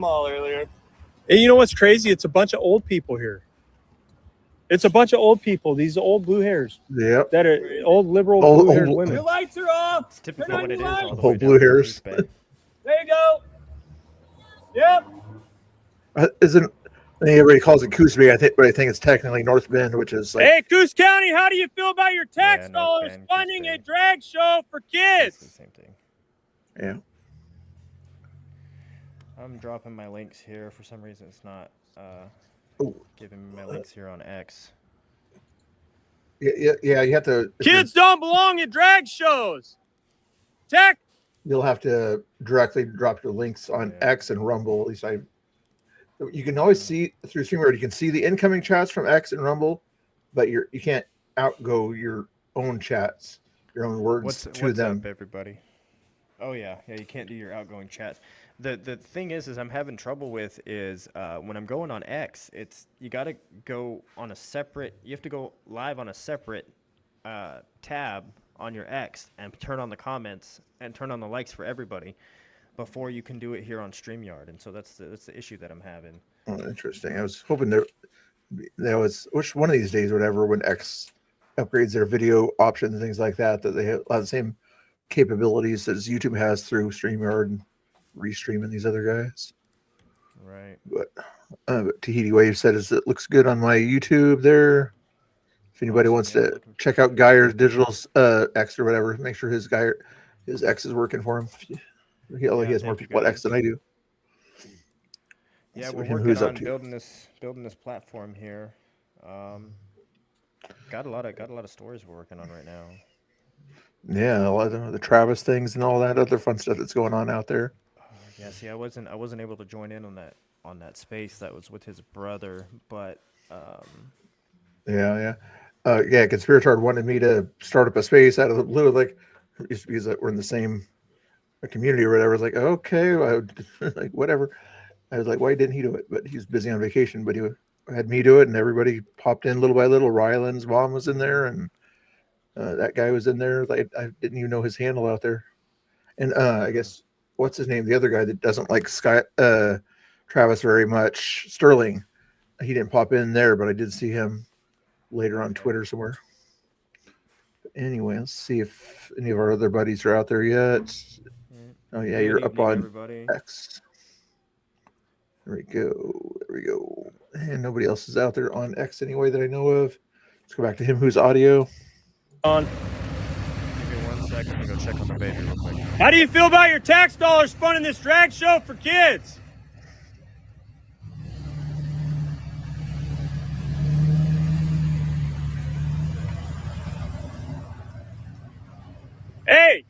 mall earlier. And you know what's crazy? It's a bunch of old people here. It's a bunch of old people. These old blue hairs. Yep. That are old liberal blue-haired women. Your lights are off. It's typically what it is all the way Old down blue to hairs. East Bay. There you go. Yep. Isn't everybody calls it Coos Bay? But I think it's technically North Bend, which is like. Hey, Coos County, how do you feel about your tax North dollars Bend, funding Coos a Bay. drag show for It's the kids? same thing. Yeah. I'm dropping my links here. For some reason, it's not giving me my links here on X. Yeah. You have to. Kids don't belong in drag shows. You'll have to directly drop your links on X and Rumble. At least you can always see through StreamYard. You can see the incoming chats from X and Rumble, but you can't outgo your own chats, your own words What's them. up, everybody? Oh yeah, you can't do your outgoing chats. The thing is I'm having trouble with is when I'm going on X, you got to go on a separate. You have to go live on a separate tab on your X and turn on the comments and turn on the likes for everybody before you can do it here on StreamYard. And so that's the issue that I'm having. Oh, interesting. I was hoping there was one of these days, whatever, when X upgrades their video options and things like that, that they have a lot of the same capabilities as YouTube has through StreamYard and Restream these other guys. Right. But Tahiti Wave said it looks good on my YouTube there. If anybody wants to check out Geyer's Digital's X or whatever, make sure his X is working for him. He has more people at X than I do. Yeah, we're working on building this platform here. Got a lot of stories we're working on right now. Yeah, a lot of the Travis things and all that other fun stuff that's going on out there. Yeah, see, I wasn't able to join in on that space that was with his brother, but Yeah, Conspiratard wanted me to start up a space out of the blue, like just because we're in the same community or whatever. I was like, okay, like whatever. I was like, why didn't he do it? But he's busy on vacation. But he had me do it, and everybody popped in little by little. Ryland's mom was in there, and that guy was in there. Like I didn't even know his handle out there. And I guess what's his name? The other guy that doesn't like Travis very much, Sterling. He didn't pop in there, but I did see him later on Twitter somewhere. But anyway, let's see if any of our other buddies are out there yet. Oh yeah, you're up on everybody. X. There we go. And nobody else is out there on X anyway that I know of. Let's go back to him who's audio. On. Give me 1 second to go check on the baby real quick. How do you feel about your tax dollars funding this drag show for kids? Hey,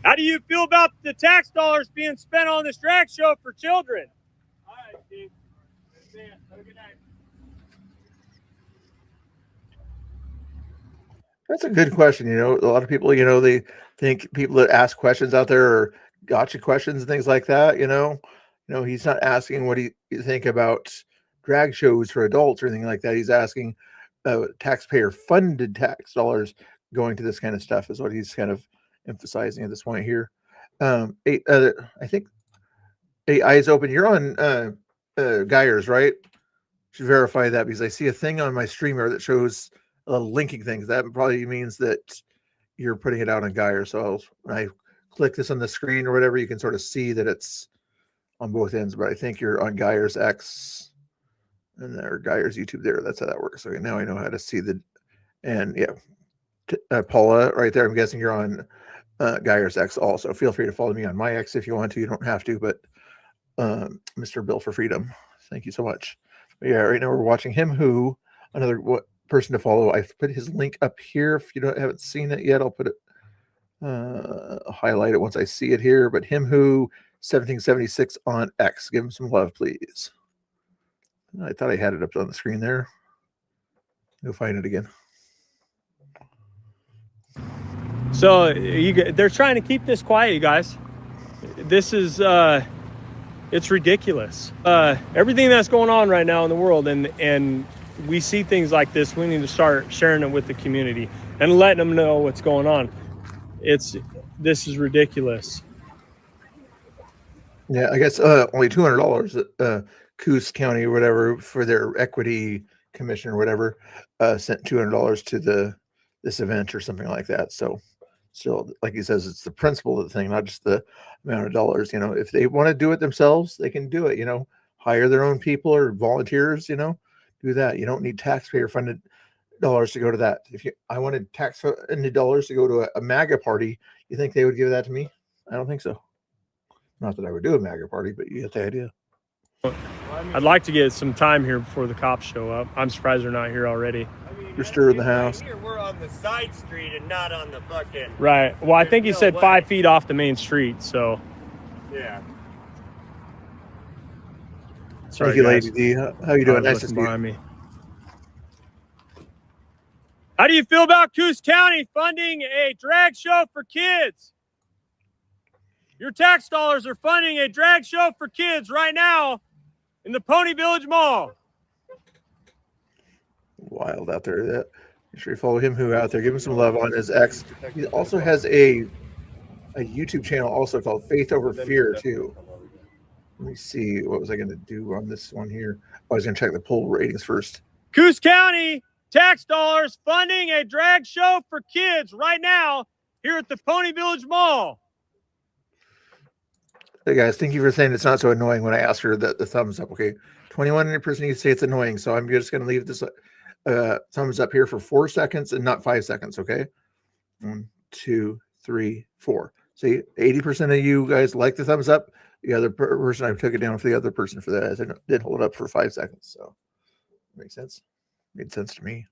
how do you feel about the tax dollars being spent on this drag show for children? All right, Steve. Have a good night. That's a good question. A lot of people, they think people that ask questions out there are gotcha questions and things like that. He's not asking what you think about drag shows for adults or anything like that. He's asking taxpayer funded tax dollars going to this kind of stuff is what he's kind of emphasizing at this point here. I think 8 Eyes Open. You're on Geyers, right? Should verify that because I see a thing on my streamer that shows linking things. That probably means that you're putting it out on Geyer. So when I click this on the screen or whatever, you can sort of see that it's on both ends. But I think you're on Geyer's X and there Geyer's YouTube there. That's how that works. Okay, now I know how to see Paula right there. I'm guessing you're on Geyer's X also. Feel free to follow me on my X if you want to. You don't have to, but Mr. Bill for Freedom. Thank you so much. But yeah, right now we're watching Him Who, another person to follow. I've put his link up here. If you haven't seen it yet, I'll put it highlight it once I see it here. But Him Who 1776 on X. Give him some love, please. I thought I had it up on the screen there. Go find it again. So they're trying to keep this quiet, you guys. This is it's ridiculous. Everything that's going on right now in the world, and we see things like this, we need to start sharing it with the community and letting them know what's going on. This is ridiculous. Yeah, I guess only $200 at Coos County or whatever for their equity commission or whatever sent $200 to this event or something like that. So still, like he says, it's the principle of the thing, not just the amount of dollars. You know, if they want to do it themselves, they can do it. You know, hire their own people or volunteers. You know, do that. You don't need taxpayer funded dollars to go to that. If I wanted tax funded dollars to go to a MAGA party, you think they would give that to me? I don't think so. Not that I would do a MAGA party, but you get the idea. I'd like to get some time here before the cops show up. I'm surprised they're not here already. You're stirring the house. Here we're on the side street and not on the fucking. Right. Well, I think he said 5 feet off the main street. So. Yeah. Sorry, Thank you, guys. Lady D. How you doing? Nice to see Behind you. me. How do you feel about Coos County funding a drag show for kids? Your tax dollars are funding a drag show for kids right now in the Pony Village Mall. Wild out there. Make sure you follow him who out there. Give him some love on his X. He also has a YouTube channel also called Faith Over Fear too. Let me see. What was I going to do on this one here? I was going to check the poll ratings first. Coos County tax dollars funding a drag show for kids right now here at the Pony Village Mall. Hey guys, thank you for saying it's not so annoying when I ask her the thumbs up. Okay, 21% you say it's annoying, so I'm just going to leave this thumbs up here for 4 seconds and not 5 seconds. Okay, 1, 2, 3, 4. See, 80% of you guys like the thumbs up. The other person, I took it down for the other person for that. I didn't hold it up for 5 seconds. So makes sense. Made sense to me.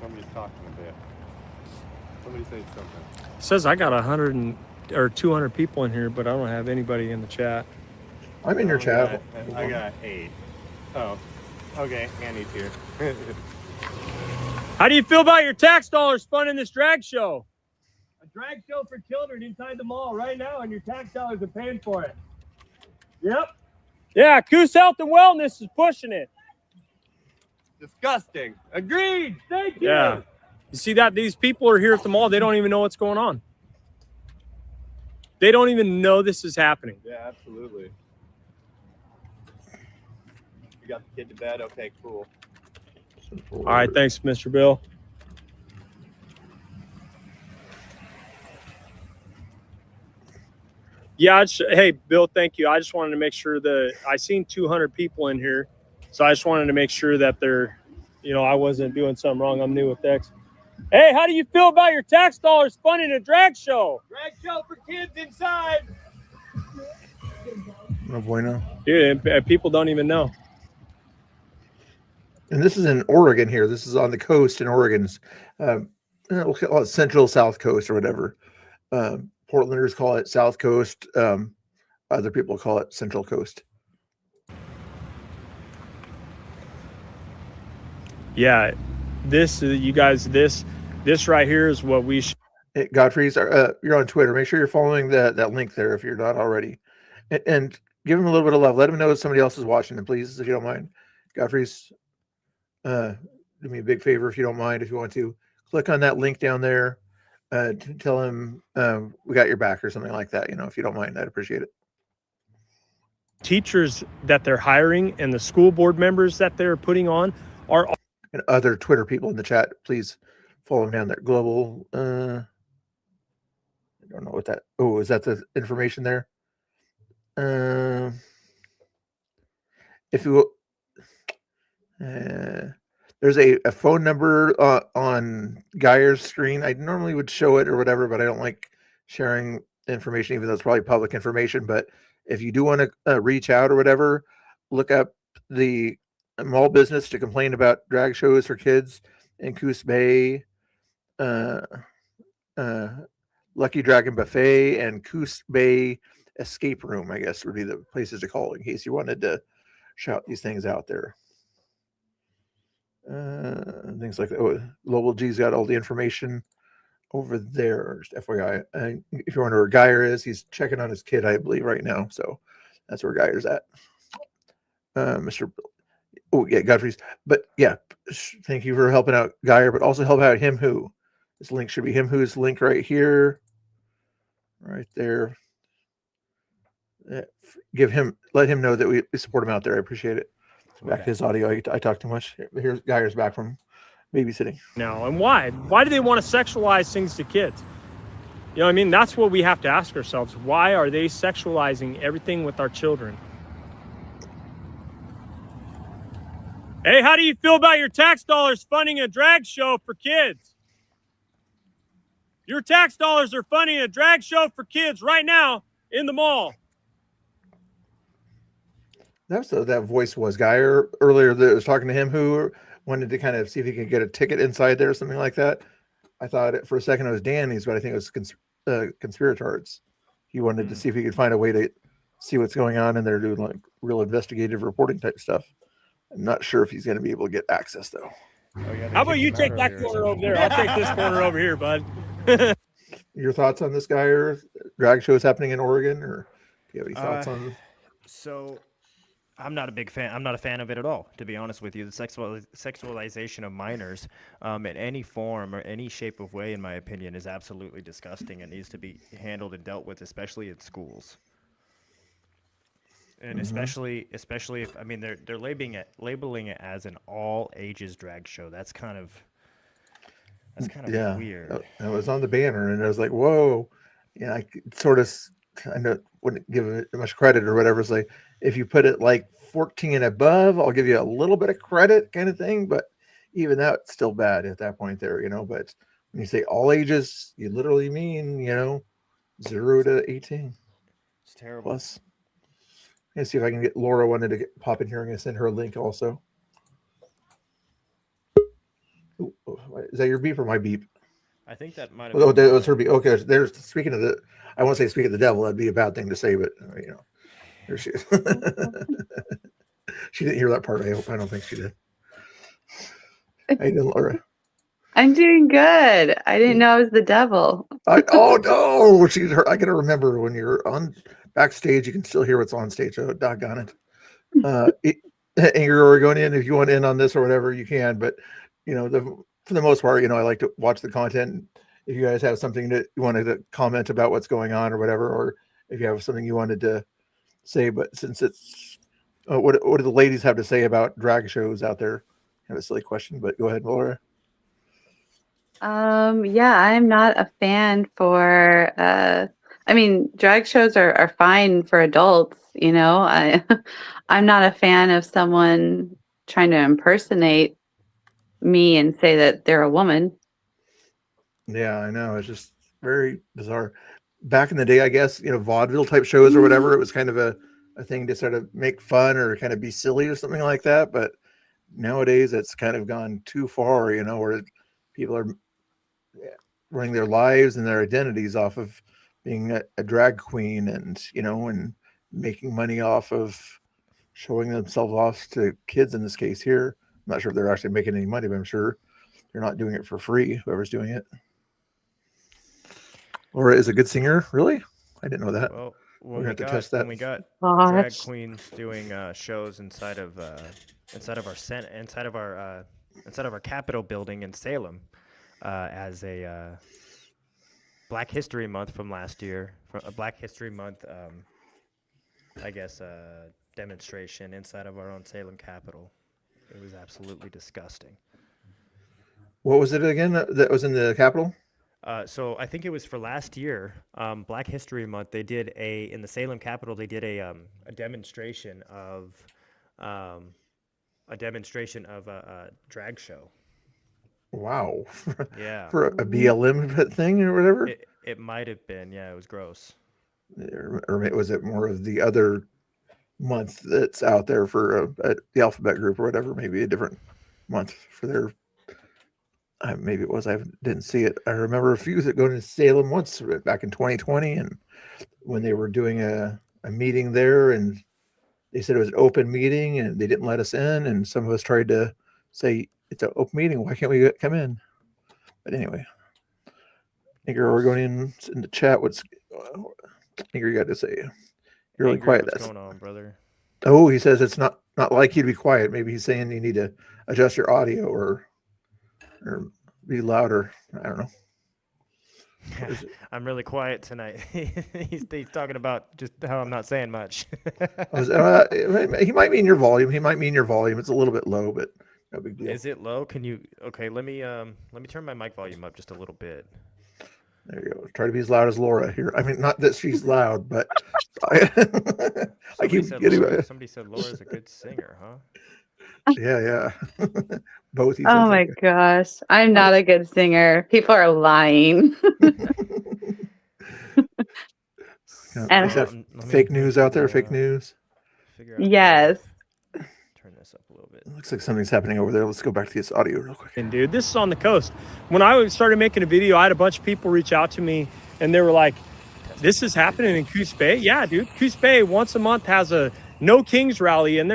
Somebody's talking a bit. Somebody say something. It says I got 100 or 200 people in here, but I don't have anybody in the chat. I'm in your chat. I got 8. Oh, okay. Annie's here. How do you feel about your tax dollars funding this drag show? A drag show for children inside the mall right now, and your tax dollars are paying for it. Yep. Yeah, Coos Health and Wellness is pushing it. Disgusting. Agreed. Thank you. Yeah. You see that? These people are here at the mall. They don't even know what's going on. They don't even know this is happening. Yeah, absolutely. You got the kid to bed? Okay, cool. All right. Thanks, Mr. Bill. Yeah. Hey, Bill, thank you. I just wanted to make sure that I seen 200 people in here. So I just wanted to make sure that I wasn't doing something wrong. I'm new with X. Hey, how do you feel about your tax dollars funding a drag show? Drag show for kids inside. No bueno. Dude, people don't even know. And this is in Oregon here. This is on the coast in Oregon. We'll call it Central South Coast or whatever. Portlanders call it South Coast. Other people call it Central Coast. Yeah, this right here is what we should. Hey, Godfrey's, you're on Twitter. Make sure you're following that link there if you're not already, and give him a little bit of love. Let him know somebody else is watching him, please, if you don't mind. Godfrey's, do me a big favor if you don't mind. If you want to click on that link down there, tell him we got your back or something like that. If you don't mind, I'd appreciate it. Teachers that they're hiring and the school board members that they're putting on are. And other Twitter people in the chat, please follow them down there. Global. I don't know what that. Oh, is that the information there? If you, there's a phone number on Geyer's screen. I normally would show it or whatever, but I don't like sharing information, even though it's probably public information. But if you do want to reach out or whatever, look up the mall business to complain about drag shows for kids in Coos Bay, Lucky Dragon Buffet, and Coos Bay Escape Room, I guess would be the places to call in case you wanted to shout these things out there. Things like that. Oh, Global G's got all the information over there. Just FYI, if you wonder where Geyer is, he's checking on his kid, I believe, right now. So that's where Geyer's at. Mr. Oh, yeah, Godfrey's. But yeah, thank you for helping out Geyer, but also help out Him Who. This link should be Him Who's link right here. right there. Let him know that we support him out there. I appreciate it. We're Back back. to his audio. I talk too much. Here's Geyer's back from babysitting. Now, and why? Why do they want to sexualize things to kids? You know what I mean? That's what we have to ask ourselves. Why are they sexualizing everything with our children? Hey, how do you feel about your tax dollars funding a drag show for kids? Your tax dollars are funding a drag show for kids right now in the mall. That's what that voice was. Geyer earlier that was talking to him who wanted to kind of see if he could get a ticket inside there or something like that. I thought for a second it was Danny's, but I think it was Conspiratards. He wanted to see if he could find a way to see what's going on, and they're doing like real investigative reporting type stuff. I'm not sure if he's going to be able to get access though. Oh, yeah, they How about kicked you him take out that earlier or corner over something. there? I'll take this corner over here, bud. Your thoughts on this guy or drag shows happening in Oregon, or do you have any thoughts on? So, I'm not a big fan. I'm not a fan of it at all, to be honest with you. The sexualization of minors, in any form or any shape of way, in my opinion, is absolutely disgusting. It needs to be handled and dealt with, especially in schools. And especially if I mean they're labeling it as an all ages drag show. That's kind of Yeah, weird. it was on the banner, and I was like, "Whoa!" Yeah, I sort of kind of wouldn't give it much credit or whatever. It's like if you put it like 14 and above, I'll give you a little bit of credit, kind of thing. But even that's still bad at that point, there, you know. But when you say all ages, you literally mean 0 to 18 It's terrible. plus. Let's see if I can get Laura wanted to pop in here. I'm going to send her a link also. Ooh, is that your beep or my beep? I think that might have. Oh, been that was mine. her beep. Okay, there's speaking of the. I won't say speak of the devil. That'd be a bad thing to say, but there she is. She didn't hear that part. I don't think she did. How you doing, Laura? I'm doing good. I didn't know I was the devil. Oh no, she's her. I gotta remember when you're on backstage, you can still hear what's on stage. Oh, doggone it. Angry Oregonian, if you want in on this or whatever, you can. But for the most part, I like to watch the content. If you guys have something that you wanted to comment about what's going on or whatever, or if you have something you wanted to say, but since it's what do the ladies have to say about drag shows out there? Kind of a silly question, but go ahead, Laura. Yeah, I'm not a fan for I mean, drag shows are fine for adults, I'm not a fan of someone trying to impersonate me and say that they're a woman. Yeah, I know. It's just very bizarre. Back in the day, I guess, vaudeville type shows or whatever, it was kind of a thing to sort of make fun or kind of be silly or something like that. But nowadays it's kind of gone too far, where people are running their lives and their identities off of being a drag queen and making money off of showing themselves off to kids in this case here. I'm not sure if they're actually making any money, but I'm sure they're not doing it for free, whoever's doing it. Laura is a good singer, really? I didn't know that. Well, We're gonna have to test that. when we got drag Gosh. queens doing shows inside of our Capitol building in Salem, as a Black History Month from last year, a Black History Month, demonstration inside of our own Salem Capitol. It was absolutely disgusting. What was it again that was in the Capitol? So I think it was for last year, Black History Month. They did in the Salem Capitol. They did a demonstration of a drag show. Wow. Yeah, For a BLM thing or whatever? it might have been. Yeah, it was gross. Or was it more of the other month that's out there for the alphabet group or whatever? Maybe a different month for their. Maybe it was. I didn't see it. I remember a few that going to Salem once back in 2020, and when they were doing a meeting there, and they said it was an open meeting, and they didn't let us in, and some of us tried to say it's an open meeting. Why can't we come in? But anyway, Nigger Oregonian in the chat. What's Nigger you got to say? You're really Angry, quiet. What's That's going on, brother? Oh, he says it's not like you to be quiet. Maybe he's saying you need to adjust your audio or be louder. I don't know. Is it- I'm really quiet tonight. He's talking about just how I'm not saying much. he might mean your volume. He might mean your volume. It's a little bit low, but no big deal. Is it low? Can you? Okay, let me turn my mic volume up just a little bit. There you go. Try to be as loud as Laura here. I mean, not that she's loud, but I keep getting. Somebody said Laura's a good singer, huh? Yeah. Both. He Oh says, my okay. gosh. I'm not a good singer. People are lying. Yeah, And- is that Let me- fake news out there? uh, Fake news. Figure out how to Yes. Turn this up a little bit. Looks like something's happening over there. Let's go back to this audio real quick. And dude, this is on the coast. When I started making a video, I had a bunch of people reach out to me and they were like, this is happening in Coos Bay? Yeah, dude. Coos Bay once a month has a No Kings rally and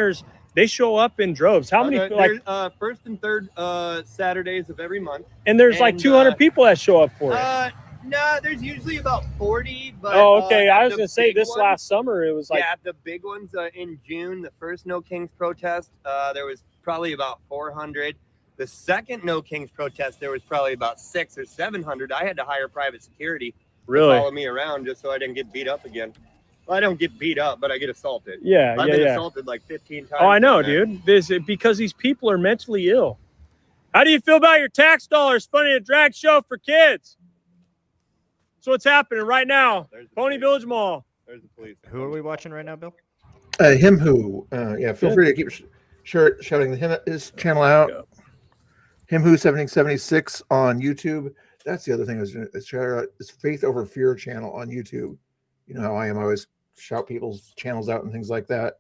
they show up in droves. How many There's, first and third Saturdays of every month. and there's like and, 200 people that show up for it. Nah, there's usually about 40. But, Oh, okay. I was the gonna say big this ones- last summer it was like yeah, the big ones in June, the first No Kings protest, there was probably about 400. The second No Kings protest, there was probably about 600 or 700. I had to hire private security to really. follow me around just so I didn't get beat up again. Well, I don't get beat up, but I get assaulted. Yeah, I've been yeah. assaulted like 15 times. Oh, I know, right now. dude. This because these people are mentally ill. How do you feel about your tax dollars funding a drag show for kids? That's what's happening right now. There's the Pony police. Village Mall. There's the police. Who are we watching right now, Bill? Him who? Yeah. Feel free to keep shouting his channel out. Him who 1776 on YouTube. That's the other thing I was going to share. It's Faith Over Fear channel on YouTube. You know how I am. I always shout people's channels out and things like that.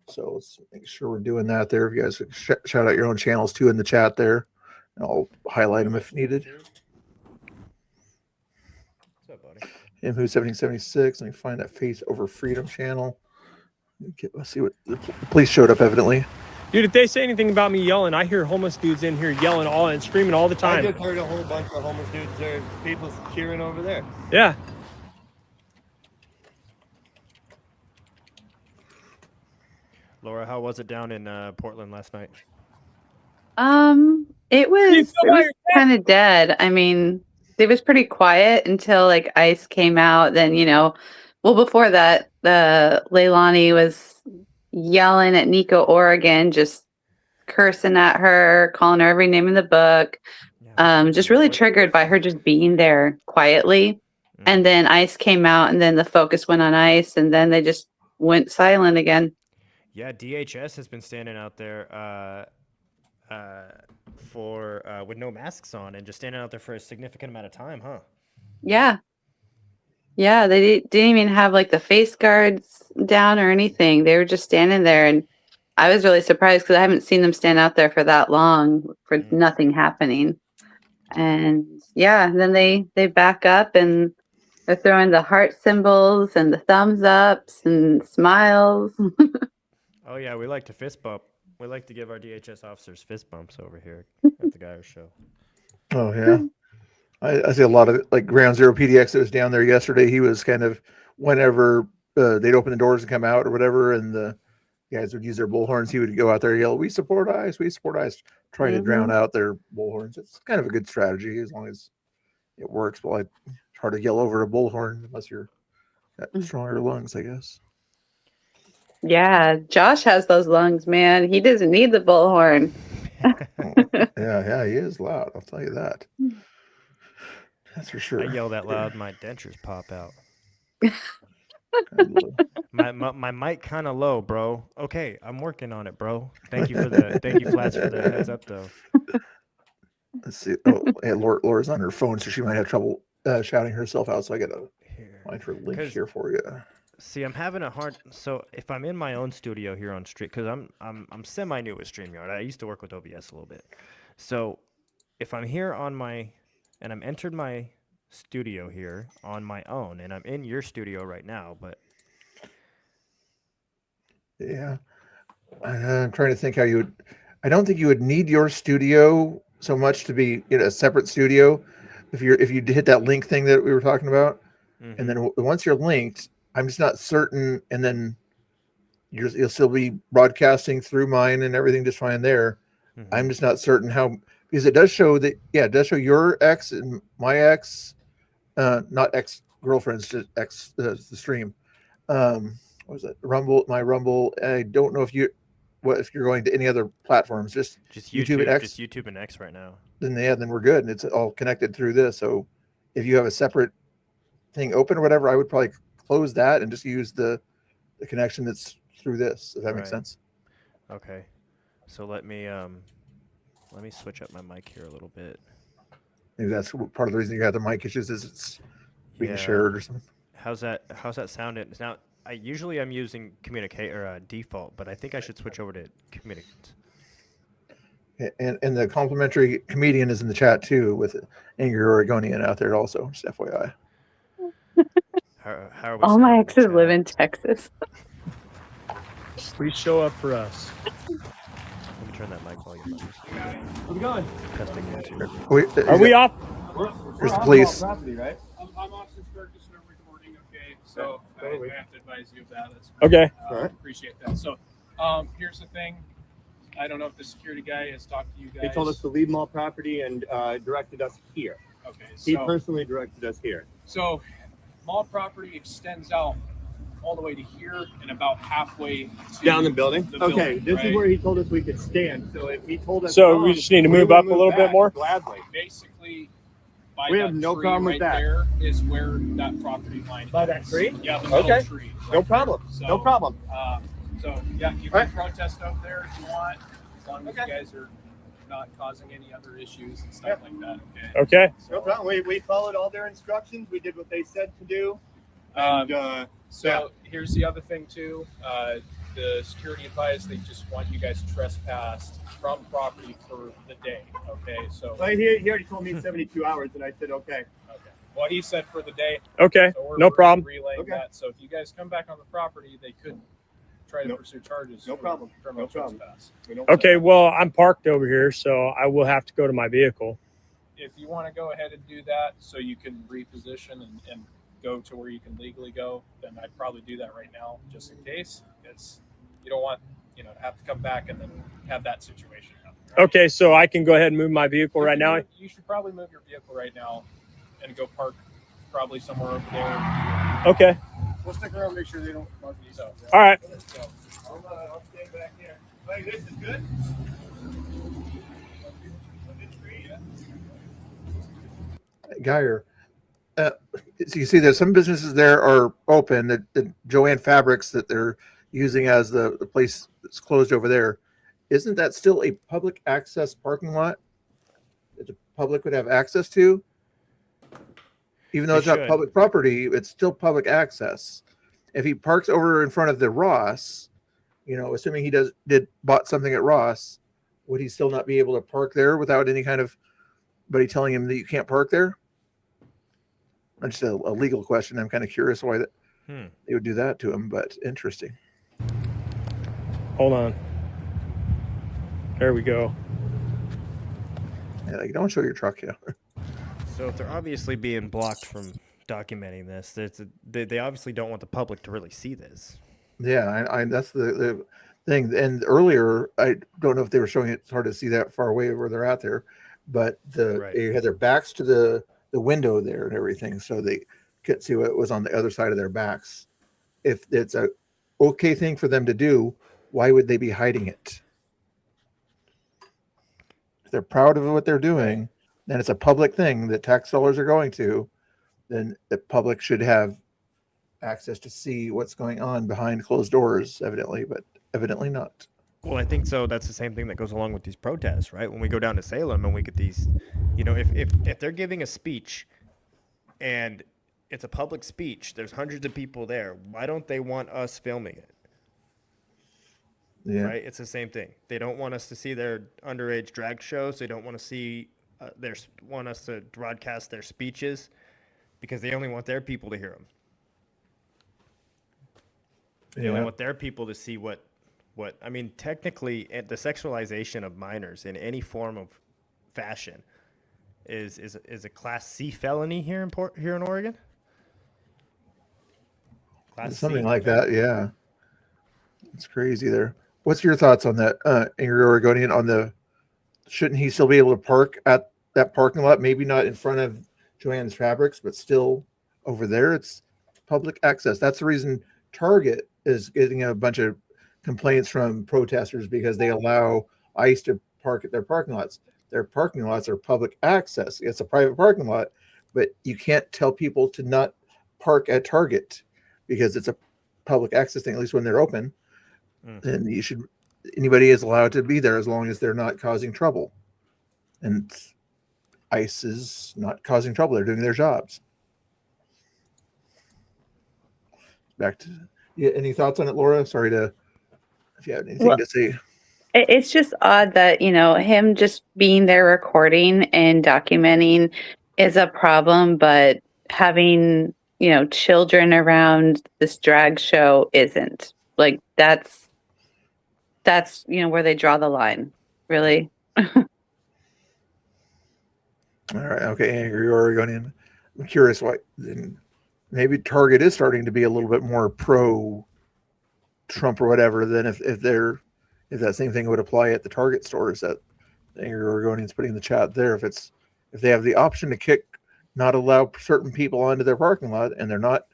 So let's make sure we're doing that there. If you guys could shout out your own channels too in the chat there, and I'll highlight them if needed. What's up, buddy? Him who 1776. Let me find that Faith Over Freedom channel. Let's see what the police showed up evidently. Dude, if they say anything about me yelling, I hear homeless dudes in here yelling all and screaming all the I time. just heard a whole bunch of homeless dudes there, people cheering over there. Yeah. Laura, how was it down in Portland last night? It do you was, feel about your kind of dead. I mean, it was pretty quiet until like ICE came out. Then, well, before that, Leilani was yelling at Nico Oregon, just cursing at her, calling her every name in the book. Just really triggered by her just being there quietly. And then ICE came out, and then the focus went on ICE, and then they just went silent again. Yeah, DHS has been standing out there for with no masks on and just standing out there for a significant amount of time, huh? Yeah. Yeah, they didn't even have like the face guards down or anything. They were just standing there, and I was really surprised because I haven't seen them stand out there for that long for nothing happening. And yeah, then they back up and they're throwing the heart symbols and the thumbs ups and smiles. Oh yeah, we like to fist bump. We like to give our DHS officers fist bumps over here at the Geyer Show. Oh yeah, I see a lot of like Ground Zero PDX that was down there yesterday. He was kind of whenever they'd open the doors and come out or whatever, and the guys would use their bullhorns. He would go out there and yell, "We support ICE! We support ICE!" Trying to drown out their bullhorns. It's kind of a good strategy as long as it works. Well, it's hard to yell over a bullhorn unless you're got stronger lungs, I guess. Yeah, Josh has those lungs, man. He doesn't need the bullhorn. Yeah, he is loud. I'll tell you that. That's for sure. I yell that loud, my dentures pop out. Kind of low. My mic kind of low, bro. Okay, I'm working on it, bro. Thank you, Flats, for the heads up, though. Let's see. Oh, yeah, Laura's on her phone, so she might have trouble shouting herself out. So I gotta Here. find her link 'Cause- here for you. See, I'm having a hard. So if I'm in my own studio here on Street, because I'm semi new with StreamYard. I used to work with OBS a little bit. So if I'm here on my, and I'm entered my studio here on my own, and I'm in your studio right now, but Yeah, I'm trying to think how you would. I don't think you would need your studio so much to be a separate studio. If you hit that link thing that we were talking about, and then once you're linked, I'm just not certain. And then you'll still be broadcasting through mine and everything just fine there. I'm just not certain how, because it does show that, it does show your X and my X not ex girlfriends, just ex the stream. What was it? Rumble, my Rumble. I don't know if you're going to any other platforms, just YouTube and X. Just YouTube and X right now. Then we're good, and it's all connected through this. So if you have a separate thing open or whatever, I would probably close that and just use the connection that's through this. If that makes sense. Okay, so let me switch up my mic here a little bit. Maybe that's part of the reason you got the mic issues is it's being shared or something. How's that sounding now? I'm using communicate or default, but I think I should switch over to communicate. And the complimentary comedian is in the chat too with Angry Oregonian out there also. Just FYI. How are we All my sounding exes in live chat? in Texas. Please show up for us. Let me turn that mic volume up. How's it going? Testing YouTube. Wait, Are we off? There's the police. Property, right? I'm Austin Ferguson. I'm recording. Okay, so I have to advise you of that. That's Okay. Alright. Appreciate that. So, here's the thing. I don't know if the security guy has talked to you guys. He told us to leave mall property and directed us here. Okay, He so personally directed us here. mall property extends out all the way to here and about halfway to Down the building? the Okay, building, this right? is where he told us we could stand. So if he told us So we just need to we move would up a little bit back more? Gladly. Basically, by We that have no tree problem with right that. there is where that property line By is. that tree? Yeah, the middle Okay. tree. No problem. So, No problem. So yeah, you Right. can protest up there if you want, as long as Okay. you guys are not causing any other issues and stuff like that. Okay. Okay. No problem. We followed all their instructions. We did what they said to do. Um, And So here's the other thing too. The security advised they just want you guys trespassed from property for the day. Okay. So well, he already told me 72 hours, and I said okay. okay. What he said for the day. Okay. So No problem. Relaying Okay. that. So if you guys come back on the property, they could try to No- pursue charges. no for problem. criminal No problem. trespass. We don't Okay. Well, I'm parked over here, so I will have to go to my vehicle. If you want to go ahead and do that so you can reposition and go to where you can legally go, then I'd probably do that right now just in case. It's you don't want to have to come back and then have that situation happen. Right? Okay. So I can go ahead and move my vehicle right now. You should probably move your vehicle right now and go park probably somewhere over there. Okay. We'll stick around and make sure they don't bug you. So, All right. so I'll stay back here. Hey, this is good. Geyer. So you see there's some businesses there are open, the Joanne Fabrics that they're using as the place that's closed over there. Isn't that still a public access parking lot that the public would have access to? Even though They it's not should. public property, it's still public access. If he parks over in front of the Ross, assuming he bought something at Ross, would he still not be able to park there without any kind of buddy telling him that you can't park there? That's just a legal question. I'm kind of curious why they would do that to him, but interesting. Hold on. There we go. Yeah, like, don't show your truck, yeah. So if they're obviously being blocked from documenting this, they obviously don't want the public to really see this. Yeah, I that's the thing. And earlier, I don't know if they were showing it. It's hard to see that far away where they're at there, but Right. they had their backs to the window there and everything, so they couldn't see what was on the other side of their backs. If it's a okay thing for them to do, why would they be hiding it? If they're proud of what they're doing, then it's a public thing that tax dollars are going to, then the public should have access to see what's going on behind closed doors, evidently, but evidently not. Well, I think so. That's the same thing that goes along with these protests, right? When we go down to Salem and we get these, if they're giving a speech and it's a public speech, there's hundreds of people there. Why don't they want us filming it? Yeah. Right? It's the same thing. They don't want us to see their underage drag shows. They don't want to see want us to broadcast their speeches because they only want their people to hear them. They only want their people to see what I mean, technically, the sexualization of minors in any form of fashion is a Class C felony here in Oregon. Class Something C. like that, yeah. It's crazy there. What's your thoughts on that, Angry Oregonian, on shouldn't he still be able to park at that parking lot? Maybe not in front of Joann's Fabrics, but still over there it's public access. That's the reason Target is getting a bunch of complaints from protesters, because they allow ICE to park at their parking lots. Their parking lots are public access. It's a private parking lot, but you can't tell people to not park at Target because it's a public access thing, at least when they're open. And anybody is allowed to be there as long as they're not causing trouble. And ICE is not causing trouble. They're doing their jobs. Back to any thoughts on it, Laura? Sorry if you have anything to say. It's just odd that, him just being there recording and documenting is a problem, but having, children around this drag show isn't. Like, that's where they draw the line, really. All right. Okay. Angry Oregonian. I'm curious why then maybe Target is starting to be a little bit more pro Trump or whatever than if that same thing would apply at the Target stores that Angry Oregonian's putting in the chat there. If they have the option to not allow certain people onto their parking lot, and they're not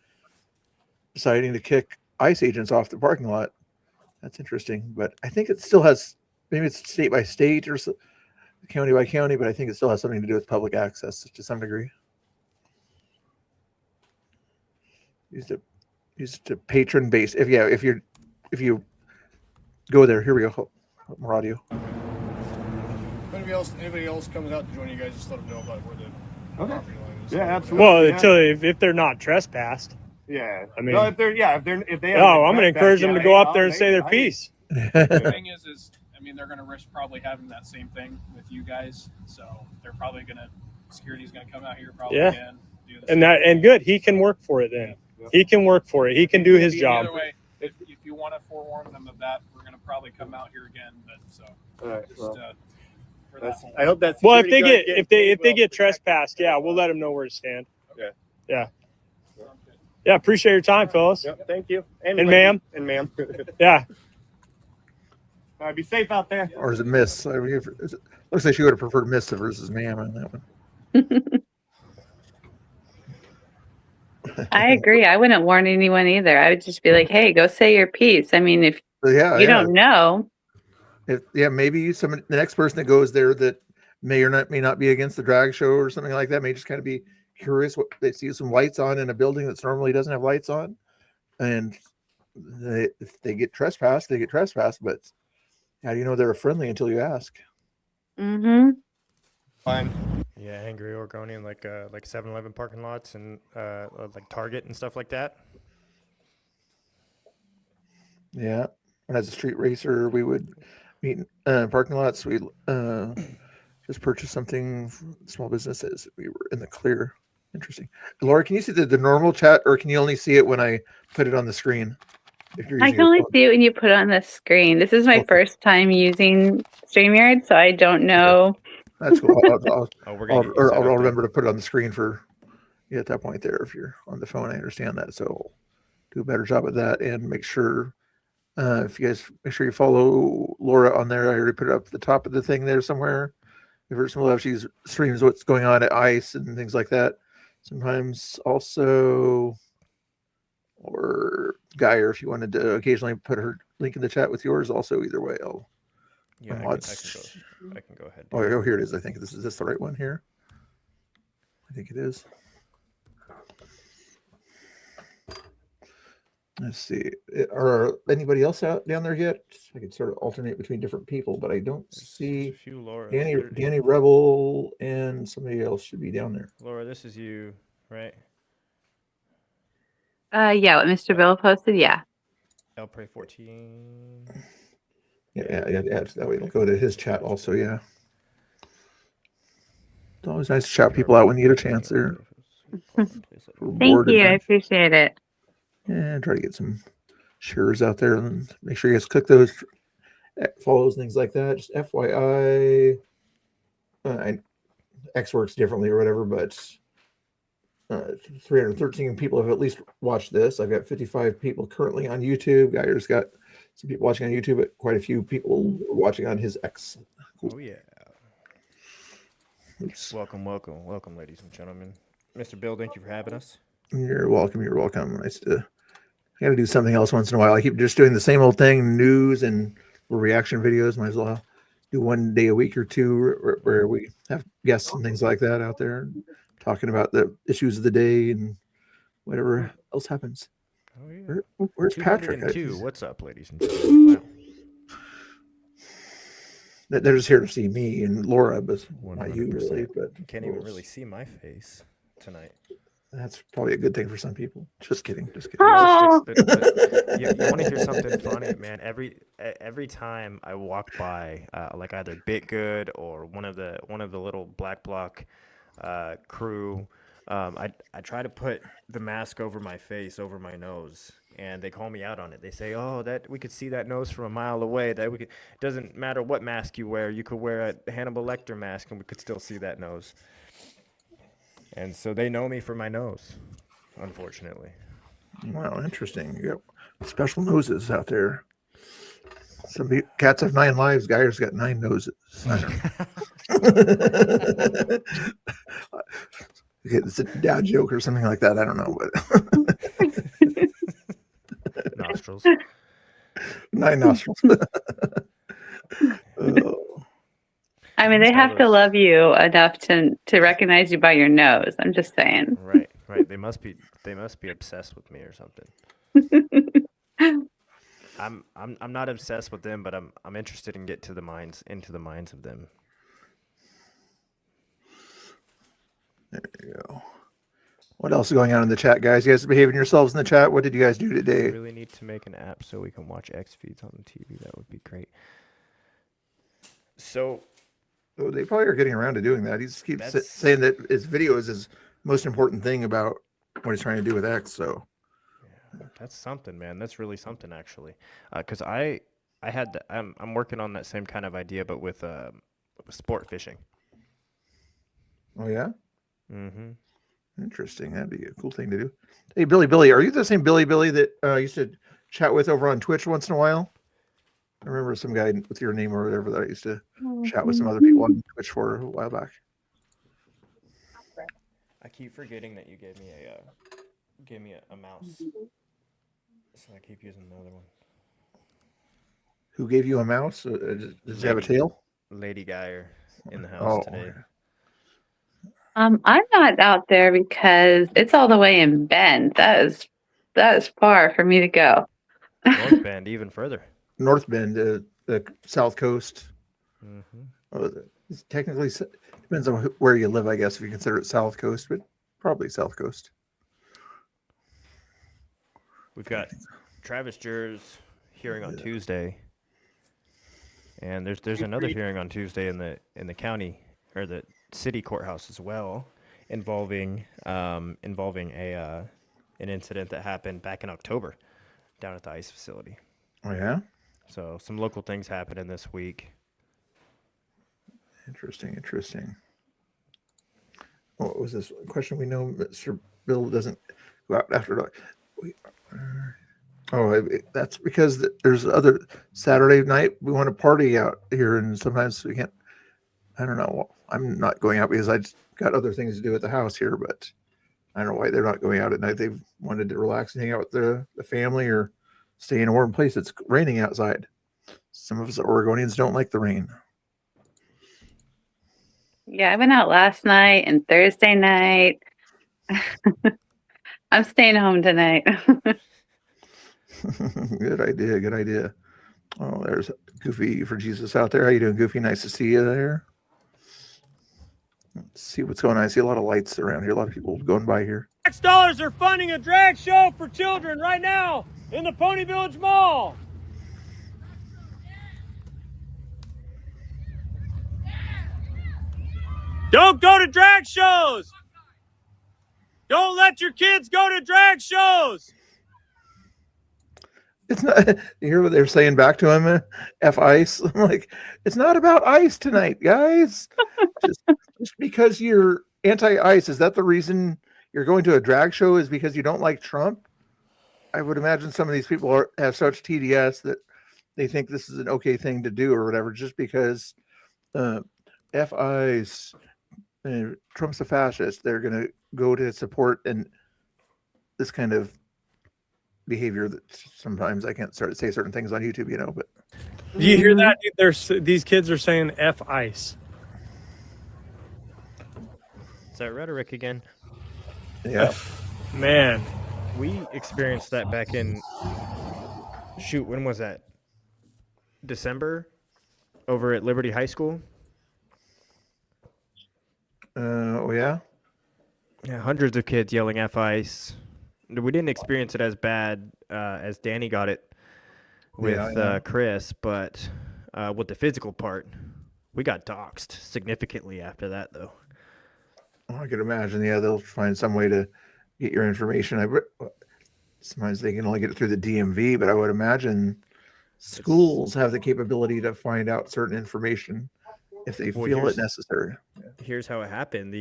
deciding to kick ICE agents off the parking lot, that's interesting. But I think it still has, maybe it's state by state or county by county, but I think it still has something to do with public access to some degree. Used to patron base. If you go there, here we go. More audio. If anybody else comes out to join you guys, just let them know about where the property line is. Yeah, absolutely. Well, Yeah. if they're not trespassed. Yeah. I mean, no, if they have I'm going to encourage them to go up there and say their piece. The thing is, they're going to risk probably having that same thing with you guys. So they're probably security's going to come out here probably again. Do the And good. He can work for it then. Yeah. He can work for it. He can do his job. Either way, if you want to forewarn them of that, we're going to probably come out here again. But All right. just Well, for that whole I hope that's Well, if they get trespassed, we'll let them know where to stand. Okay. Yeah. Yeah. Appreciate your time, fellas. Yep, thank you. And lady. ma'am. And ma'am. Yeah. All right, be safe out there. Or is it Miss? Looks like she would have preferred Miss versus ma'am on that one. I agree. I wouldn't warn anyone either. I would just be like, hey, go say your piece. I mean, if you don't know. Maybe the next person that goes there that may not be against the drag show or something like that may just kind of be curious what they see some lights on in a building that's normally doesn't have lights on, and if they get trespassed, they get trespassed. But how do you know they're friendly until you ask? Mm-hmm. Fine. Yeah, Angry Oregonian, like 7-Eleven parking lots and like Target and stuff like that. Yeah, and as a street racer, we would meet in parking lots. We just purchased something from small businesses. We were in the clear. Interesting. Laura, can you see the normal chat, or can you only see it when I put it on the screen? If you're I using can only your phone? see it when you put it on the screen. This is my Okay. first time using StreamYard, so I don't know. That's cool. I'll remember to put it on the screen for you at that point there. If you're on the phone, I understand that. So I'll do a better job at that, and make sure if you guys make sure you follow Laura on there. I already put it up at the top of the thing there somewhere. If there's some she streams what's going on at ICE and things like that. Sometimes also, or Geyer, if you wanted to occasionally put her link in the chat with yours, also either way, I'll. Yeah, I can go ahead. Oh, here it is. I think this is the right one here. I think it is. Let's see. Are anybody else out down there yet? I could sort of alternate between different people, but I don't see Laura. Danny Rebel and somebody else should be down there. Laura, this is you, right? Yeah, what Mr. Bill posted, yeah. El Prey 14. Yeah. That way it'll go to his chat also. Yeah. It's always nice to shout people out when you get a chance there. Thank you. I appreciate it. Yeah, try to get some shares out there, and make sure you guys click those follows and things like that. Just FYI, X works differently or whatever, but 313 people have at least watched this. I've got 55 people currently on YouTube. Guyer's got some people watching on YouTube, but quite a few people watching on his X. Oh yeah. Welcome, ladies and gentlemen. Mr. Bill, thank you for having us. You're welcome. You're welcome. Nice to. I got to do something else once in a while. I keep just doing the same old thing, news and reaction videos. Might as well do one day a week or two where we have guests and things like that out there, talking about the issues of the day and whatever else happens. Oh, yeah. Where's Patrick? 202. What's up, ladies and gentlemen? Wow. They're just here to see me and Laura, but not you 100%. really. But You can't even really see my face tonight. that's probably a good thing for some people. Just kidding. Just kidding. Oh. But you want to hear something funny, man? Every time I walk by, like either Bitgood or one of the little Black Block crew, I try to put the mask over my face, over my nose, and they call me out on it. They say, "Oh, that we could see that nose from a mile away. That we could. Doesn't matter what mask you wear. You could wear a Hannibal Lecter mask, and we could still see that nose." And so they know me for my nose, unfortunately. Wow, interesting. You got special noses out there. Some cats have 9 lives. Guyer's got 9 noses. I don't know. Okay, it's a dad joke or something like that. I don't know, but Nostrils. 9 nostrils. Oh. I mean, they have to love you enough to recognize you by your nose. I'm just saying. Right. They must be obsessed with me or something. I'm not obsessed with them, but I'm interested in into the minds of them. There you go. What else is going on in the chat, guys? You guys behaving yourselves in the chat. What did you guys do We today? really need to make an app so we can watch X feeds on the TV. That would be great. So Oh, they probably are getting around to doing that. He just keeps That's- saying that his video is his most important thing about what he's trying to do with X. So yeah, that's something, man. That's really something, actually. Because I'm working on that same kind of idea, but with sport fishing. oh yeah, Mm-hmm. interesting. That'd be a cool thing to do. Hey, Billy, are you the same Billy that I used to chat with over on Twitch once in a while? I remember some guy with your name or whatever that I used to chat with some other people on Twitch for a while back. I keep forgetting that you gave me a mouse, so I keep using the other one. Who gave you a mouse? Does he have a tail? Lady Geyer in the house today. okay. I'm not out there because it's all the way in Bend. That is far for me to go. North Bend, even further. North Bend, the South Coast. Mm-hmm. It's technically depends on where you live, I guess, if you consider it South Coast, but probably South Coast. We've got Travis Jur's hearing on Tuesday, and there's another hearing on Tuesday in the county or the city courthouse as well, involving an incident that happened back in October down at the ICE facility. Oh yeah, So some local things happening this week. interesting. What was this question? We know Mr. Bill doesn't go out after dark. That's because there's other Saturday night we want to party out here, and sometimes we can't. I don't know. I'm not going out because I just got other things to do at the house here, but I don't know why they're not going out at night. They've wanted to relax and hang out with the family or stay in a warm place. It's raining outside. Some of us Oregonians don't like the rain. Yeah, I went out last night and Thursday night. I'm staying home tonight. Good idea. Oh, there's Goofy for Jesus out there. How you doing, Goofy? Nice to see you there. Let's see what's going on. I see a lot of lights around here. A lot of people going by here. $6 are funding a drag show for children right now in the Pony Village Mall. Don't go to drag shows. Don't let your kids go to drag shows. It's not. You hear what they're saying back to him? F ice. I'm like, it's not about ice tonight, guys. just because you're anti-ice, is that the reason you're going to a drag show? Is because you don't like Trump? I would imagine some of these people have such TDS that they think this is an okay thing to do or whatever, just because F ice. Trump's a fascist. They're going to go to support and this kind of behavior that sometimes I can't start to say certain things on YouTube, but Do you hear that? Dude? These kids are saying F ICE. Is that rhetoric again? yeah. Man, We experienced that back in, shoot, when was that? December, over at Liberty High School. Oh yeah. Yeah, hundreds of kids yelling F ICE. We didn't experience it as bad as Danny got it with Yeah. Chris, but with the physical part, we got doxxed significantly after that, though. I could imagine. Yeah, they'll find some way to get your information. Sometimes they can only get it through the DMV, but I would imagine schools have the capability to find out certain information if they Well, feel here's- it necessary. Here's how it happened.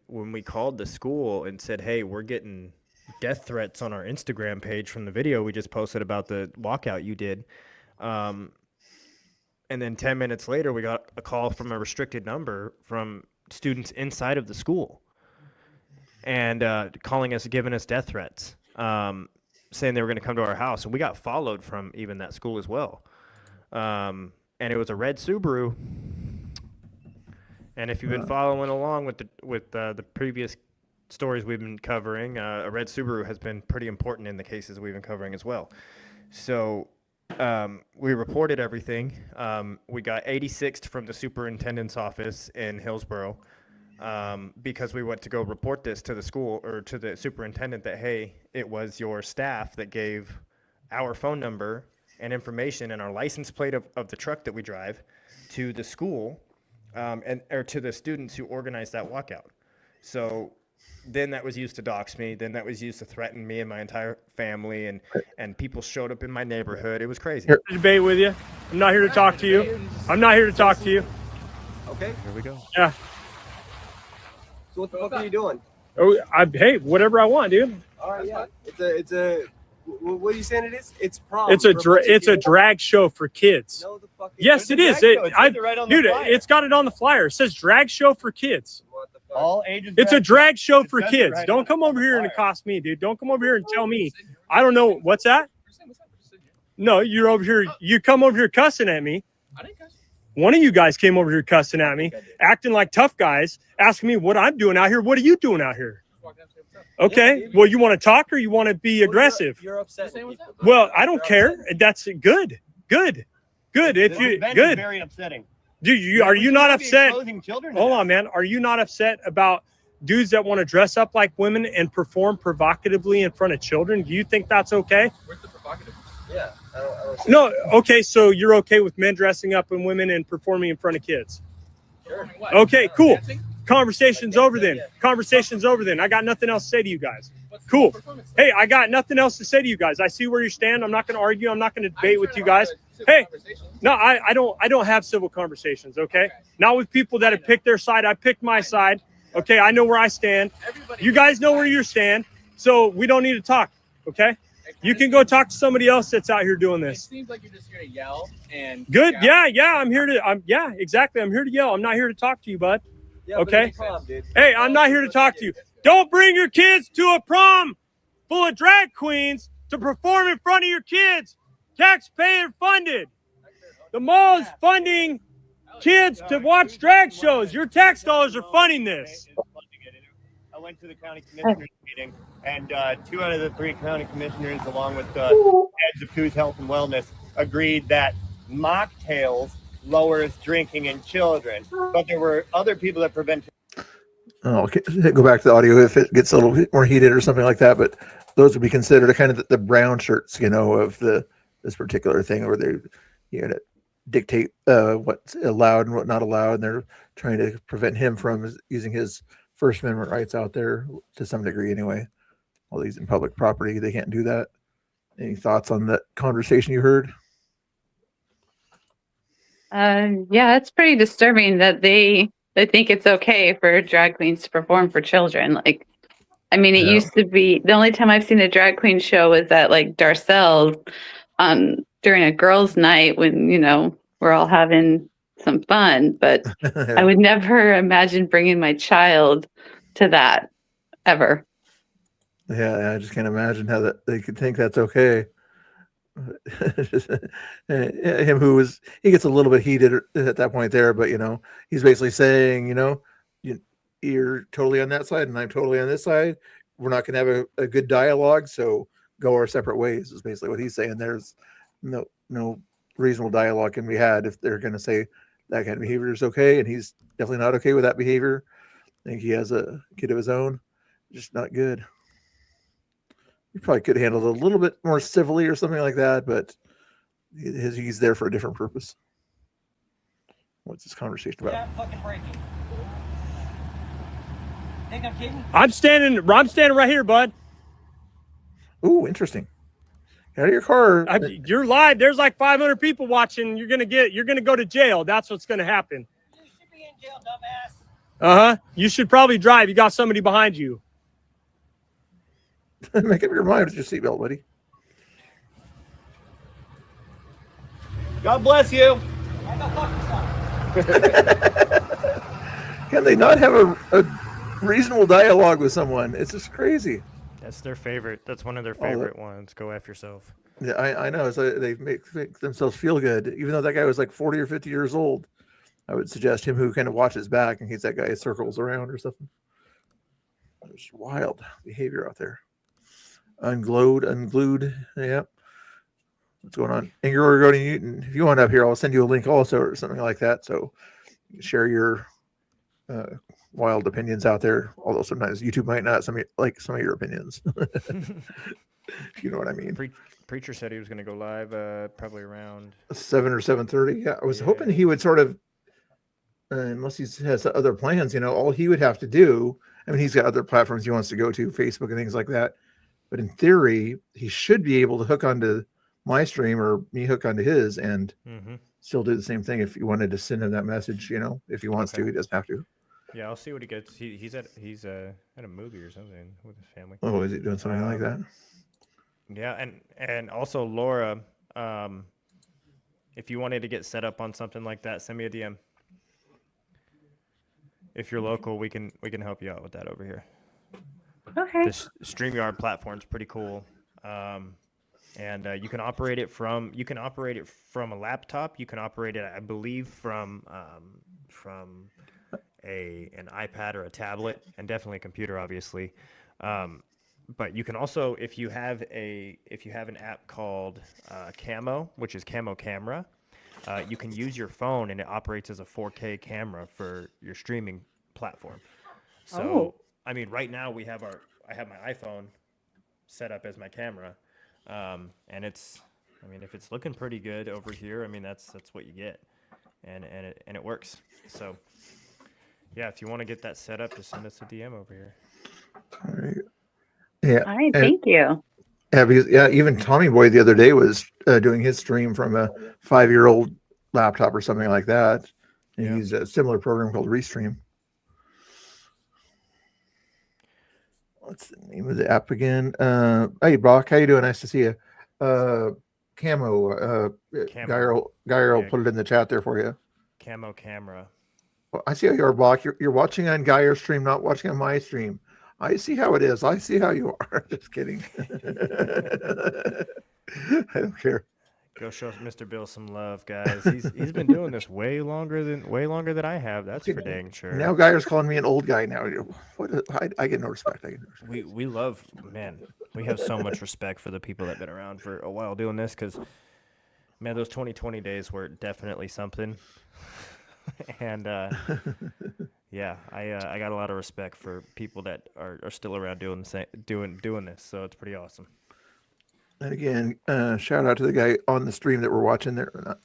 When we called the school and said, "Hey, we're getting death threats on our Instagram page from the video we just posted about the walkout you did," and then 10 minutes later, we got a call from a restricted number from students inside of the school, and calling us, giving us death threats, saying they were going to come to our house, and we got followed from even that school as well. And it was a red Subaru. And if you've been following along with the previous stories we've been covering, a red Subaru has been pretty important in the cases we've been covering as well. So we reported everything. We got 86'd from the superintendent's office in Hillsborough because we went to go report this to the school or to the superintendent that, hey, it was your staff that gave our phone number and information and our license plate of the truck that we drive to the school. Or to the students who organized that walkout. So then that was used to dox me. Then that was used to threaten me and my entire family. And people showed up in my neighborhood. It was crazy. to debate with you. I'm not here to talk to you. I'm not here to talk to you. Okay. Here we go. Yeah. So what the fuck are you doing? Oh, hey, whatever I want, dude. All right, yeah. It's a. What are you saying it is? It's prom. It's a drag show for kids. No, the fuck. Yes, it is. Dude, it's got it on the flyer. It says drag show for kids. What the fuck? All ages. It's a drag show for says it kids. right Don't on come over here and flyer. accost me, dude. Don't come over here and tell me. I don't know. What's that? No, you're over here. You come over here cussing at me. I didn't cuss. One of you guys came over here cussing at me, acting like tough guys, asking me what I'm doing out here. What are you doing out here? Okay. Well, you want to talk or you want to be aggressive? You're upset. with people. Well, I don't care. That's good. Good. If you good. Very upsetting. Dude, are you not upset? Exposing children to Hold that. on, man. Are you not upset about dudes that want to dress up like women and perform provocatively in front of children? Do you think that's okay? Where's the provocative? Yeah. I don't No. Okay. So you're okay with men dressing up in women and performing in front of kids? Performing what? Okay, cool. Dancing? Conversation's over then. Conversation's over then. I got nothing else to say to you guys. What's the Cool. performance? Hey, I got nothing else to say to you guys. I see where you stand. I'm not going to argue. I'm not going to debate I'm with trying you to have guys. a civil Hey, conversation. no, I don't have civil conversations, okay? Not with people that have picked their side. I picked my side. Okay, I know where I stand. Everybody. You guys know where you stand. So we don't need to talk, okay? You can go talk to somebody else that's out here doing It this. seems like you're just here to yell and. Good. shout. Yeah, yeah, exactly. I'm here to yell. I'm not here to talk to you, bud. Yeah, but Okay. it's a prom, dude. Hey, I'm not here to talk to you. Don't bring your kids to a prom full of drag queens to perform in front of your kids. Taxpayer funded. The mall is funding kids to watch drag shows. Your tax dollars are funding this. I went to the county commissioners meeting, and 2 out of the 3 county commissioners, along with heads of Coos Health and Wellness, agreed that mocktails lowers drinking in children. But there were other people that prevented. Oh, okay. Go back to the audio if it gets a little bit more heated or something like that. But those would be considered a kind of the brown shirts, of this particular thing, where they, dictate what's allowed and what not allowed, and they're trying to prevent him from using his First Amendment rights out there to some degree, anyway. All these in public property, they can't do that. Any thoughts on that conversation you heard? Yeah, it's pretty disturbing that they think it's okay for drag queens to perform for children. Like, I mean, it Yeah. used to be the only time I've seen a drag queen show was at like Darcel during a girls' night when we're all having some fun, but I would never imagine bringing my child to that ever. Yeah, I just can't imagine how that they could think that's okay. Him he gets a little bit heated at that point there, but he's basically saying, you're totally on that side and I'm totally on this side. We're not going to have a good dialogue, so go our separate ways is basically what he's saying. There's no reasonable dialogue can be had if they're going to say that kind of behavior is okay, and he's definitely not okay with that behavior. I think he has a kid of his own, just not good. He probably could handle it a little bit more civilly or something like that, but he's there for a different purpose. What's this conversation about? Stop fucking breaking. Think I'm kidding? I'm standing right here, bud. Ooh, interesting. Get out of your car. You're live. There's like 500 people watching. You're gonna go to jail. That's what's gonna happen. You should be in jail, dumbass. Uh-huh. You should probably drive. You got somebody behind you. Make up your mind with your seatbelt, buddy. God bless you. I go fuck yourself. Can they not have a reasonable dialogue with someone? It's just crazy. That's their favorite. That's one of their favorite ones. Go F yourself. Yeah, I know. So they make themselves feel good, even though that guy was like 40 or 50 years old. I would suggest him who kind of watches back in case that guy circles around or something. There's wild behavior out there. Unglued. Yeah. What's going on? Ingrid Gordon Newton. If you want up here, I'll send you a link also or something like that. So you can share your wild opinions out there. Although sometimes YouTube might not like some of your opinions. You know what I mean? Preacher said he was going to go live probably around 7 or 7:30. Yeah, I was hoping he would sort of, unless he has other plans, all he would have to do. I mean, he's got other platforms he wants to go to, Facebook and things like that. But in theory, he should be able to hook onto my stream or me hook onto his and still do the same thing if you wanted to send him that message. If he wants to, he doesn't have to. Yeah, I'll see what he gets. He's at a movie or something with his family. Oh, is he doing something like that? Yeah, and also Laura, if you wanted to get set up on something like that, send me a DM. If you're local, we can help you out with that over here. Okay. This StreamYard platform is pretty cool, and you can operate it from a laptop. You can operate it, I believe, from an iPad or a tablet, and definitely a computer, obviously. But you can also, if you have an app called Camo, which is Camo Camera, you can use your phone and it operates as a 4K camera for your streaming platform. So, I mean, right now I have my iPhone set up as my camera, and if it's looking pretty good over here, I mean, that's what you get, and it works. So, yeah, if you want to get that set up, just send us a DM over here. All right. Yeah. All right. Thank you. Yeah, because even Tommy Boy the other day was doing his stream from a 5-year-old laptop or something like that. And he used a similar program called Restream. What's the name of the app again? Hey, Brock, how you doing? Nice to see you. Camo. Geyer will put it in the chat there for you. Camo Camera. Well, I see how you are, Brock. You're watching on Geyer's stream, not watching on my stream. I see how it is. I see how you are. Just kidding. I don't care. Go show Mr. Bill some love, guys. He's been doing this way longer than I have. That's for dang sure. Now Geyer's calling me an old guy now. I get no respect. We love, man. We have so much respect for the people that've been around for a while doing this, because, man, those 2020 days were definitely something. And yeah, I got a lot of respect for people that are still around doing this. So it's pretty awesome. And again, shout out to the guy on the stream that we're watching there.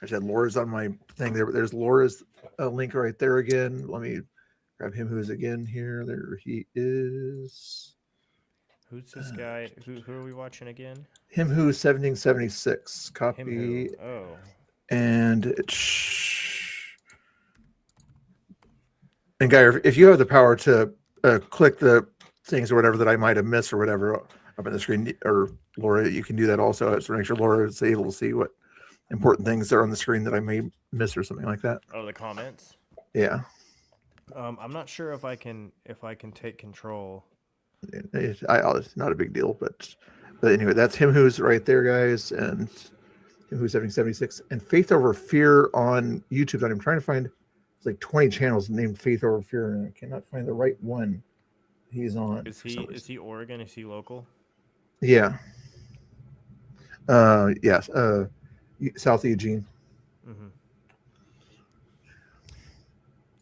I said Laura's on my thing there, but there's Laura's link right there again. Let me grab him who's again here. There he is. Who's this guy? Who are we watching again? Him who's 1776. Copy. And Geyer, if you have the power to click the things or whatever that I might have missed or whatever up on the screen, or Laura, you can do that also. So make sure Laura is able to see what important things that are on the screen that I may miss or something like that. Oh, the comments. Yeah. I'm not sure if I can take control. It's not a big deal, but anyway, that's him who's right there, guys, and him who's 76, and Faith Over Fear on YouTube. That I'm trying to find. It's like 20 channels named Faith Over Fear, and I cannot find the right one he's on. Is he Oregon? Is he local? Yeah. Yes. South Eugene.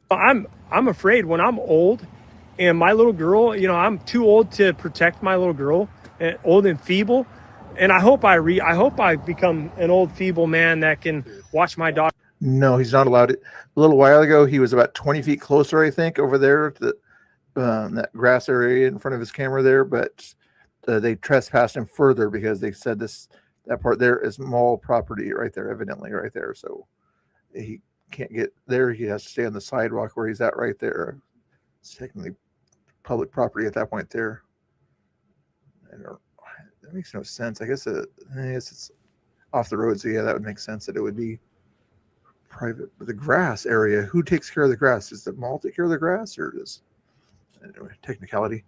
I'm afraid when I'm old and my little girl, you know, I'm too old to protect my little girl, and old and feeble. And I hope I become an old feeble man that can watch my dog. No, he's not allowed it. A little while ago, he was about 20 feet closer, I think, over there to that grass area in front of his camera there. But they trespassed him further because they said that part there is mall property right there, evidently right there. So he can't get there. He has to stay on the sidewalk where he's at right there. It's technically public property at that point there. That makes no sense. I guess it's off the road. So yeah, that would make sense that it would be private. But the grass area, who takes care of the grass? Does the mall take care of the grass, or does anyway, technicality?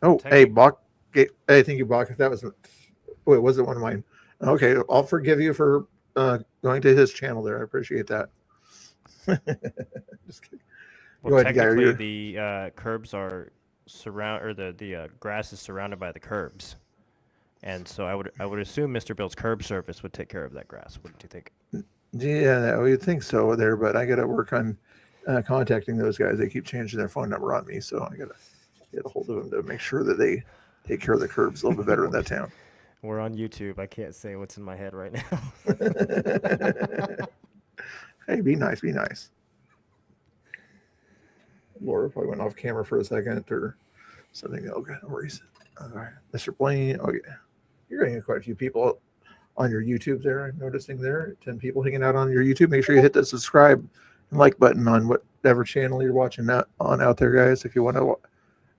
Oh, hey, Bach. Hey, thank you, Bach. If that was, oh, it wasn't one of mine. Okay, I'll forgive you for going to his channel there. I appreciate that. Just kidding. Well, technically, the curbs are the grass is surrounded by the curbs, and so I would assume Mr. Bill's curb service would take care of that grass. Wouldn't you think? Yeah, we'd think so there, but I got to work on contacting those guys. They keep changing their phone number on me, so I got to get a hold of them to make sure that they take care of the curbs a little bit better in that town. We're on YouTube. I can't say what's in my head right now. Hey, be nice, be nice. Laura probably went off camera for a second or something. Okay, no worries. All right, Mr. Blaine. Oh, yeah. You're getting quite a few people on your YouTube there. I'm noticing there 10 people hanging out on your YouTube. Make sure you hit the subscribe and like button on whatever channel you're watching that on out there, guys. If you want to,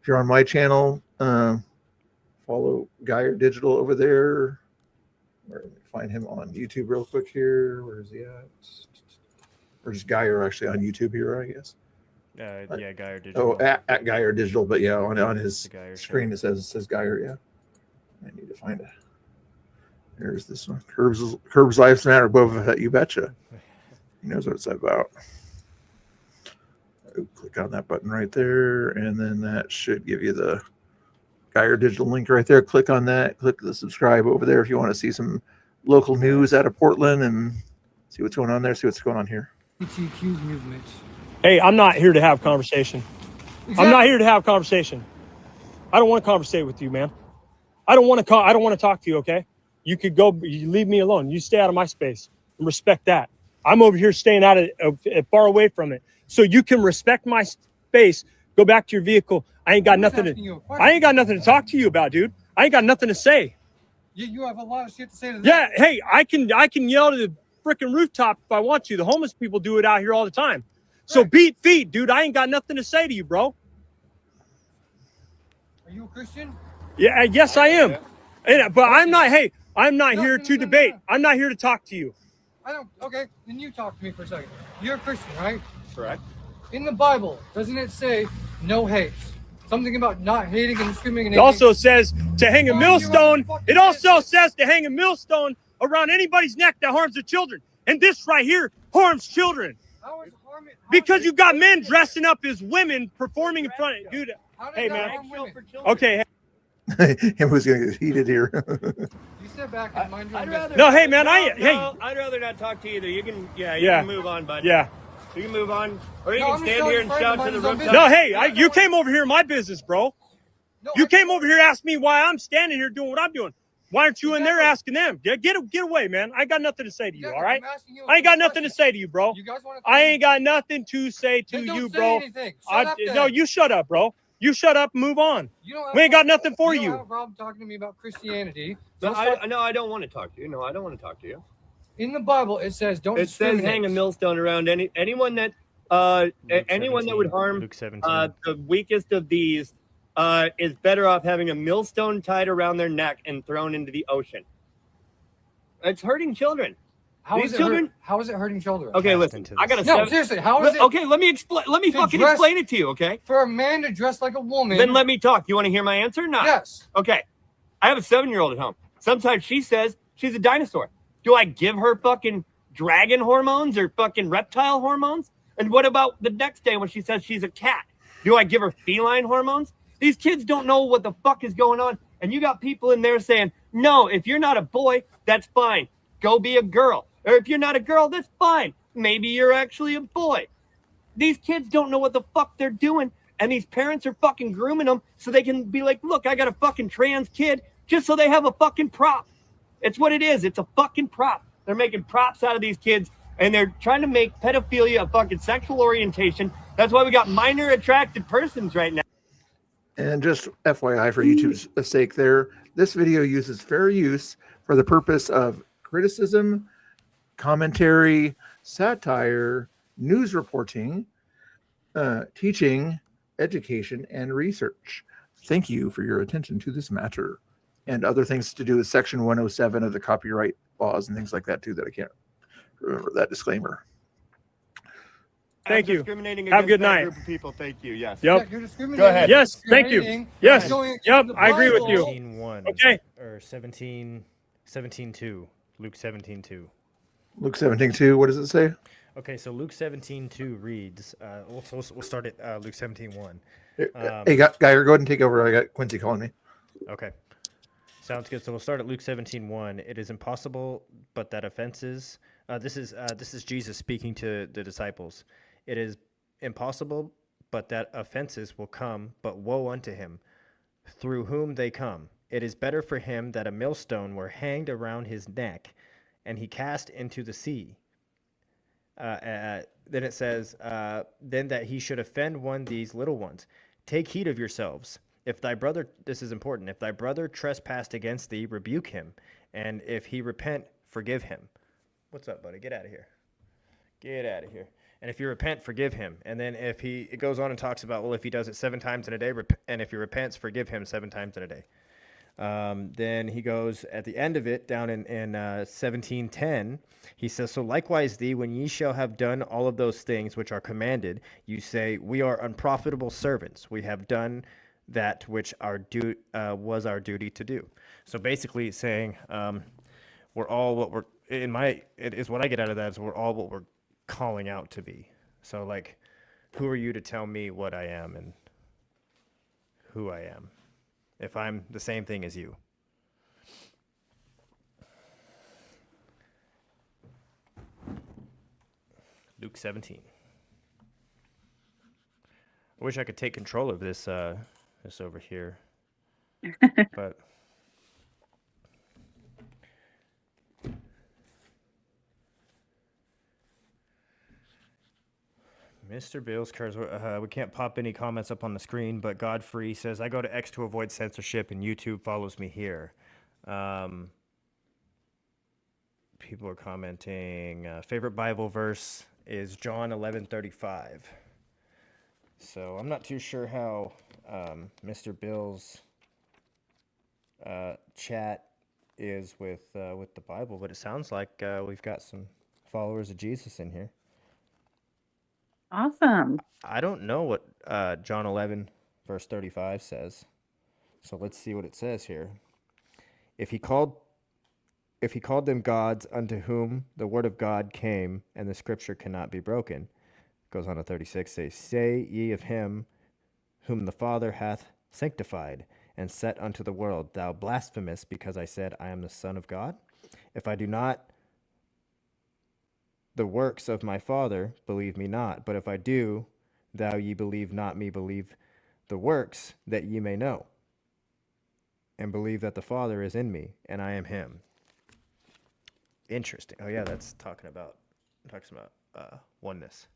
if you're on my channel, follow Geyer Digital over there. Or find him on YouTube real quick here. Where is he at? Or just Geyer actually on YouTube here, I guess. Yeah, Geyer Digital. Oh, at Geyer Digital, but yeah, on his screen show. it says Geyer. Yeah, I need to find it. There's this one. Curbs Lives Matter. Boba Fett, you betcha. He knows what it's about. Click on that button right there, and then that should give you the Geyer Digital link right there. Click on that. Click the subscribe over there if you want to see some local news out of Portland and see what's going on there. See what's going on here. LGBTQ movement. Hey, I'm not here to have conversation. Exactly. I'm not here to have conversation. I don't want to conversate with you, man. I don't want to talk to you, okay? You could go, you leave me alone. You stay out of my space and respect that. I'm over here staying out of far away from it. So you can respect my space. Go back to your vehicle. I ain't got nothing to talk to you about, dude. I ain't got nothing to say. You have a lot of shit to say to them. Yeah, hey, I can yell to the freaking rooftop if I want to. The homeless people do it out here all the time. So beat feet, dude. I ain't got nothing to say to you, bro. Are you a Christian? Yeah, yes, I am. But I'm not. Hey, I'm not here to debate. I'm not here to talk to you. I don't. Okay, then you talk to me for a second. You're a Christian, right? Correct. In the Bible, doesn't it say no hate? Something about not hating and discriminating. It also says to hang a millstone. It also says to hang a millstone around anybody's neck that harms the children. And this right here harms children. Because you got men dressing up as women performing in front of dude. Hey, man. Okay. Him who's going to get heated here. You step back and mind your own business. No, hey, man. I'd rather not talk to you either. You can, you can move on, bud. Yeah. You can move on, or you can stand here and shout to the rooftop. No, hey, you came over here in my business, bro. You came over here asking me why I'm standing here doing what I'm doing. Why aren't you in there asking them? Get away, man. I got nothing to say to you, all right? I ain't got nothing to say to you, bro. I ain't got nothing to say to you, bro. No, you shut up, bro. You shut up and move on. We ain't got nothing for you. You don't have a problem talking to me about Christianity. No, I don't want to talk to you. No, I don't want to talk to you. In the Bible, it says don't. It says hang a millstone around anyone that anyone that would harm the weakest of these is better off having a millstone tied around their neck and thrown into the ocean. It's hurting children. How These is it children- how is it hurting children? Okay, Cast listen. into I the got a No, seven. seriously, how is it Okay, let me explain. Let me To fucking dress- explain it to you. Okay. for a man to dress like a woman? Then let me talk. You want to hear my answer? No. Yes. Okay. I have a 7-year-old at home. Sometimes she says she's a dinosaur. Do I give her fucking dragon hormones or fucking reptile hormones? And what about the next day when she says she's a cat? Do I give her feline hormones? These kids don't know what the fuck is going on. And you got people in there saying, no, if you're not a boy, that's fine. Go be a girl. Or if you're not a girl, that's fine. Maybe you're actually a boy. These kids don't know what the fuck they're doing. And these parents are fucking grooming them so they can be like, look, I got a fucking trans kid just so they have a fucking prop. It's what it is. It's a fucking prop. They're making props out of these kids and they're trying to make pedophilia a fucking sexual orientation. That's why we got minor attracted persons right now. And just FYI for YouTube's sake there, this video uses fair use for the purpose of criticism, commentary, satire, news reporting, teaching, education, and research. Thank you for your attention to this matter. And other things to do with Section 107 of the copyright laws and things like that too that I can't remember that disclaimer. Thank you. Discriminating Have a against good that night. Group of people. Thank you. Yes. Yep. Yeah, you're discriminating. Go ahead. Yes, thank you. Discriminating. Yes. Going against Yep, the I agree with you. Bible. 17:1. Okay. Or 17:2. Luke 17:2. Luke 17:2, what does it say? Okay, so Luke 17:2 reads. We'll start at Luke 17:1. Hey, Guyer, go ahead and take over. I got Quincy calling me. Okay. Sounds good. So we'll start at Luke 17:1. It is impossible, but that offenses. This is Jesus speaking to the disciples. It is impossible, but that offenses will come, but woe unto him, through whom they come. It is better for him that a millstone were hanged around his neck, and he cast into the sea. Then it says, then that he should offend one these little ones. Take heed of yourselves. If thy brother, this is important, if thy brother trespassed against thee, rebuke him. And if he repent, forgive him. What's up, buddy? Get out of here. Get out of here. And if you repent, forgive him. And then it goes on and talks about, well, if he does it 7 times in a day, and if he repents, forgive him 7 times in a day. Then he goes at the end of it, down in 17:10, he says, so likewise thee, when ye shall have done all of those things which are commanded, you say, we are unprofitable servants. We have done that which was our duty to do. So basically saying, we're all what we're, it is what I get out of that is we're all what we're calling out to be. So like, who are you to tell me what I am and who I am, if I'm the same thing as you? Luke 17. I wish I could take control of this this over here, but Mr. Bills cares. We can't pop any comments up on the screen, but Godfrey says, I go to X to avoid censorship, and YouTube follows me here. People are commenting. Favorite Bible verse is John 11:35. So I'm not too sure how Mr. Bill's chat is with the Bible, but it sounds like we've got some followers of Jesus in here. Awesome. I don't know what John 11 verse 35 says. So let's see what it says here. If he called them gods unto whom the word of God came, and the scripture cannot be broken. Goes on to 36, say ye of him whom the Father hath sanctified and set unto the world, thou blasphemous, because I said, I am the Son of God? If I do not the works of my Father, believe me not. But if I do, thou ye believe not me, believe the works, that ye may know, and believe that the Father is in me, and I am him. Interesting. Oh yeah, that's talking about oneness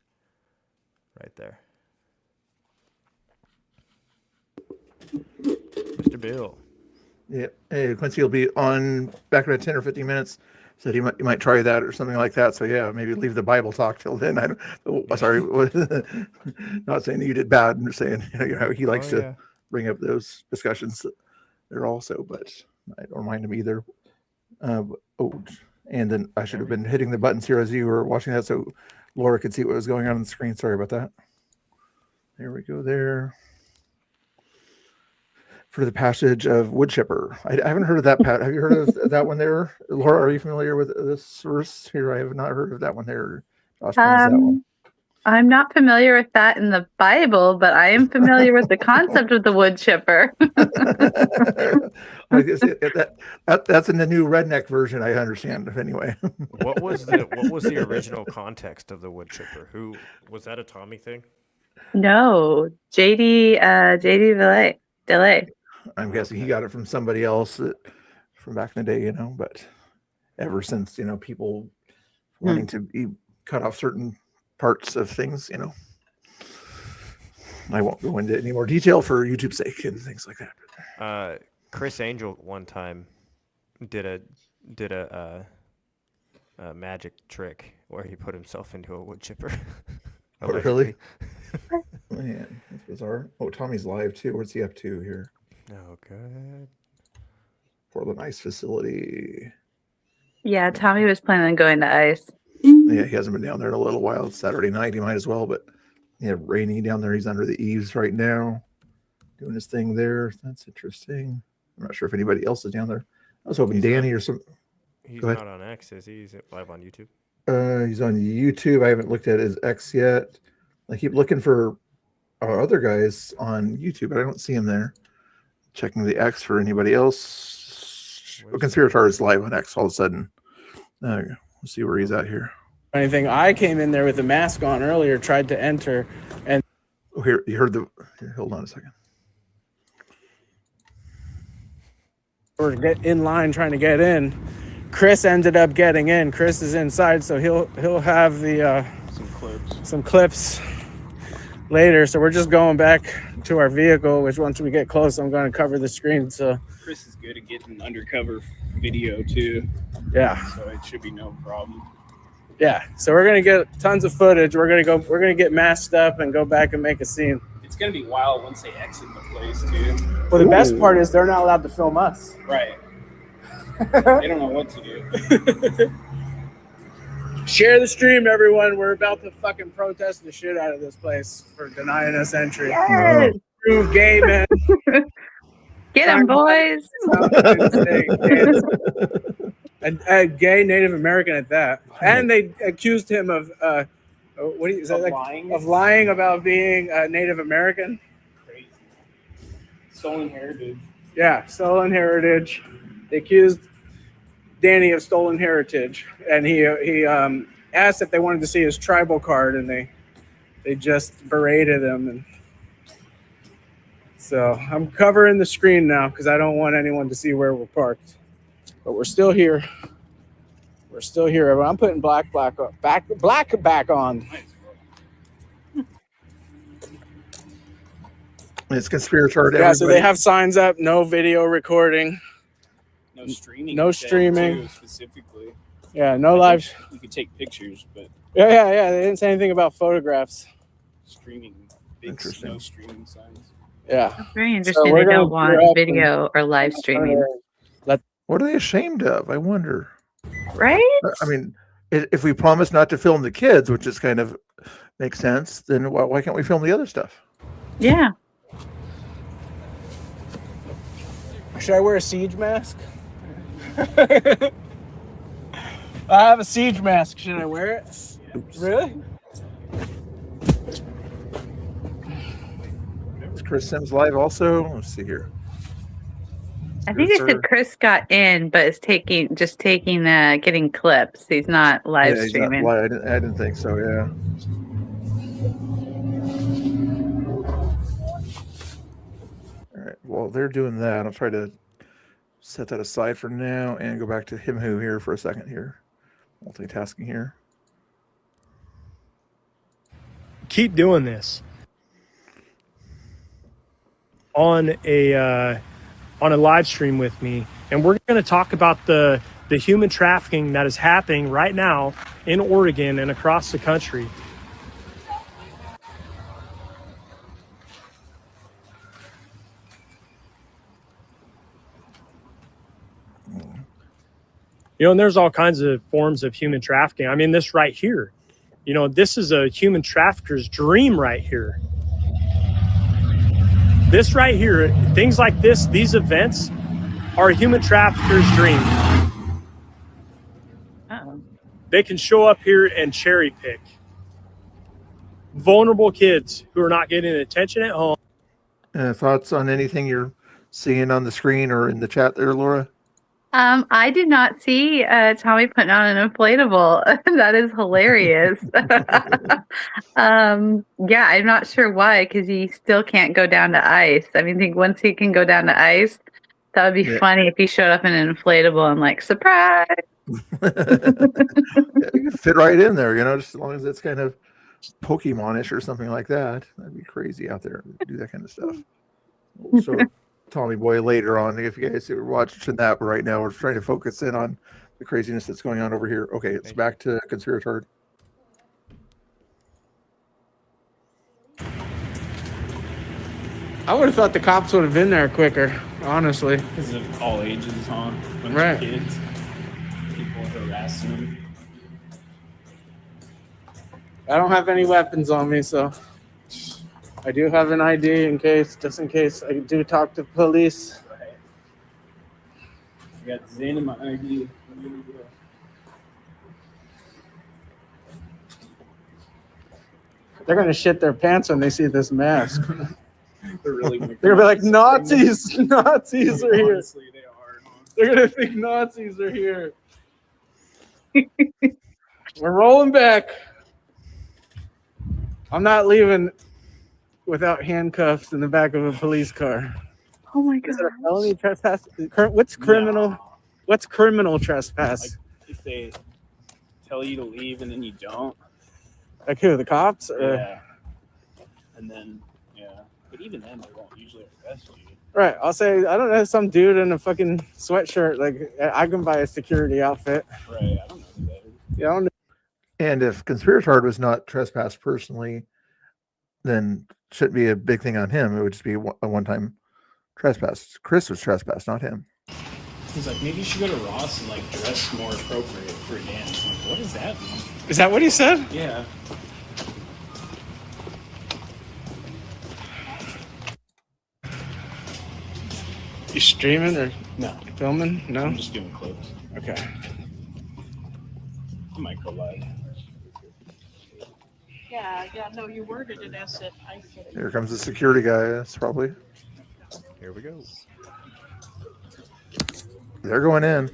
right there. Mr. Bill. Yeah. Hey, Quincy will be on back in 10 or 15 minutes. Said you might try that or something like that. So yeah, maybe leave the Bible talk till then. Sorry, not saying that you did bad. I'm just saying he likes to bring up those discussions there also, but I don't mind him either. And then I should have been hitting the buttons here as you were watching that so Laura could see what was going on the screen. Sorry about that. There we go there. For the passage of wood chipper. I haven't heard of that, Pat. Have you heard of that one there? Laura, are you familiar with this verse here? I have not heard of that one there. Josh, what is that one? I'm not familiar with that in the Bible, but I am familiar with the concept of the wood chipper. I guess that's in the new redneck version, I understand. Anyway, What was the original context of the wood chipper? Who was that? A Tommy thing? No, JD Delay. I'm guessing he got it from somebody else from back in the day, but ever since, people wanting to cut off certain parts of things, I won't go into any more detail for YouTube's sake and things like that. Chris Angel one time did a magic trick where he put himself into a wood chipper. Oh, really? Man, that's bizarre. Oh, Tommy's live too. What's he up to here? Oh, good. Portland Ice Facility. Yeah, Tommy was planning on going to ice. Yeah, he hasn't been down there in a little while. It's Saturday night. He might as well, but rainy down there. He's under the eaves right now, doing his thing there. That's interesting. I'm not sure if anybody else is down there. I was hoping Danny or some. He's not on X, is he? He's live on YouTube. He's on YouTube. I haven't looked at his X yet. I keep looking for other guys on YouTube, but I don't see him there. Checking the X for anybody else. Conspirator is live on X all of a sudden. We'll see where he's at here. Anything. I came in there with a mask on earlier, tried to enter, and here you heard the. Here, hold on a second. We're in line trying to get in. Chris ended up getting in. Chris is inside, so he'll have the some clips later. So we're just going back to our vehicle, which once we get close, I'm going to cover the screen. So Chris is good at getting undercover video too. Yeah. So it should be no problem. Yeah. So we're gonna get tons of footage. We're gonna get masked up and go back and make a scene. It's gonna be wild once they exit the place too. Well, the best part is they're not allowed to film us. Right. They don't know what to do. Share the stream, everyone. We're about to fucking protest the shit out of this place for denying us entry. Yes. True gay men. Get them, boys. A gay Native American at that. And they accused him of lying about being a Native American. Crazy. Stolen heritage. Yeah, stolen heritage. They accused Danny of stolen heritage, and he asked if they wanted to see his tribal card, and they just berated him. And so I'm covering the screen now because I don't want anyone to see where we're parked. But we're still here. We're still here. I'm putting black back on. It's conspirator. Yeah, so they have signs up, no video recording. No streaming. No streaming. Too, specifically. Yeah, no live. You could take pictures, but Yeah. They didn't say anything about photographs. Streaming. Big no streaming signs. Yeah. That's very interesting. They don't want video or live streaming. What are they ashamed of? I wonder. Right? I mean, if we promise not to film the kids, which is kind of makes sense, then why can't we film the other stuff? Yeah. Should I wear a siege mask? I have a siege mask. Should I wear it? Oops. Really? Is Chris Sims live also? Let's see here. I think it said Chris got in, but is getting clips. He's not live streaming. I didn't think so. Yeah. All right. Well, they're doing that. I'll try to set that aside for now and go back to him who here for a second here. Multitasking here. Keep doing this on a live stream with me, and we're going to talk about the human trafficking that is happening right now in Oregon and across the country. And there's all kinds of forms of human trafficking. I mean, this right here, this is a human trafficker's dream right here. This right here, things like this, these events are a human trafficker's dream. Uh-oh. They can show up here and cherry pick vulnerable kids who are not getting attention at home. Thoughts on anything you're seeing on the screen or in the chat there, Laura? I did not see Tommy putting on an inflatable. That is hilarious. Yeah, I'm not sure why, because he still can't go down to ice. I mean, I think once he can go down to ice, that would be funny if he showed up in an inflatable and like, surprise. Yeah, you can fit right in there, just as long as it's kind of Pokemon-ish or something like that. That'd be crazy out there to do that kind of stuff. So Tommy Boy later on, if you guys are watching that right now, we're trying to focus in on the craziness that's going on over here. Okay, it's back to Conspiratard. I would have thought the cops would have been there quicker, honestly. Because of all ages, huh? Bunch Right. of kids. People harassing them. I don't have any weapons on me, so I do have an ID just in case I do talk to police. Right. I got Zen in my ID. They're gonna shit their pants when they see this mask. They're really They're gonna be like, Nazis! Nazis are here. Honestly, they are. They're gonna think Nazis are here. We're rolling back. I'm not leaving without handcuffs in the back of a police car. Oh my Is god. it a felony trespass? What's criminal? No. What's criminal trespass? Like, if they tell you to leave and then you don't. Like who? The cops? Yeah. And then, but even then, they won't usually arrest you. Right. I'll say, I don't know, some dude in a fucking sweatshirt. Like, I can buy a security outfit. Right. I don't know who that is. Yeah, I don't know. And if Conspiratard was not trespassed personally, then it shouldn't be a big thing on him. It would just be a one-time trespass. Chris was trespassed, not him. He's like, maybe you should go to Ross and like dress more appropriate for a dance. I'm like, what does that mean? Is that what he said? Yeah. You streaming or No. filming? No? I'm just doing clips. Okay. I might go live. Yeah, no, you worded it as it. I said it. Here comes the security guy. That's probably. Here we go. They're going in.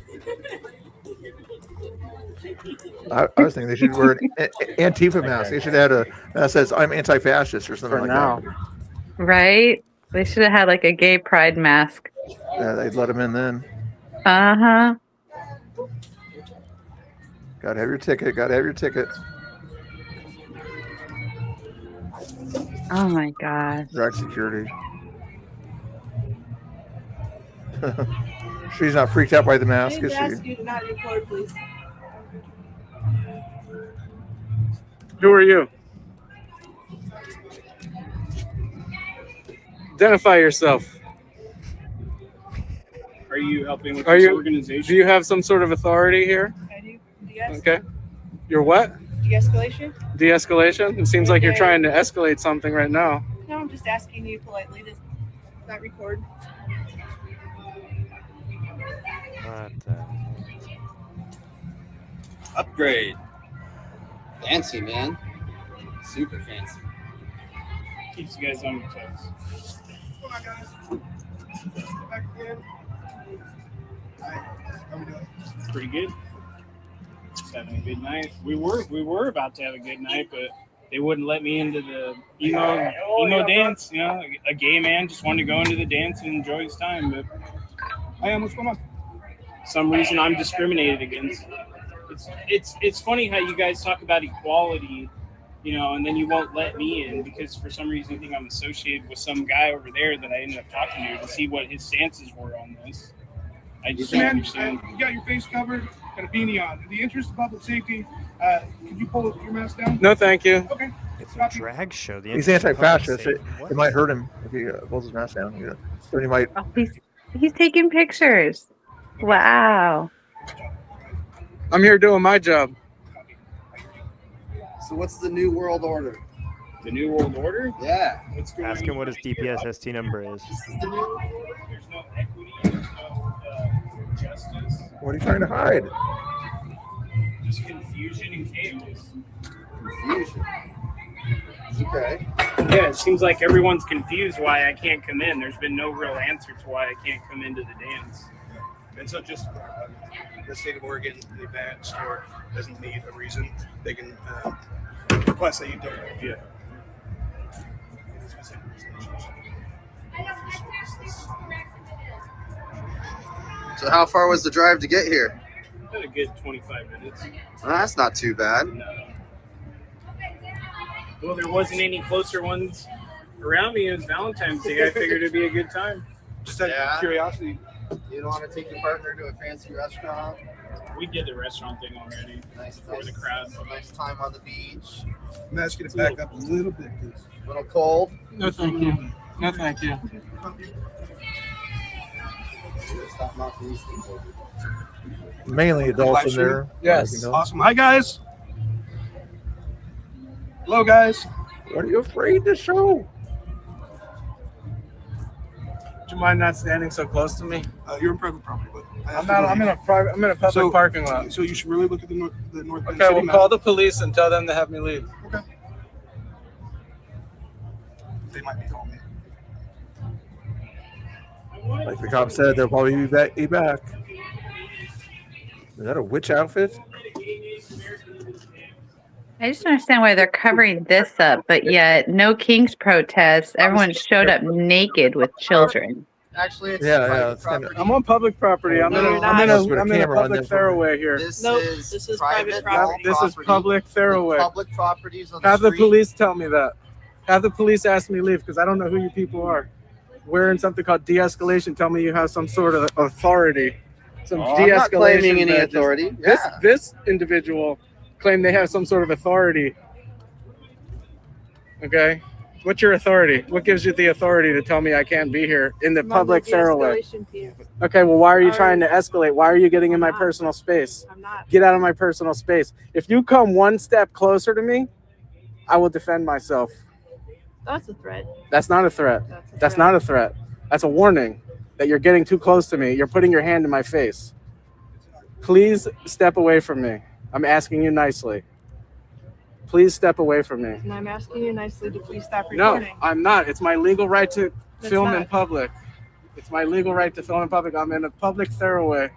I was thinking they should wear an Antifa mask. They should have had that says "I'm anti-fascist" or something For like now. that. Right? They should have had like a gay pride mask. Yeah, they'd let him in then. Uh-huh. Gotta have your ticket. Gotta have your ticket. Oh my gosh. Drag security. She's not freaked out by the mask, is she? you to not record, please. Who are you? Identify yourself. Are you helping with Are this you? organization? Do you have some sort of authority here? I do. De-escalation? Okay. You're what? De-escalation? De-escalation? It seems like you're Okay. trying to escalate something right now. No, I'm just asking you politely to not record. Upgrade. Fancy, man. Super fancy. Keeps you guys on your toes. Pretty good. Just having a good night. We were about to have a good night, but they wouldn't let me into the emo dance. You know, a gay man just wanted to go into the dance and enjoy his time. But what's going on? Some reason I'm discriminated against. It's funny how you guys talk about equality, you know, and then you won't let me in because for some reason you think I'm associated with some guy over there that I ended up talking to see what his stances were on this. I just don't understand. You got your face covered, got a beanie on. In the interest of public safety, could you pull your mask down? No, thank you. Okay. It's a drag show. The He's interest of public anti-fascist. safety. It might hurt him if he pulls his mask down. So he might. Oh, he's taking pictures. Wow. I'm here doing my job. So what's the new world order? The New World Order? Yeah. What's going Ask him what his DPS ST number is. There's no equity, there's no justice, What are you trying to hide? just confusion and chaos. Confusion. Okay. Yeah, it seems like everyone's confused why I can't come in. There's been no real answer to why I can't come into the dance. And so just the state of Oregon, the event store doesn't need a reason. They can request that you don't. Yeah. So how far was the drive to get here? About a good 25 minutes. Well, that's not too bad. No. Well, there wasn't any closer ones around me. It was Valentine's Day. I figured it'd be a good time. Just out of curiosity. You don't want to take your partner to a fancy restaurant? We did the restaurant thing already. Nice, before the crowd. Nice time on the beach. I'm asking to back up a little bit, please. A little cold. No, thank you. No, thank you. Stop knocking these things over. Mainly adults in there. Yes. Awesome. Hi, guys. Hello, guys. What are you afraid to show? Would you mind not standing so close to me? You're in private property, but I'm in a public parking lot. So you should really look at the North Bend Okay, City we'll map. call the police and tell them to have me leave. Okay. They might be calling me. Like the cop said, they'll probably be back. Is that a witch outfit? I just don't understand why they're covering this up, but yet no King's protest. Everyone showed up naked with children. Actually, it's Yeah, private it's kinda- property. I'm on public property. I'm in a public thoroughway here. This Nope, is this is private private property. wall This is property. public thoroughway. Public properties on the Have the street. police tell me that. Have the police ask me to leave because I don't know who you people are. Wearing something called de-escalation. Tell me you have some sort of authority. Some I'm not de-escalation. claiming any badges. authority. Yeah. This individual claimed they have some sort of authority. Okay. What's your authority? What gives you the authority to tell me I can't be here in the I'm on public the thoroughway? de-escalation team. Okay, well, why are you All trying to escalate? Why are you getting in my not. personal space? I'm not. Get out of my personal space. If you come one step closer to me, I will defend myself. That's a threat. That's not a threat. That's not a threat. That's a warning that you're getting too close to me. You're putting your hand in my face. Please step away from me. I'm asking you nicely. Please step away from me. And I'm asking you nicely to please stop No, recording. I'm not. It's my legal right to That's film in not. public. It's my legal right to film in public. I'm in a public thoroughway.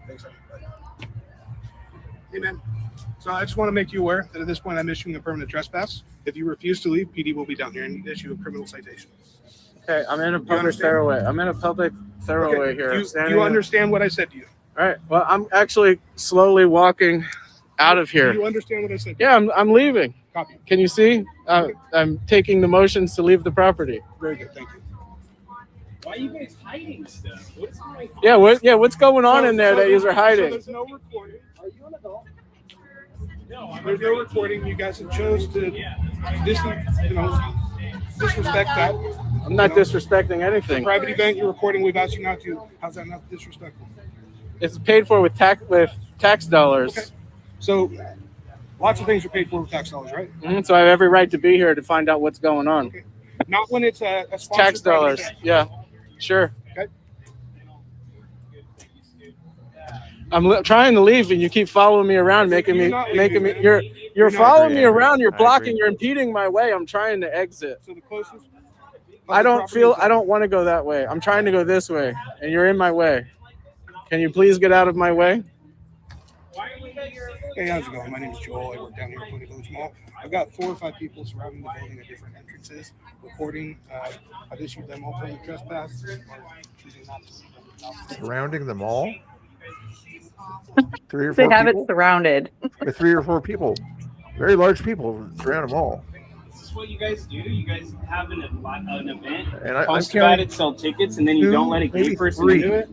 Thanks, sir. Hey, man. So I just want to make you aware that at this point I'm issuing a permanent trespass. If you refuse to leave, PD will be down here and issue a criminal citation. Okay, I'm in a public understand? thoroughway. I'm in a public thoroughway Okay, here. Do Standing you in- understand what I said to you? All right. Well, I'm actually slowly walking out of Do here. you understand what I said? Yeah, I'm leaving. Copy. Can you see? I'm taking the motions to leave the property. Very good. Thank you. Why are you guys hiding stuff? What's going on? Yeah. What's going on in there that you are So hiding? there's no recording. Are you an adult? No, I'm There's no recording. You guys have chose to disrespect that. I'm not disrespecting anything. Private event you're recording. We've asked you not to. How's that not disrespectful? It's paid for with tax dollars. Okay. So lots of things are paid for with tax dollars, right? So I have every right to be here to find out what's going on. Okay. Not when it's a sponsored Tax private dollars. event. Yeah, sure. Okay. I'm trying to leave, and you keep following me around, making me. You're not following me leaving. around. You're I blocking. agree. You're impeding my way. I'm trying to exit. So the closest. I don't want to go that way. I'm trying to go this way, and you're in my way. Can you please get out of my way? Hey, how's it going? My name is Joel. I work down here at Pony Village Mall. I've got 4 or 5 people surrounding the building at different entrances, recording. I've issued them all permit trespass. Choosing not to. Surrounding the mall? 3 or 4 They have people? it surrounded. 3 or 4 people. Very large people surround them all. Is this what you guys do? You guys have an event, And I'm post about counting it, sell tickets, and then you 2, don't let a gay maybe person 3. do it?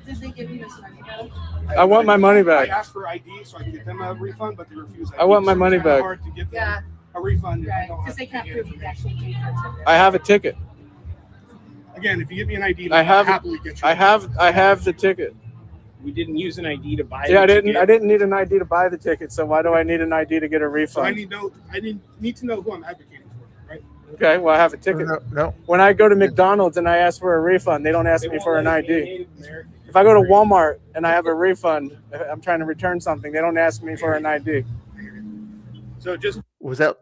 Did they give you this money back? I want my money I back. asked for ID so I can get them a refund, but they refuse. I want my So money it's kinda back. hard to get them Yeah, a refund if right. they don't Because they have can't any prove you information. actually paid for it. I have a ticket. Again, if you give me an ID, I have- I'll happily get you. I have the ticket. We didn't use an ID to buy. Yeah, I the didn't. ticket. I didn't need an ID to buy the ticket. So why do I need an ID to get a So I refund? need to know who I'm advocating for, right? Okay, well I have a ticket. No. When I go to McDonald's and I ask for a refund, they don't ask They me won't for an let me ID. Native American. If I go to Walmart and I have a refund, I'm trying to return something, they don't ask me for an ID. So just Was that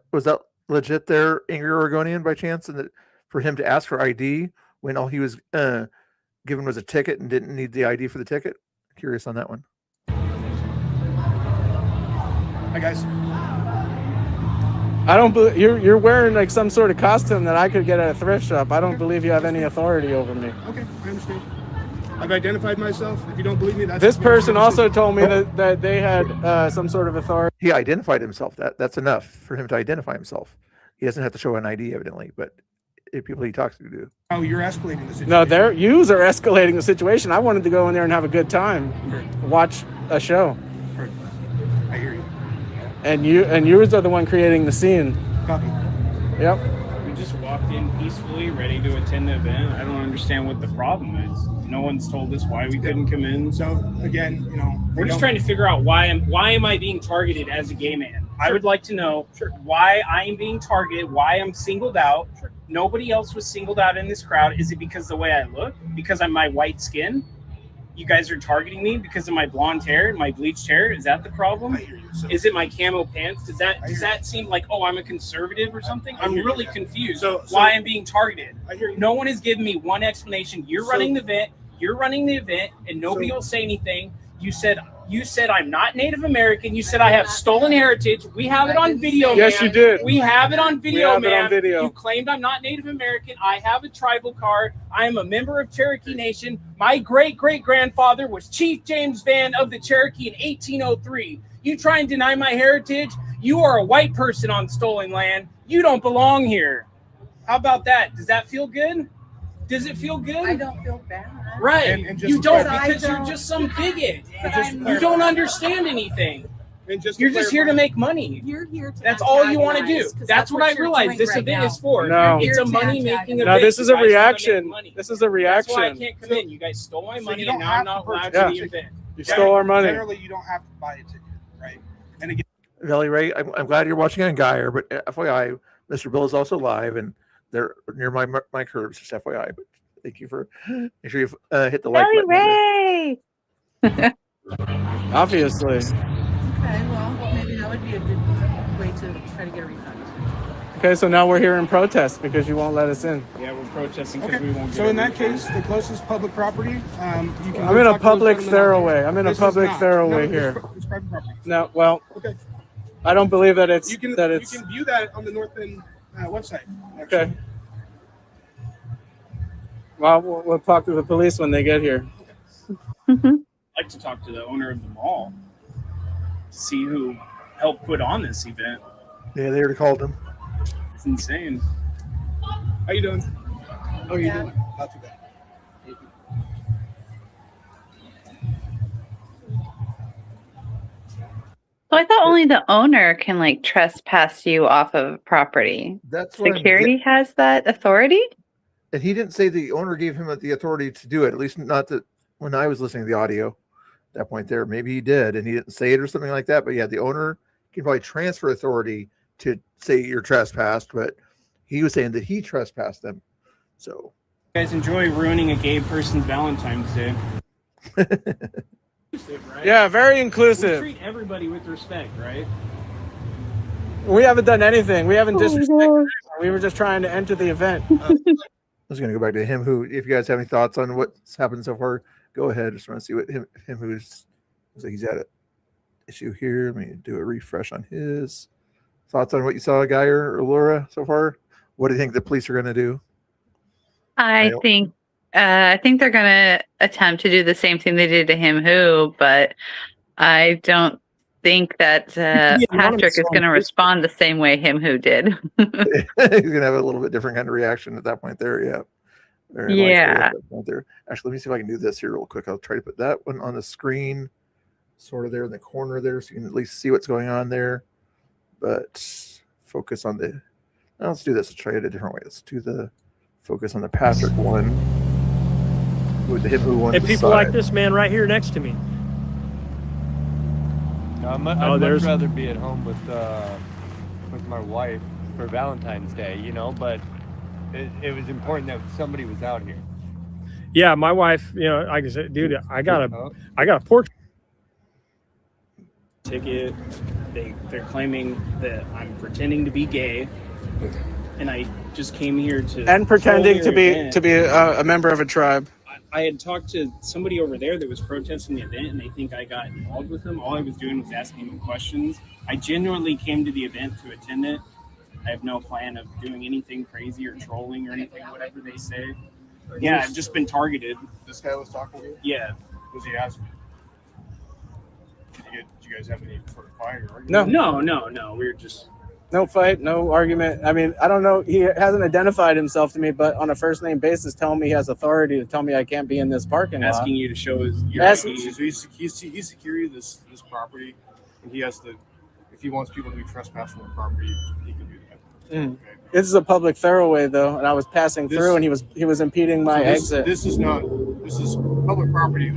legit there, Angry Oregonian, by chance, and that for him to ask for ID when all he was given was a ticket and didn't need the ID for the ticket? Curious on that one. hi guys. I don't believe you're wearing like some sort of costume that I could get at a thrift shop. I don't believe you have any authority over me. Okay, I understand. I've identified myself. If you don't believe me, that's This person your also decision. told me that they had some sort of authority. He identified himself. That's enough for him to identify himself. He doesn't have to show an ID, evidently, but people he talks to do. Oh, you're escalating the situation. No, yous are escalating the situation. I wanted to go in there and have a good time, watch a show, I hear you. and yous are the one creating the scene. Copy. Yep. We just walked in peacefully, ready to attend the event. I don't understand what the problem is. No one's told us why we couldn't come in. So again, We're just trying to figure out why am I being targeted as a gay man? I would like to know why I am being targeted, why I'm singled out. Nobody else was singled out in this crowd. Is it because the way I look? Because I'm my white skin? You guys are targeting me because of my blonde hair and my bleached hair? Is that the problem? I hear you. So, Is it my camo pants? Does that seem like, oh, I'm a conservative or something? I'm hear you, really yeah. confused So- why I'm being targeted. I hear you. No one has given me one explanation. You're So- running the event. You're running the event, and nobody So- will say anything. You said I'm not Native American. You said I have stolen heritage. We have it on video, Yes, man. you did. We have it on video, have it man. on video. You claimed I'm not Native American. I have a tribal card. I am a member of Cherokee Nation. My great-great-grandfather was Chief James Van of the Cherokee in 1803. You try and deny my heritage, you are a white person on stolen land. You don't belong here. How about that? Does that feel good? Does it feel good? I don't feel bad. Right. And just You to don't clarify- because you're just some bigot. But just to You clarify- don't understand anything. and just to You're just here to clarify- make money. You're here to That's all you want to do. antagonize, 'cause That's what I you're realize doing this right event now. is for. No. It's You're a to money-making antagonize. event. No, this is a You guys wanna make reaction. money. This is a That's why I reaction. can't come in. You guys stole my So money you don't and now I'm have not to allowed purchase to the a ticket. event. You stole our money. Generally, you don't have to buy a ticket, right? And again, Valley Ray, I'm glad you're watching on Geyer, but FYI, Mr. Bill is also live, and they're near my curbs. Just FYI, but thank you for make sure you hit the like Belly button. Ray! Obviously. Okay, well, maybe that would be a good way to try to get a refund. Okay, so now we're here in protest because you won't let us in. Yeah, we're protesting because okay. we won't get So a in that refund. case, the closest public property, you can. I'm go in a talk to those public gentlemen out thoroughway. there. I'm in a This is public not. thoroughway No, here. It's private property. No, well, Okay. I don't believe that it's You can that you it's can view that on the North End website. Actually. okay. Well, we'll talk to the police when they get here. I'd like to talk to the owner of the mall, see who helped put on this event. Yeah, they already called him. It's insane. How you doing? How are you doing? Not too bad. So I thought only the owner can like trespass you off of property. That's what I'm Security has that authority? And he didn't say the owner gave him the authority to do it. At least not that when I was listening to the audio. At that point there, maybe he did, and he didn't say it or something like that. But yeah, the owner can probably transfer authority to say you're trespassed, but he was saying that he trespassed them. So You guys enjoy ruining a gay person's Valentine's Day. Right? Yeah, very We inclusive. treat everybody with respect, right? We haven't done anything. We haven't disrespected. We were just trying to enter the event. I was going to go back to him. Who, if you guys have any thoughts on what's happened so far, go ahead. Just want to see what him who's looks like he's at an issue here. Let me do a refresh on his thoughts on what you saw, Geyer or Laura, so far. What do you think the police are going to do? I think they're gonna attempt to do the same thing they did to him who, but I don't think that Patrick is gonna respond the same way him who did. He's gonna have a little bit different kind of reaction at that point there. Yeah. Very likely Yeah. at that point there. Actually, let me see if I can do this here real quick. I'll try to put that one on the screen, sort of there in the corner there, so you can at least see what's going on there. But focus on the. Now let's do this. Let's try it a different way. Let's do the focus on the Patrick one. With him who won And the people side. like this man right here next to me. I'd much rather be at home with my wife for Valentine's Day, you know, but it was important that somebody was out here. Yeah, my wife, you know, like I said, dude, I got a porch ticket. They're claiming that I'm pretending to be gay, and I just came here to And pretending troll to their be event. to be a member of a tribe. I had talked to somebody over there that was protesting the event, and they think I got involved with them. All I was doing was asking them questions. I genuinely came to the event to attend it. I have no plan of doing anything crazy or trolling or anything, whatever they say. Yeah, I've just been targeted. This guy was talking to you? Yeah. Was he asking? Did you guys have any sort of fight or argument? No. We were just... No fight, no argument. I mean, I don't know. He hasn't identified himself to me, but on a first name basis, telling me he has authority to tell me I can't be in this parking lot. Asking you to show his... So he's securing this property, and he has to, if he wants people to be trespassing on the property, he can do that. Mm. This is a public thoroughway, though, and I was passing through, and he was impeding my exit. This is public property,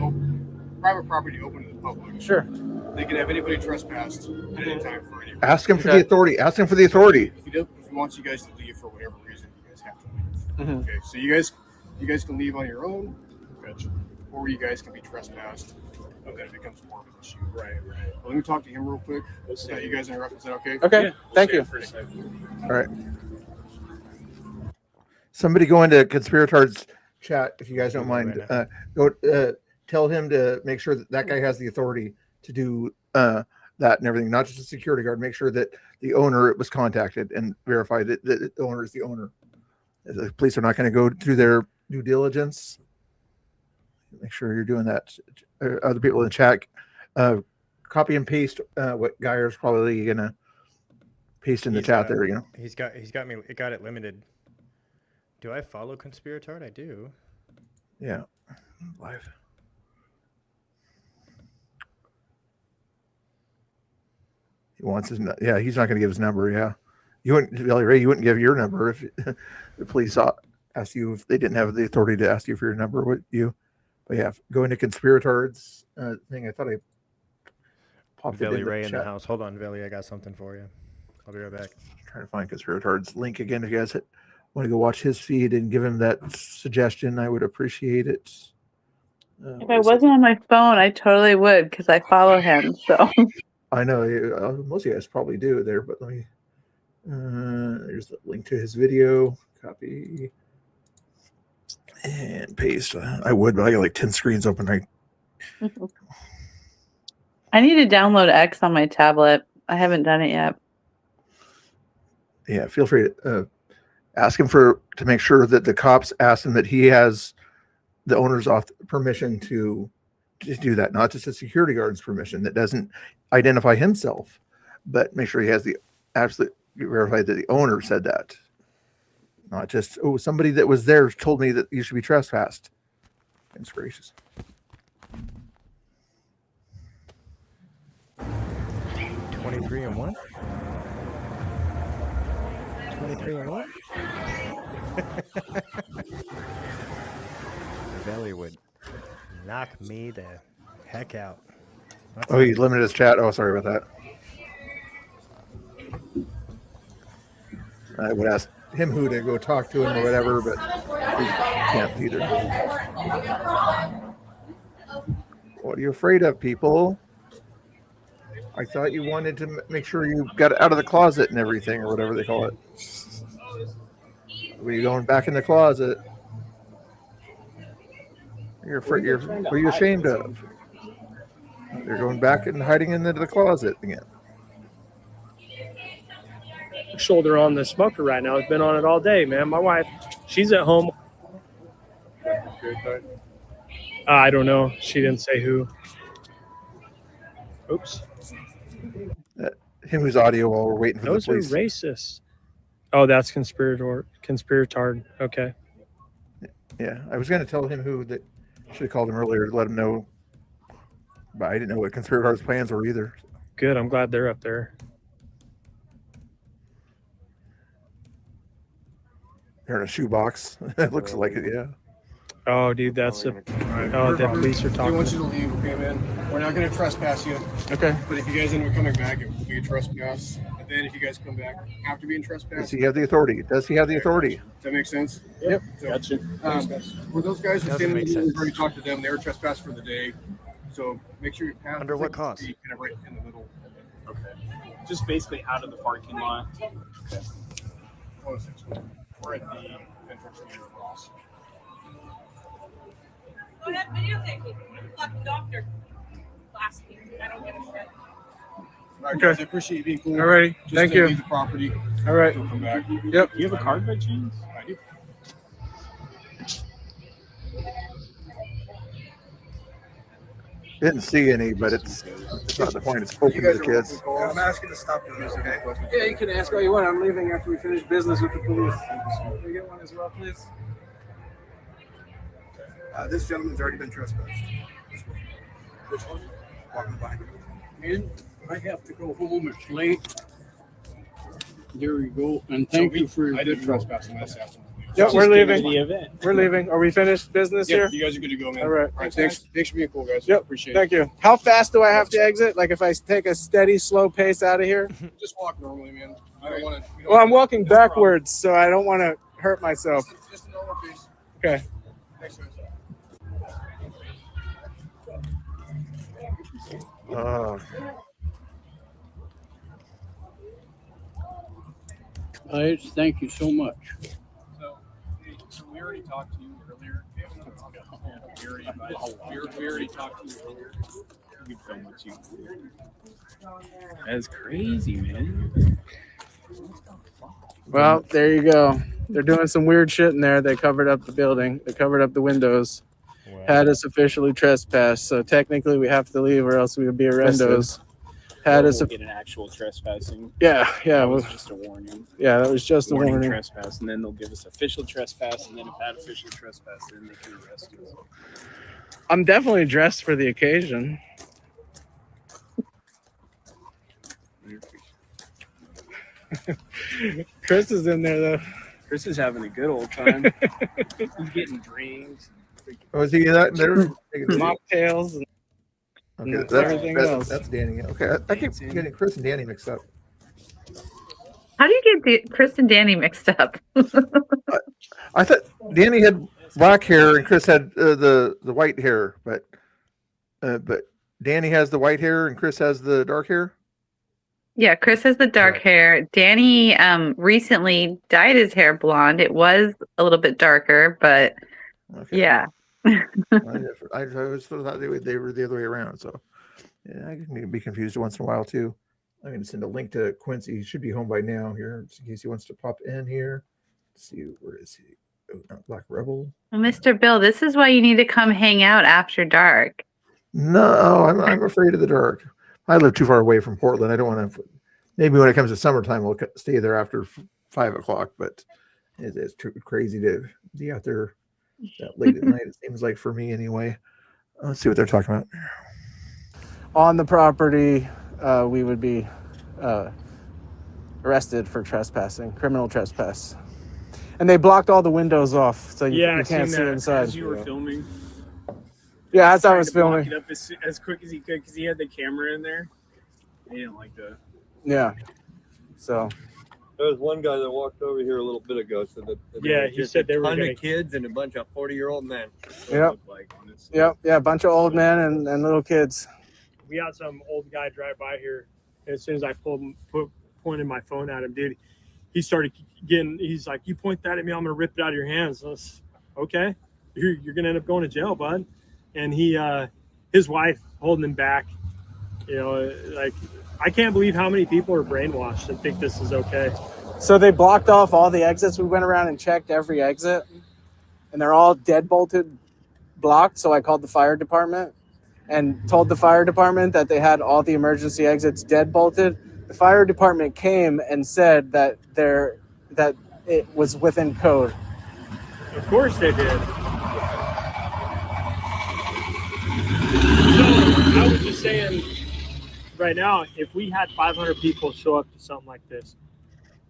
private property open to the public. Sure. They can have anybody trespassed at any time for any reason. Ask him for the authority. Ask him for the authority. If he wants you guys to leave for whatever reason, you guys have to leave. Okay, so you guys can leave on your own, or you guys can be trespassed, and then it becomes more of an issue. Right. Well, let me talk to him real quick. You guys interrupt. Is that okay? Okay. Yeah, thank you. All right. Somebody go into Conspiratard's chat if you guys don't mind. Go tell him to make sure that guy has the authority to do that and everything, not just a security guard. Make sure that the owner was contacted and verify that the owner is the owner. The police are not going to go through their due diligence. Make sure you're doing that. Other people in the chat, copy and paste what Geyer's probably going to paste in the chat there. You know, he's got me. It got it limited. Do I follow Conspiratard? I do. Yeah, live. He wants his. Yeah, he's not going to give his number. Yeah, you wouldn't, Billy Ray. You wouldn't give your number if the police asked you if they didn't have the authority to ask you for your number. Would you? But yeah, go into Conspiratard's thing. I thought I popped Billy it Ray the in chat. the house. Hold on, Billy. I got something for you. I'll be right back. Trying to find Conspiratard's link again. If you guys want to go watch his feed and give him that suggestion, I would appreciate it. If I wasn't on my phone, I totally would because I follow him. So I know most of you guys probably do there, but let me. There's the link to his video. Copy and paste. I would, but I got like 10 screens open. I need to download X on my tablet. I haven't done it yet. Yeah, feel free to ask him to make sure that the cops ask him that he has the owner's permission to do that, not just a security guard's permission that doesn't identify himself, but make sure he has the absolute verified that the owner said that, not just somebody that was there told me that you should be trespassed. Goodness gracious. 23 and 1. 23 and 1. Billy would knock me the heck out. Oh, he limited his chat. Oh, sorry about that. I would ask him who to go talk to him or whatever, but he can't either. What are you afraid of, people? I thought you wanted to make sure you got out of the closet and everything, or whatever they call it. Were you going back in the closet? You're afraid. What are you ashamed of? You're going back and hiding into the closet again. Shoulder on the smoker right now. It's been on it all day, man. My wife, she's at home. I don't know. She didn't say who. Oops. Him whose audio while we're waiting for Those the are police. racist. Oh, that's Conspiratard. Okay. Yeah, I was going to tell him who that should have called him earlier to let him know, but I didn't know what Conspiratard's plans were either. Good. I'm glad they're up there. They're in a shoebox. It looks like it, yeah. Oh, dude, that's a. Oh, the police are They talking. want you to leave, okay, man? We're not going to trespass you. Okay. But if you guys end up coming back, it will be a trespass. And then if you guys come back after being trespassed, Does he have the authority? Does he have the authority? does that make sense? Yep. So, Gotcha. for those guys who Doesn't stand in make the middle, sense. we've already talked to them. They were trespassed for the day. So make sure you pass. Under what cause? Kind of right in the middle. Okay. Just basically out of the parking lot. Okay. Oh, essentially. We're at the entrance to your cross. Go ahead, videotape me. I'm a fucking doctor. Last week. I don't give a shit. All right, guys, I appreciate you being cool. Alrighty. Just Thank to you. leave the property. All right. We'll come back. Yep. Do you have a card by chance? I do. Didn't see any, but it's not the point. It's open to the kids. I'm asking to stop the music, okay? Yeah, you can ask all you want. I'm leaving after we finish business with the police. Can we get one as well, please? This gentleman's already been trespassed. Which one? Walking by. And I have to go home. It's late. There we go. And thank you for your I did good trespass him. That's happened. Yep, we're leaving. The event. We're leaving. Are we finished business Yeah, here? you guys are good to go, man. All right. All right. Thanks for being cool, guys. Yep. Appreciate Thank you. How fast do I have to exit? Like if I take a steady, slow pace out of here? it. Just walk normally, man. I don't want to. Well, I'm walking backwards, so I don't want to hurt myself. Just a normal pace. Okay. Thanks, guys. Thank you so much. So we already talked to you earlier. We already talked to you earlier. You can film it too. That's crazy, man. Well, there you go. They're doing some weird shit in there. They covered up the building. They covered up the windows. Had us officially trespassed. So technically we have to leave or else we would be arrested. Had us. We'll get an actual trespassing. Yeah. That was just a warning. Yeah, that was just a warning. Trespass, and then they'll give us official trespass, and then if that official trespass, then they can arrest us. I'm definitely dressed for the occasion. Chris is in there though. Chris is having a good old time. He's getting drinks. Was he that there? Mocktails and Okay, everything else. That's Danny. Okay, I keep getting Chris and Danny mixed up. How do you get Chris and Danny mixed up? I thought Danny had black hair and Chris had the white hair, but Danny has the white hair and Chris has the dark hair. Yeah, Chris has the dark hair. Danny recently dyed his hair blonde. It was a little bit darker, but yeah. I always thought they were the other way around. So yeah, I can be confused once in a while too. I'm going to send a link to Quincy. He should be home by now here, just in case he wants to pop in here. Let's see, where is he? Oh, not Black Rebel. Well, Mr. Bill, this is why you need to come hang out after dark. No, I'm afraid of the dark. I live too far away from Portland. I don't want to. Maybe when it comes to summertime, we'll stay there after 5 o'clock. But it's too crazy to be out there that late at night. It seems like for me anyway. Let's see what they're talking about. On the property, we would be arrested for trespassing, criminal trespass. And they blocked all the windows off, so you can't see inside. As you were filming. Yeah, as I was Block filming. it up as quick as he could because he had the camera in there. He didn't like that. Yeah. So. There was one guy that walked over here a little bit ago, so that Yeah, he said they were ton gonna- of kids and a bunch of 40-year-old men. Yep. Yep. Yeah, a bunch of old men and little kids. We had some old guy drive by here. And as soon as I pointed my phone at him, dude, he started getting. He's like, "You point that at me, I'm gonna rip it out of your hands." I was, okay, you're gonna end up going to jail, bud. And his wife holding him back. You know, like I can't believe how many people are brainwashed and think this is okay. So they blocked off all the exits. We went around and checked every exit, and they're all deadbolted, blocked. So I called the fire department and told the fire department that they had all the emergency exits deadbolted. The fire department came and said that it was within code. Of course they did. So I was just saying, right now, if we had 500 people show up to something like this,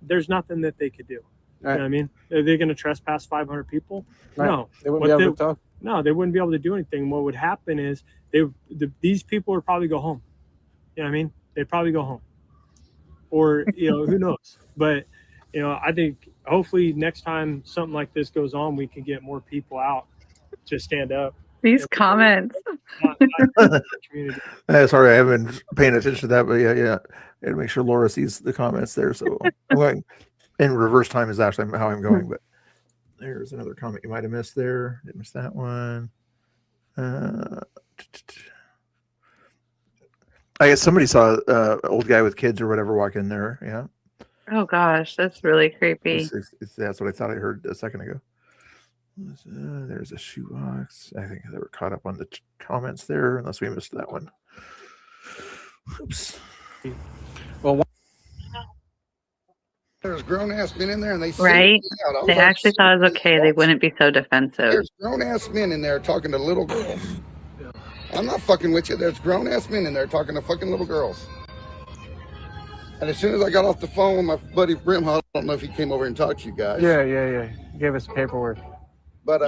there's nothing that they could do. You know what I mean? Are they going to trespass 500 people? Right. No. They wouldn't be able to talk. No, they wouldn't be able to do anything. What would happen is these people would probably go home. You know what I mean? They'd probably go home. Or, who knows? But, I think hopefully next time something like this goes on, we can get more people out to stand up. These comments. Sorry, I haven't been paying attention to that, but yeah. I had to make sure Laura sees the comments there. So I'm going in reverse time is actually how I'm going. But there's another comment you might have missed there. Didn't miss that one. I guess somebody saw an old guy with kids or whatever walk in there. Yeah. Oh gosh, that's really creepy. That's what I thought I heard a second ago. There's a shoebox. I think they were caught up on the comments there, unless we missed that one. Oops. Well, there's grown ass men in there, and they Right? They actually thought it was okay. They wouldn't be so defensive. There's grown ass men in there talking to little girls. I'm not fucking with you. There's grown ass men in there talking to fucking little girls. And as soon as I got off the phone with my buddy Brimhall, I don't know if he came over and talked to you guys. Yeah. He gave us paperwork. But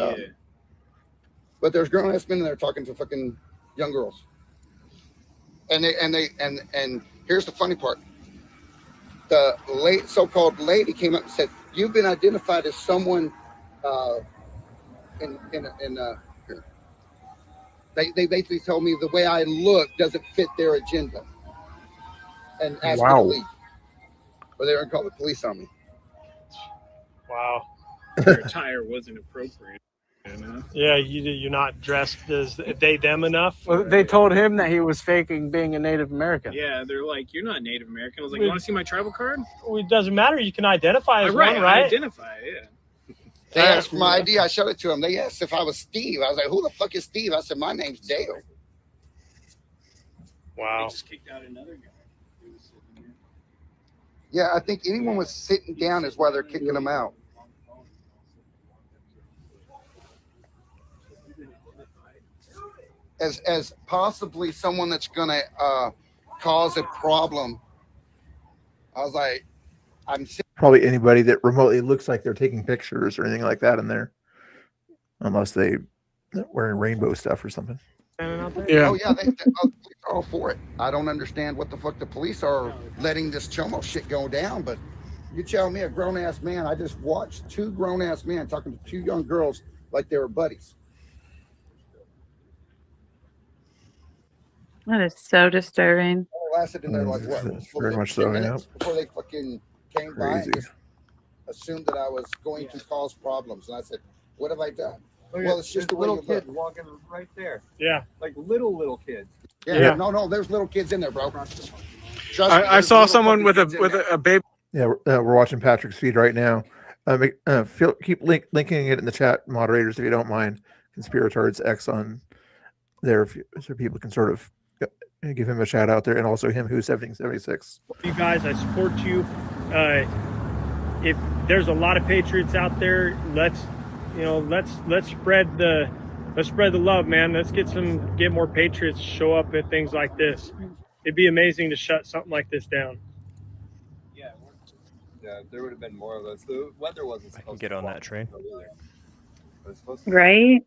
there's grown ass men in there talking to fucking young girls. And here's the funny part. The so-called lady came up and said, "You've been identified as someone here." They basically told me the way I look doesn't fit their agenda. And asked me to leave. But they were going to call the police on me. Wow. Your attire wasn't appropriate. Yeah, you're not dressed as them enough. Well, they told him that he was faking being a Native American. Yeah, they're like, "You're not Native American." I was like, "You want to see my tribal card?" Well, it doesn't matter. You can identify as right, one, right? I identify, yeah. They asked for my ID. I showed it to them. They asked if I was Steve. I was like, "Who the fuck is Steve?" I said, "My name's Dale." Wow. They just kicked out another guy. Who was sitting there. Yeah, I think anyone was sitting down is why they're kicking them out. As possibly someone that's gonna cause a problem. I was like, Probably anybody that remotely looks like they're taking pictures or anything like that in there, unless they're wearing rainbow stuff or something. Yeah. Oh yeah, they're all for it. I don't understand what the fuck the police are letting this chomo shit go down. But you tell me, a grown ass man. I just watched two grown ass men talking to two young girls like they were buddies. That is so disturbing. They lasted in there like what? Very much so. Yeah. Before they fucking came by and just assumed that I was going to cause problems, and I said, "What have I done?" Well, it's just the way you little kids look. walking right there. Yeah. Like little kids. Yeah. No, there's little kids in there, bro. Trust me, I there's saw little someone with fucking kids in a baby. Yeah, we're watching Patrick's feed right now. Keep linking it in the chat, moderators, if you don't mind. Conspiratard's X on there, so people can sort of give him a shout out there, and also him who's 1776. You guys, I support you. If there's a lot of patriots out there, let's spread the love, man. Let's get more patriots to show up at things like this. It'd be amazing to shut something like this down. Yeah, if there would have been more of us. The weather wasn't supposed Get to on that train. either. It was supposed to Right?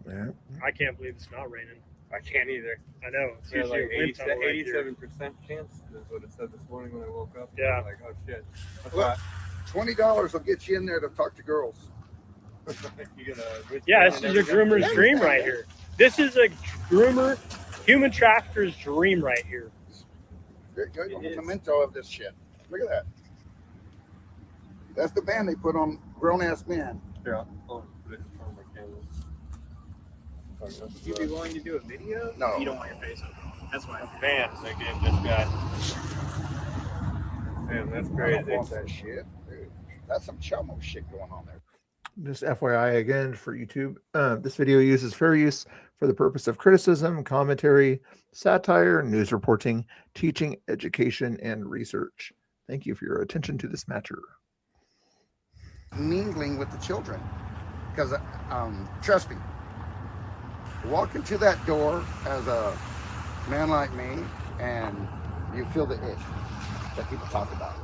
Yeah. I can't believe it's not raining. I can't either. I know. It's Yeah, usually like a wind tunnel right here. 87% chance is what it said this morning when I woke up. Yeah. I was like, oh shit. That's Look, $20 will get you in there to talk to girls. Yeah, this is a groomer's dream right here. This is a groomer, human trafficker's dream right here. You're a memento of this shit. Look at that. That's the band they put on grown ass men. Yeah. Oh, put it in front of my camera. Would you be willing to do a video? No. You don't want your face open. That's why. Fans, I gave this guy. Man, that's I crazy. don't want that shit. Dude. That's some chomo shit going on there. Just FYI again for YouTube, this video uses fair use for the purpose of criticism, commentary, satire, news reporting, teaching, education, and research. Thank you for your attention to this matter. Mingling with the children. Because, trust me, walk into that door as a man like me, and you feel the itch that people talk about.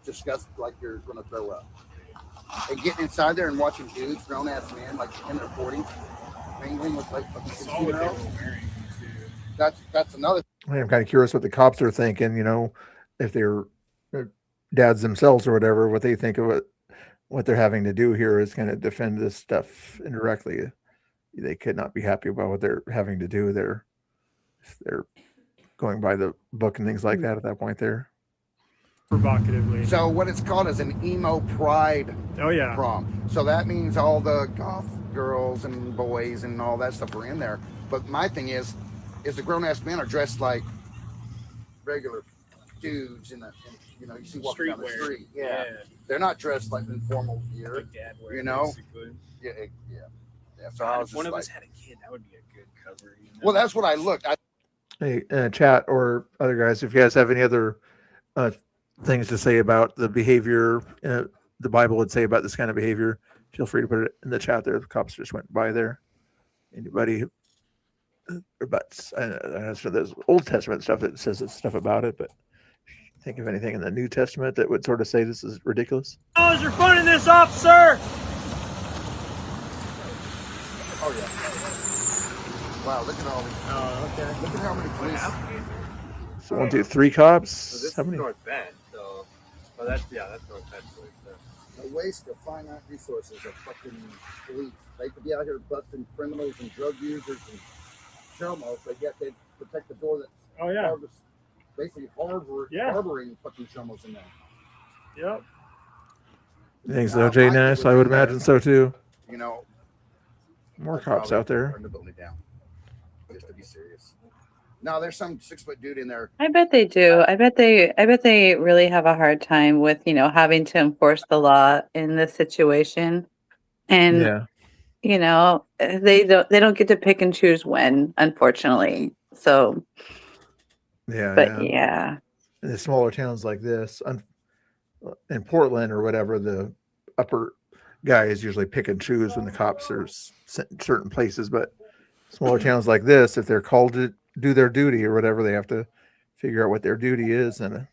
disgusted like you're gonna throw up. And getting inside there and watching dudes, grown ass men, like in their 40s, mingling with like fucking 16-year-olds. That's another. I'm kind of curious what the cops are thinking. You know, if they're dads themselves or whatever, what they think of it. What they're having to do here is kind of defend this stuff indirectly. They could not be happy about what they're having to do. They're going by the book and things like that at that point there. Provocatively. So what it's called is an emo pride prom. So that means all the goth girls and boys and all that stuff are in there. But my thing is the grown-ass men are dressed like regular dudes in you know, you see walking down the street. Yeah. They're not dressed like in formal gear. Like dad wear, you know? basically. Yeah. So I was if one just of like, us had a kid, that would be a good cover. You know? well, that's what I looked. Hey, chat or other guys, if you guys have any other things to say about the behavior the Bible would say about this kind of behavior, feel free to put it in the chat there. The cops just went by there. Anybody? But I know there's Old Testament stuff that says stuff about it, but think of anything in the New Testament that would sort of say this is ridiculous? Oh, you're funding this, officer! Oh, yeah. Wow, look at all these. Oh, okay. Look at how many police. So 1, 2, 3 cops. So this How is many? North Bend. So, oh, that's North Bend. A waste of finite resources of fucking police. They could be out here busting criminals and drug users and chomos, but yet they protect the door that's basically harboring fucking chomos in there. Yep. You think so, Jay Nash? I would imagine so too. You know, more cops out there. Turn the building down. Just to be serious. No, there's some 6-foot dude in there. I bet they do. I bet they really have a hard time with, having to enforce the law in this situation. And they don't get to pick and choose when, unfortunately. So yeah. In the smaller towns like this, in Portland or whatever, the upper guys usually pick and choose when the cops are sent in certain places. But smaller towns like this, if they're called to do their duty or whatever, they have to figure out what their duty is and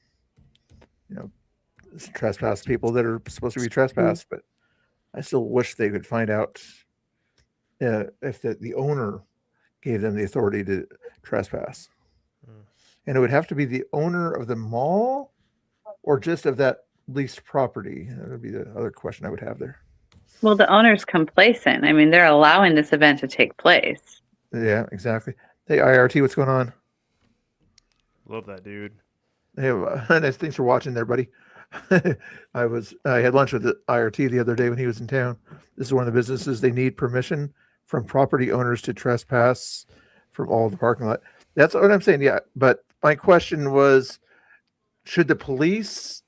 trespass people that are supposed to be trespassed. But I still wish they could find out if the owner gave them the authority to trespass. And it would have to be the owner of the mall or just of that leased property. That would be the other question I would have there. Well, the owner's complacent. I mean, they're allowing this event to take place. Yeah, exactly. Hey, IRT, what's going on? Love that dude. Hey, nice. Thanks for watching there, buddy. I had lunch with the IRT the other day when he was in town. This is one of the businesses. They need permission from property owners to trespass from all the parking lot. That's what I'm saying. Yeah. But my question was, should the police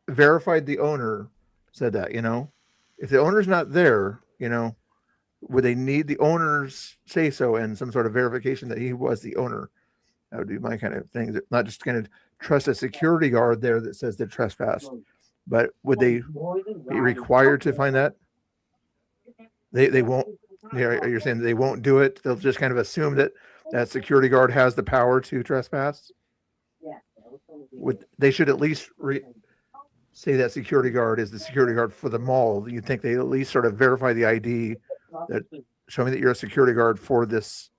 verify the owner said that, if the owner's not there, would they need the owner's say so and some sort of verification that he was the owner? That would be my kind of thing. Not just going to trust a security guard there that says they're trespassed, but would they be required to find that? They won't. You're saying they won't do it. They'll just kind of assume that security guard has the power to trespass. They should at least say that security guard is the security guard for the mall. You'd think they at least sort of verify the ID that show me that you're a security guard for this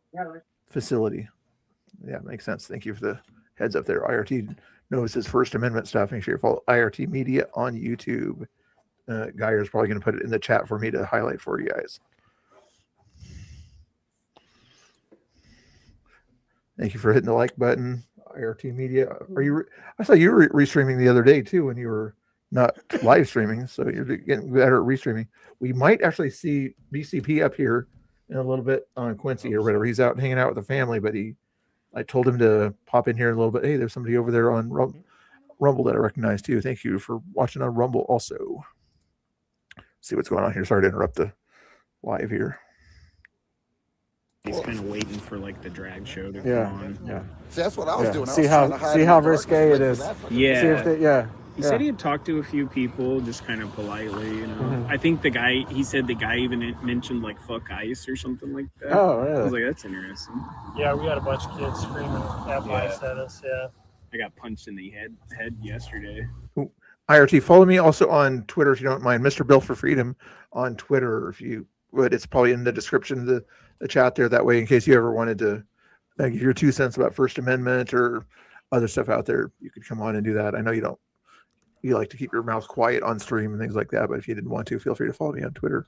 facility. Yeah, makes sense. Thank you for the heads up there. IRT knows his First Amendment stuff. Make sure you follow IRT Media on YouTube. Geyer's probably going to put it in the chat for me to highlight for you guys. Thank you for hitting the like button. IRT Media. I saw you were restreaming the other day too when you were not live streaming, so you're getting better at restreaming. We might actually see BCP up here in a little bit on Quincy or whatever. He's out hanging out with the family, but I told him to pop in here in a little bit. Hey, there's somebody over there on Rumble that I recognize too. Thank you for watching on Rumble also. See what's going on here. Sorry to interrupt the live here. He's kind of waiting for the drag show to come on. Yeah. See, that's what I was doing. See how risque it is. Yeah. He said he had talked to a few people, just kind of politely. I think the guy even mentioned fuck ICE or something like that. Oh, really? I was like, that's interesting. Yeah, we had a bunch of kids screaming at ICE at us. Yeah. I got punched in the head yesterday. IRT. Follow me also on Twitter if you don't mind, Mr. Bill for Freedom on Twitter if you would. It's probably in the description of the chat there. That way, in case you ever wanted to give your 2 cents about First Amendment or other stuff out there, you could come on and do that. I know you like to keep your mouth quiet on stream and things like that, but if you didn't want to, feel free to follow me on Twitter.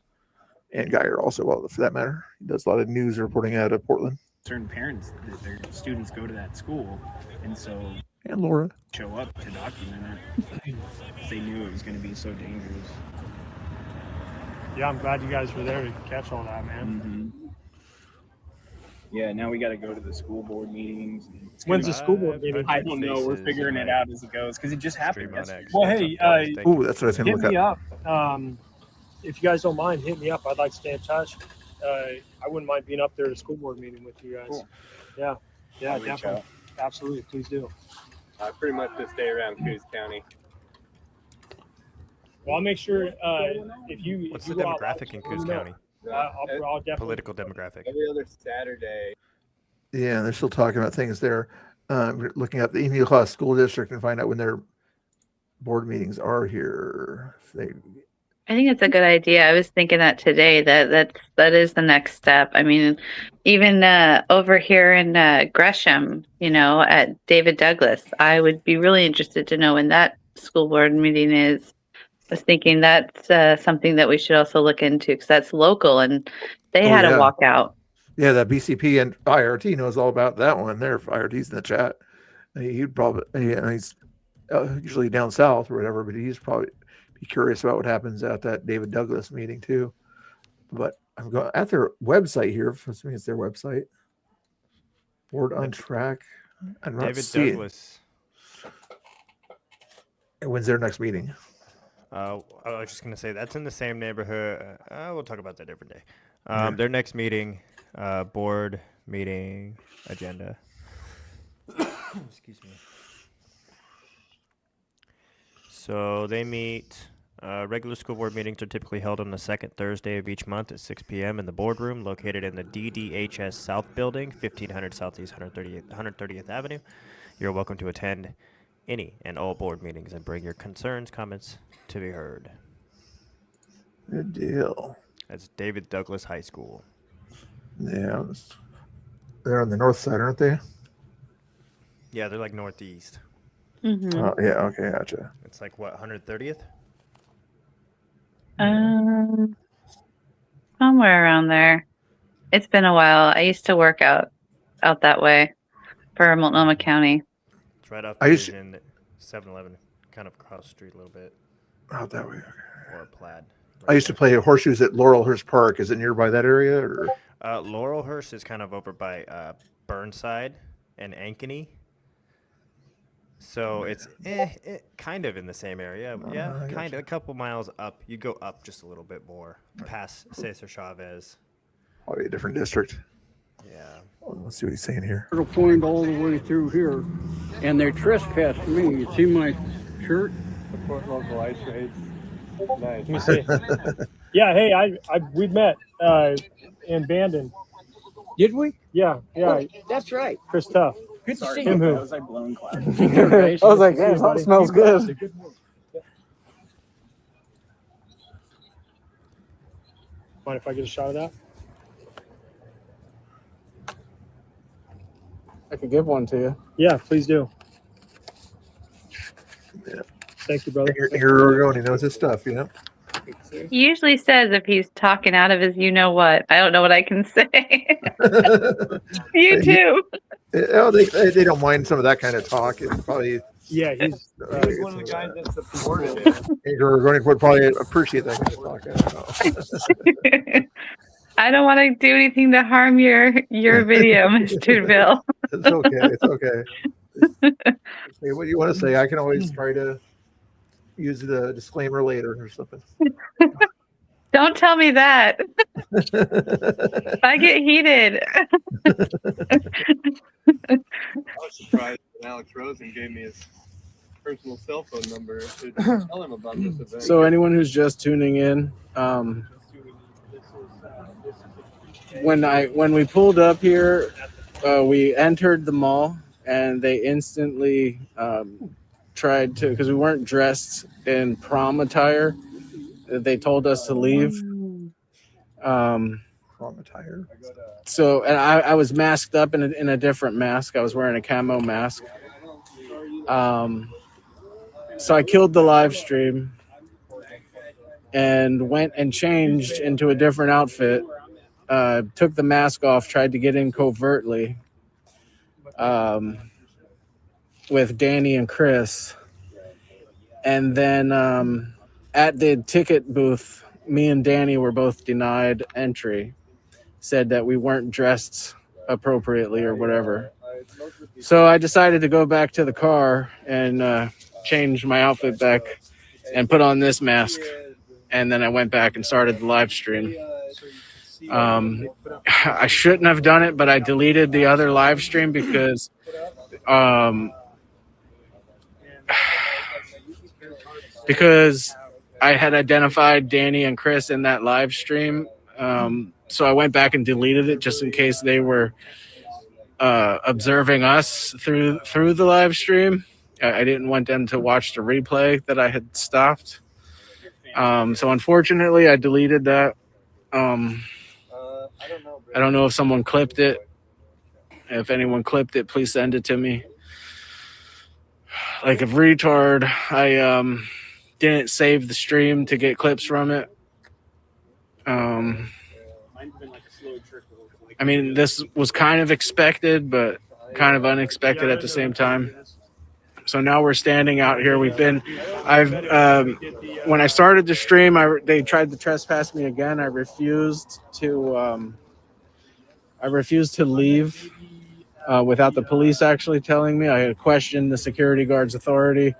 And Geyer also, well, for that matter, he does a lot of news reporting out of Portland. Certain parents, their students go to that school, and so And Laura show up to document it. They knew it was going to be so dangerous. Yeah, I'm glad you guys were there to catch all that, man. Yeah, now we got to go to the school board meetings. When's the school board meeting? I don't know. We're figuring it out as it goes because it just happened yesterday. Well, hey, ooh, that's what I was going to hit look me up. up. If you guys don't mind, hit me up. I'd like to stay in touch. I wouldn't mind being up there at a school board meeting with you guys. Cool. Yeah, I'll reach definitely. out. Absolutely, please do. I pretty much just stay around Coos County. Well, I'll make sure if you. What's if the you go out demographic in Coos let me know. County? I'll definitely. Political demographic. Every other Saturday. Yeah, they're still talking about things there. We're looking at the Emu Class School District and find out when their board meetings are here. If they, I think it's a good idea. I was thinking that today. That is the next step. I mean, even over here in Gresham, at David Douglas, I would be really interested to know when that school board meeting is. I was thinking that's something that we should also look into because that's local and they had a walkout. Yeah, that BCP and IRT knows all about that one. There, if IRT's in the chat. He'd probably, he's usually down south or whatever, but he's probably be curious about what happens at that David Douglas meeting too. But I'm going at their website here. I mean, it's their website. Board on Track. I'm not David seeing. Douglas. And when's their next meeting? I was just gonna say that's in the same neighborhood. We'll talk about that a different day. Yeah. Their next meeting, board meeting agenda. Excuse me. So they meet. Regular school board meetings are typically held on the second Thursday of each month at 6 p.m. in the boardroom located in the DDHS South Building, 1500 Southeast 130th Avenue. You're welcome to attend any and all board meetings and bring your concerns, comments to be heard. Good deal. That's David Douglas High School. Yeah, they're on the north side, aren't they? Yeah, they're like northeast. Mm-hmm. Oh, yeah. Okay, gotcha. It's like what, 130th? Somewhere around there. It's been a while. I used to work out that way for Multnomah County. It's right off I used to- Division 7-Eleven, kind of across the street a little bit. Out that way. Or Plaid. I used to play horseshoes at Laurelhurst Park. Is it nearby that area? Or Laurelhurst is kind of over by Burnside and Ankeny. So it's kind of in the same area. Yeah, kind of. A couple miles up. You go up just a little bit more, past Cesar Chavez. Probably a different district. Yeah. Well, let's see what he's saying here. Point all the way through here, and they trespassed me. You see my shirt? Support local ice raids. Nice. Let me see. Yeah, hey, we met in Bandon. Did we? Yeah. That's right. Chris Tuff. Good to see Him you. who? That was like blown class. I was like, damn, that smells good. Mind if I get a shot of that? I could give one to you. Yeah, please do. Yeah. Thank you, brother. Here going. He knows his stuff, you know. He usually says if he's talking out of his I don't know what I can say. You too. Oh, they don't mind some of that kind of talk. It's probably Yeah, he's one of the guys that supported it. Gorgonic would probably appreciate that kind of talk. I don't know. I don't want to do anything to harm your video, Mr. Bill. It's okay. It's okay. Say what you want to say. I can always try to use the disclaimer later or something. Don't tell me that. I get heated. I was surprised when Alex Rosen gave me his personal cell phone number to tell him about this event. So anyone who's just tuning in, when we pulled up here, we entered the mall and they instantly tried to, because we weren't dressed in prom attire. They told us to leave. Prom attire. So, and I was masked up in a different mask. I was wearing a camo mask. So I killed the live stream and went and changed into a different outfit. Took the mask off, tried to get in covertly with Danny and Chris. And then at the ticket booth, me and Danny were both denied entry. Said that we weren't dressed appropriately or whatever. So I decided to go back to the car and change my outfit back and put on this mask. And then I went back and started the live stream. I shouldn't have done it, but I deleted the other live stream because I had identified Danny and Chris in that live stream. So I went back and deleted it just in case they were observing us through the live stream. I didn't want them to watch the replay that I had stopped. So unfortunately, I deleted that. I don't know if someone clipped it. If anyone clipped it, please send it to me. Like a retard, I didn't save the stream to get clips from it. I mean, this was kind of expected, but kind of unexpected at the same time. So now we're standing out here. When I started the stream, they tried to trespass me again. I refused to leave without the police actually telling me. I had questioned the security guard's authority.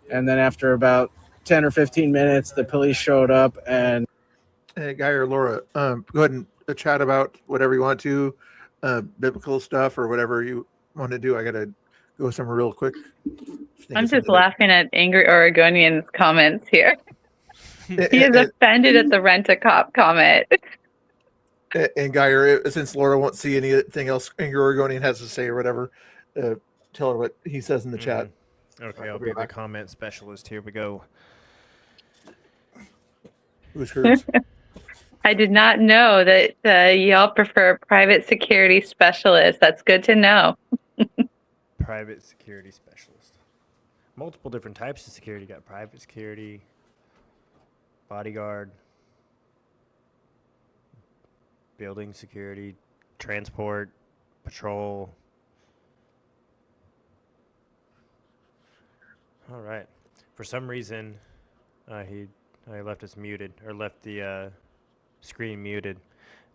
And then after about 10 or 15 minutes, the police showed up and... Hey, Guy or Laura, go ahead and chat about whatever you want to, biblical stuff or whatever you want to do. I got to go somewhere real quick. I'm just laughing at Angry Oregonian's comments here. He is offended at the rent-a-cop comment. And Guy, since Laura won't see anything else Angry Oregonian has to say or whatever, tell her what he says in the chat. Okay, I'll be the comment specialist. Here we go. Who's hers? I did not know that y'all prefer private security specialists. That's good to know. Private security specialist. Multiple different types of security. You got private security, bodyguard, building security, transport, patrol. All right. For some reason, he left us muted, or left the screen muted.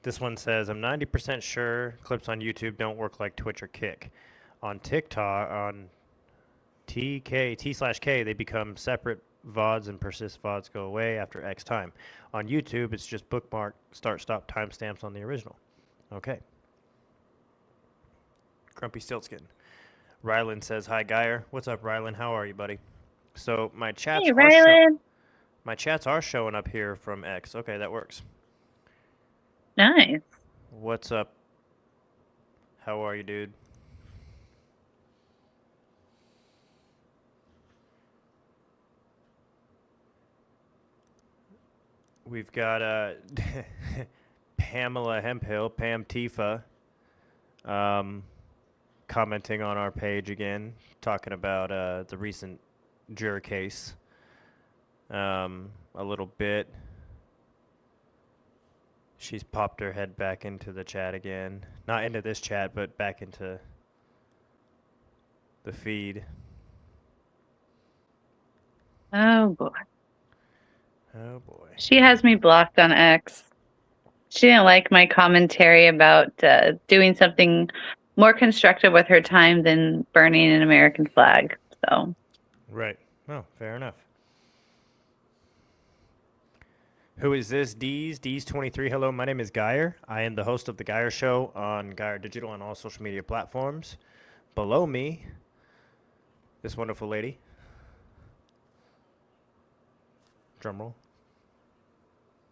This one says, I'm 90% sure clips on YouTube don't work like Twitch or Kick. On TikTok, on T/K, they become separate VODs, and persist VODs go away after X time. On YouTube, it's just bookmark, start, stop, timestamps on the original. Okay. Grumpy Stiltskin. Rylan says, hi, Geyer. What's up, Rylan? How are you, buddy? So my chats Hey, Rylan. my chats are showing up here from X. Okay, that works. Nice. What's up? How are you, dude? We've got Pamela Hemphill, Pam Tifa, commenting on our page again, talking about the recent juror case a little bit. She's popped her head back into the chat again. Not into this chat, but back into the feed. Oh, boy. Oh, boy. She has me blocked on X. She didn't like my commentary about doing something more constructive with her time than burning an American flag. So, Right. Oh, fair enough. Who is this? Deez23. Hello, my name is Geyer. I am the host of The Geyer Show on Geyer Digital on all social media platforms. Below me, this wonderful lady. Drum roll.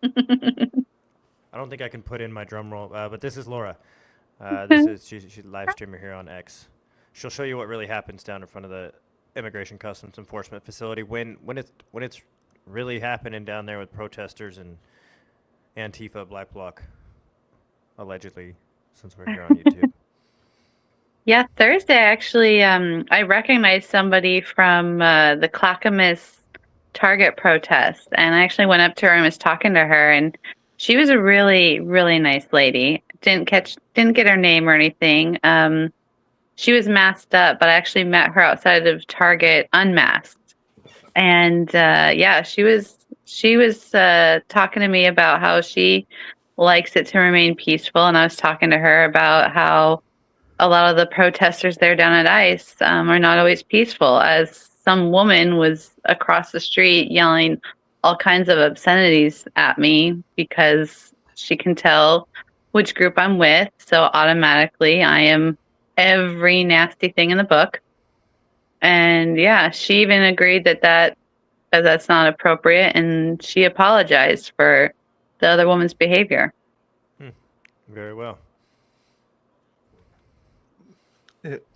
I don't think I can put in my drum roll, but this is Laura. She's a live streamer here on X. She'll show you what really happens down in front of immigration customs enforcement facility when it's really happening down there with protesters and Antifa, Black Bloc, allegedly, since we're here on YouTube. Yeah, Thursday actually, I recognized somebody from the Clackamas Target protest, and I actually went up to her and was talking to her, and she was a really, really nice lady. Didn't get her name or anything. She was masked up, but I actually met her outside of Target unmasked, and yeah, she was talking to me about how she likes it to remain peaceful, and I was talking to her about how a lot of the protesters there down at ICE are not always peaceful, as some woman was across the street yelling all kinds of obscenities at me because she can tell which group I'm with. So automatically I am every nasty thing in the book. And yeah, she even agreed that that's not appropriate, and she apologized for the other woman's behavior. Very well.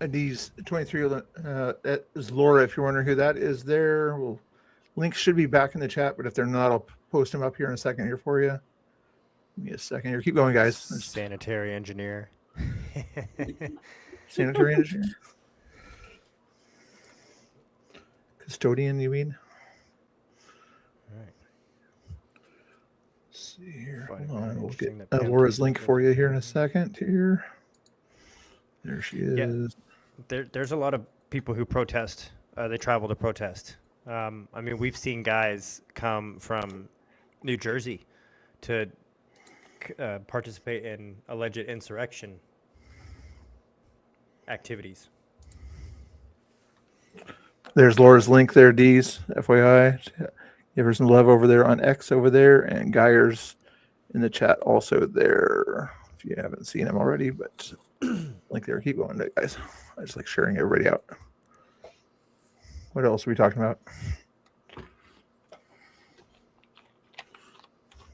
These 23, that is Laura. If you're wondering who that is there, well, links should be back in the chat, but if they're not, I'll post them up here in a second here for you. Give me a second here. Keep going, guys. Sanitary engineer. Sanitary engineer? Custodian, you mean? All right. Let's see here. Hold on. We'll get Laura's link for you here in a second here. There she is. Yeah. There's a lot of people who protest. They travel to protest. I mean, we've seen guys come from New Jersey to participate in alleged insurrection activities. There's Laura's link there, D's, FYI. Give her some love over there on X over there, and Geyer's in the chat also there, if you haven't seen him already, but link there. Keep going, guys. I just like sharing everybody out. What else are we talking about?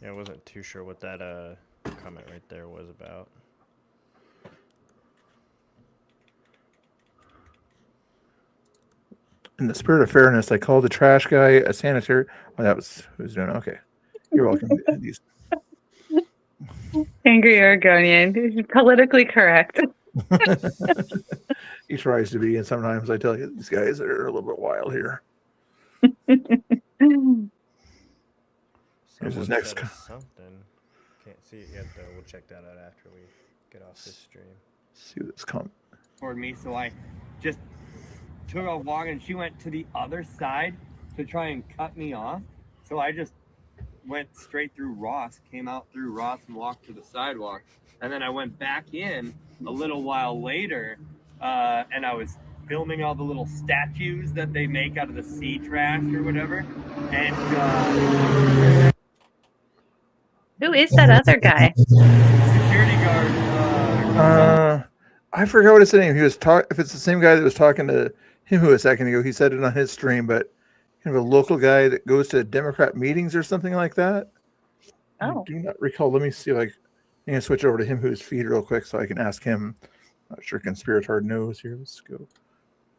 Yeah, I wasn't too sure what that comment right there was about. In the spirit of fairness, I called the trash guy a sanitary. Oh, that was who's doing it. Okay. You're welcome. Angry Oregonian, politically correct. He tries to be, and sometimes I tell you, these guys are a little bit wild here. Here's his next. Something. Can't see it yet though. We'll check that out after we get off this stream. See what this comment. Toward me, so I just took a walk, and she went to the other side to try and cut me off. So I just went straight through Ross, came out through Ross, and walked to the sidewalk. And then I went back in a little while later, and I was filming all the little statues that they make out of the sea trash or whatever. And who is that other guy? Security guard. I forgot what his name. He was if it's the same guy that was talking to him a second ago, he said it on his stream, but kind of a local guy that goes to Democrat meetings or something like that. Oh. I do not recall. Let me see if I'm going to switch over to him who's feed real quick so I can ask him. Not sure Conspiratard knows here. Let's go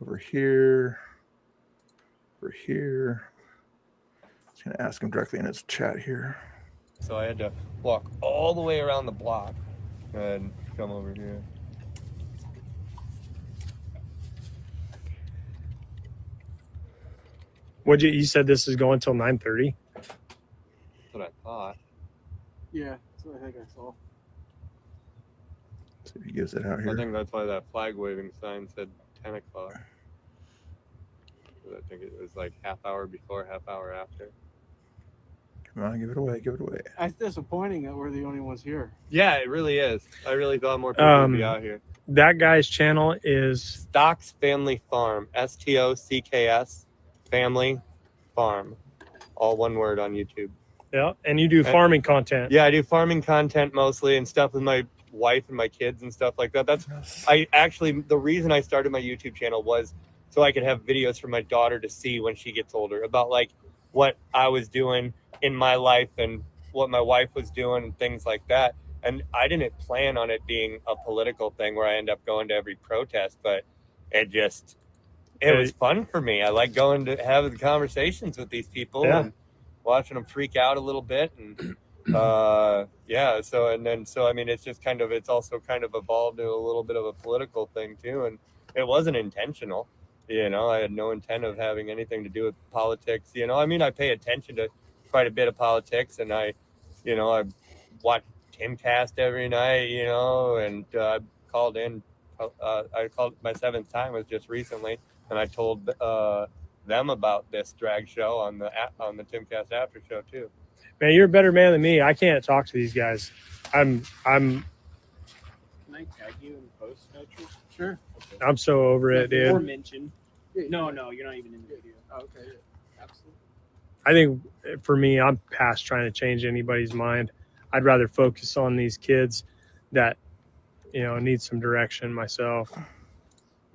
over here. Over here. Just going to ask him directly in his chat here. So I had to walk all the way around the block and come over here. You said this is going till 9:30? That's what I thought. Yeah, that's what I think I saw. See if he gives it out here. I think that's why that flag waving sign said 10 o'clock. I think it was like half hour before, half hour after. Come on, give it away, give it away. It's disappointing that we're the only ones here. Yeah, it really is. I really thought more people would be out here. That guy's channel is Stocks Family Farm. STOCKS Family Farm. All one word on YouTube. Yeah, and you do farming content. Yeah, I do farming content mostly and stuff with my wife and my kids and stuff like that. The reason I started my YouTube channel was so I could have videos for my daughter to see when she gets older about like what I was doing in my life and what my wife was doing and things like that. And I didn't plan on it being a political thing where I end up going to every protest, but it just it was fun for me. I like going to have the conversations with these people and watching them freak out a little bit. And yeah, so I mean, it's also kind of evolved to a little bit of a political thing too. And it wasn't intentional. You know, I had no intent of having anything to do with politics. You know, I mean, I pay attention to quite a bit of politics, and I watch Timcast every night, you know, and I called in. I called my 7th time was just recently, and I told them about this drag show on the Timcast after show too. Man, you're a better man than me. I can't talk to these guys. I'm Can I tag you in the post, Patrick? Sure. I'm so over it, Or dude. mention. No, you're not even in the video. Oh, okay. Absolutely. I think for me, I'm past trying to change anybody's mind. I'd rather focus on these kids that, you know, need some direction myself.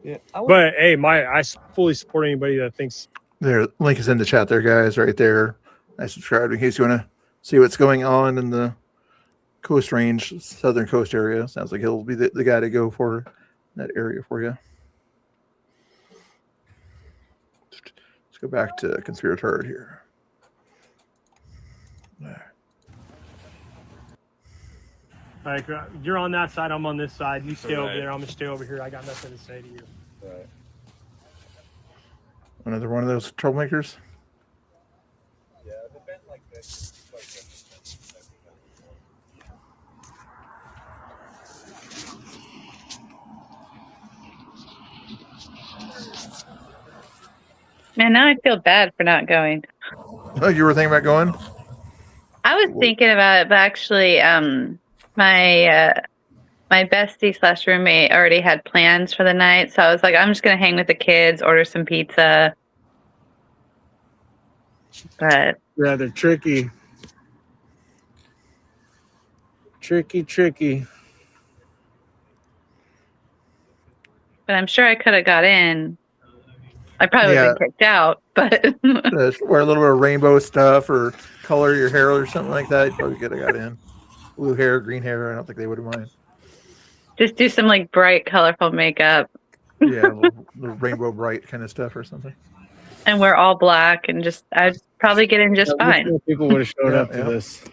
Yeah. But hey, I fully support anybody that thinks. There, link is in the chat there, guys, right there. I subscribed in case you want to see what's going on in the Coast Range, Southern Coast area. Sounds like he'll be the guy to go for that area for you. Let's go back to Conspiratard here. All right, you're on that side. I'm on this side. You stay over Right. there. I'm gonna stay over here. I got nothing to say to you. Right. Another one of those troublemakers. Yeah, an event like this. Man, now I feel bad for not going. Oh, you were thinking about going? I was thinking about it, but actually, my bestie / roommate already had plans for the night, so I was like, I'm just gonna hang with the kids, order some pizza. But Yeah, they're tricky. Tricky. but I'm sure I could have got in. I probably would have been kicked out, but Wear a little bit of rainbow stuff or color your hair or something like that. You probably could have got in. Blue hair, green hair. I don't think they would have mind. just do some like bright, colorful makeup Yeah, a little rainbow bright kind of stuff or something. and wear all black, and I'd probably get in just fine. People would have showed up to this.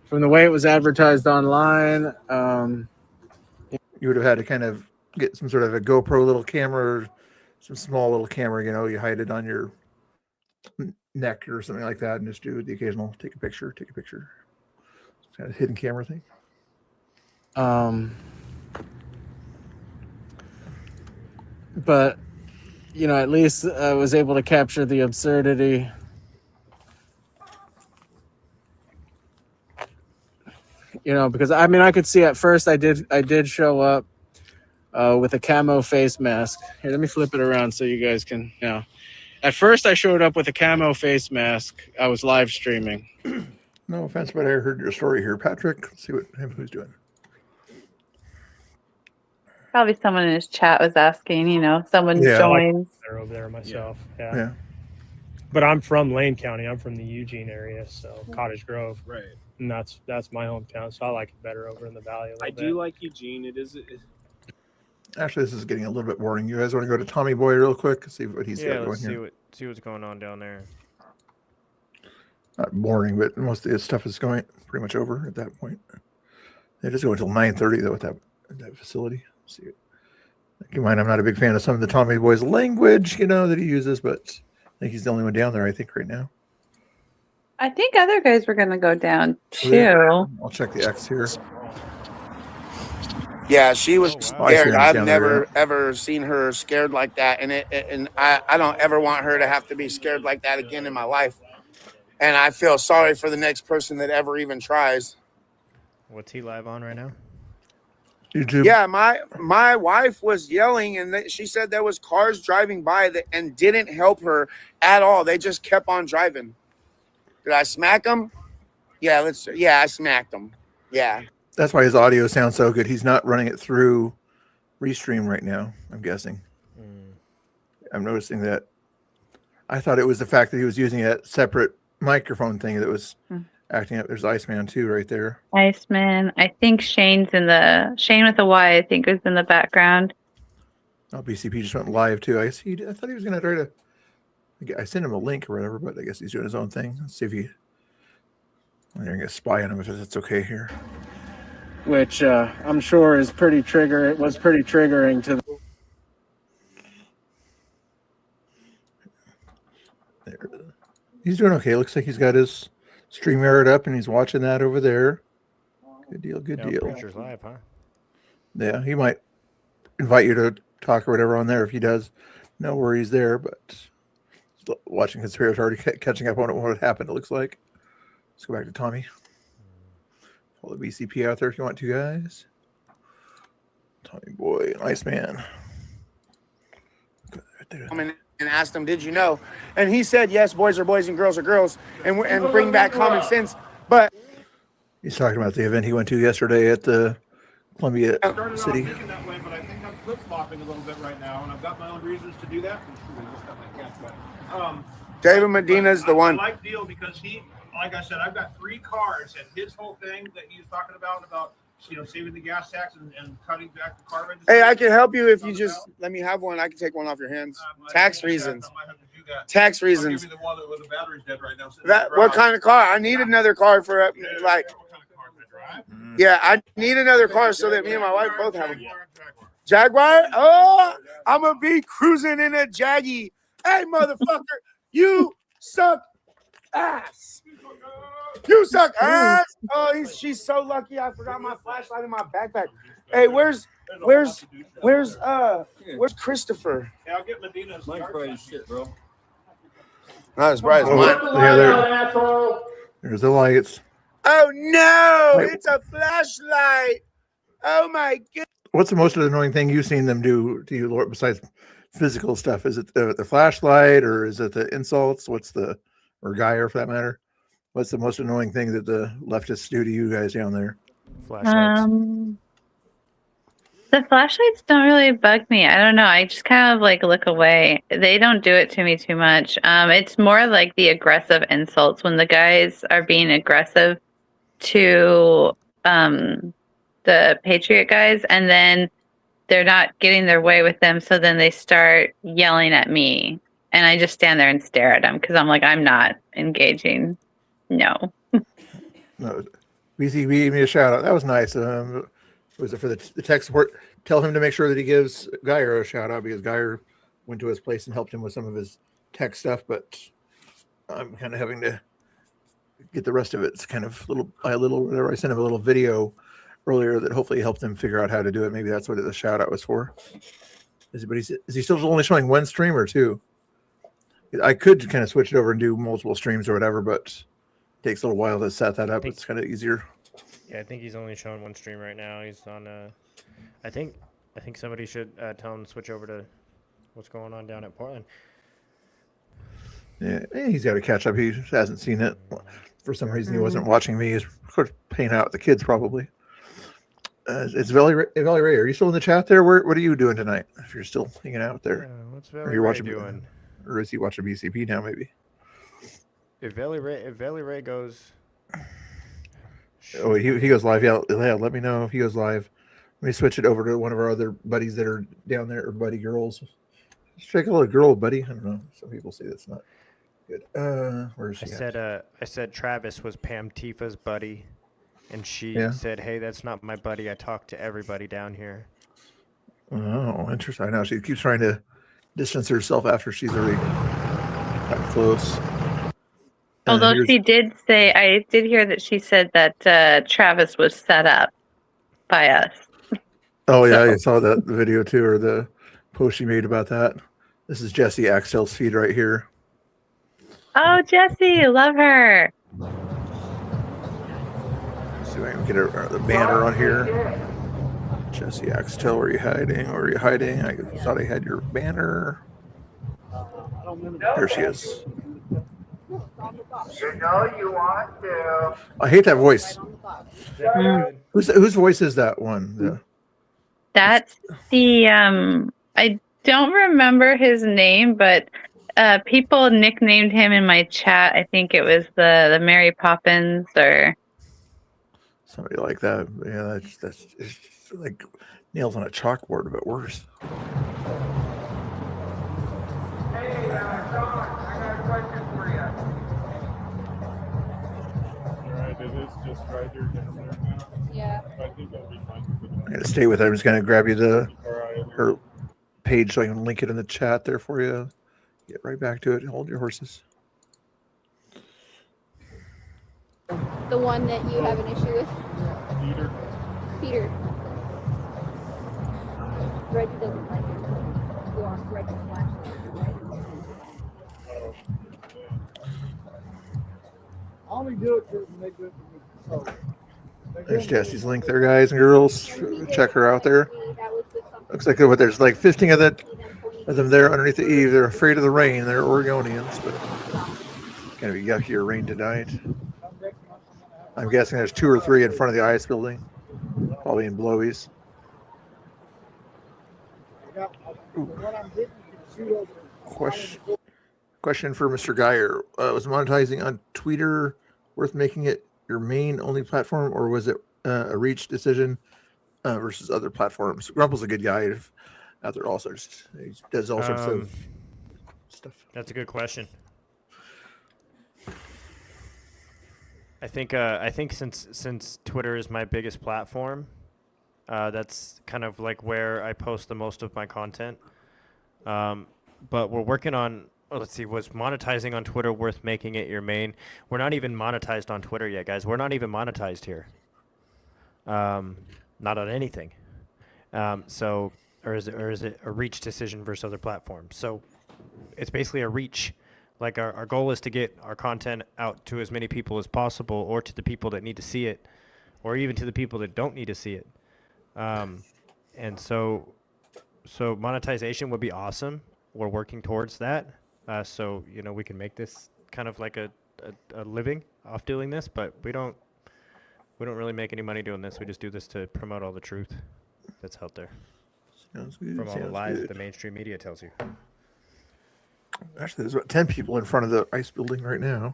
From the way it was advertised online, You would have had to kind of get some sort of a GoPro little camera, or some small little camera. You know, you hide it on your neck or something like that, and just do the occasional take a picture. It's kind of hidden camera thing. but you know, at least I was able to capture the absurdity. You know, because I mean, I could see at first I did show up with a camo face mask. Here, let me flip it around so you guys can. You know, at first I showed up with a camo face mask. I was live streaming. No offense, but I heard your story here, Patrick. Let's see who's doing. Probably someone in his chat was asking, you know, someone joins. They're over there myself. Yeah. But I'm from Lane County. I'm from the Eugene area, so Cottage Grove. Right. And that's my hometown, so I like it better over in the valley. I do like Eugene. It is. Actually, this is getting a little bit boring. You guys want to go to Tommy Boy real quick? See what he's got going let's here. see what's going on down there. Not boring, but most of his stuff is going pretty much over at that point. It is going until 9:30 though at that facility. Let's see, keep in mind, I'm not a big fan of some of the Tommy Boy's language, you know, that he uses, but I think he's the only one down there. I think right now. I think other guys were going to go down too. Yeah. I'll check the X here. Yeah, she was I see scared. him I've down there, never ever seen her scared like that, and I don't ever want her to have to be scared like that again in my life. And I feel sorry for the next person that ever even tries. What's he live on right now? YouTube. Yeah, my wife was yelling, and she said there was cars driving by that and didn't help her at all. They just kept on driving. Did I smack them? Yeah, I smacked them. Yeah. That's why his audio sounds so good. He's not running it through Restream right now, I'm guessing. I'm noticing that. I thought it was the fact that he was using a separate microphone thing that was acting up. There's Iceman too right there. Iceman. I think Shane with a Y, I think, was in the background. Oh, BCP just went live too. I thought he was gonna try to. I sent him a link or whatever, but I guess he's doing his own thing. Let's see if he. I'm gonna spy on him if it's okay here. Which I'm sure is pretty was pretty triggering to. There. He's doing okay. Looks like he's got his StreamYard up and he's watching that over there. Good deal. Good deal. Preacher's live, huh? Yeah, he might invite you to talk or whatever on there. If he does, no worries there. But watching Conspiracy already catching up on what happened, it looks like. Let's go back to Tommy. All the BCP out there if you want to, guys. Tommy boy, nice man. Right there. And asked him, "Did you know?" And he said, "Yes, boys are boys and girls are girls," and bring back common sense. But he's talking about the event he went to yesterday at the Columbia City. Thinking that way, but I think I'm flip-flopping a little bit right now, and I've got my own reasons to do that. David Medina's the one. I like Deal because he, like I said, I've got 3 cars, and his whole thing that he's talking about saving the gas tax and cutting back the car registry. Hey, I can help you if you just let me have one. I can take one off your hands. Tax reasons. Tax reasons. I'll give you the one where the battery's dead right now. What kind of car? I need another car for like. Yeah, I need another car so that me and my wife both have one. Jaguar? Oh, I'm gonna be cruising in a Jaggy. Hey, motherfucker, you suck ass. You suck ass. Oh, she's so lucky. I forgot my flashlight in my backpack. Hey, where's Christopher? Hey, I'll get Medina's. Mine's bright as shit, bro. Not as bright as mine. Yeah, there's the lights. Oh no, it's a flashlight. Oh my god. What's the most annoying thing you've seen them do to you, Lord, besides physical stuff? Is it the flashlight or is it the insults? Or Geyer for that matter? What's the most annoying thing that the leftists do to you guys down there? The flashlights don't really bug me. I don't know. I just kind of like look away. They don't do it to me too much. It's more like the aggressive insults when the guys are being aggressive to the Patriot guys, and then they're not getting their way with them. So then they start yelling at me, and I just stand there and stare at them because I'm like, I'm not engaging. No. No, BCB gave me a shout out. That was nice. Was it for the tech support? Tell him to make sure that he gives Geyer a shout out because Geyer went to his place and helped him with some of his tech stuff. But I'm kind of having to get the rest of it. It's kind of little by little, whatever. I sent him a little video earlier that hopefully helped him figure out how to do it. Maybe that's what the shout out was for. Is he still only showing one stream or two? I could kind of switch it over and do multiple streams or whatever, but it takes a little while to set that up. It's kind of easier. Yeah, I think he's only showing one stream right now. He's on. I think somebody should tell him to switch over to what's going on down at Portland. Yeah, he's got to catch up. He hasn't seen it. For some reason, he wasn't watching me. He's paying out the kids probably. It's Valley Ray. Are you still in the chat there? What are you doing tonight? If you're still hanging out there, what's Valley Ray watching doing? Or is he watching BCP now? Maybe. If Valley Ray goes. Oh, he goes live. Yeah, let me know if he goes live. Let me switch it over to one of our other buddies that are down there, or buddy girls. Let's check a little girl, buddy. I don't know. Some people say that's not good. Where's she? I said Travis was Pam Tifa's buddy, and she said, "Hey, that's not my buddy. I talk to everybody down here." Oh, interesting. I know she keeps trying to distance herself after she's already got close. Although she did say, I did hear that she said that Travis was set up by us. Oh yeah, I saw that video too, or the post she made about that. This is Jesse Axtell's feed right here. Oh, Jesse, love her. Let's see if I can get the banner on here. Jesse Axtell, where are you hiding? Where are you hiding? I thought I had your banner. There she is. You know you want to. I hate that voice. Whose voice is that one? That's the I don't remember his name, but people nicknamed him in my chat. I think it was the Mary Poppins or somebody like that. Yeah, that's like nails on a chalkboard, but worse. Alright, it is just right here down there now. Yeah. I think that'll be fine. I'm gonna stay with it. I'm just gonna grab you her page so I can link it in the chat there for you. Get right back to it. Hold your horses. The one that you have an issue with? Peter. Peter. Reggie doesn't like it. Go on Reggie's flashlight. I only do it to make good for me. So. There's Jesse's link there, guys and girls. Check her out there. Looks like there's like 15 of them there underneath the eave. They're afraid of the rain. They're Oregonians, but it's gonna be yuckier rain tonight. I'm guessing there's 2 or 3 in front of the ice building, probably in blowies. Question for Mr. Geyer. Was monetizing on Twitter worth making it your main only platform, or was it a reach decision versus other platforms? Grumple's a good guy out there also. He does all sorts of stuff. That's a good question. I think since Twitter is my biggest platform, that's kind of like where I post the most of my content. But we're working on, let's see, was monetizing on Twitter worth making it your main? We're not even monetized on Twitter yet, guys. We're not even monetized here. Not on anything. Or is it a reach decision versus other platforms? So it's basically a reach. Like our goal is to get our content out to as many people as possible, or to the people that need to see it, or even to the people that don't need to see it. And so monetization would be awesome. We're working towards that. So we can make this kind of like a living off doing this, but we don't really make any money doing this. We just do this to promote all the truth that's out there. Sounds good. From all the lies that the mainstream media tells you. Actually, there's about 10 people in front of the ice building right now.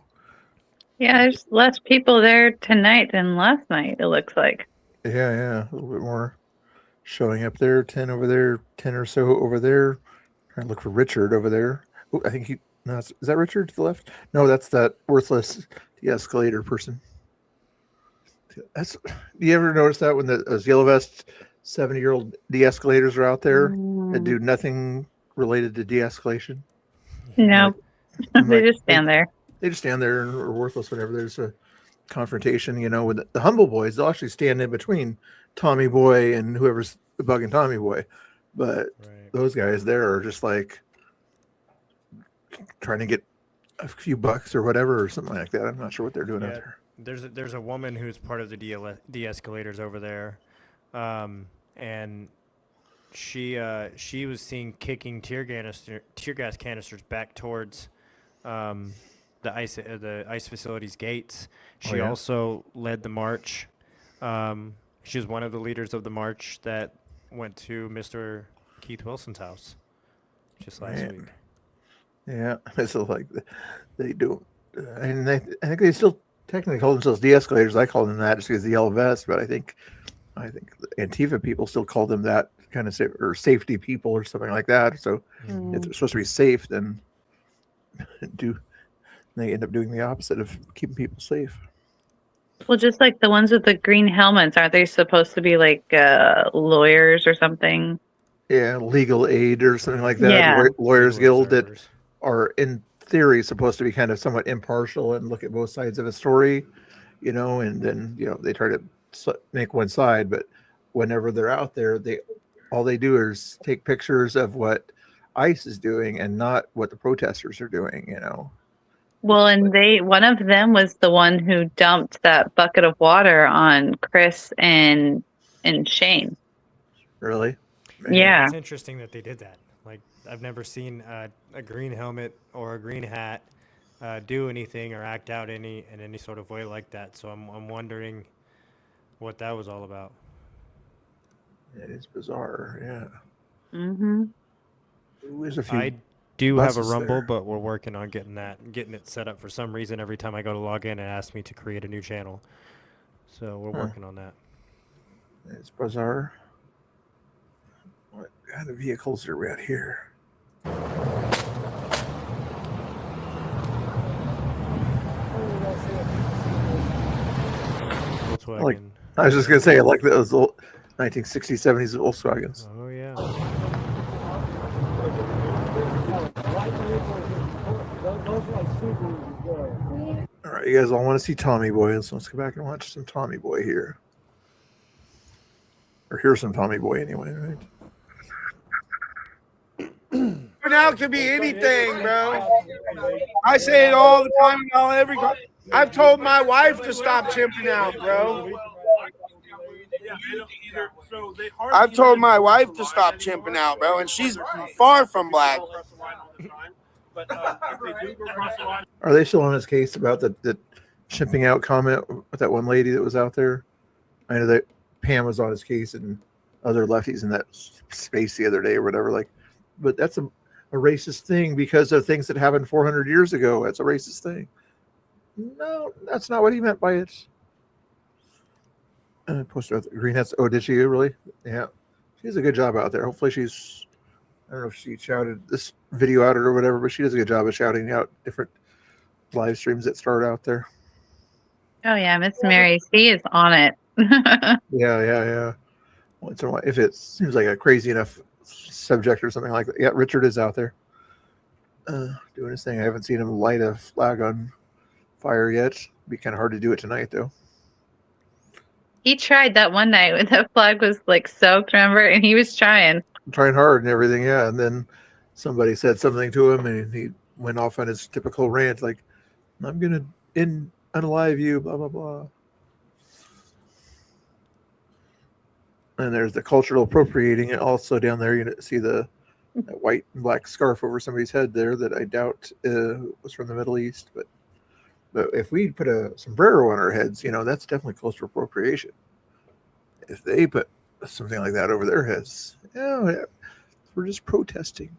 Yeah, there's less people there tonight than last night, it looks like. Yeah, a little bit more showing up there. 10 over there, 10 or so over there. Trying to look for Richard over there. Oh, I think is that Richard to the left? No, that's that worthless de-escalator person. Do you ever notice that when those yellow vest 70-year-old de-escalators are out there that do nothing related to de-escalation? No, they just stand there. They just stand there and are worthless whenever there's a confrontation. With the humble boys, they'll actually stand in between Tommy Boy and whoever's bugging Tommy Boy. But those guys there are just like trying to get a few bucks or whatever or something like that. I'm not sure what they're doing out there. There's a woman who's part of the de-escalators over there, and she was seen kicking tear gas canisters back towards the ice facility's gates. She also led the march. She was one of the leaders of the march that went to Mr. Keith Wilson's house just last week. Yeah, so like they don't, and I think they still technically call themselves de-escalators. I call them that just because of the yellow vest, but I think Antifa people still call them that kind of or safety people or something like that. So if they're supposed to be safe, then they end up doing the opposite of keeping people safe. Well, just like the ones with the green helmets, aren't they supposed to be like lawyers or something? Yeah, legal aid or something like that. Yeah. Lawyers Guild that are in theory supposed to be kind of somewhat impartial and look at both sides of a story, and then they try to make one side, but whenever they're out there, all they do is take pictures of what ICE is doing and not what the protesters are doing. Well, and one of them was the one who dumped that bucket of water on Chris and Shane. Really? Yeah. It's interesting that they did that. Like, I've never seen a green helmet or a green hat do anything or act out in any sort of way like that. So I'm wondering what that was all about. It is bizarre, yeah. Mm-hmm. There's a few. I do have a buses Rumble, there. but we're working on getting it set up. For some reason, every time I go to log in, it asks me to create a new channel. So we're working on that. It's bizarre. What kind of vehicles are we at here? Volkswagen. I was just gonna say, I like those old 1960s, 70s Volkswagens. Oh yeah. All right, you guys all want to see Tommy Boy, so let's go back and watch some Tommy Boy here. Or hear some Tommy Boy anyway, right? Now it could be anything, bro. I say it all the time. I've told my wife to stop chimping out, bro. I've told my wife to stop chimping out, bro, and she's far from black. Are they still on his case about the shipping out comment with that one lady that was out there? I know that Pam was on his case and other lefties in that space the other day or whatever. Like, but that's a racist thing because of things that happened 400 years ago. That's a racist thing. No, that's not what he meant by it. Posted out Green Hats. Oh, did she really? Yeah, she does a good job out there. Hopefully, she's. I don't know if she shouted this video out or whatever, but she does a good job of shouting out different live streams that start out there. Oh yeah, Miss Mary, she is on it. Yeah. Once in a while, if it seems like a crazy enough subject or something like that. Yeah, Richard is out there doing his thing. I haven't seen him light a flag on fire yet. It'd be kind of hard to do it tonight, though. He tried that one night when the flag was like soaked, remember? And he was trying. Trying hard and everything, yeah. And then somebody said something to him, and he went off on his typical rant, like, "I'm gonna unalive you," blah blah blah. And there's the cultural appropriating. And also down there, you see that white and black scarf over somebody's head there that I doubt was from the Middle East. But if we put a sombrero on our heads, that's definitely cultural appropriation. If they put something like that over their heads, we're just protesting.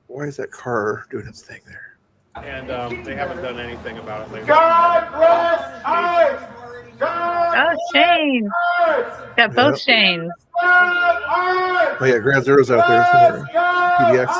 Why is that car doing its thing there? And they haven't done anything about it lately. God bless us! Oh, Shane. Got both Shanes. Oh yeah, Ground Zero's out there somewhere. PDX.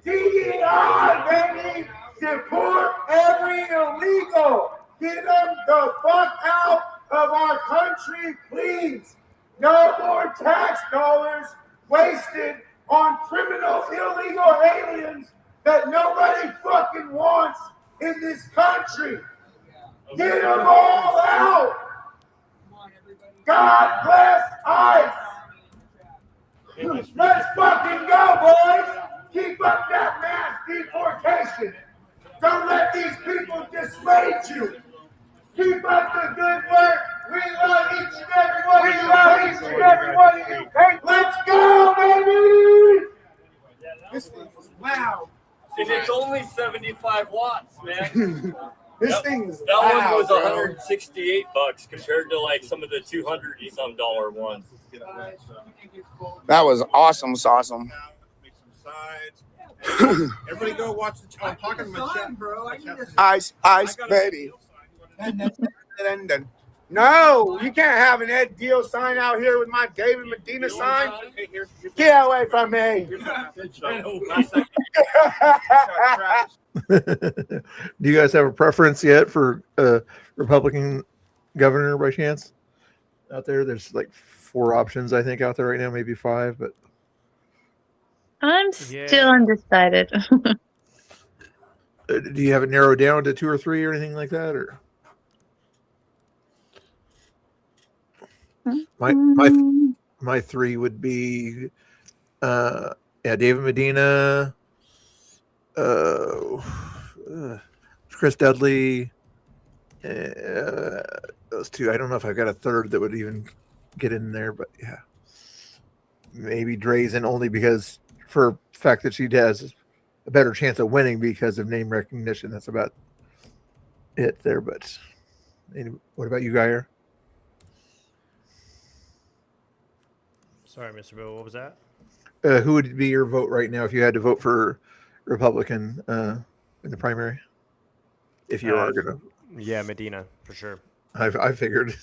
DEI, baby! Deport every illegal! Get them the fuck out of our country, please! No more tax dollars wasted on criminal illegal aliens that nobody fucking wants in this country! Get them all out! God bless ICE! Let's fucking go, boys! Keep up that mass deportation! Don't let these people dissuade you! Keep up the good work! We love each and every one of you! We love each and every one of you! Hey, let's go, baby! This thing is loud. And it's only 75 watts, man. This thing is that loud, one was bro. $168 compared to like some of the $200 and some dollar ones. That was awesome, awesome. Everybody go watch the I'm talking to my chat, bro. Ice, baby. No, you can't have an Ed Deal sign out here with my David Medina sign. Get away from me. Do you guys have a preference yet for Republican governor by chance? Out there, there's like 4 options I think out there right now, maybe 5, but I'm still undecided. do you have it narrowed down to 2 or 3 or anything like that, or? My 3 would be David Medina, Chris Dudley, those 2. I don't know if I've got a third that would even get in there, but yeah, maybe Drazen, only because for the fact that she has a better chance of winning because of name recognition. That's about it there. But what about you, Geyer? Sorry, Mr. Bill, what was that? Who would be your vote right now if you had to vote for Republican in the primary? If you are gonna, yeah, Medina for sure. I figured,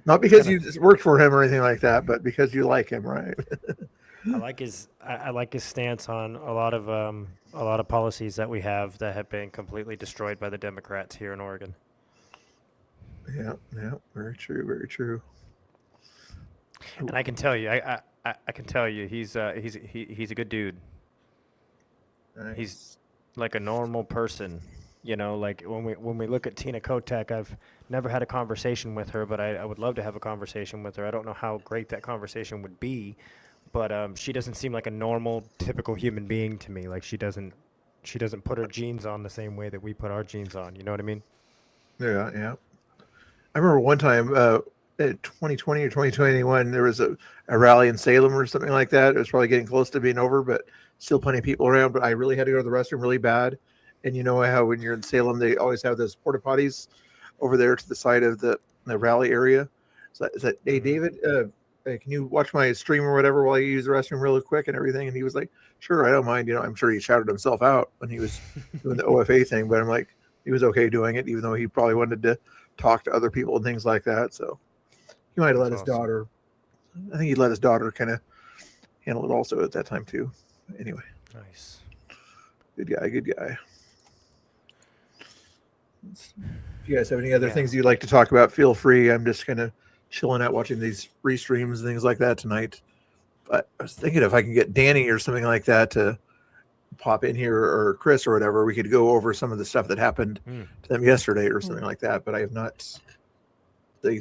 not because you just worked for him or anything like that, but because you like him, right? I like his stance on a lot of policies that we have that have been completely destroyed by the Democrats here in Oregon. Yeah, very true, very true. And I can tell you, I can tell you, he's a good dude. Nice. He's like a normal person, you know. Like when we look at Tina Kotek, I've never had a conversation with her, but I would love to have a conversation with her. I don't know how great that conversation would be, but she doesn't seem like a normal, typical human being to me. Like she doesn't put her jeans on the same way that we put our jeans on. You know what I mean? Yeah. I remember one time, in 2020 or 2021, there was a rally in Salem or something like that. It was probably getting close to being over, but still plenty of people around. But I really had to go to the restroom really bad. And you know how when you're in Salem, they always have those porta potties over there to the side of the rally area. So I said, hey, David, hey, can you watch my stream or whatever while you use the restroom really quick and everything? And he was like, sure, I don't mind. You know, I'm sure he shouted himself out when he was doing the OFA thing, but I'm like, he was okay doing it, even though he probably wanted to talk to other people and things like that. So he might have let his daughter, I think he let his daughter kind of handle it also at that time too. Anyway. Nice. Good guy. If you guys have any other things you'd like to talk about, feel free. I'm just kind of chilling out watching these restreams and things like that tonight. But I was thinking if I can get Danny or something like that to pop in here, or Chris or whatever, we could go over some of the stuff that happened to them yesterday or something like that. But I have not. They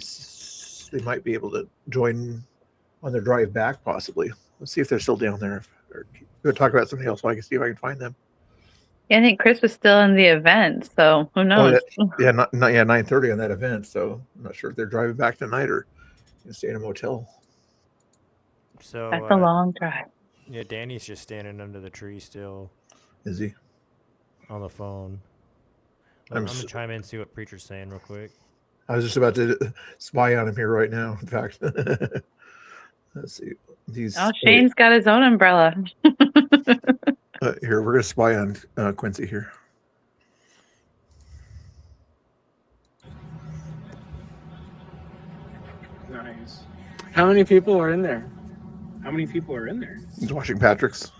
might be able to join on their drive back, possibly. Let's see if they're still down there. Or go talk about something else so I can see if I can find them. Yeah, I think Chris was still in the event, so who knows? Oh, yeah, not 9:30 on that event. So I'm not sure if they're driving back tonight or stay in a motel. So That's a long drive. Yeah, Danny's just standing under the tree still. Is he? On the phone. I'm gonna chime in and see what Preacher's saying real quick. I was just about to spy on him here right now. In fact, let's see. Shane's got his own umbrella. Here, we're gonna spy on Quincy here. Nice. How many people are in there? How many people are in there? He's watching Patrick's.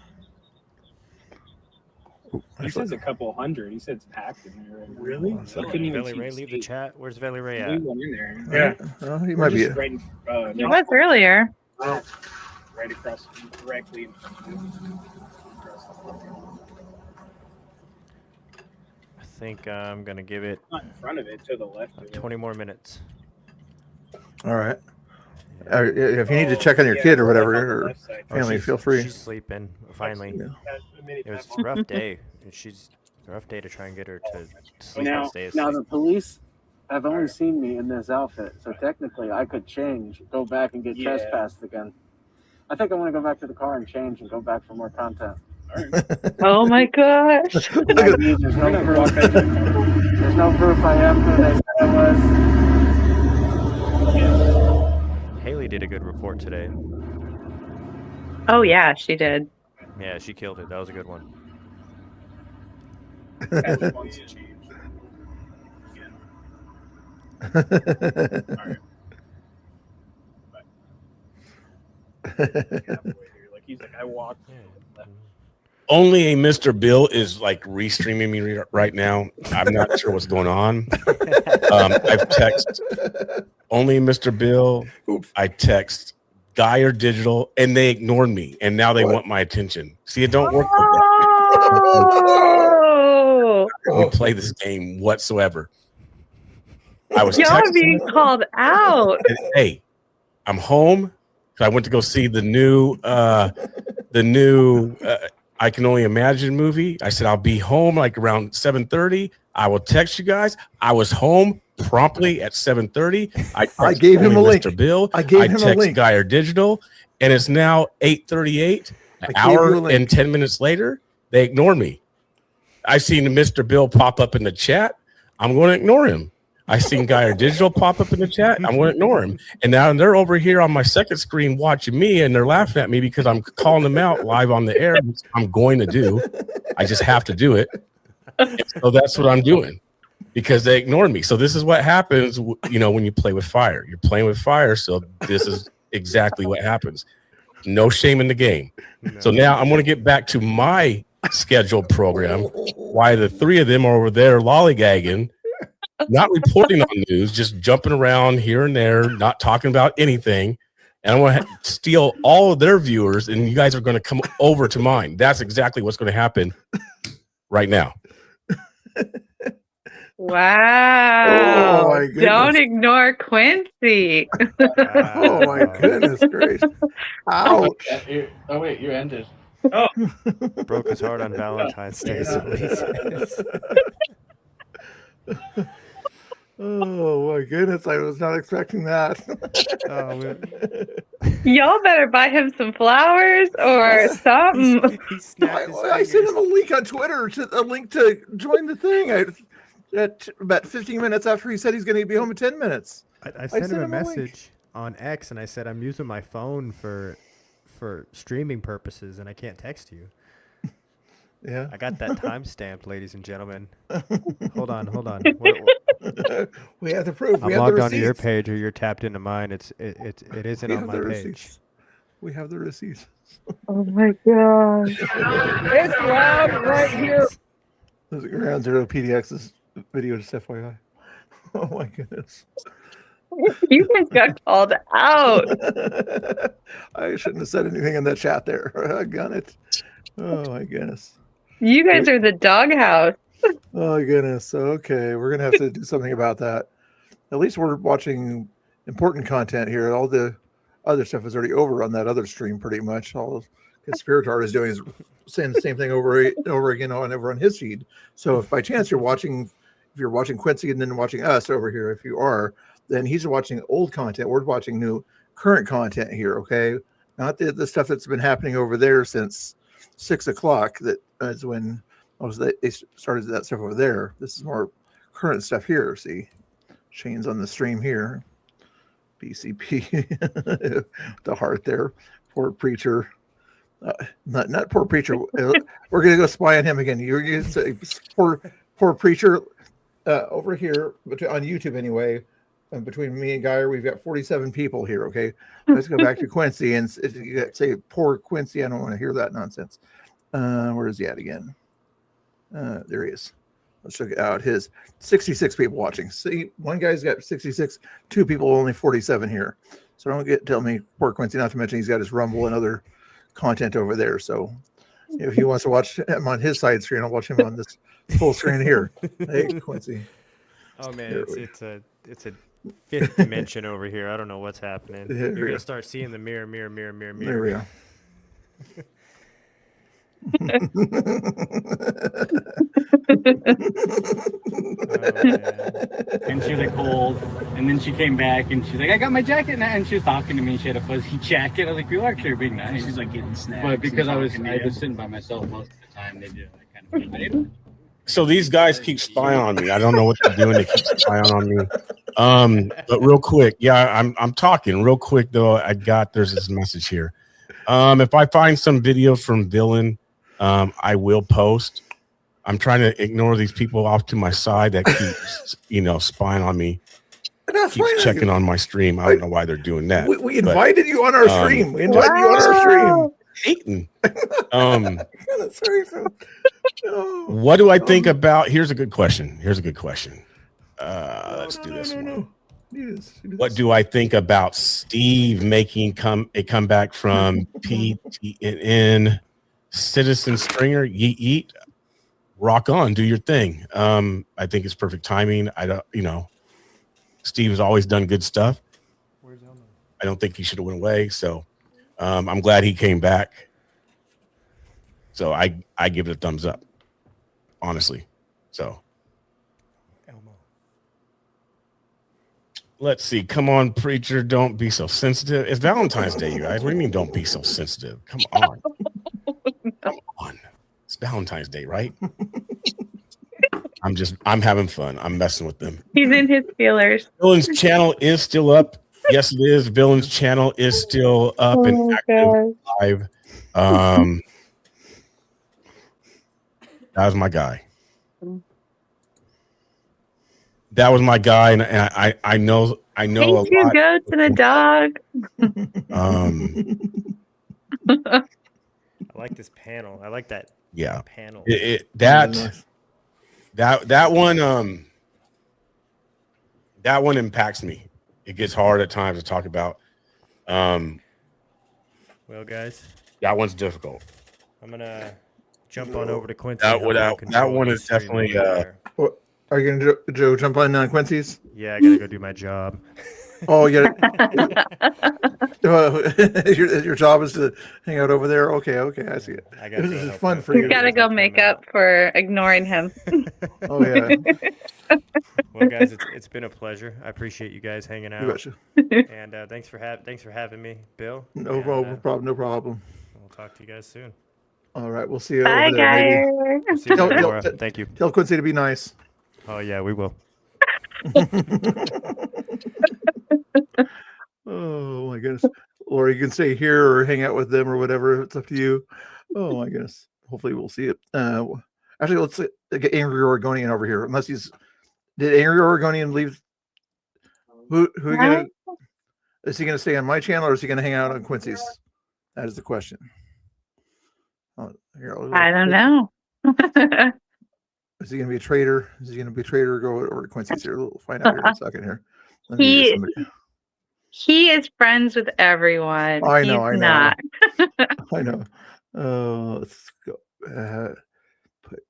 He says a couple hundred. He said it's packed in there. Right now. Really? I couldn't even Valley see Ray, the leave the state. chat. Where's Valley Ray at? We went in there. Yeah. He might be. Right, He was earlier. right across, directly in front of you. I think I'm gonna give it Not in front of it, to the left of it. 20 more minutes. All right. If you need to check on your kid or whatever, or family, feel free. She's sleeping. Finally, it was a rough day. And she's a rough day to try and get her to sleep and stay asleep. Now the police have only seen me in this outfit, so technically I could change, go back and get trespassed again. I think I want to go back to the car and change and go back for more content. Oh my gosh. There's no proof. There's no proof I am who they said I was. Haley did a good report today. Oh yeah, she did. Yeah, she killed it. That was a good one. Like he's like, I walked in. Only a Mr. Bill is like restreaming me right now. I'm not sure what's going on. I've texted only Mr. Bill. I text Geyer Digital, and they ignored me, and now they want my attention. See, it don't work. Oh, We play this game whatsoever. I was y'all texting. being called out. Hey, I'm home. I went to go see the new I Can Only Imagine movie. I said I'll be home like around 7:30. I will text you guys. I was home promptly at 7:30. I gave him a link. Mr. Bill. I gave him a text link. Geyer Digital, and it's now 8:38. An I gave you a hour link. and 10 minutes later, they ignored me. I seen Mr. Bill pop up in the chat. I'm going to ignore him. I seen Geyer Digital pop up in the chat. I'm going to ignore him. And now they're over here on my second screen watching me, and they're laughing at me because I'm calling them out live on the air. Which I'm going to do. I just have to do it. And so that's what I'm doing because they ignored me. So this is what happens, when you play with fire. You're playing with fire. So this is exactly what happens. No shame in the game. So now I'm going to get back to my scheduled program. Why the three of them are over there lollygagging, not reporting on news, just jumping around here and there, not talking about anything. And I'm going to steal all of their viewers, and you guys are going to come over to mine. That's exactly what's going to happen right now. Wow. Oh, my goodness. Don't ignore Quincy. Oh my goodness gracious. Ouch. Oh wait, you ended. Oh, broke his heart on Valentine's Day. So he says. Oh my goodness, I was not expecting that. Oh, man. Y'all better buy him some flowers or something. I sent him a link on Twitter, a link to join the thing. At about 15 minutes after he said he's going to be home in 10 minutes. I sent him a message on X, and I said I'm using my phone for streaming purposes, and I can't text you. Yeah, I got that timestamped, ladies and gentlemen. Hold on. We have the proof. I'm logged onto your page, or you're tapped into mine. It isn't on my page. Receipts. We have the receipts. Oh my gosh. It's loud right here. There's a Ground Zero PDX's video, just FYI. Oh my goodness. You guys got called out. I shouldn't have said anything in the chat there. I got it. Oh my goodness. You guys are the doghouse. Oh my goodness. Okay, we're gonna have to do something about that. At least we're watching important content here. All the other stuff is already over on that other stream, pretty much. All Conspiratard is doing is saying the same thing over and over again over on his feed. So if by chance you're watching Quincy and then watching us over here, if you are, then he's watching old content. We're watching new current content here. Okay, not the stuff that's been happening over there since 6 o'clock. That is when they started that stuff over there. This is more current stuff here. See, Shane's on the stream here. BCP, the heart there. Poor preacher. Not poor preacher. We're gonna go spy on him again. You're gonna say poor preacher over here on YouTube anyway. Between me and Geyer, we've got 47 people here. Okay, let's go back to Quincy and say poor Quincy. I don't want to hear that nonsense. Where is he at again? There he is. Let's check out his 66 people watching. See, one guy's got 66, two people, only 47 here. So don't tell me poor Quincy, not to mention he's got his Rumble and other content over there. So if he wants to watch him on his side screen, I'll watch him on this full screen here. Hey, Quincy. Oh man, it's a fifth dimension over here. I don't know what's happening. You're gonna start seeing the mirror. There we go. And she was like cold, and then she came back and she's like, I got my jacket now, and she was talking to me and she had a fuzzy jacket. I was like, you actually are being nice. She's like getting snacks. But because I was sitting by myself most of the time, they did that kind of thing. So these guys keep spying on me. I don't know what they're doing. They keep spying on me. But real quick, yeah, I'm talking real quick though. There's this message here. If I find some video from Villain, I will post. I'm trying to ignore these people off to my side that keep, spying on me. Keeps checking on my stream. I don't know why they're doing that. We invited you on our stream. We invited you on our stream. Hating. What do I think about? Here's a good question. Let's do this one. What do I think about Steve making a comeback from PTN? Citizen Stringer, yeet, rock on, do your thing. I think it's perfect timing. Steve has always done good stuff. I don't think he should have went away. So I'm glad he came back. So I give it a thumbs up, honestly. So let's see. Come on, preacher. Don't be so sensitive. It's Valentine's Day, you guys. What do you mean don't be so sensitive? Come on. Come on. It's Valentine's Day, right? I'm having fun. I'm messing with them. He's in his feelers. Villain's channel is still up. Yes, it is. Villain's channel is still up and active live. That was my guy. That was my guy, and I know Thank you, a lot. go to the dog. I like this panel. I like that. Yeah. Panel. That one impacts me. It gets hard at times to talk about. Well, guys, that one's difficult. I'm gonna jump on over to Quincy. That one is definitely. What, are you gonna Joe jump on Quincy's? Yeah, I gotta go do my job. Oh, you your job is to hang out over there. Okay, I see it. This is fun for You you. gotta go make up for ignoring him. Oh yeah. Well, guys, it's been a pleasure. I appreciate you guys hanging out. betcha. And thanks for having me, Bill. No problem. No problem. We'll talk to you guys soon. All right, we'll see you Bye, over there. guys. We'll see you later, Laura. Thank you. Tell Quincy to be nice. Oh yeah, we will. Oh my goodness. Or you can stay here or hang out with them or whatever. It's up to you. Oh my goodness. Hopefully we'll see it. Actually, let's get Angry Oregonian over here. Unless did Angry Oregonian leave? Who gonna, is he gonna stay on my channel or is he gonna hang out on Quincy's? That is the question. Oh, I don't know. Is he gonna be a traitor? Is he gonna be a traitor or go over to Quincy's here? We'll find out here in a second here. Let me get somebody. He is friends with everyone. I know. He's not. I know. Let's go. Put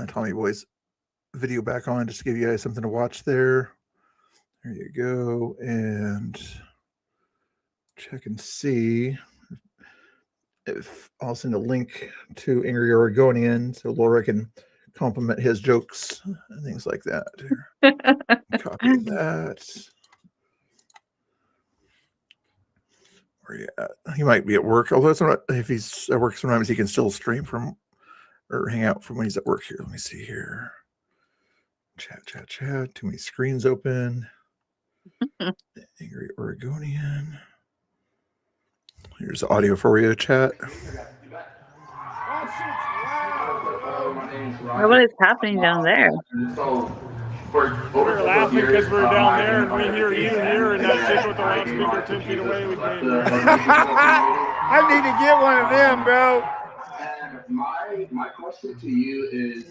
Tommy Boy's video back on just to give you guys something to watch there. There you go. And check and see if I'll send a link to Angry Oregonian so Laura can compliment his jokes and things like that. Here. Copy that. Where you at? He might be at work, although if he's at work, sometimes he can still stream from or hang out from when he's at work here. Let me see here. Chat. Too many screens open. Angry Oregonian. Here's the audio for you, chat. What is happening down there? We're laughing because we're down there and we hear you here and that chick with the loudspeaker 10 feet away. We can't hear. I need to get one of them, bro. And my question to you is,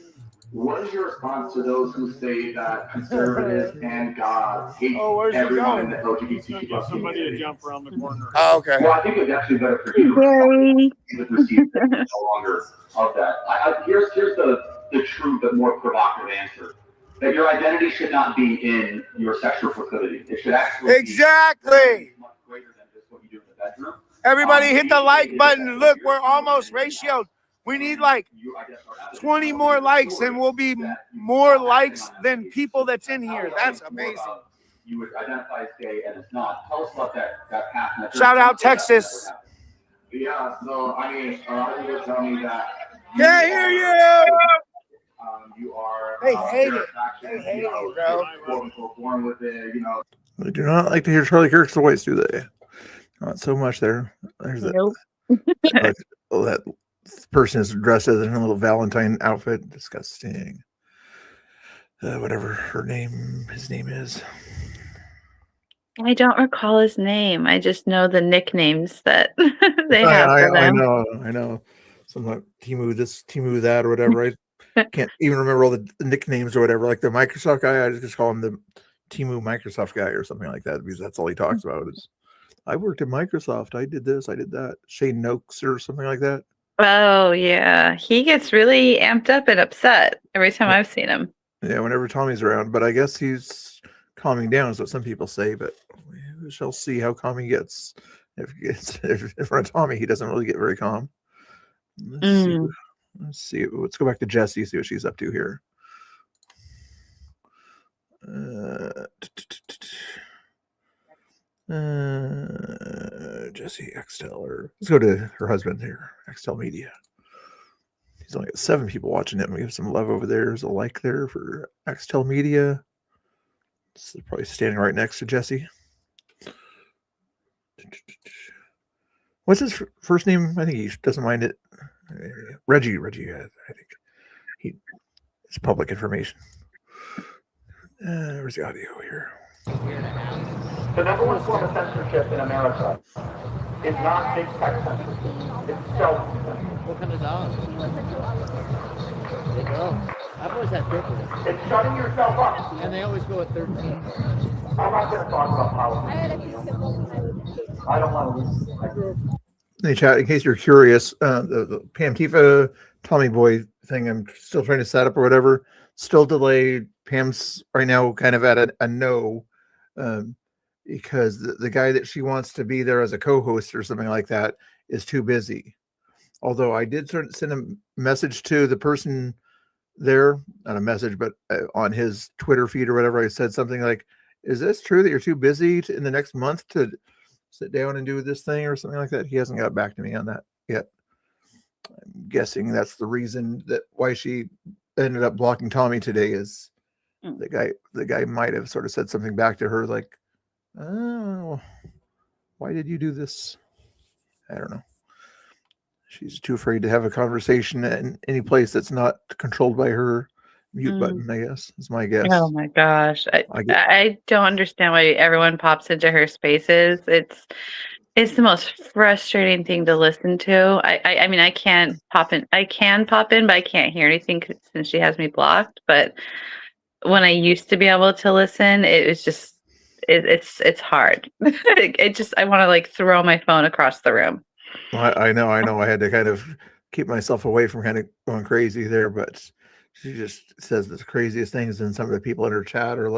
what is your response to those who say that conservatives and God hate everyone in the LGBTQ Get somebody to jump around the corner. Oh, okay. Well, I think it's actually better for you to receive no longer of that. Here's the true but more provocative answer. That your identity should not be in your sexual proclivity. It should actually Exactly. be much greater than just what you do in the bedroom. Everybody hit the like button. Look, we're almost ratioed. We need like 20 more likes and we'll be more likes than people that's in here. That's amazing. You would identify as gay and it's not. Tell us about that path. Shout out Texas. Yeah, so I mean, a lot of people tell me that. Can't hear you. You are. They hate it. They hate it, bro. Born with it, you know. They do not like to hear Charlie Kirk's voice, do they? Not so much there. There's Nope. that person is dressed as in a little Valentine outfit. Disgusting. Whatever his name is. I don't recall his name. I just know the nicknames that they have for them. I know. Something like Timu this, Timu that, or whatever. I can't even remember all the nicknames or whatever. Like the Microsoft guy, I just call him the Timu Microsoft guy or something like that because that's all he talks about is I worked at Microsoft. I did this. I did that. Shane Noakes or something like that. Oh yeah, he gets really amped up and upset every time I've seen him. Yeah, whenever Tommy's around. But I guess he's calming down is what some people say. But we shall see how calm he gets. If in front of Tommy, he doesn't really get very calm. Let's see. Let's go back to Jessie, see what she's up to here. Jessie Xtel, or let's go to her husband here, Xtel Media. He's only got 7 people watching it. And we have some love over there. There's a like there for Xtel Media. This is probably standing right next to Jessie. What's his first name? I think he doesn't mind it. Reggie, I think it's public information. Where's the audio here? The number one form of censorship in America is not big tech centric. It's self. What kind of dog? They go. I've always had pit bulls. It's shutting yourself up. And they always go at 13. I'm not going to talk about politics. I don't want to listen. Hey, chat, in case you're curious, the Pam Tifa Tommy Boy thing I'm still trying to set up or whatever, still delayed. Pam's right now kind of at a no, because the guy that she wants to be there as a co-host or something like that is too busy. Although I did send a message to the person there, not a message, but on his Twitter feed or whatever, I said something like, is this true that you're too busy in the next month to sit down and do this thing or something like that? He hasn't got back to me on that yet. I'm guessing that's the reason that why she ended up blocking Tommy today is the guy might have sort of said something back to her like, oh, why did you do this? I don't know. She's too afraid to have a conversation in any place that's not controlled by her mute button, I guess, is my guess. Oh my gosh. I don't understand why everyone pops into her spaces. It's the most frustrating thing to listen to. I mean, I can pop in, but I can't hear anything since she has me blocked. But when I used to be able to listen, it was just, it's hard. I want to like throw my phone across the room. Well, I know. I had to kind of keep myself away from kind of going crazy there, but she just says the craziest things. And some of the people in her chat are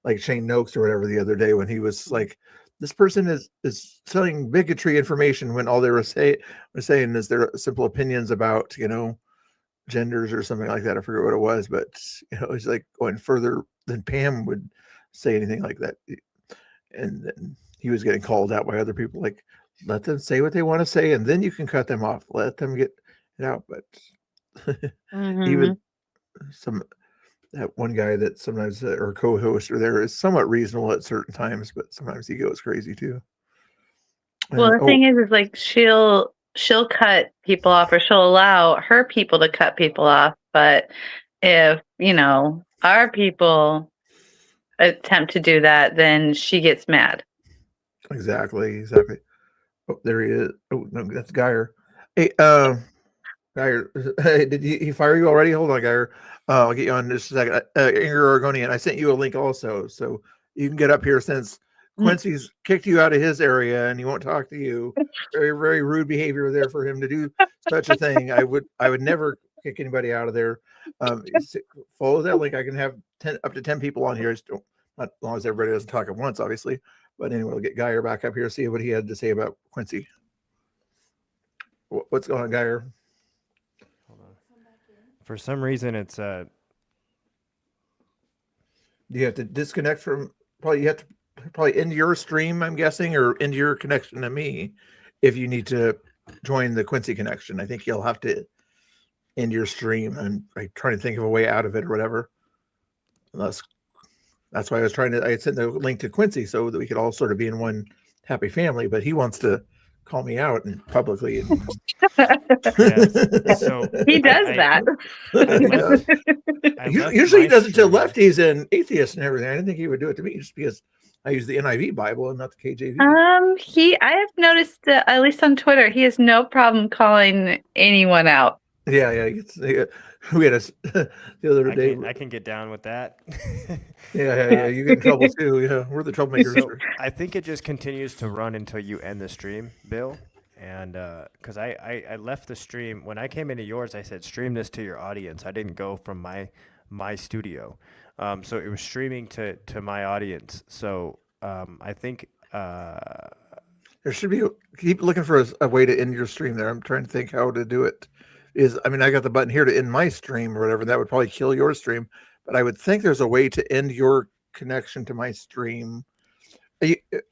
like Shane Noakes or whatever the other day when he was like, this person is selling bigotry information when all they were saying is their simple opinions about, genders or something like that. I forget what it was, but it's like going further than Pam would say anything like that. And then he was getting called out by other people, like, let them say what they want to say, and then you can cut them off. Let them get it out. But even that one guy that sometimes or co-host or there is somewhat reasonable at certain times, but sometimes he goes crazy too. Well, the thing is like she'll cut people off, or she'll allow her people to cut people off. But if our people attempt to do that, then she gets mad. Exactly. Oh, there he is. Oh no, that's Geyer. Hey, Geyer, did he fire you already? Hold on, Geyer. I'll get you on just a second. Inger Oregonian, I sent you a link also, so you can get up here since Quincy's kicked you out of his area and he won't talk to you. Very, very rude behavior there for him to do such a thing. I would never kick anybody out of there. Follow that link. I can have up to 10 people on here. Not as long as everybody doesn't talk at once, obviously. But anyway, we'll get Geyer back up here, see what he had to say about Quincy. What's going on, Geyer? Hold on. For some reason, it's Do you have to disconnect from? You have to end your stream, I'm guessing, or end your connection to me if you need to join the Quincy connection. I think you'll have to end your stream and trying to think of a way out of it or whatever. That's why I sent the link to Quincy so that we could all sort of be in one happy family, but he wants to call me out and publicly. So he does that. Usually he does it to lefties and atheists and everything. I didn't think he would do it to me just because I use the NIV Bible and not the KJV. I have noticed, at least on Twitter, he has no problem calling anyone out. Yeah. We had the other day. I can get down with that. Yeah. You get in trouble too. Yeah, we're the troublemakers. So I think it just continues to run until you end the stream, Bill. And because I left the stream when I came into yours, I said stream this to your audience. I didn't go from my studio, so it was streaming to my audience. So I think there should be. Keep looking for a way to end your stream there. I'm trying to think how to do it. I got the button here to end my stream or whatever. That would probably kill your stream, but I would think there's a way to end your connection to my stream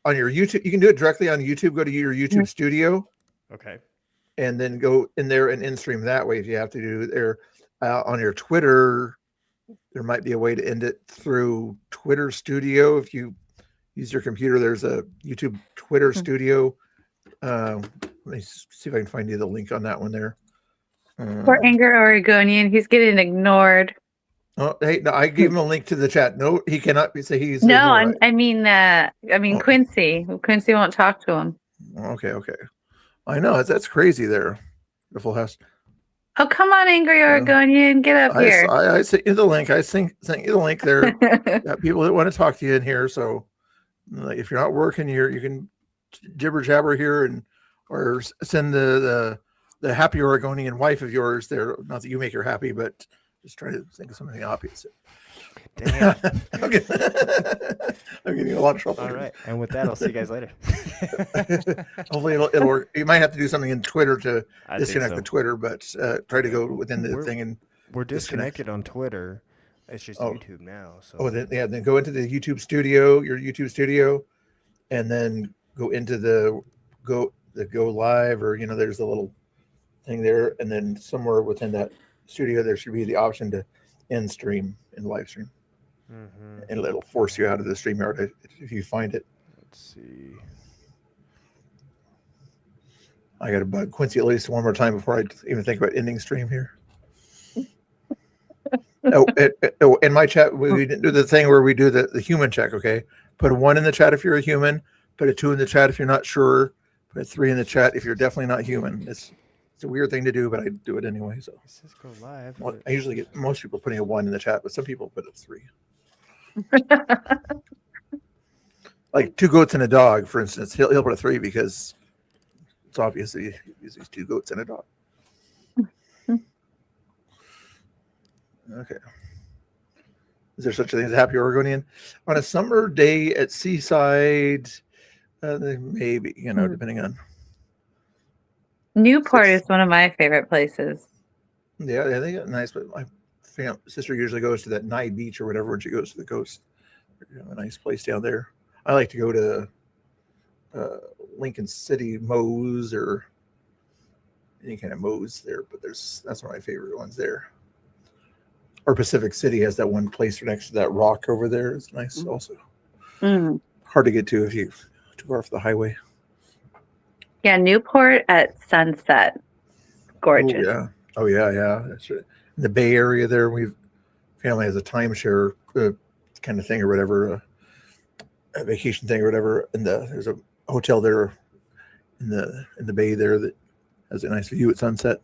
on your YouTube. You can do it directly on YouTube. Go to your YouTube studio. Okay. And then go in there and end stream that way. If you have to do it there on your Twitter, there might be a way to end it through Twitter Studio. If you use your computer, there's a YouTube Twitter Studio. Let me see if I can find you the link on that one there. Poor Inger Oregonian, he's getting ignored. Oh, hey, no, I gave him a link to the chat. No, he cannot say he's. No, I mean Quincy. Quincy won't talk to him. Okay. I know that's crazy there. The Full House. Oh, come on, Angry Oregonian, get up here. I sent you the link. I sent you the link there. Got people that want to talk to you in here. So if you're not working here, you can jibber jabber here or send the happy Oregonian wife of yours there. Not that you make her happy, but just try to think of something opposite. Damn. I'm getting in a lot of trouble. All right. And with that, I'll see you guys later. Hopefully it'll work. You might have to do something in Twitter to I disconnect think so. the Twitter, but try to go within the thing and we're disconnected on Twitter. It's just YouTube now. So then go into the YouTube studio, your YouTube studio, and then go into the go live, or there's a little thing there, and then somewhere within that studio there should be the option to end stream and live stream. And it'll force you out of the StreamYard if you find it. Let's see. I got to bug Quincy at least one more time before I even think about ending stream here. In my chat, we didn't do the thing where we do the human check, okay? Put a 1 in the chat if you're a human. Put a 2 in the chat if you're not sure. Put a 3 in the chat if you're definitely not human. It's a weird thing to do, but I do it anyway. So let's just go live. Well, I usually get most people putting a 1 in the chat, but some people put a 3. Like 2 goats and a dog, for instance. He'll put a 3 because it's obvious that he's 2 goats and a dog. Okay. Is there such a thing as a happy Oregonian? On a summer day at Seaside, maybe, depending on. Newport is one of my favorite places. Yeah, they got nice, but my sister usually goes to that Nye Beach or whatever when she goes to the coast. A nice place down there. I like to go to Lincoln City Moe's or any kind of Moe's there, but that's one of my favorite ones there. Or Pacific City has that one place next to that rock over there. It's nice also. Hard to get to if you're too far off the highway. Yeah, Newport at sunset. Gorgeous. Oh yeah. That's right. In the Bay Area there, family has a timeshare kind of thing or whatever, a vacation thing or whatever. And there's a hotel there in the Bay there that has a nice view at sunset.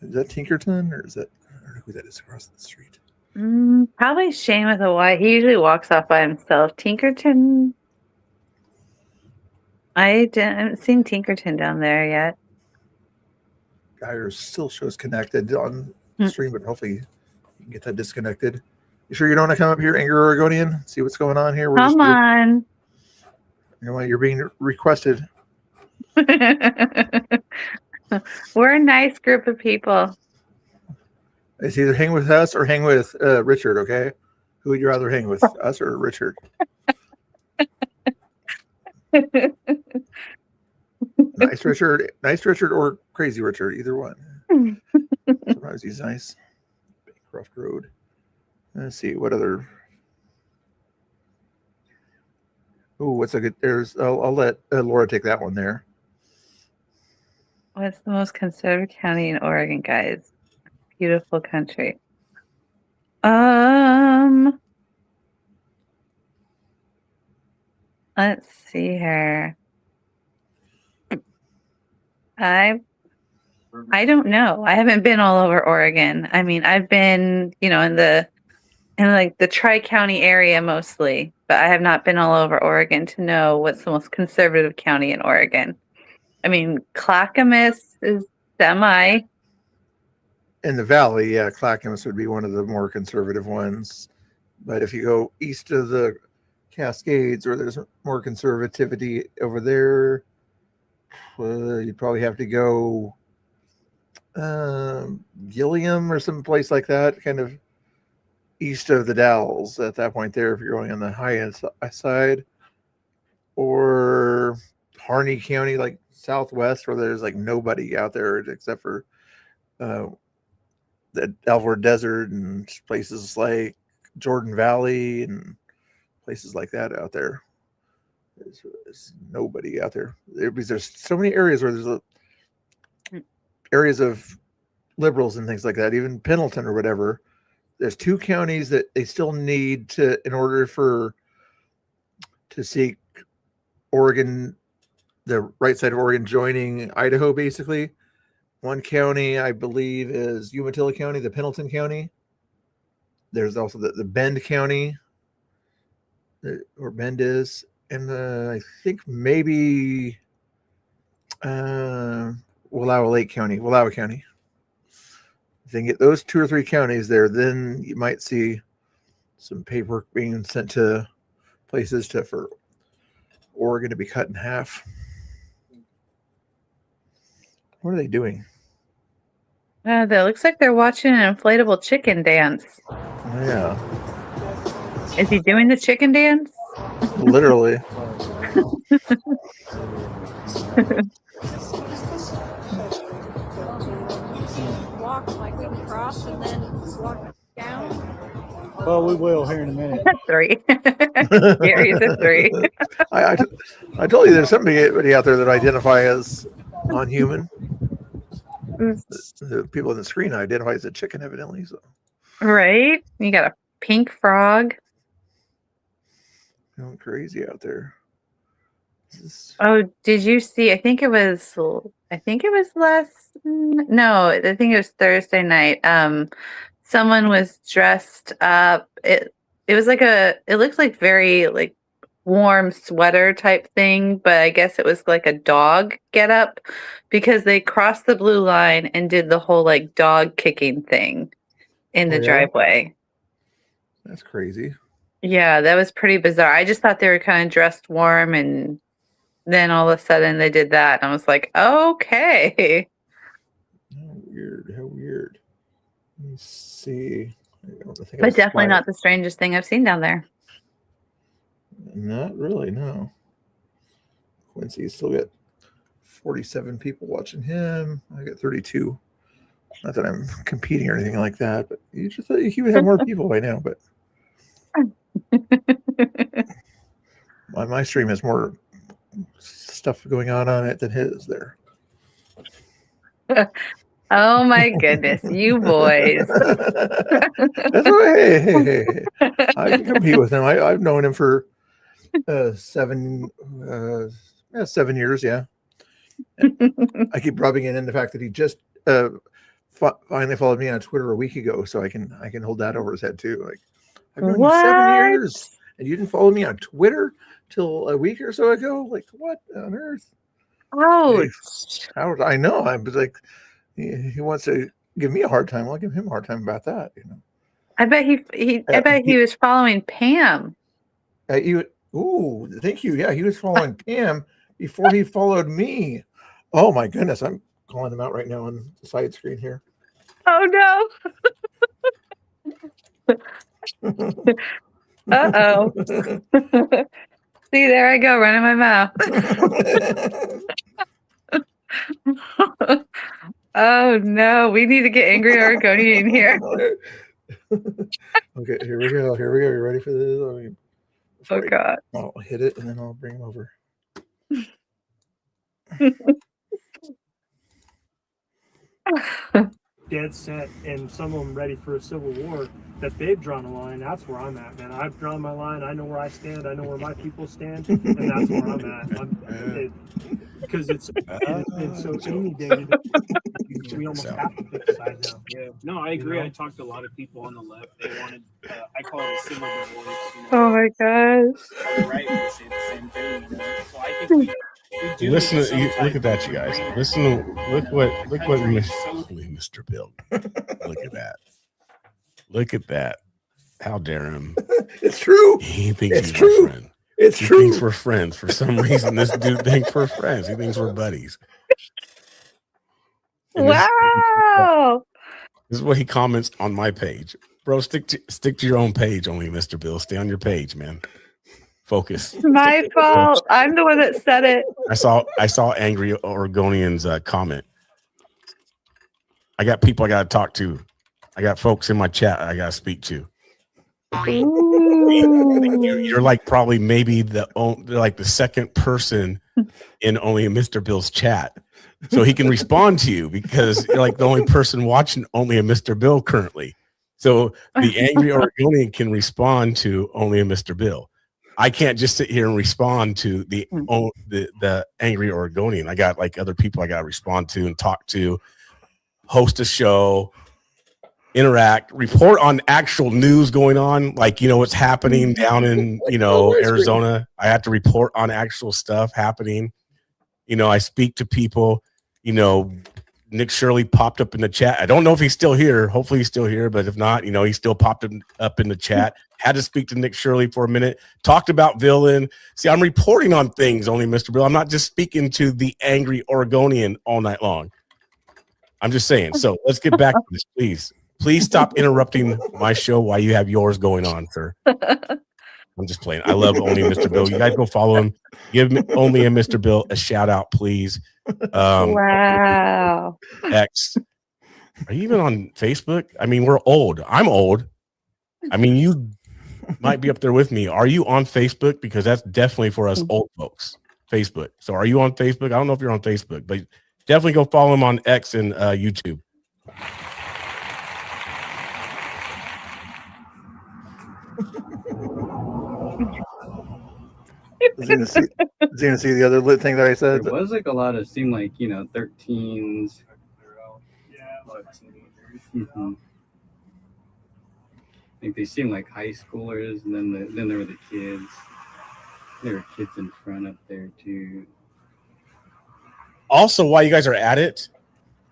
Is that Tinkerton or is that, I don't know who that is across the street? Probably Shane with a Y. He usually walks off by himself. Tinkerton. I haven't seen Tinkerton down there yet. Geyer still shows connected on stream, but hopefully you can get that disconnected. You sure you don't want to come up here, Angry Oregonian? See what's going on here? Come on. You're being requested. We're a nice group of people. It's either hang with us or hang with Richard, okay? Who would you rather hang with, us or Richard? Nice Richard or Crazy Richard, either one. Sometimes he's nice. Bancroft Road. Let's see, what other... Oh, what's a good... I'll let Laura take that one there. What's the most conservative county in Oregon, guys? Beautiful country. Let's see here. I don't know. I haven't been all over Oregon. I mean, I've been, in like the Tri-County area mostly, but I have not been all over Oregon to know what's the most conservative county in Oregon. I mean, Clackamas is semi. In the valley, yeah, Clackamas would be one of the more conservative ones. But if you go east of the Cascades, where there's more conservativity over there, you'd probably have to go Gilliam or some place like that, kind of east of the Dalles at that point there, if you're going on the high end side, or Harney County, like southwest, where there's like nobody out there except for the Alvord Desert and places like Jordan Valley and places like that out there. There's nobody out there because there's so many areas where there's areas of liberals and things like that. Even Pendleton or whatever. There's 2 counties that they still need to, in order to seek Oregon, the right side of Oregon joining Idaho, basically. One county, I believe, is Umatilla County, the Pendleton County. There's also the Bend County, where Bend is. And I think maybe Wallowa County. If they can get those 2 or 3 counties there, then you might see some paperwork being sent to places for Oregon to be cut in half. What are they doing? That looks like they're watching an inflatable chicken dance. Yeah. Is he doing the chicken dance? Literally. Walk like we can cross and then walk down. Well, we will here in a minute. 3. Gary's a 3. I told you there's somebody out there that identify as non-human. The people on the screen identify as a chicken, evidently. So. Right? You got a pink frog. Going crazy out there. Oh, did you see? I think it was Thursday night. Someone was dressed up. It was like it looked like very like warm sweater type thing, but I guess it was like a dog get up because they crossed the blue line and did the whole like dog kicking thing in the driveway. That's crazy. Yeah, that was pretty bizarre. I just thought they were kind of dressed warm, and then all of a sudden they did that. And I was like, okay. How weird. Let me see. But definitely not the strangest thing I've seen down there. Not really, no. Quincy's still got 47 people watching him. I got 32. Not that I'm competing or anything like that, but you just thought he would have more people by now. But my stream has more stuff going on it than his there. Oh my goodness, you boys. That's hey. I can compete with him. I've known him for 7 years, yeah. I keep rubbing it in the fact that he just finally followed me on Twitter a week ago, so I can hold that over his head too. Like, I've known you 7 years and you didn't follow me on Twitter till a week or so ago. Like, what on earth? Ouch. I know. I was like, he wants to give me a hard time. I'll give him a hard time about that. You know. I bet he was following Pam. Ooh, thank you. Yeah, he was following Pam before he followed me. Oh my goodness, I'm calling him out right now on the side screen here. Oh no. Uh-oh. See, there I go, running my mouth. Oh no, we need to get Angry Oregonian in here. Okay, here we go. You ready for this? Oh God. I'll hit it and then I'll bring him over. Dead set, and some of them ready for a civil war, that they've drawn a line. That's where I'm at, man. I've drawn my line. I know where I stand. I know where my people stand, and that's where I'm at. Because it's so inundated. We almost have to pick a side now. Yeah, no, I agree. I talked to a lot of people on the left. They wanted, I call it a civil divorce. Oh my gosh. On the right, they say the same thing. You know? So I think we do. Listen, look at that, you guys. Listen, look what Mr. Bill. Look at that. Look at that. How dare him? It's true. He thinks it's he's true. my friend. It's he true. Thinks we're friends. For some reason, this dude thinks we're friends. He thinks we're buddies. And wow. This is what he comments on my page. Bro, stick to your own page only, Mr. Bill. Stay on your page, man. Focus. It's my fault. I'm the one that said it. I saw Angry Oregonian's comment. I got people I got to talk to. I got folks in my chat I got to speak to. You're like probably maybe the second person in only Mr. Bill's chat, so he can respond to you because you're like the only person watching only a Mr. Bill currently. So the Angry Oregonian can respond to only a Mr. Bill. I can't just sit here and respond to the angry Oregonian. I got like other people I got to respond to and talk to, host a show, interact, report on actual news going on, like, you know, what's happening down in, you know, Arizona. I have to report on actual stuff happening. You know, I speak to people. You know, Nick Shirley popped up in the chat. I don't know if he's still here. Hopefully he's still here, but if not, you know, he still popped up in the chat. Had to speak to Nick Shirley for a minute. Talked about Villain. See, I'm reporting on things only, Mr. Bill. I'm not just speaking to the angry Oregonian all night long. I'm just saying. So let's get back to this, please. Please stop interrupting my show while you have yours going on, sir. I'm just playing. I love Only Mr. Bill. You guys go follow him. Give Only a Mr. Bill a shout out, please. Wow. X. Are you even on Facebook? I mean, we're old. I'm old. I mean, you might be up there with me. Are you on Facebook? Because that's definitely for us old folks. Facebook. So are you on Facebook? I don't know if you're on Facebook, but definitely go follow him on X and YouTube. Is he gonna see the other lit thing that I said? There was like a lot of, seemed like, you know, 13s. Mm-hmm. I think they seemed like high schoolers, and then there were the kids. There were kids in front up there too. Also, while you guys are at it,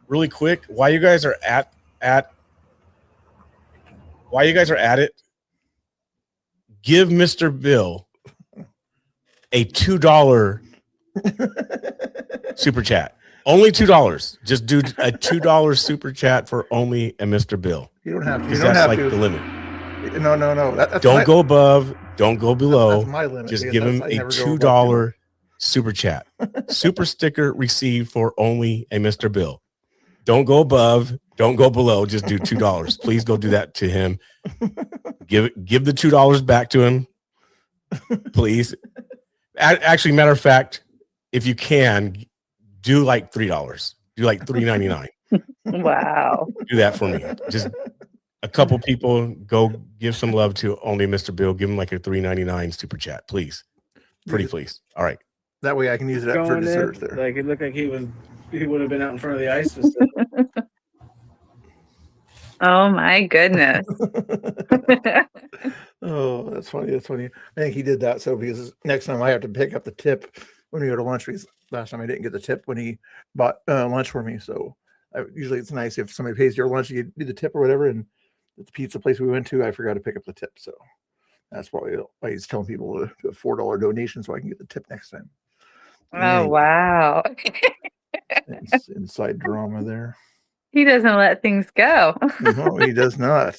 really quick, while you guys are at it, give Mr. Bill a $2 super chat. Only $2. Just do a $2 super chat for Only a Mr. Bill. You don't have to. Because You don't that's have like to. the limit. No. Don't go above. Don't go below. That's my limit. Just because give him I a never go above $2 super chat. Super sticker received for Only a Mr. Bill. Don't go above. Don't go below. Just do $2. Please go do that to him. Give the $2 back to him, please. Actually, matter of fact, if you can, do like $3. Do like $3.99. Wow. Do that for me. Just a couple people go give some love to Only Mr. Bill. Give him like a $3.99 super chat, please. Pretty please. All right. That way I can use it for Going dessert in, there. like it looked like he would have been out in front of the ice facility. Oh my goodness. Oh, that's funny. That's funny. I think he did that so because next time I have to pick up the tip when we go to lunch. Because last time I didn't get the tip when he bought lunch for me. So usually it's nice if somebody pays your lunch, you do the tip or whatever. And at the pizza place we went to, I forgot to pick up the tip. So that's probably why he's telling people to do a $4 donation so I can get the tip next time. Oh, wow. It's inside drama there. He doesn't let things go. No, he does not.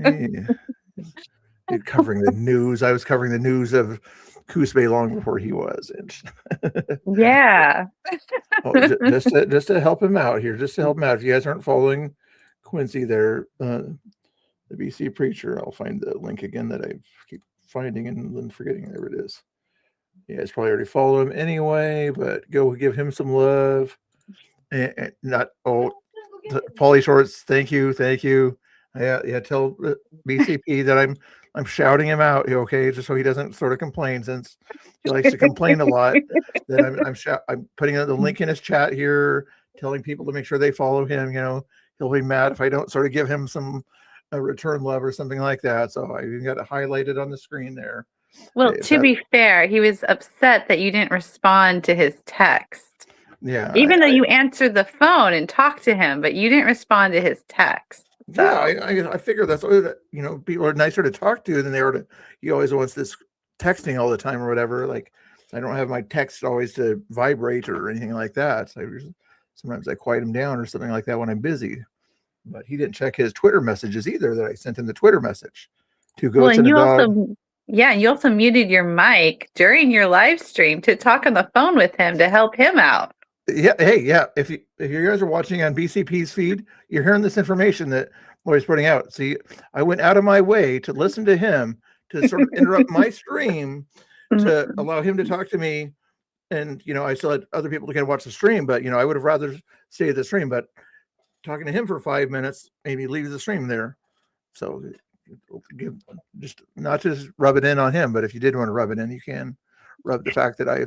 He's covering the news. I was covering the news of Coos Bay long before he was. And Yeah. just to help him out here, just to help him out. If you guys aren't following Quincy there, the BC Preacher, I'll find the link again that I keep finding and then forgetting. There it is. You guys probably already follow him anyway, but go give him some love. And not Paulie Shorts, thank you. Yeah, tell BCP that I'm shouting him out, okay, just so he doesn't sort of complain, since he likes to complain a lot. That I'm putting the link in his chat here, telling people to make sure they follow him. You know, he'll be mad if I don't sort of give him some return love or something like that. So I even got it highlighted on the screen there. Well, to be fair, he was upset that you didn't respond to his text. Yeah. Even though you answered the phone and talked to him, but you didn't respond to his text. So. Yeah, I figure that's what, you know, people are nicer to talk to than they are to. He always wants this texting all the time or whatever. Like, I don't have my text always to vibrate or anything like that. So sometimes I quiet him down or something like that when I'm busy. But he didn't check his Twitter messages either. That I sent him the Twitter message to go to the dog. You also muted your mic during your live stream to talk on the phone with him to help him out. Yeah. Hey, yeah. If you guys are watching on BCP's feed, you're hearing this information that Lori's putting out. See, I went out of my way to listen to him to sort of interrupt my stream to allow him to talk to me. And, you know, I still had other people to kind of watch the stream, but, you know, I would have rather stayed at the stream, but talking to him for 5 minutes made me leave the stream there. So give just not just rub it in on him, but if you did want to rub it in, you can rub the fact that I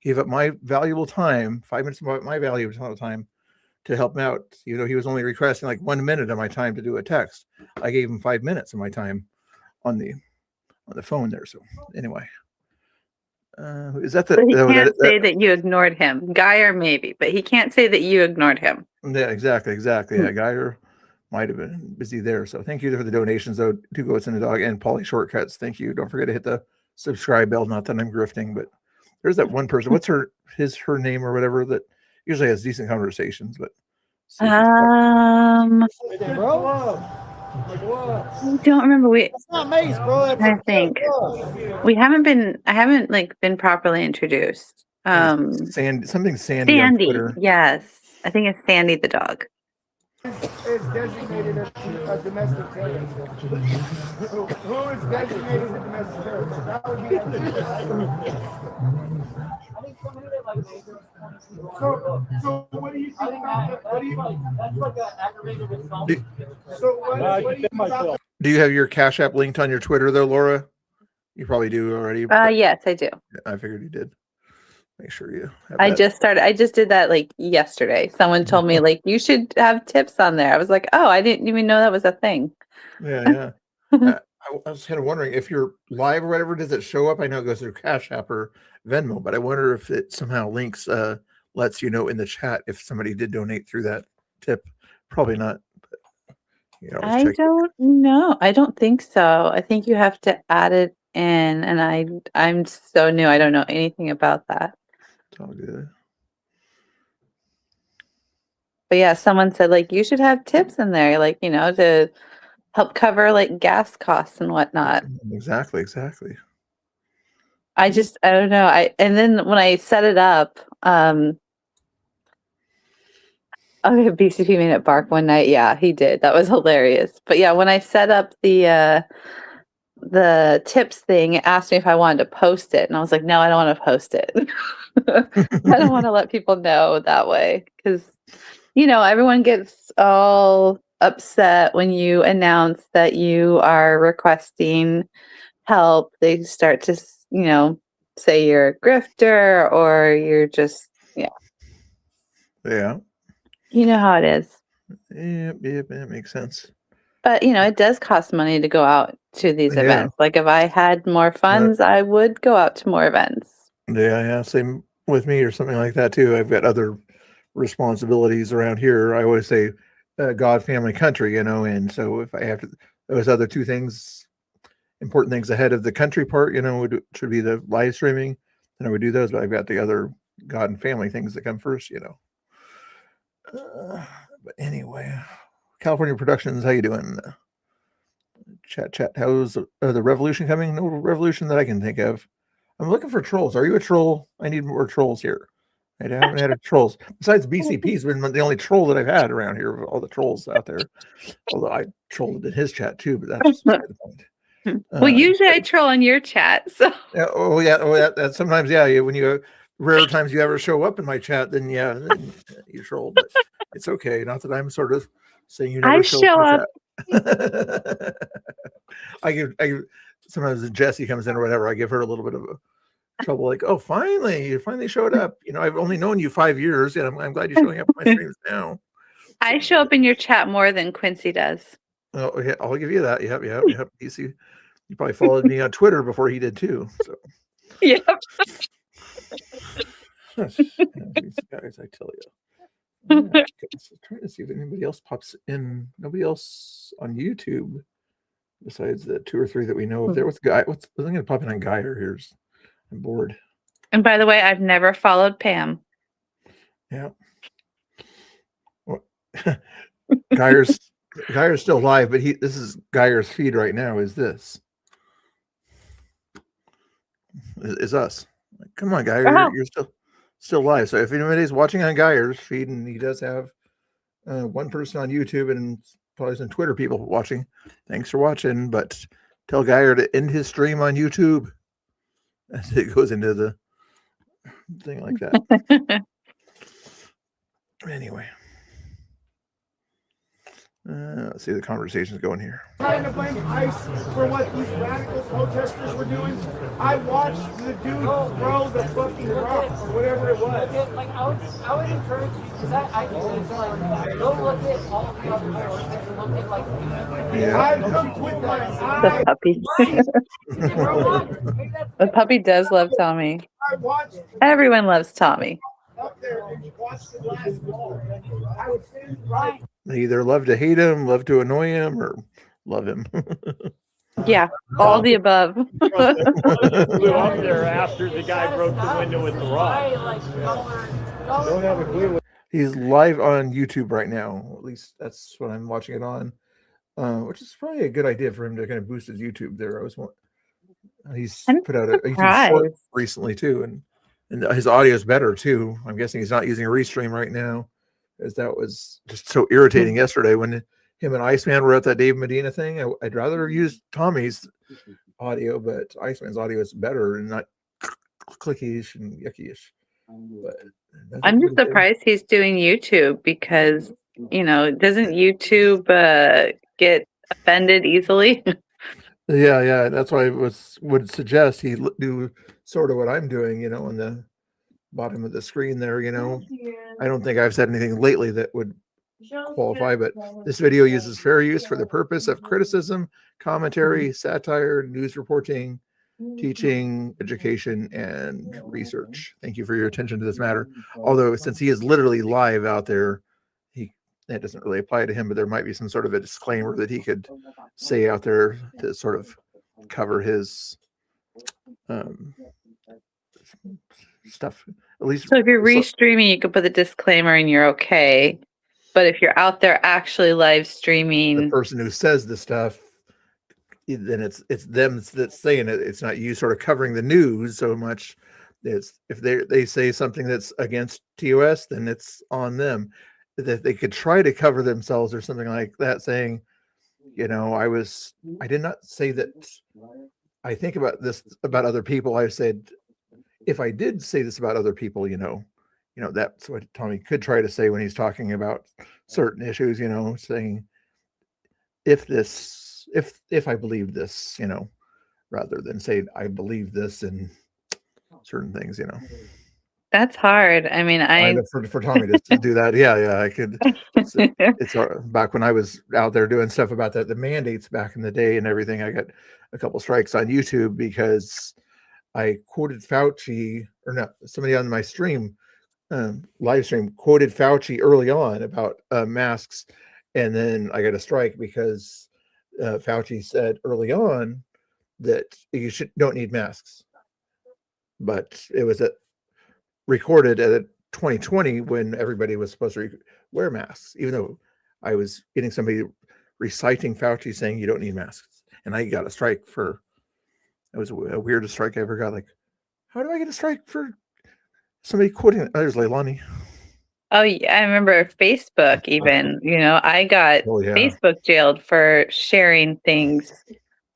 gave up my valuable time, 5 minutes of my valuable time to help him out. You know, he was only requesting like 1 minute of my time to do a text. I gave him 5 minutes of my time on the phone there. So anyway, is that the? But he can't say that you ignored him. Geyer maybe, but he can't say that you ignored him. Yeah, exactly. Yeah, Geyer might have been busy there. So thank you for the donations, though. Two Goats and a Dog and Polly Shortcuts. Thank you. Don't forget to hit the subscribe bell. Not that I'm grifting, but there's that one person. What's her name or whatever that usually has decent conversations, but I don't remember. That's not Mace, bro. That's I think we haven't been. I haven't like been properly introduced. Sandy, something Sandy. On Sandy. Twitter. Yes, I think it's Sandy the dog. Is designated a domestic terrorist. Who is designated a domestic terrorist? That would be so what do you think about that? That's like an aggravated assault. So what do you think about Do you have your Cash App linked on your Twitter though, Laura? You probably do already. Yes, I do. I figured you did. Make sure you have I that. just did that like yesterday. Someone told me like you should have tips on there. I was like, oh, I didn't even know that was a thing. Yeah. I was kind of wondering if you're live or whatever, does it show up? I know it goes through Cash App or Venmo, but I wonder if it somehow links, lets you know in the chat if somebody did donate through that tip. Probably not. But, I don't know. I don't think so. I think you have to add it in, and I'm so new. I don't know anything about that. It's all good. But yeah, someone said like you should have tips in there, like to help cover like gas costs and whatnot. Exactly. I don't know. And then when I set it up, okay, BCP made it bark one night. Yeah, he did. That was hilarious. But yeah, when I set up the tips thing, it asked me if I wanted to post it, and I was like, no, I don't want to post it. I don't want to let people know that way because everyone gets all upset when you announce that you are requesting help. They start to say you're a grifter or you're just Yeah. You know how it is. Yeah, that makes sense. But it does cost money to go out to these events. Like if I had more funds, I would go out to more events. Yeah, same with me or something like that too. I've got other responsibilities around here. I always say God, family, country, and so if I have to, those other two things, important things ahead of the country part, should be the live streaming, then I would do those, but I've got the other God and family things that come first, but anyway, California Productions, how you doing? Chat, how's the revolution coming? No revolution that I can think of. I'm looking for trolls. Are you a troll? I need more trolls here. I haven't had a trolls. Besides BCP's been the only troll that I've had around here of all the trolls out there. Although I trolled in his chat too, but that's beside the point. Well, usually I troll in your chat. So yeah, that sometimes, when you rare times you ever show up in my chat, then then you troll. But it's okay. Not that I'm sort of saying you never show up. I give sometimes Jessie comes in or whatever, I give her a little bit of a trouble, like, oh, you finally showed up. I've only known you 5 years, and I'm glad you're showing up on my streams now. I show up in your chat more than Quincy does. Oh, yeah, I'll give you that. Yep. You probably followed me on Twitter before he did too. So. Yep. These guys, I tell you. I'm trying to see if anybody else pops in. Nobody else on YouTube besides the 2 or 3 that we know of. There was Guy. I'm going to pop in on Geyer here. I'm bored. And by the way, I've never followed Pam. Yeah. Well, Geyer's still live, but this is Geyer's feed right now. Is this? Is us? Come on, Geyer, you're still live. So if anybody's watching on Geyer's feed, and he does have one person on YouTube and probably some Twitter people watching, thanks for watching. But tell Geyer to end his stream on YouTube as it goes into the thing like that. Anyway, Let's see the conversation's going here. Trying to blame ICE for what these radical protesters were doing. I watched the dude throw the fucking rock or whatever it was. Like I would encourage you because I do things like go look at all the other protests and look at like I looked with my The eyes. puppy. The puppy does love Tommy. I watched Everyone loves Tommy. up there and watched the last ball. I was sitting right. They either love to hate him, love to annoy him, or love him. Yeah, all the above. Flew up there after the guy broke the window with the rock. Don't have a clue. He's live on YouTube right now. At least that's what I'm watching it on, which is probably a good idea for him to kind of boost his YouTube there. He's put out a YouTube short recently too, and his audio is better too. I'm guessing he's not using a restream right now, as that was just so irritating yesterday when him and Iceman were at that Dave Medina thing. I'd rather use Tommy's audio, but Iceman's audio is better and not clicky-ish and yucky-ish. But I'm just surprised he's doing YouTube because, doesn't YouTube get offended easily? Yeah, that's why I would suggest he do sort of what I'm doing, on the bottom of the screen there. I don't think I've said anything lately that would qualify, but this video uses fair use for the purpose of criticism, commentary, satire, news reporting, teaching, education, and research. Thank you for your attention to this matter. Although since he is literally live out there, that doesn't really apply to him, but there might be some sort of a disclaimer that he could say out there to sort of cover his stuff. At least, so if you're restreaming, you could put the disclaimer and you're okay. But if you're out there actually live streaming, the person who says the stuff, then it's them that's saying it. It's not you sort of covering the news so much. It's if they say something that's against TOS, then it's on them. That they could try to cover themselves or something like that, saying, I did not say that I think about this about other people. I said, if I did say this about other people, that's what Tommy could try to say when he's talking about certain issues, saying if I believe this, rather than say I believe this in certain things, That's hard. I mean, for Tommy to do that. Yeah, I could. It's back when I was out there doing stuff about the mandates back in the day and everything. I got a couple strikes on YouTube because I quoted Fauci, or not, somebody on my stream, live stream, quoted Fauci early on about masks, and then I got a strike because Fauci said early on that you don't need masks, but it was recorded at 2020 when everybody was supposed to wear masks, even though I was getting somebody reciting Fauci saying you don't need masks, and I got a strike for. It was a weirdest strike I ever got. Like, how do I get a strike for somebody quoting? Oh, there's Leilani. Oh yeah, I remember Facebook. Even I got Facebook jailed for sharing things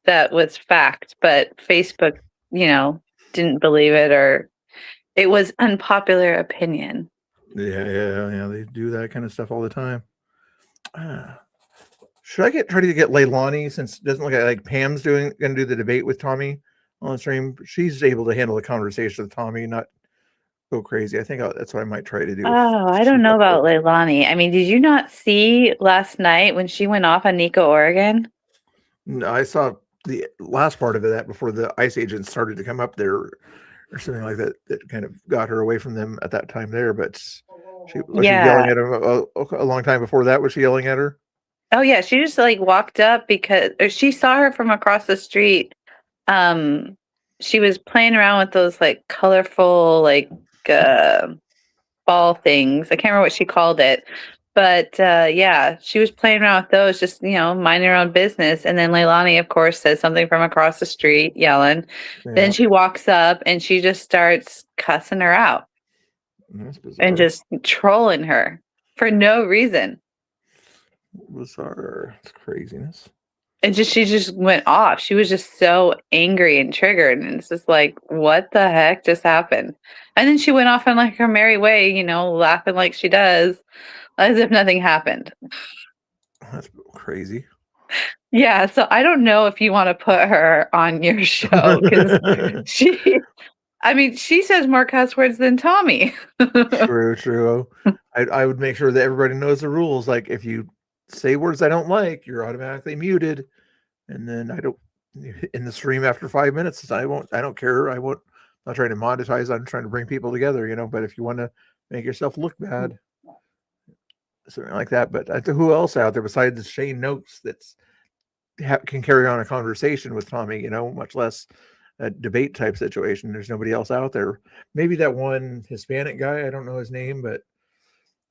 that was fact, but Facebook, didn't believe it, or it was unpopular opinion. Yeah. They do that kind of stuff all the time. Should I try to get Leilani, since it doesn't look like Pam's going to do the debate with Tommy on the stream? She's able to handle the conversation with Tommy, not go crazy. I think that's what I might try to do. Oh, I don't know about Leilani. I mean, did you not see last night when she went off on Nico Oregon? No, I saw the last part of that before the ICE agents started to come up there or something like that. That kind of got her away from them at that time there. But she was she yelling at him a long time before that. Was she yelling at her? Oh yeah, she just walked up because she saw her from across the street. She was playing around with those colorful ball things. I can't remember what she called it, but she was playing around with those, just minding her own business. And then Leilani, of course, says something from across the street, yelling. Yeah. Then she walks up and she just starts cussing her out and just trolling her for no reason. Bizarre. It's craziness. And she just went off. She was just so angry and triggered, and it's just what the heck just happened? And then she went off on her merry way, laughing like she does, as if nothing happened. That's crazy. Yeah, so I don't know if you want to put her on your show because she says more cuss words than Tommy. True. I would make sure that everybody knows the rules. Like if you say words I don't like, you're automatically muted. And then I don't in the stream after 5 minutes. I don't care. I'm not trying to monetize. I'm trying to bring people together, but if you want to make yourself look bad, something like that. But who else out there besides Shane Noakes can carry on a conversation with Tommy, much less a debate type situation. There's nobody else out there. Maybe that one Hispanic guy, I don't know his name, but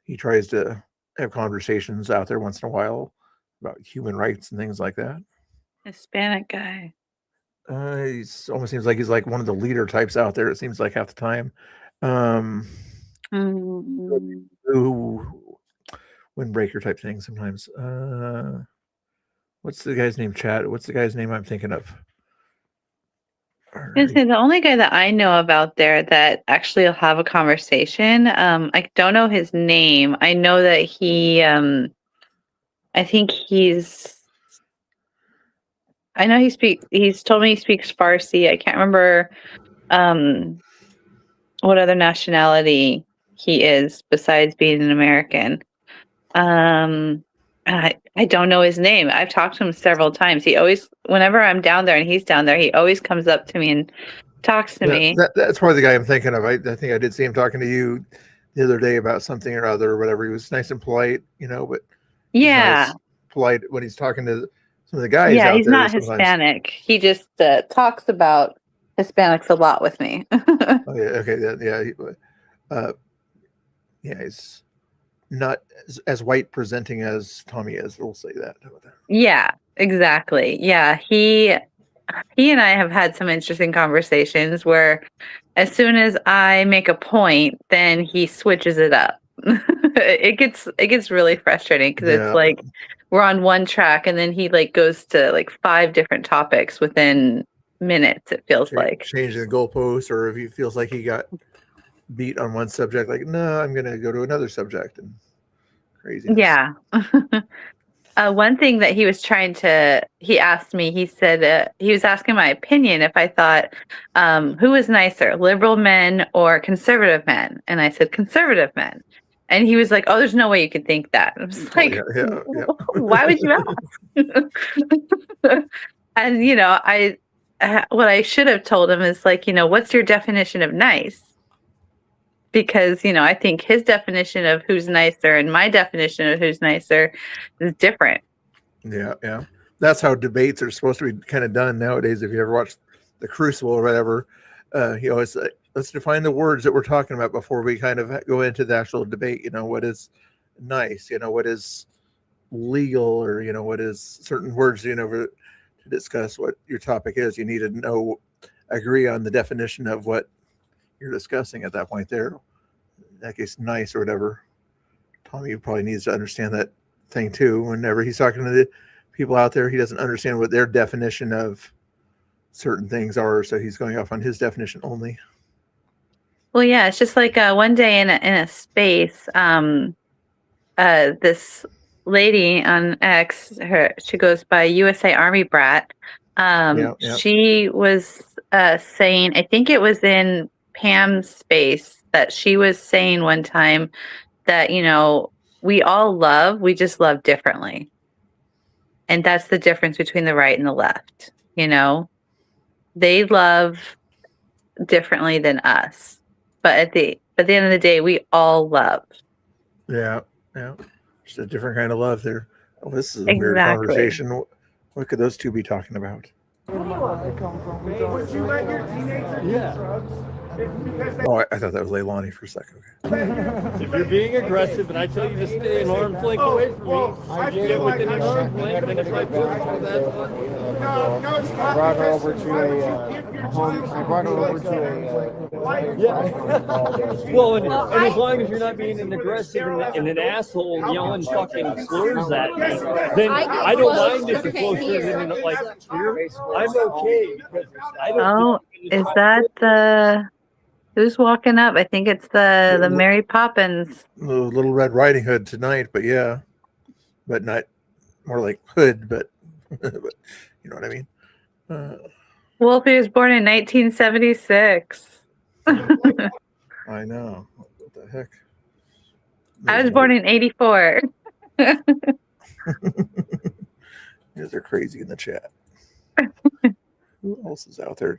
he tries to have conversations out there once in a while about human rights and things like that. Hispanic guy. He almost seems like he's like one of the leader types out there. It seems like half the time. Windbreaker type thing sometimes. What's the guy's name, Chad? What's the guy's name I'm thinking of? The only guy that I know of out there that actually will have a conversation, I don't know his name. I know that he's told me he speaks Farsi. I can't remember what other nationality he is besides being an American. I don't know his name. I've talked to him several times. He always, whenever I'm down there and he's down there, he always comes up to me and talks to me. That's probably the guy I'm thinking of. I think I did see him talking to you the other day about something or other or whatever. He was nice and polite, but yeah, nice, polite when he's talking to some of the guys. Yeah, out he's there not sometimes. Hispanic. He just talks about Hispanics a lot with me. Oh, yeah. Okay. He's not as white presenting as Tommy is. We'll say that. Yeah, exactly. Yeah, he and I have had some interesting conversations where as soon as I make a point, then he switches it up. It gets really frustrating because it's like we're on one track and then he like goes to like 5 different topics within minutes, it feels like. Changing the goalpost, or if he feels like he got beat on one subject, like, no, I'm going to go to another subject. And crazy. Yeah. One thing that he asked me, he said, he was asking my opinion if I thought, who was nicer, liberal men or conservative men? And I said, conservative men. And he was like, oh, there's no way you could think that. I was like, why would you ask? And, what I should have told him is like, what's your definition of nice? Because, I think his definition of who's nicer and my definition of who's nicer is different. Yeah. That's how debates are supposed to be kind of done nowadays. If you ever watch The Crucible or whatever, he always let's define the words that we're talking about before we kind of go into the actual debate. What is nice? What is legal? Or, what is certain words, to discuss what your topic is. You need to agree on the definition of what you're discussing at that point there. In that case, nice or whatever. Tommy probably needs to understand that thing too. Whenever he's talking to the people out there, he doesn't understand what their definition of certain things are, so he's going off on his definition only. Well, yeah, it's just like one day in a space, this lady on X, she goes by USA Army Brat. She was saying, I think it was in Pam's space, that she was saying one time that, we all love, we just love differently. And that's the difference between the right and the left. They love differently than us. But at the end of the day, we all love. Yeah. Just a different kind of love there. Oh, this is a weird conversation. What could those two be talking about? Would you let your teenager do drugs? Oh, I thought that was Leilani for a second. If you're being aggressive and I tell you to stay an arm's length away from me, I get within an arm's length, and if I push you, that's fine. I brought her over to Well, and as long as you're not being an aggressive and an asshole yelling fucking slurs at me, then I don't mind if it's closer than like here. I'm okay because I don't. Is that the? Who's walking up? I think it's the Mary Poppins. Little Red Riding Hood tonight, but yeah, but not more like hood, but, but you know what I mean. Wolfie was born in 1976. I know. What the heck? I was born in 84. You guys are crazy in the chat. Who else is out there?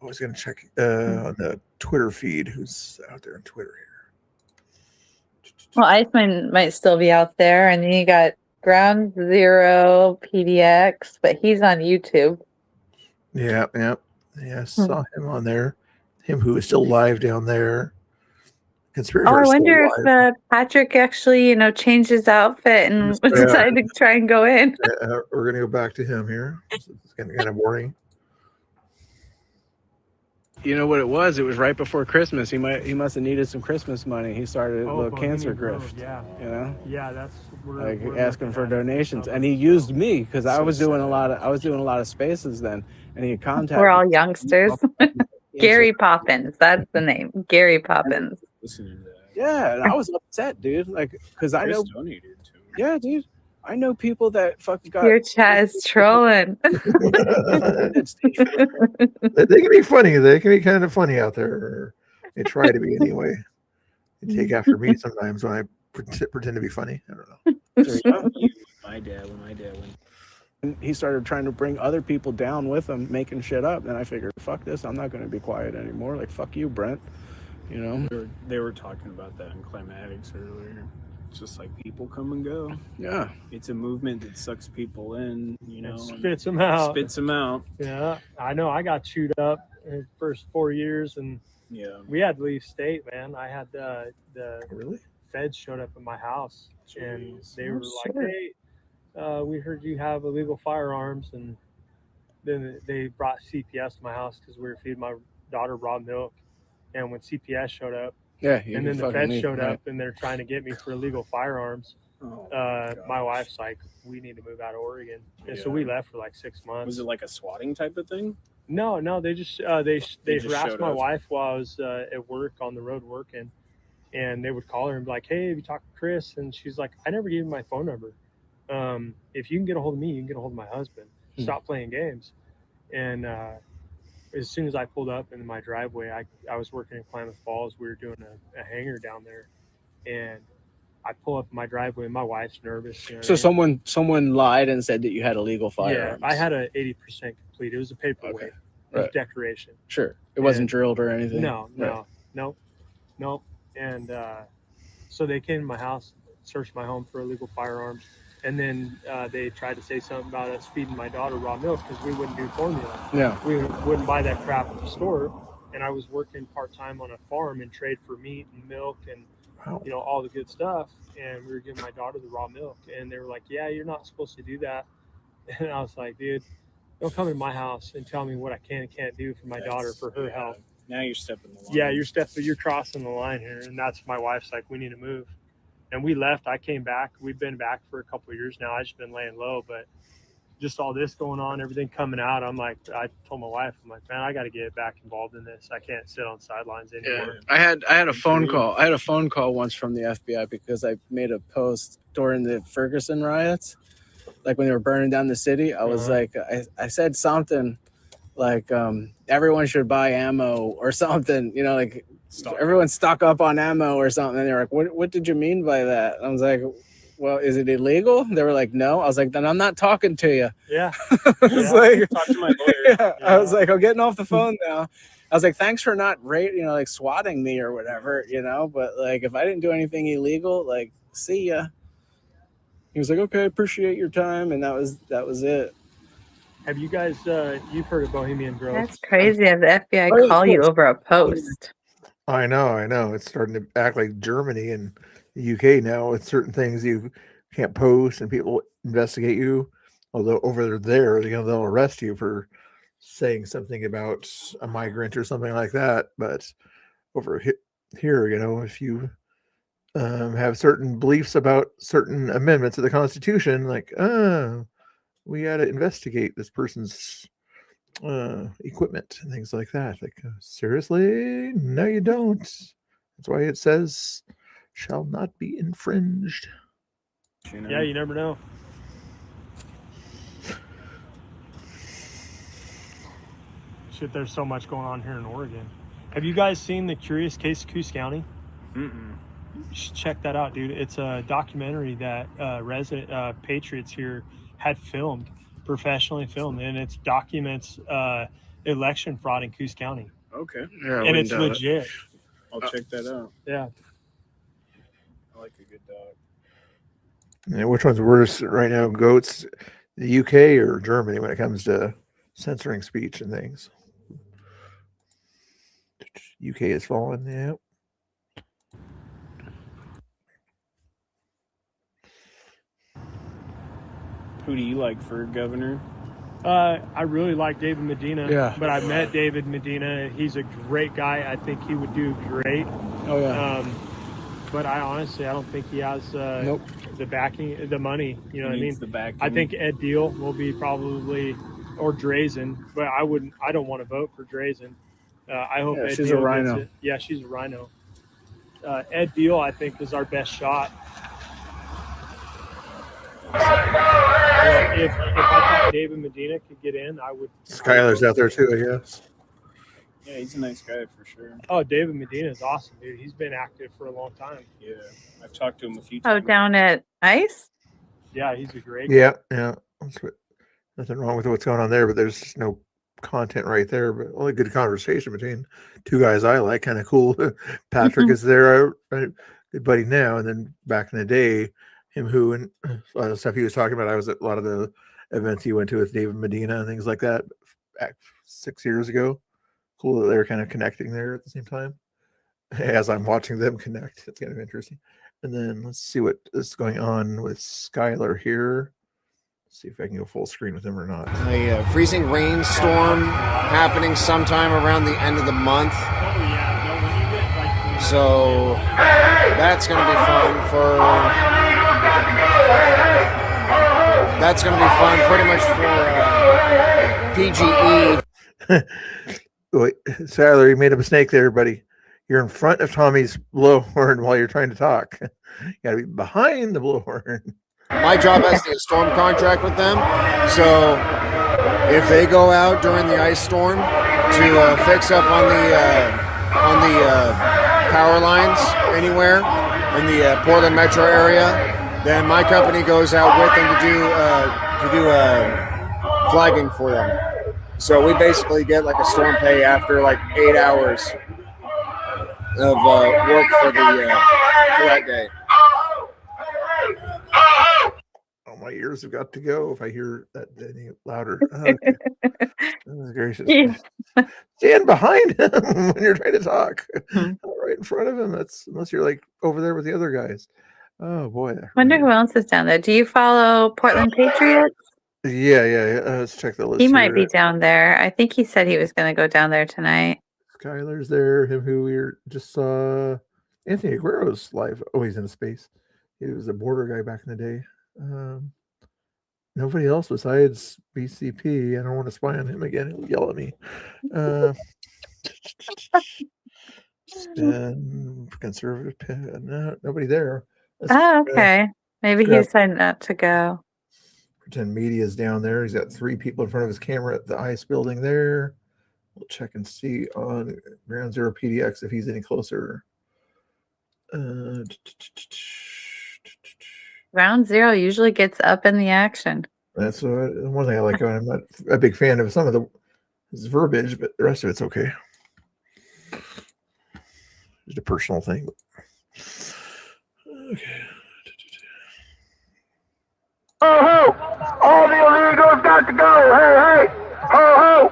I was going to check on the Twitter feed. Who's out there on Twitter here? Well, Iceman might still be out there, and then you got Ground Zero PDX, but he's on YouTube. Yeah. I saw him on there. Him who is still live down there. Conspiracy. Oh, I wonder if Patrick actually, changed his outfit and decided to try and go in. We're going to go back to him here. It's kind of boring. You know what it was? It was right before Christmas. He must have needed some Christmas money. He started a little cancer grift. Yeah. Yeah, that's like asking for donations, and he used me because I was doing a lot of spaces then, and he contacted. We're all youngsters. Gary Poppins, that's the name. Gary Poppins. Yeah, and I was upset, dude. Like, because I know. Yeah, dude. I know people that fucking got. Your chat is trolling. They can be funny. They can be kind of funny out there. Or they try to be anyway. They take after me sometimes when I pretend to be funny. I don't know. My dad went. He started trying to bring other people down with him, making shit up. And I figured, fuck this. I'm not going to be quiet anymore. Like, fuck you, Brent. They were talking about that in Climatics earlier. It's just like people come and go. Yeah. It's a movement that sucks people in, Spits them out. Spits them out. Yeah. I know. I got chewed up in the first 4 years, and we had to leave state, man. I had the feds showed up at my house. Jeez. And they were like, hey, we heard you have illegal firearms. And then they brought CPS to my house because we were feeding my daughter raw milk. And when CPS showed up, and then the feds showed up, and they're trying to get me for illegal firearms. My wife's like, we need to move out of Oregon. And so we left for like 6 months. Was it like a swatting type of thing? No, they just they harassed my wife while I was at work on the road working, and they would call her and be like, hey, have you talked to Chris? And she's like, I never gave you my phone number. If you can get a hold of me, you can get a hold of my husband. Stop playing games. And as soon as I pulled up in my driveway, I was working in Klamath Falls. We were doing a hangar down there, and I pull up in my driveway, and my wife's nervous. So someone lied and said that you had illegal firearms. Yeah, I had a 80% complete. It was a paperweight. Okay. It was decoration. Sure. It wasn't drilled or anything. No. And so they came to my house, searched my home for illegal firearms. And then they tried to say something about us feeding my daughter raw milk because we wouldn't do formula. Yeah. We wouldn't buy that crap at the store. And I was working part-time on a farm and trade for meat and milk and, all the good stuff. And we were giving my daughter the raw milk. And they were like, yeah, you're not supposed to do that. And I was like, dude, don't come in my house and tell me what I can and can't do for my daughter for her health. Now you're stepping the line. Yeah, you're crossing the line here. And that's my wife's like, we need to move. And we left. I came back. We've been back for a couple of years now. I've just been laying low, but just all this going on, everything coming out. I'm like, I told my wife, I'm like, man, I got to get back involved in this. I can't sit on sidelines anymore. Yeah. I had a phone call. I had a phone call once from the FBI because I made a post during the Ferguson riots, like when they were burning down the city. I was like, I said something like, everyone should buy ammo or something, like everyone stock up on ammo or something. And they were like, what did you mean by that? And I was like, well, is it illegal? They were like, no. I was like, then I'm not talking to you. Yeah. Talk to my lawyer. I was like, I'm getting off the phone now. I was like, thanks for not like swatting me or whatever, but like, if I didn't do anything illegal, like, see ya. He was like, okay, appreciate your time. And that was it. Have you guys, you've heard of Bohemian Grove? That's crazy. Have the FBI call you over a post? I know. It's starting to act like Germany and the UK now with certain things you can't post and people investigate you. Although over there, they'll arrest you for saying something about a migrant or something like that. But over here, if you have certain beliefs about certain amendments of the Constitution, like, we got to investigate this person's equipment and things like that. Like, seriously? No, you don't. That's why it says shall not be infringed. Yeah, you never know. Shit, there's so much going on here in Oregon. Have you guys seen The Curious Case of Coos County? Mm-mm. You should check that out, dude. It's a documentary that resident patriots here had filmed, professionally filmed, and it documents election fraud in Coos County. Okay. Yeah, And it's legit. I'll check that out. Yeah. I like a good dog. Yeah, which one's worse right now, goats, the UK or Germany when it comes to censoring speech and things? UK has fallen, yeah. Who do you like for governor? I really like David Medina. Yeah. But I met David Medina. He's a great guy. I think he would do great. Oh, yeah. But I honestly don't think he has the backing, the money. You know what I mean? The backing. I think Ed Deal will be probably, or Drazen, but I don't want to vote for Drazen. I hope Ed she's Deal a rhino. gets it. Yeah, she's a rhino. Ed Deal, I think, is our best shot. If I thought David Medina could get in, I would. Skylar's out there too, I guess. Yeah, he's a nice guy for sure. Oh, David Medina is awesome, dude. He's been active for a long time. Yeah, I've talked to him a few Oh, times. down at ICE? Yeah, he's a great Yeah, yeah. That's what, nothing wrong with what's going on there, but there's just no content right there. But only good conversation between two guys I like. Kind of cool. Patrick is there, right? Good buddy now, and then back in the day, him who and a lot of stuff he was talking about. I was at a lot of the events he went to with David Medina and things like that back 6 years ago. Cool that they were kind of connecting there at the same time. As I'm watching them connect, it's kind of interesting. And then let's see what is going on with Skylar here. Let's see if I can go full screen with him or not. A freezing rainstorm happening sometime around the end of the month. So that's going to be fun for. That's going to be fun pretty much for PGE. Wait, Skylar, you made a mistake there, buddy. You're in front of Tommy's blowhorn while you're trying to talk. You got to be behind the blowhorn. My job has the storm contract with them, so if they go out during the ice storm to fix up on the power lines anywhere in the Portland metro area, then my company goes out with them to do flagging for them. So we basically get like a storm pay after like 8 hours of work for that day. Oh, my ears have got to go if I hear that any louder. Okay. Goodness gracious. Yeah. Stand behind him when you're trying to talk. Not right in front of him. That's unless you're like over there with the other guys. Oh boy. Wonder who else is down there. Do you follow Portland Patriots? Yeah. Let's check the list. He might here. be down there. I think he said he was going to go down there tonight. Skylar's there. Him who we just saw. Anthony Aguero's live. Oh, he's in space. He was a border guy back in the day. Nobody else besides BCP. I don't want to spy on him again. He'll yell at me. Conservative. No, nobody there. Okay. Maybe he decided not to go. Pretend Media's down there. He's got 3 people in front of his camera at the ICE building there. We'll check and see on Ground Zero PDX if he's any closer. Ground Zero usually gets up in the action. That's one thing I like. I'm not a big fan of some of his verbiage, but the rest of it's okay. Just a personal thing. Okay. Ho ho! All the illegals got to go! Hey hey! Ho ho!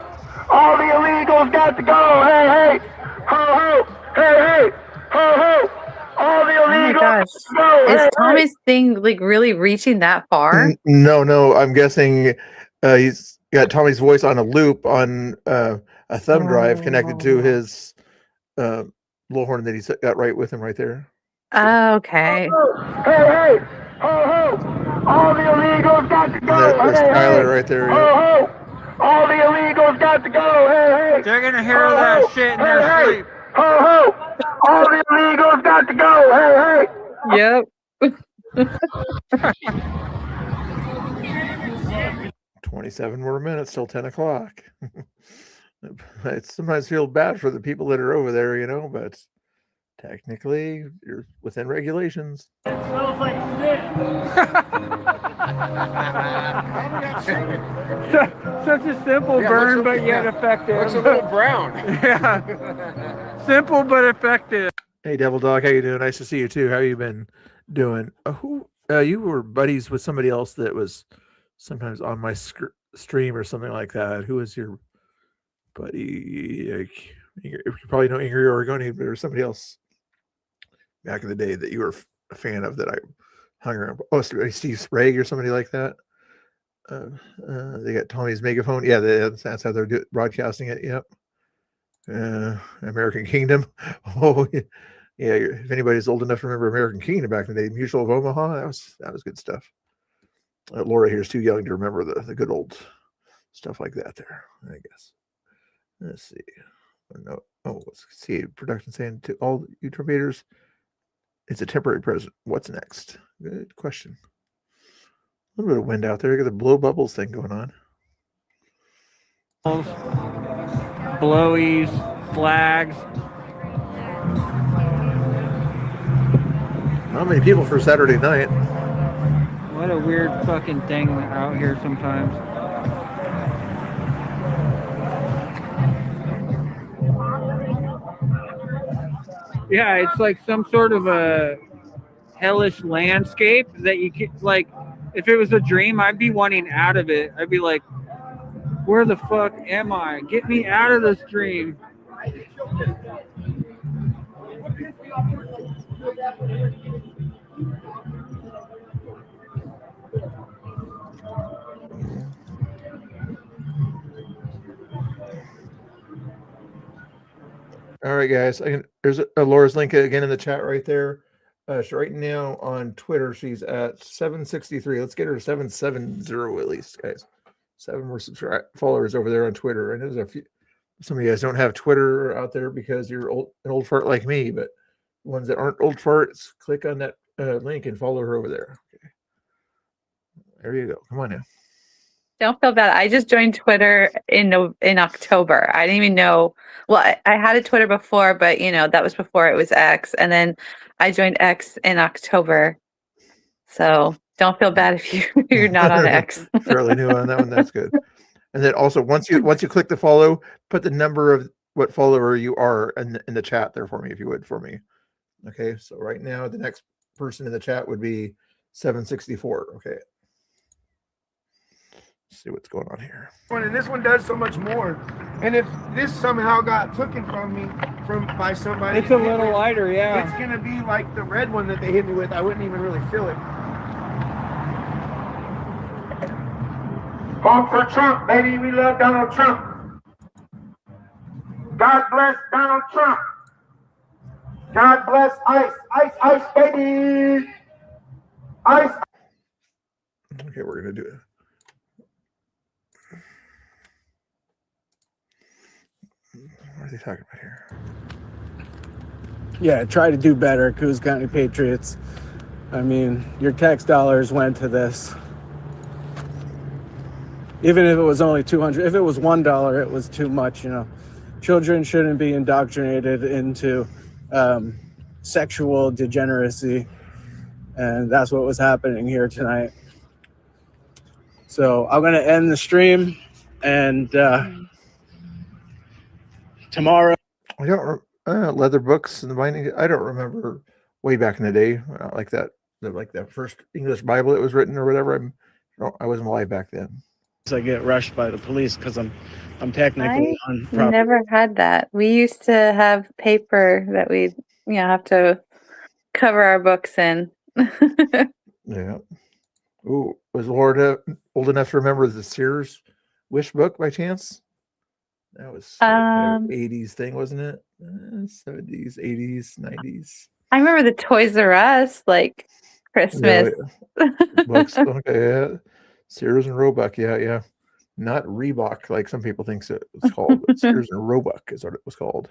All the illegals got to go! Hey hey! Ho ho! Hey hey! Ho ho! All the Oh my illegals gosh. got to go! Is Hey, Tommy's thing like really reaching that far? No. I'm guessing he's got Tommy's voice on a loop on a thumb drive connected to his blowhorn that he's got right with him right there. Oh, okay. hey hey! Ho ho! All the illegals got to go! There's Hey Skylar hey! right there. Ho ho! All the illegals got to go! Hey hey! They're gonna hear that shit in their sleep. Ho ho! All the illegals got to go! Hey hey! Yep. $27 more minutes till 10 o'clock. I sometimes feel bad for the people that are over there, you know, but technically you're within regulations. It smells like Such a simple burn, but yet effective. Looks a little brown. Yeah. Simple but effective. Hey, Devil Dog, how you doing? Nice to see you too. How you been doing? You were buddies with somebody else that was sometimes on my stream or something like that. Who was your buddy? You probably know Ingrid Oregoni, but there was somebody else back in the day that you were a fan of that I hung around. Oh, Steve Sprague or somebody like that. They got Tommy's megaphone. Yeah, that's how they're broadcasting it. Yep. American Kingdom. Oh, yeah. If anybody's old enough to remember American Kingdom back in the day, Mutual of Omaha, that was good stuff. Laura here is too young to remember the good old stuff like that there, I guess. Let's see. No. Oh, let's see. Production saying to all you Trumpeters, it's a temporary president. What's next? Good question. A little bit of wind out there. Got the blow bubbles thing going on. Blowies, flags. Not many people for Saturday night. What a weird fucking thing out here sometimes. Yeah, it's like some sort of a hellish landscape that you can, like, if it was a dream, I'd be wanting out of it. I'd be like, where the fuck am I? Get me out of this dream. All right, guys. There's Laura's link again in the chat right there. So right now on Twitter, she's at 763. Let's get her to 770 at least, guys. 7 more followers over there on Twitter. And there's a few. Some of you guys don't have Twitter out there because you're an old fart like me, but ones that aren't old farts, click on that link and follow her over there. Okay. There you go. Come on now. Don't feel bad. I just joined Twitter in October. I didn't even know. Well, I had a Twitter before, but that was before it was X, and then I joined X in October. So don't feel bad if you're not on X. Fairly new on that one. That's good. And then also once you click the follow, put the number of what follower you are in the chat there for me, if you would, for me. Okay. So right now the next person in the chat would be 764. Okay. See what's going on here. And this one does so much more. And if this somehow got taken from me by somebody, it's a little lighter, yeah. It's gonna be like the red one that they hit me with. I wouldn't even really feel it. Vote for Trump, baby. We love Donald Trump. God bless Donald Trump. God bless ICE. ICE, ICE, baby. ICE. Okay, we're gonna do it. What are they talking about here? Yeah, try to do better, Coos County Patriots. I mean, your tax dollars went to this. Even if it was only $200, if it was $1, it was too much, Children shouldn't be indoctrinated into sexual degeneracy. And that's what was happening here tonight. So I'm going to end the stream, and tomorrow. I don't leather books and the binding. I don't remember way back in the day like that first English Bible that was written or whatever. I wasn't alive back then. I get rushed by the police because I'm technically on I property. never had that. We used to have paper that we'd have to cover our books in. Yeah. Ooh, was Laura old enough to remember the Sears Wish book by chance? That was kind of 80s thing, wasn't it? 70s, 80s, 90s. I remember the Toys R Us, like Christmas. Books. Okay, yeah. Sears and Roebuck, yeah. Not Reebok, like some people think it's called, but Sears and Roebuck is what it was called.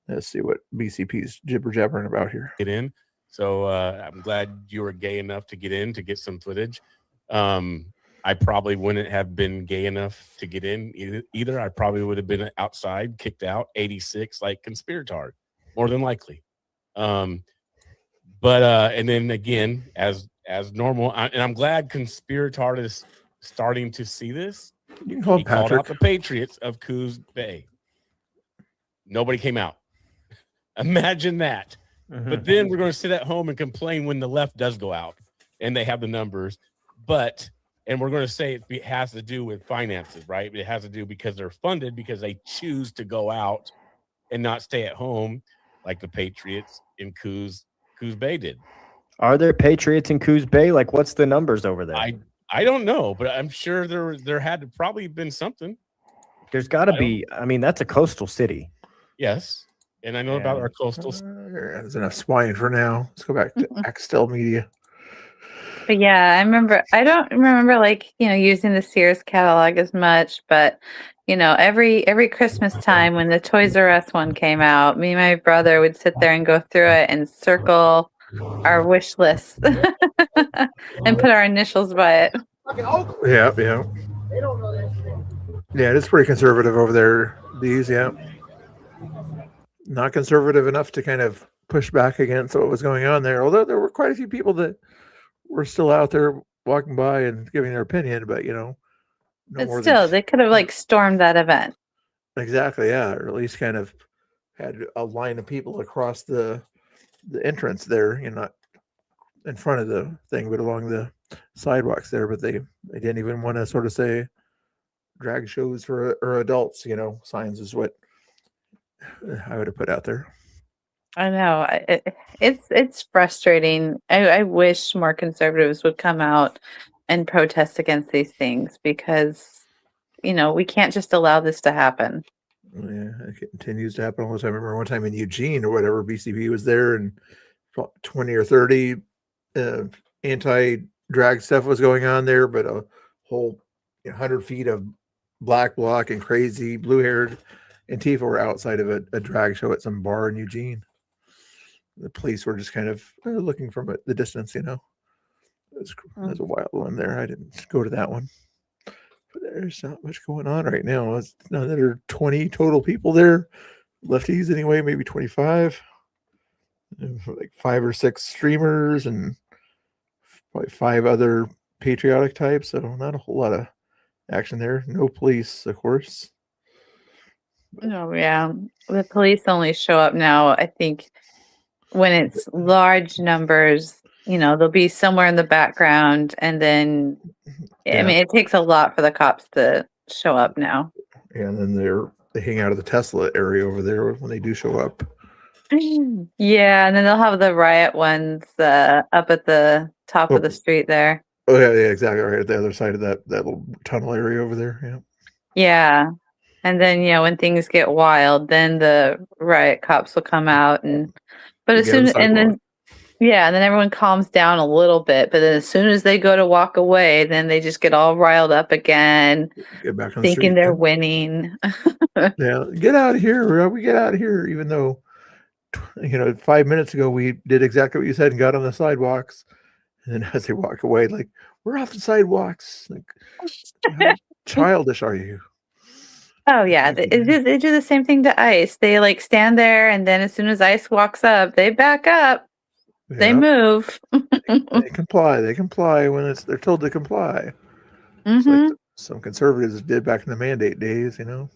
Let's see what BCP's jibber jabbering about here. Get in. So I'm glad you were gay enough to get in to get some footage. I probably wouldn't have been gay enough to get in either. I probably would have been outside, kicked out, 86 like Conspiratard, more than likely. And then again, as normal, and I'm glad Conspiratard is starting to see this. You can call him He called Patrick. out the Patriots of Coos Bay. Nobody came out. Imagine that. But then we're going to sit at home and complain when the left does go out and they have the numbers. And we're going to say it has to do with finances, right? It has to do because they're funded because they choose to go out and not stay at home like the Patriots in Coos Bay did. Are there Patriots in Coos Bay? Like, what's the numbers over there? I don't know, but I'm sure there had to probably been something. There's got to be. I mean, that's a coastal city. Yes. And I know about our coastal. There's enough swine for now. Let's go back to Axtel Media. But yeah, I don't remember like, using the Sears catalog as much, but every Christmas time when the Toys R Us one came out, me and my brother would sit there and go through it and circle our wish list and put our initials by it. Yeah. Yeah, it's pretty conservative over there. These, yeah. Not conservative enough to kind of push back against what was going on there. Although there were quite a few people that were still out there walking by and giving their opinion, but But still, they could have like stormed that event. Exactly, yeah, or at least kind of had a line of people across the entrance there, not in front of the thing, but along the sidewalks there. But they didn't even want to sort of say drag shows for adults, signs is what I would have put out there. I know it's frustrating. I wish more conservatives would come out and protest against these things because we can't just allow this to happen. Yeah, it continues to happen all the time. I remember one time in Eugene or whatever, BCB was there and 20 or 30 anti-drag stuff was going on there, but a whole 100 feet of black bloc and crazy blue-haired Antifa were outside of a drag show at some bar in Eugene. The police were just kind of looking from the distance, It was a wild one there. I didn't go to that one. But there's not much going on right now. It's another 20 total people there. Lefties anyway, maybe 25. Like 5 or 6 streamers and probably 5 other patriotic types. So not a whole lot of action there. No police, of course. Oh yeah, the police only show up now, I think, when it's large numbers. They'll be somewhere in the background, and then I mean, it takes a lot for the cops to show up now. And then they hang out at the Tesla area over there when they do show up. Yeah, and then they'll have the riot ones up at the top of the street there. Oh yeah, exactly. Right at the other side of that little tunnel area over there. Yeah. Yeah. And then, when things get wild, then the riot cops will come out and then everyone calms down a little bit. But then as soon as they go to walk away, then they just get all riled up again, get back on thinking they're winning. Yeah, get out of here. We get out of here, even though 5 minutes ago we did exactly what you said and got on the sidewalks. And then as they walk away, like, we're off the sidewalks. Like, how childish are you? Oh yeah, they do the same thing to ICE. They like stand there, and then as soon as ICE walks up, they back up. Yeah. They move. They comply. They comply when they're told to comply. Mm-hmm. Like some conservatives did back in the mandate days, So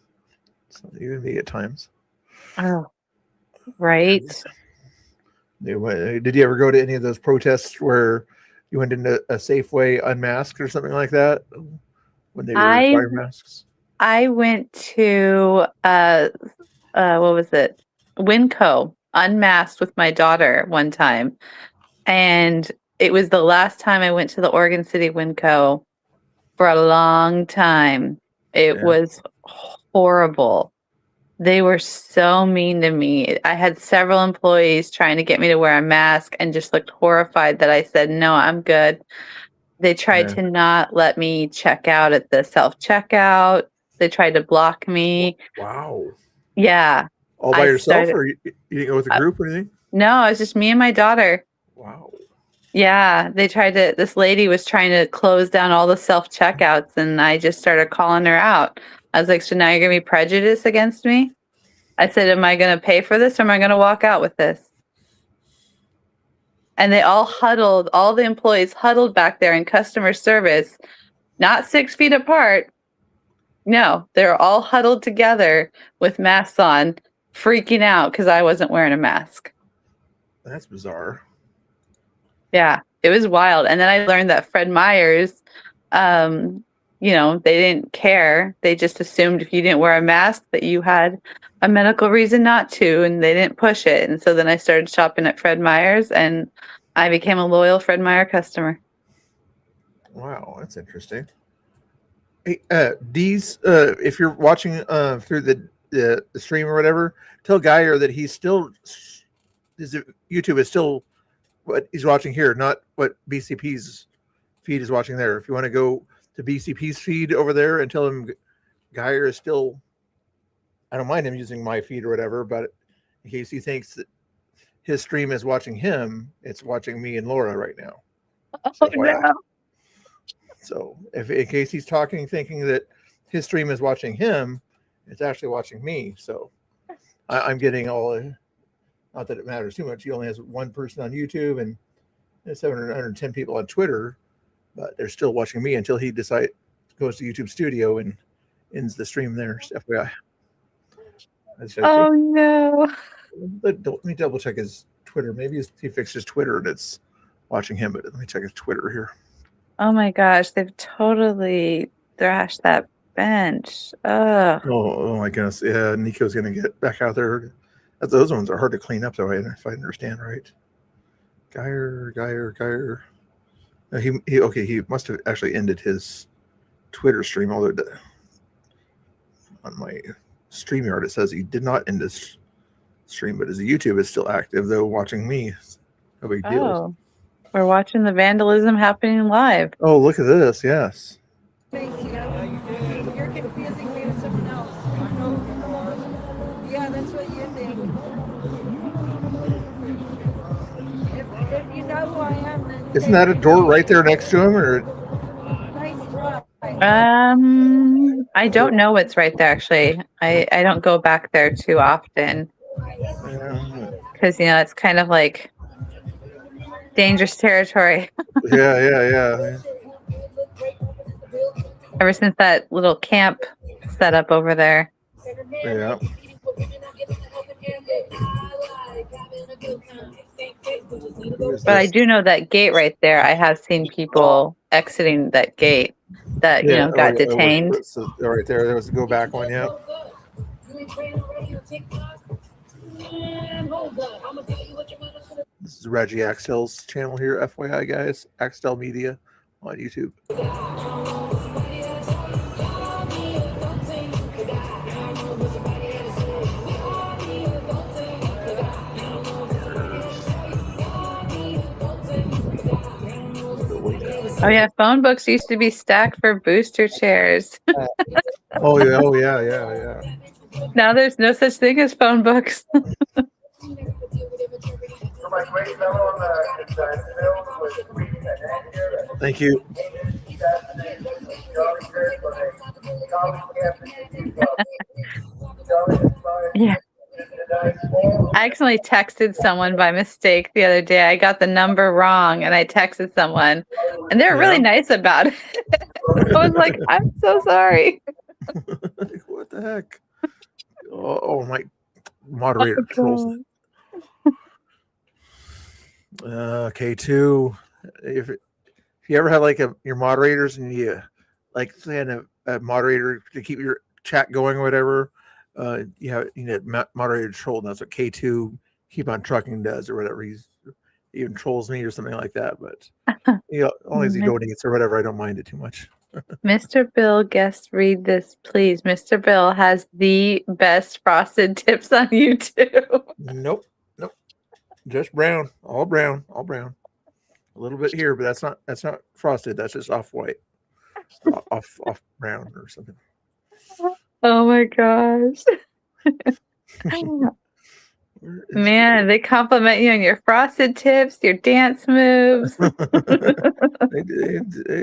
even me at times. Oh, right. Did you ever go to any of those protests where you went into a Safeway unmasked or something like that when they were wearing masks? I went to what was it? Winco unmasked with my daughter one time, and it was the last time I went to the Oregon City Winco for a long time. It was horrible. They were so mean to me. I had several employees trying to get me to wear a mask and just looked horrified that I said, no, I'm good. They tried to not let me check out at the self-checkout. They tried to block me. Wow. Yeah. All by yourself, or you didn't go with a group or anything? No, it was just me and my daughter. Wow. Yeah, this lady was trying to close down all the self checkouts, and I just started calling her out. I was like, so now you're going to be prejudiced against me? I said, am I going to pay for this or am I going to walk out with this? And they all the employees huddled back there in customer service, not 6 feet apart. No, they're all huddled together with masks on, freaking out because I wasn't wearing a mask. That's bizarre. Yeah, it was wild. And then I learned that Fred Meyer's, they didn't care. They just assumed if you didn't wear a mask that you had a medical reason not to, and they didn't push it. And so then I started shopping at Fred Meyer's, and I became a loyal Fred Meyer customer. Wow, that's interesting. Hey, Deez, if you're watching through the stream or whatever, tell Geyer that YouTube is still what he's watching here, not what BCP's feed is watching there. If you want to go to BCP's feed over there and tell him Geyer is still, I don't mind him using my feed or whatever, but in case he thinks that his stream is watching him, it's watching me and Laura right now. So if in case he's thinking that his stream is watching him, it's actually watching me. So I'm getting all, not that it matters too much. He only has one person on YouTube and 710 people on Twitter, but they're still watching me until he goes to YouTube Studio and ends the stream there. FYI. Oh no. Let me double check his Twitter. Maybe he fixed his Twitter and it's watching him, but let me check his Twitter here. Oh my gosh, they've totally thrashed that bench. Ugh. Oh my goodness. Yeah, Nico's gonna get back out there. Those ones are hard to clean up though, if I understand right. Geyer. He must have actually ended his Twitter stream, although on my StreamYard it says he did not end his stream, but his YouTube is still active though, watching me. No big deal. Oh, we're watching the vandalism happening live. Oh, look at this. Yes. You're confusing me with someone else. Yeah, that's what you think. If you know who I am, then Isn't that a door right there next to him, or? nice try. I don't know what's right there actually. I don't go back there too often because it's kind of like dangerous territory. Yeah. Ever since that little camp set up over there. Yeah. But I do know that gate right there. I have seen people exiting that gate that got detained. Right there was the go back one. Yeah. This is Reggie Axtel's channel here, FYI guys. Axtel Media on YouTube. Oh yeah, phone books used to be stacked for booster chairs. Oh yeah. Now there's no such thing as phone books. Thank you. Yeah. I accidentally texted someone by mistake the other day. I got the number wrong and I texted someone and they were really nice about it. I was like, I'm so sorry. What the heck? Oh my moderator controls. K2. If you ever have like your moderators and you like saying a moderator to keep your chat going or whatever, you need moderator control, and that's what K2 Keep on Trucking does or whatever. He even trolls me or something like that, but only as he donates or whatever, I don't mind it too much. Mr. Bill, guest read this, please. Mr. Bill has the best frosted tips on YouTube. Nope. Just brown, all brown. A little bit here, but that's not frosted. That's just off white, off brown or something. Oh my gosh. Man, they compliment you on your frosted tips, your dance moves. They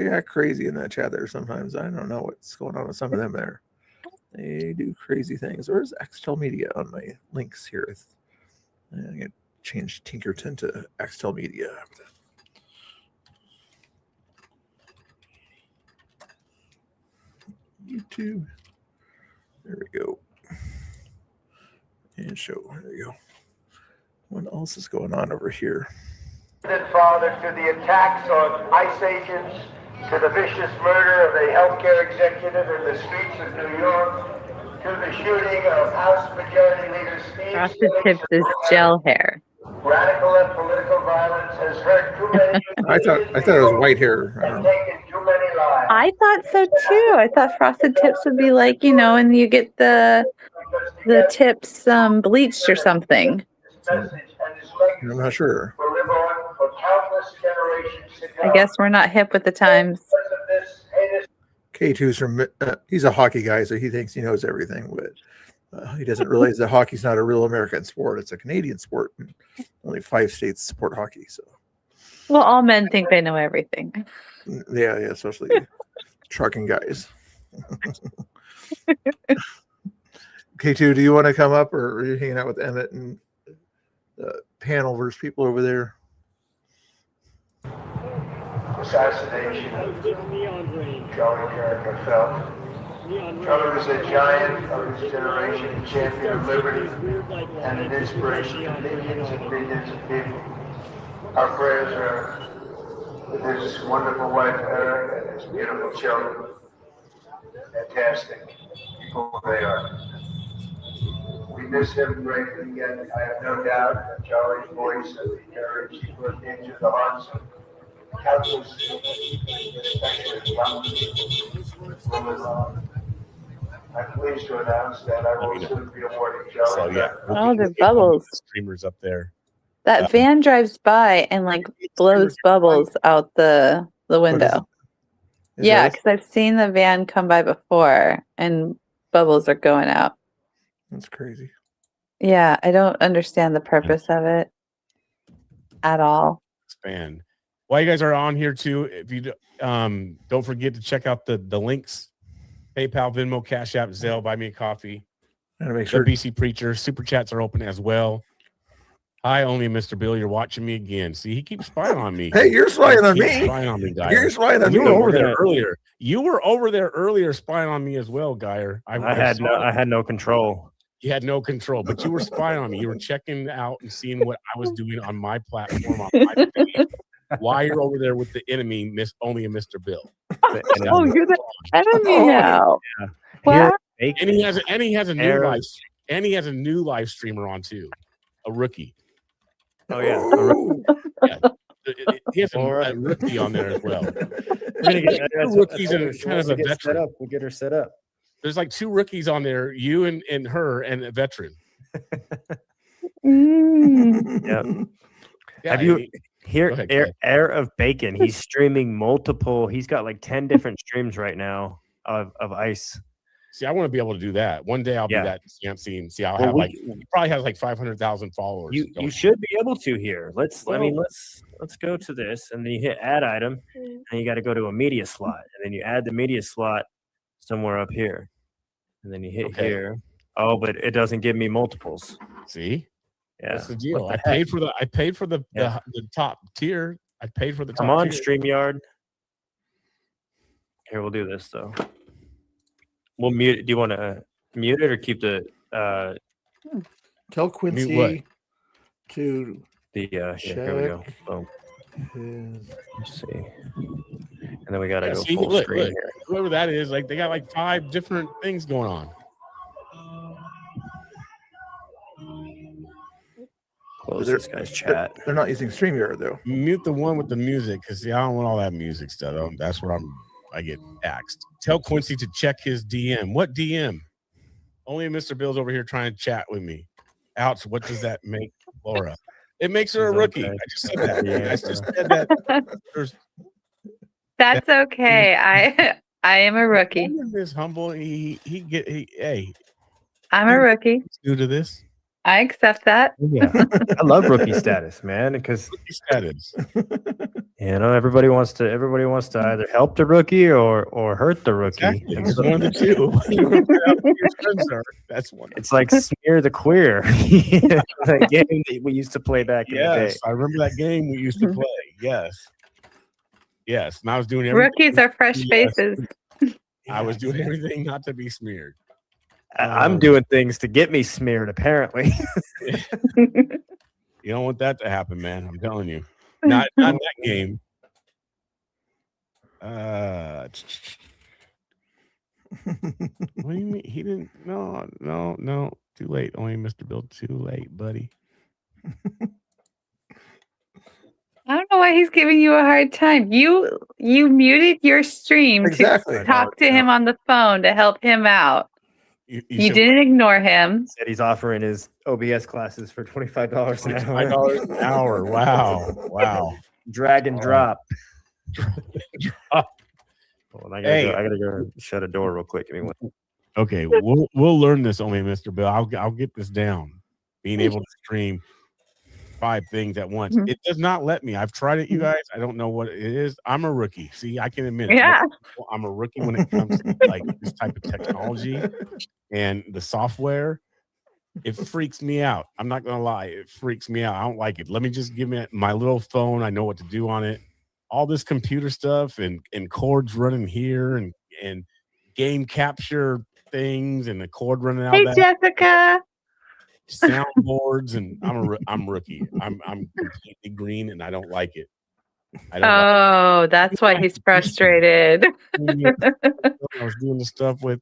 act crazy in that chat there sometimes. I don't know what's going on with some of them there. They do crazy things. Where's Axtel Media on my links here? I'm going to change Tinkerton to Axtel Media. YouTube. There we go. And show. There we go. What else is going on over here? Father, to the attacks on ICE agents, to the vicious murder of a healthcare executive in the streets of New York, to the shooting of House Majority Leader Steve. Frosted Tips is gel hair. Radical and political violence has hurt too many. I thought it was white hair. And taken too many lives. I thought so too. I thought Frosted Tips would be like, and you get the tips bleached or something. I'm not sure. I guess we're not hip with the times. K2's from he's a hockey guy, so he thinks he knows everything, but he doesn't realize that hockey's not a real American sport. It's a Canadian sport. And only 5 states support hockey. So, well, all men think they know everything. Yeah, especially trucking guys. K2, do you want to come up, or are you hanging out with Emmett and panel versus people over there? Assassination of Charlie Kirk felt. Charlie was a giant of his generation, a champion of liberty, and an inspiration to millions and millions of people. Our prayers are with his wonderful wife, Erin, and his beautiful children. Fantastic people they are. We miss him greatly, and I have no doubt that Charlie's voice and the courage he put into the hearts of countless, especially young women. I'm pleased to announce that I will soon be awarding Charlie. The bubbles. Streamers up there. That van drives by and blows bubbles out the window. Yeah, because I've seen the van come by before and bubbles are going out. That's crazy. Yeah, I don't understand the purpose of it at all. Expand. While you guys are on here too, if you don't forget to check out the links: PayPal, Venmo, Cash App, Zelle, Buy Me a Coffee. Gotta make sure. BC Preacher super chats are open as well. Hi, only Mr. Bill. You're watching me again. See, he keeps spying on me. Hey, you're spying on me. Spying on me, Geyer. You're spying on me. You were over there earlier. You were over there earlier, spying on me as well, Geyer. I had no control. You had no control, but you were spying on me. You were checking out and seeing what I was doing on my platform, on my page, while you're over there with the enemy, only a Mr. Bill. Oh, you're the enemy now. Yeah. Wow. And he has a new live, and he has a new live streamer on too, a rookie. Oh yeah, he has a rookie on there as well. Rookies and kind of a veteran. We'll get her set up. There's 2 rookies on there, you and her, and a veteran. Yep. Yeah, Have you Air of Bacon? He's streaming multiple. He's got 10 different streams right now of ICE. See, I want to be able to do that. One day I'll be that fancy and see. I'll have he probably has 500,000 followers. You should be able to here. Let's go to this, and then you hit add item, and you got to go to a media slot, and then you add the media slot somewhere up here, and then you hit here. Oh, but it doesn't give me multiples. See, yeah, that's the deal. I paid for the top tier. I paid for the top. Come on, tier. StreamYard. Here, we'll do this though. We'll mute it. Do you want to mute it or keep the? Tell Quincy to the. Here we go. Boom. Let's see. And then we got to go full screen here. Whoever that is, they got 5 different things going on. Close this guy's chat. They're not using StreamYard though. Mute the one with the music, because I don't want all that music stuff. That's where I get axed. Tell Quincy to check his DM. What DM? Only Mr. Bill's over here trying to chat with me. Ouch, what does that make Laura? It makes her a rookie. Okay. I just said that. I just said that. That's okay. I am a rookie. This humble. Hey. I'm a rookie. Due to this. I accept that. Yeah, I love rookie status, man, because Rookie status. everybody wants to either help the rookie or hurt the rookie. Exactly. And It's so- one of the two. You want to find out who your friends are. That's one. It's like Smear the Queer, that game that we used to play back in the day. Yes, I remember that game we used to play. Yes, yes, and I was doing everything. Rookies are fresh Yes. faces. I was doing everything not to be smeared. I'm doing things to get me smeared, apparently. You don't want that to happen, man. I'm telling you. Not in that game. What do you mean? He didn't. No. Too late. Only Mr. Bill. Too late, buddy. I don't know why he's giving you a hard time. You muted your stream Exactly. to talk to him on the phone to help him out. You You said didn't ignore him. Said he's offering his OBS classes for $25 an hour. $5 an hour. Wow. Drag and drop. Drop. Hold on, I gotta go shut a door real quick. Give me one. Okay, we'll learn this, only Mr. Bill. I'll get this down. Being able to stream 5 things at once. It does not let me. I've tried it, you guys. I don't know what it is. I'm a rookie. See, I can admit it. Yeah. I'm a rookie when it comes to like this type of technology and the software. It freaks me out. I'm not gonna lie. It freaks me out. I don't like it. Let me just give me my little phone. I know what to do on it. All this computer stuff and cords running here and game capture things and the cord running out. Hey, that Jessica. soundboards and I'm rookie. I'm completely green and I don't like it. I don't Oh, that's why he's frustrated. like it. I was doing the stuff with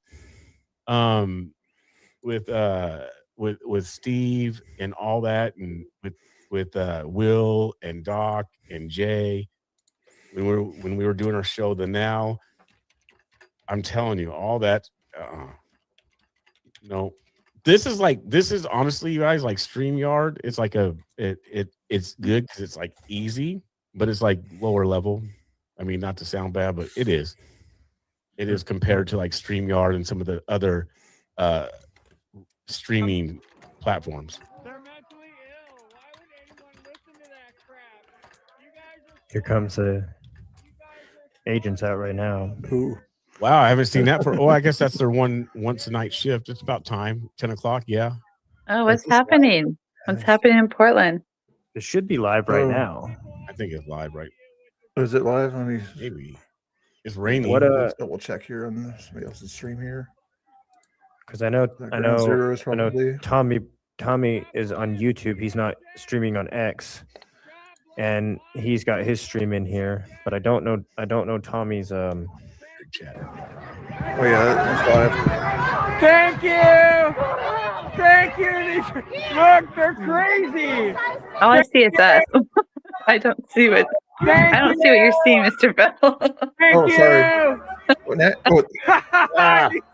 Steve and all that, and with Will and Doc and Jay when we were doing our show. The Now, I'm telling you, all that. No, this is honestly, you guys, like StreamYard. It's like it's good because it's like easy, but it's like lower level. I mean, not to sound bad, but it is. It is compared to like StreamYard and some of the other streaming platforms. Here comes the agents out right now. Ooh. Wow, I haven't seen that for. Oh, I guess that's their once a night shift. It's about time, 10 o'clock. Yeah. Oh, what's happening? What's happening in Portland? It should be live right now. I think it's live, right? Is it live? Let me Maybe. It's raining. Let's double check here on somebody else's stream here. Because I know Ground Zero is probably. Tommy is on YouTube. He's not streaming on X, and he's got his stream in here. But I don't know Tommy's chat. Oh yeah, that's live. Thank you. Look, they're crazy. All I see is us. I don't see what you're seeing, Mr. Bell. Oh, sorry. What that? Oh,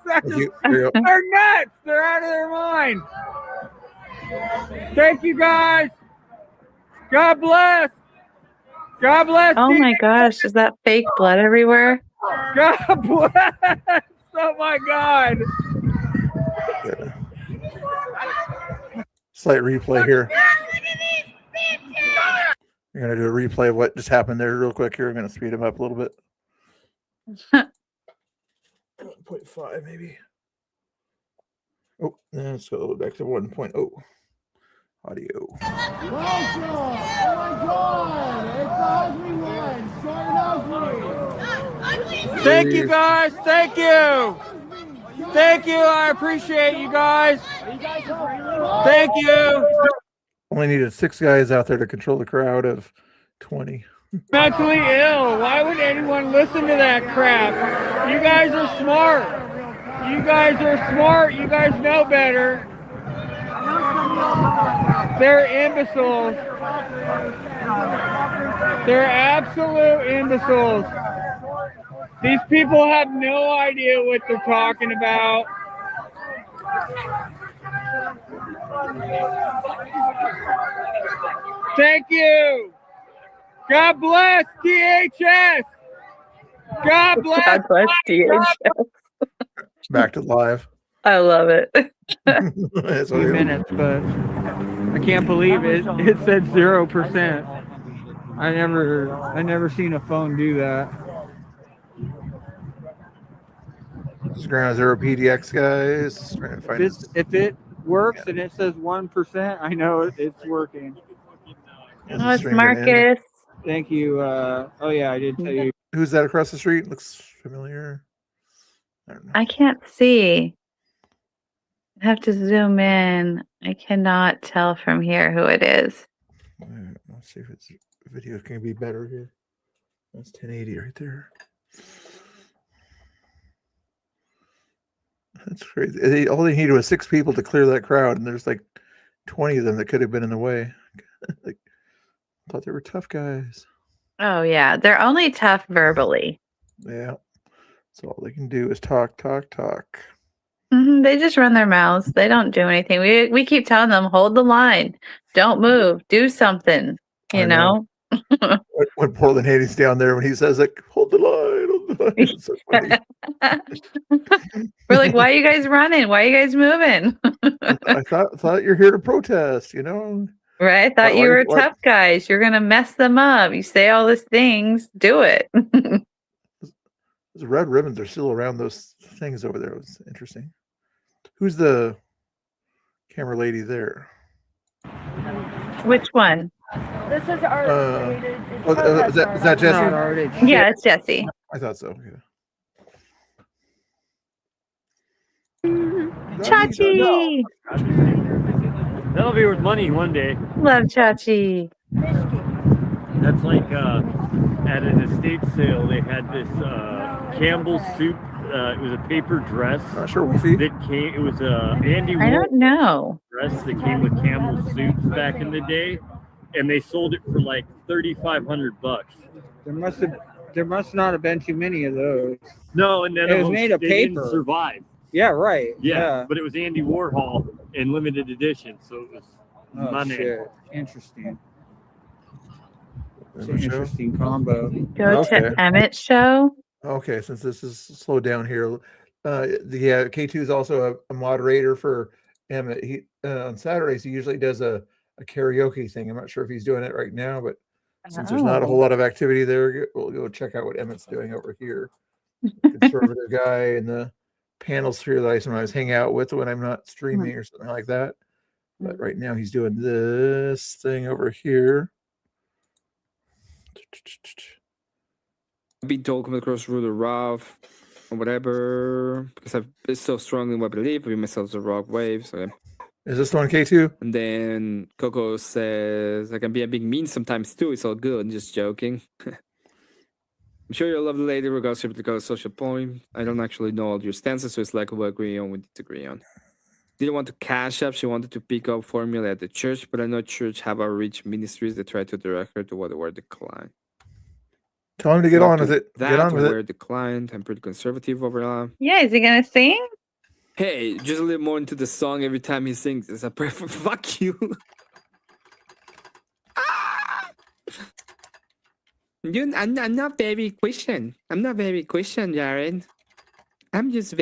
thank you. There you go. They're nuts. They're out of their mind. Thank you, guys. God bless. God bless. Oh my gosh, is that fake blood everywhere? God bless. Oh my God. Slight replay here. We're gonna do a replay of what just happened there real quick here. I'm gonna speed him up a little bit. 1.5 maybe. Oh, let's go back to 1.0. Audio. Welcome! Oh my God! It's the ugly one! Short ugly! Thank you, guys. Thank you. Thank you. I appreciate you guys. Thank you. Only needed 6 guys out there to control the crowd of 20. Mentally ill. Why would anyone listen to that crap? You guys are smart. You guys are smart. You guys know better. They're imbeciles. They're absolute imbeciles. These people have no idea what they're talking about. Thank you. God bless DHS. God bless. God bless DHS. Back to live. I love it. That's what few I- minutes, but I can't believe it. It said 0%. I never seen a phone do that. Just ground zero PDX guys. Trying to find If it works and it says 1%, I know it's working. Oh, it's Marcus. Thank you. Oh yeah, I did tell you. Who's that across the street? Looks familiar. I don't know. I can't see. I have to zoom in. I cannot tell from here who it is. Let's see if it's video can be better here. That's 1080 right there. That's crazy. All they needed was 6 people to clear that crowd, and there's like 20 of them that could have been in the way. Like, I thought they were tough guys. Oh yeah, they're only tough verbally. Yeah. So all they can do is talk, talk, talk. They just run their mouths. They don't do anything. We keep telling them, hold the line, don't move, do something. You I know. know. When Portland Haney's down there, when he says like, hold the line, hold the line. It's so funny. We're like, why are you guys running? Why are you guys moving? I thought you're here to protest, you know? Right? I thought you were tough guys. You're gonna mess them up. You say all these things, do it. Those red ribbons are still around those things over there. It was interesting. Who's the camera lady there? Which one? This is our. Is that Jesse? Yeah, it's Jesse. I thought so. Chachi. That'll be worth money one day. Love Chachi. That's like at an estate sale, they had this Campbell's soup. It was a paper dress. Sure, Wolfie. That came. It was a Andy I don't know. dress that came with Campbell's suits back in the day, and they sold it for like $3,500. There must not have been too many of those. No, and then it was made of they didn't paper. survive. Yeah, right. Yeah, but it was Andy Warhol in limited edition, so it was Oh, money. shit. Interesting. It's an Emmett show? interesting combo. Go to Emmett's show. Okay, since this is slowed down here, K2 is also a moderator for Emmett. He on Saturdays he usually does a karaoke thing. I'm not sure if he's doing it right now, but since there's not a whole lot of activity there, we'll go check out what Emmett's doing over here. Conservative guy in the panel sphere that I sometimes hang out with when I'm not streaming or something like that. But right now he's doing this thing over here. I've been told come across Ruler Rough or whatever because I've been so strongly in what I believe. I myself a rock wave. So. Is this the one K2? And then Coco says I can be a big mean sometimes too. It's all good. I'm just joking. I'm sure you'll love the lady regardless of the social point. I don't actually know all your stances, so it's like we'll agree on, we disagree on. Didn't want to cash up. She wanted to pick up formula at the church, but I know church have outreach ministries that try to direct her to what the word decline. Tell him to get on with it. That Get on with word it. declined. I'm pretty conservative overall. Yeah, is he gonna sing? Hey, just a little more into the song every time he sings. It's a prayer for fuck you. I'm not very Christian. I'm not very Christian, Jared. I'm just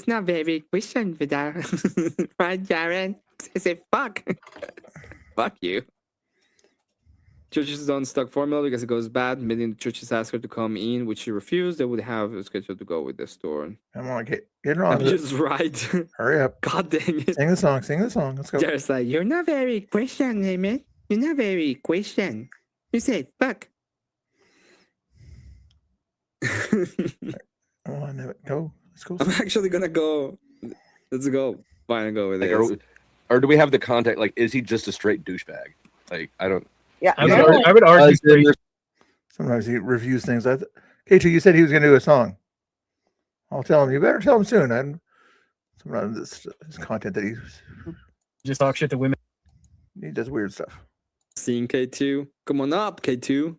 not very Christian with that. Right, Jared? I say fuck. Fuck you. Churches don't stock formula because it goes bad. Many churches ask her to come in, which she refused. They would have a schedule to go with the store. Come on, get on I'm with just it. right. Hurry up. God dang it. Sing the song. Sing the song. Let's go. Jared's like, you're not very Christian, Emmett. You're not very Christian. You say fuck. Come on, Emmett, go. Let's go. I'm actually gonna go. Let's go. Fine, and go with Like, it. or do we have the contact? Like, is he just a straight douchebag? Like, I don't. Yeah, I would argue. Sometimes he reviews things. K2, you said he was going to do a song. I'll tell him. You better tell him soon. And sometimes this content that he just talk shit to women. He does weird stuff. Seeing K2. Come on up, K2.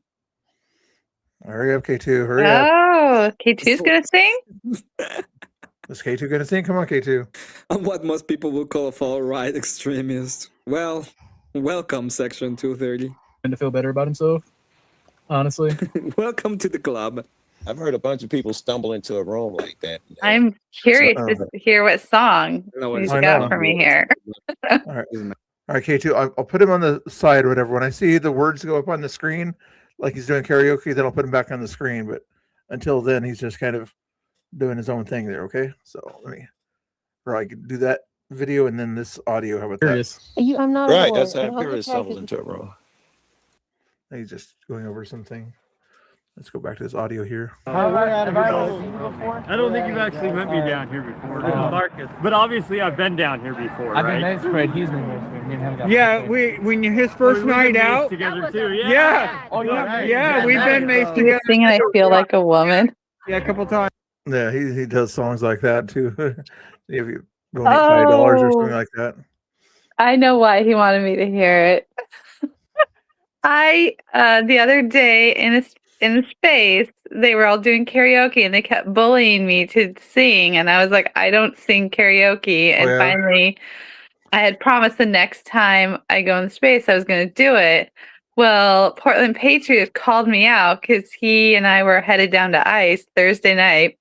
Hurry up, K2. Hurry up. Oh, K2's gonna sing? Is K2 going to sing? Come on, K2. I'm what most people would call a far-right extremist. Well, welcome, Section 230. And to feel better about himself, honestly. Welcome to the club. I've heard a bunch of people stumble into a room like that. I'm curious to hear what song he's I got know. for me here. All right. All right, K2, I'll put him on the side or whatever. When I see the words go up on the screen, like he's doing karaoke, then I'll put him back on the screen. But until then, he's just kind of doing his own thing there. Okay. So I could do that video and then this audio. How about that? I'm not right. a That's whore, how and I'll Curious get stumbled back into a room. He's just going over something. Let's go back to this audio here. I don't think you've actually met me down here before. This is Marcus. But obviously I've been down here before, I've been right? nice, but he's been nice. Me and him got Yeah, nice. when his first we've been night maced out together too. Yeah. Yeah. Oh, yeah. Yeah, we've been maced He together. was singing I Feel Like a Woman. Yeah, a couple times. Yeah, he does songs like that too. If you donate $5 or something like that. I know why he wanted me to hear it. I the other day in a space, they were all doing karaoke and they kept bullying me to sing, and I was like, I don't sing karaoke. And yeah. finally, I had promised the next time I go in space, I was going to do it. Well, Portland Patriots called me out because he and I were headed down to ice Thursday night.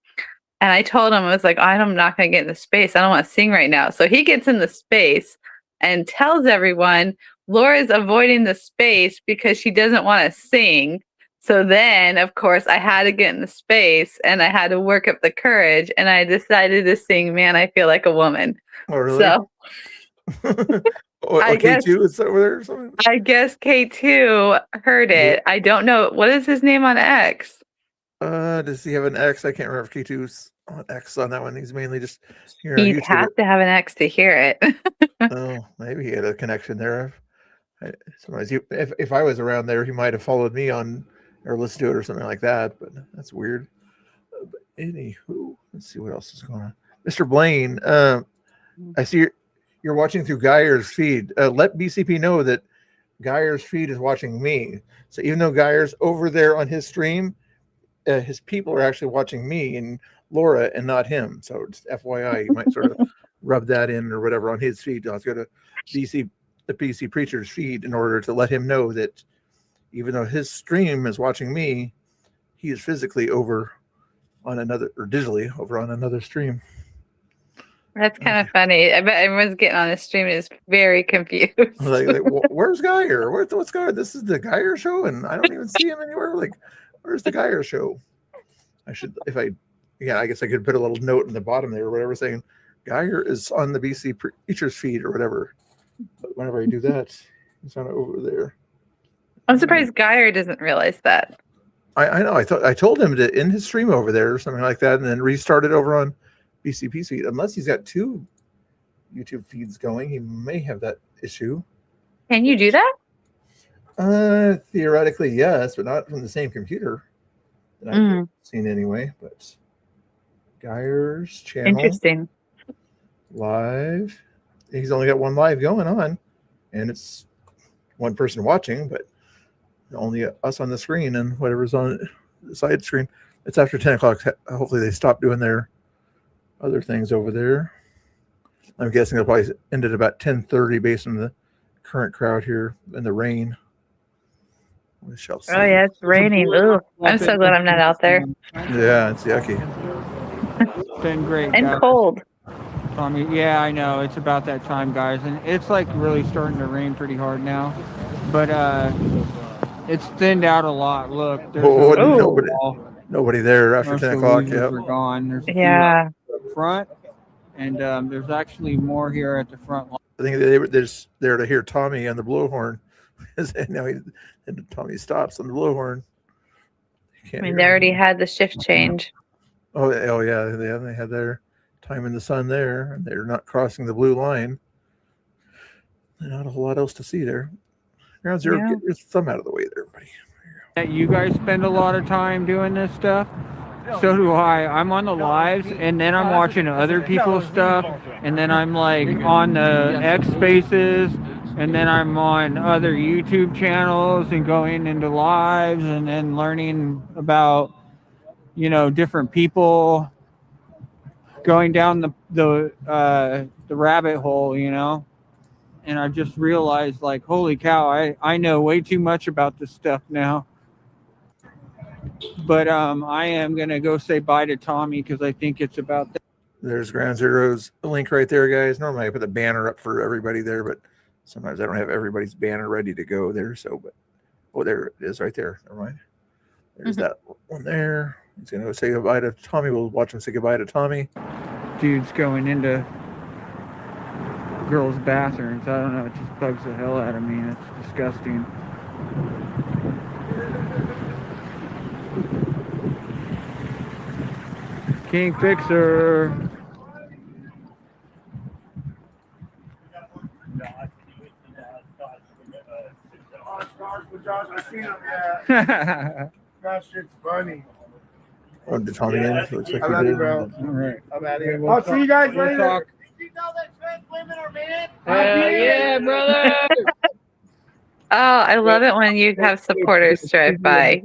And I told him, I was like, I'm not going to get in the space. I don't want to sing right now. So he gets in the space and tells everyone Laura's avoiding the space because she doesn't want to sing. So then, of course, I had to get in the space and I had to work up the courage. And I decided to sing, Man, I Feel Like a Woman. Oh, really? So I guess K2 is over there or something? I guess K2 heard it. I don't know. What is his name on X? Does he have an X? I can't remember if K2's on X on that one. He's mainly just here on He'd YouTube. have to have an X to hear it. Oh, maybe he had a connection there. Sometimes if I was around there, he might have followed me on or listened to it or something like that. But that's weird. But anywho, let's see what else is going on. Mr. Blaine, I see you're watching through Geyer's feed. Let BCP know that Geyer's feed is watching me. So even though Geyer's over there on his stream, his people are actually watching me and Laura and not him. So just FYI, you might sort of rub that in or whatever on his feed. Let's go to the PC Preacher's feed in order to let him know that even though his stream is watching me, he is physically over on another, or digitally over on another stream. That's kind of funny. I bet everyone's getting on the stream and is very confused. Where's Geyer? What's going? This is the Geyer show, and I don't even see him anywhere. Like, where's the Geyer show? I guess I could put a little note in the bottom there or whatever saying Geyer is on the BC Preacher's feed or whatever. But whenever I do that, it's on over there. I'm surprised Geyer doesn't realize that. I know. I told him to end his stream over there or something like that, and then restart it over on BCP feed. Unless he's got two YouTube feeds going, he may have that issue. Can you do that? Theoretically, yes, but not from the same computer that I've seen anyway. But Geyer's channel, interesting. Live. He's only got one live going on, and it's one person watching, but only us on the screen and whatever's on the side screen. It's after 10 o'clock. Hopefully they stop doing their other things over there. I'm guessing they'll probably end at about 10:30 based on the current crowd here in the rain. We shall see. Oh yeah, it's raining. Ooh, I'm so glad I'm not out there. Yeah, it's yucky. It's been great. And guys. cold. Tommy, yeah, I know. It's about that time, guys. And it's like really starting to rain pretty hard now. But it's thinned out a lot. Look, there's nobody there after most 10 of the o'clock. leaves Yeah. are gone. There's a few Yeah. up front, and there's actually more here at the front line. I think they're just there to hear Tommy on the blowhorn. And now Tommy stops on the blowhorn. I mean, they already had the shift change. Oh yeah, they had their time in the sun there, and they're not crossing the blue line. Not a whole lot else to see there. Ground zero, Yeah. get your thumb out of the way there, buddy. You guys spend a lot of time doing this stuff. So do I. I'm on the lives, and then I'm watching other people's stuff, and then I'm like on the X Spaces, and then I'm on other YouTube channels and going into lives, and then learning about, different people, going down the rabbit hole, And I just realized, like, holy cow, I know way too much about this stuff now. But I am gonna go say bye to Tommy because I think it's about that. There's Ground Zero's link right there, guys. Normally I put the banner up for everybody there, but sometimes I don't have everybody's banner ready to go there. So, but there it is right there. Never mind. There's that one there. He's gonna go say goodbye to Tommy. We'll watch him say goodbye to Tommy. Dude's going into girls' bathrooms. I don't know. It just bugs the hell out of me. It's disgusting. King Fixer. I seen him, yeah. That shit's funny. Oh, did Tommy in? Looks like I he love you, did. bro. All right. I'm out of here. We'll I'll see you guys we'll later. talk. Did you know that trans women are men? Hell yeah, brother. Oh, I love it when you have supporters drive by.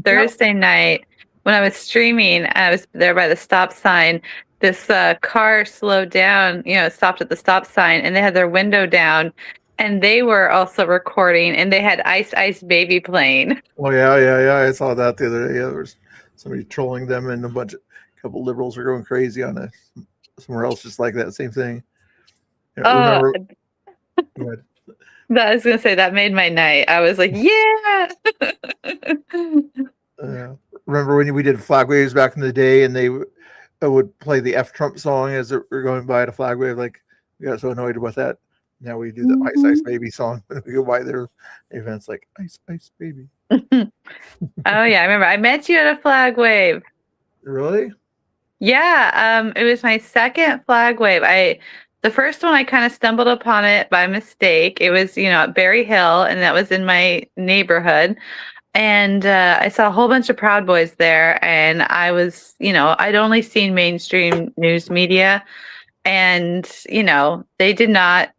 Thursday night, when I was streaming, I was there by the stop sign. This car slowed down, stopped at the stop sign, and they had their window down, and they were also recording, and they had Ice Ice Baby playing. Oh yeah. I saw that the other day. Yeah, there was somebody trolling them, and a couple liberals are going crazy on somewhere else, just like that same thing. Yeah, remember? Go ahead. I was gonna say that made my night. I was like, yeah. Remember when we did flag waves back in the day, and they would play the F Trump song as they're going by at a flag wave? Like, we got so annoyed about that. Now we do the Ice Ice Baby song when we go by their events, like Ice Ice Baby. Oh yeah, I remember. I met you at a flag wave. Really? Yeah. It was my second flag wave. The first one I kind of stumbled upon it by mistake. It was, at Berry Hill, and that was in my neighborhood. And I saw a whole bunch of Proud Boys there, and I was, I'd only seen mainstream news media, and they did not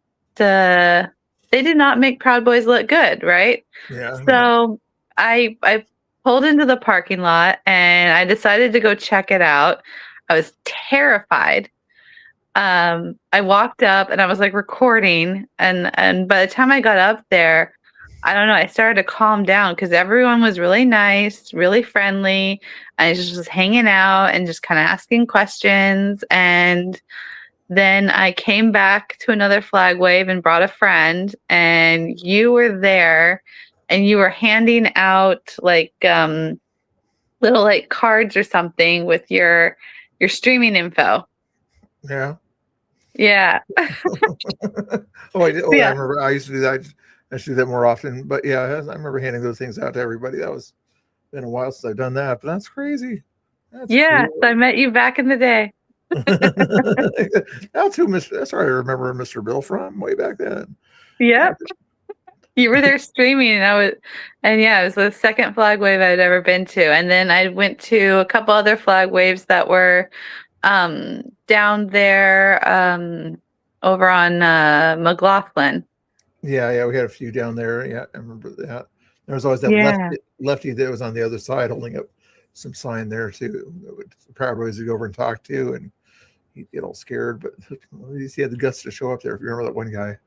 make Proud Boys look good, right? Yeah. So I pulled into the parking lot, and I decided to go check it out. I was terrified. I walked up, and I was like recording, and by the time I got up there, I don't know, I started to calm down because everyone was really nice, really friendly. I just was hanging out and just kind of asking questions. And then I came back to another flag wave and brought a friend, and you were there, and you were handing out like little like cards or something with your streaming info. Yeah. Yeah. I Yeah. remember. I used to do that. I should do that more often. But yeah, I remember handing those things out to everybody. That was been a while since I've done that. But that's crazy. That's Yeah. cool. So I met you back in the day. That's where I remember Mr. Bill from way back then. Yep. You were there streaming, and it was the second flag wave I'd ever been to. And then I went to a couple other flag waves that were down there over on McLaughlin. Yeah, we had a few down there. Yeah, I remember that. There was always that lefty that was on the other side holding up some sign there too. The Proud Boys would go over and talk to, and he'd get all scared, but at least he had the guts to show up there. If you remember that one guy.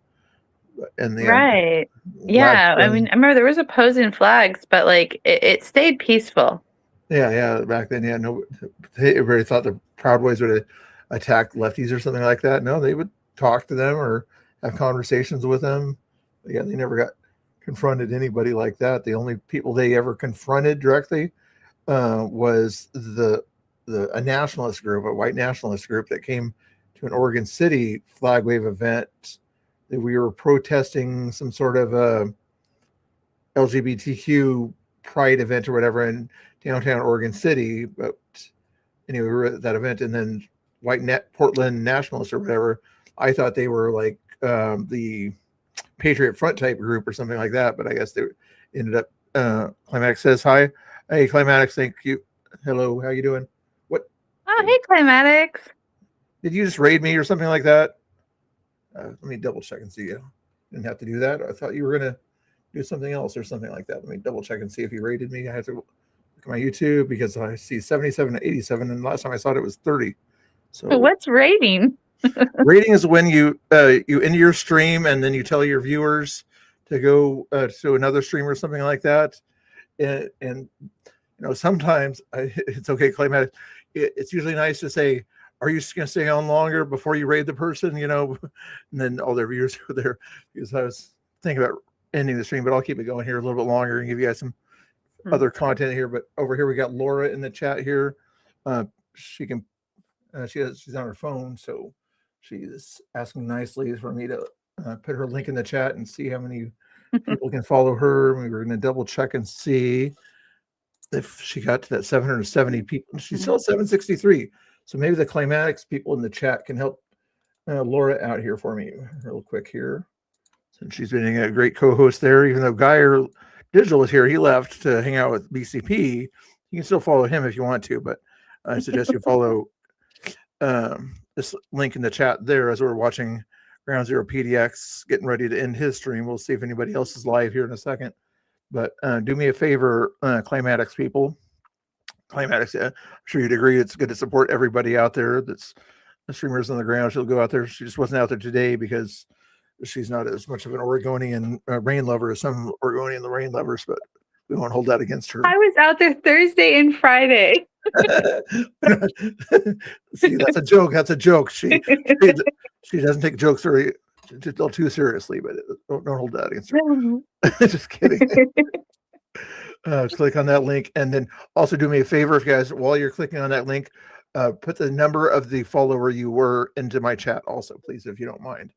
And Right. Yeah. I mean, I remember there was opposing flags, but like it stayed peaceful. Yeah. Back then, everybody thought the Proud Boys would attack lefties or something like that. No, they would talk to them or have conversations with them. Yeah, they never got confronted anybody like that. The only people they ever confronted directly was a nationalist group, a white nationalist group that came to an Oregon City flag wave event. That we were protesting some sort of LGBTQ pride event or whatever in downtown Oregon City. But anyway, we were at that event, and then Portland nationalists or whatever, I thought they were like the Patriot Front type group or something like that. But I guess they ended up. Climax says hi. Hey, Climax, thank you. Hello, how you doing? What? Oh, hey, Climax. Did you just raid me or something like that? Let me double check and see. You didn't have to do that. I thought you were gonna do something else or something like that. Let me double check and see if you rated me. I have to look at my YouTube because I see 77 to 87, and last time I saw it was 30. So what's rating? Rating is when you end your stream and then you tell your viewers to go to another stream or something like that. And sometimes it's okay, Claymatic. It's usually nice to say, are you going to stay on longer before you raid the person, and then all their viewers go there, because I was thinking about ending the stream, but I'll keep it going here a little bit longer and give you guys some other content here. But over here, we got Laura in the chat here. She's on her phone, so she's asking nicely for me to put her link in the chat and see how many people can follow her. We were going to double check and see if she got to that 770 people. She's still at 763. So maybe the Claymatics people in the chat can help Laura out here for me real quick here. Since she's been a great co-host there, even though Geyer Digital was here, he left to hang out with BCP. You can still follow him if you want to, but I suggest you follow this link in the chat there as we're watching Ground Zero PDX getting ready to end his stream. We'll see if anybody else is live here in a second. But do me a favor, Claymatics people. Claymatics, I'm sure you'd agree it's good to support everybody out there that's the streamers on the ground. She'll go out there. She just wasn't out there today because she's not as much of an Oregonian rain lover as some Oregonian rain lovers, but we won't hold that against her. I was out there Thursday and Friday. See, that's a joke. That's a joke. She doesn't take jokes very too seriously, but don't hold that against her. Just kidding. Click on that link, and then also do me a favor, if you guys, while you're clicking on that link, put the number of the follower you were into my chat also, please, if you don't mind.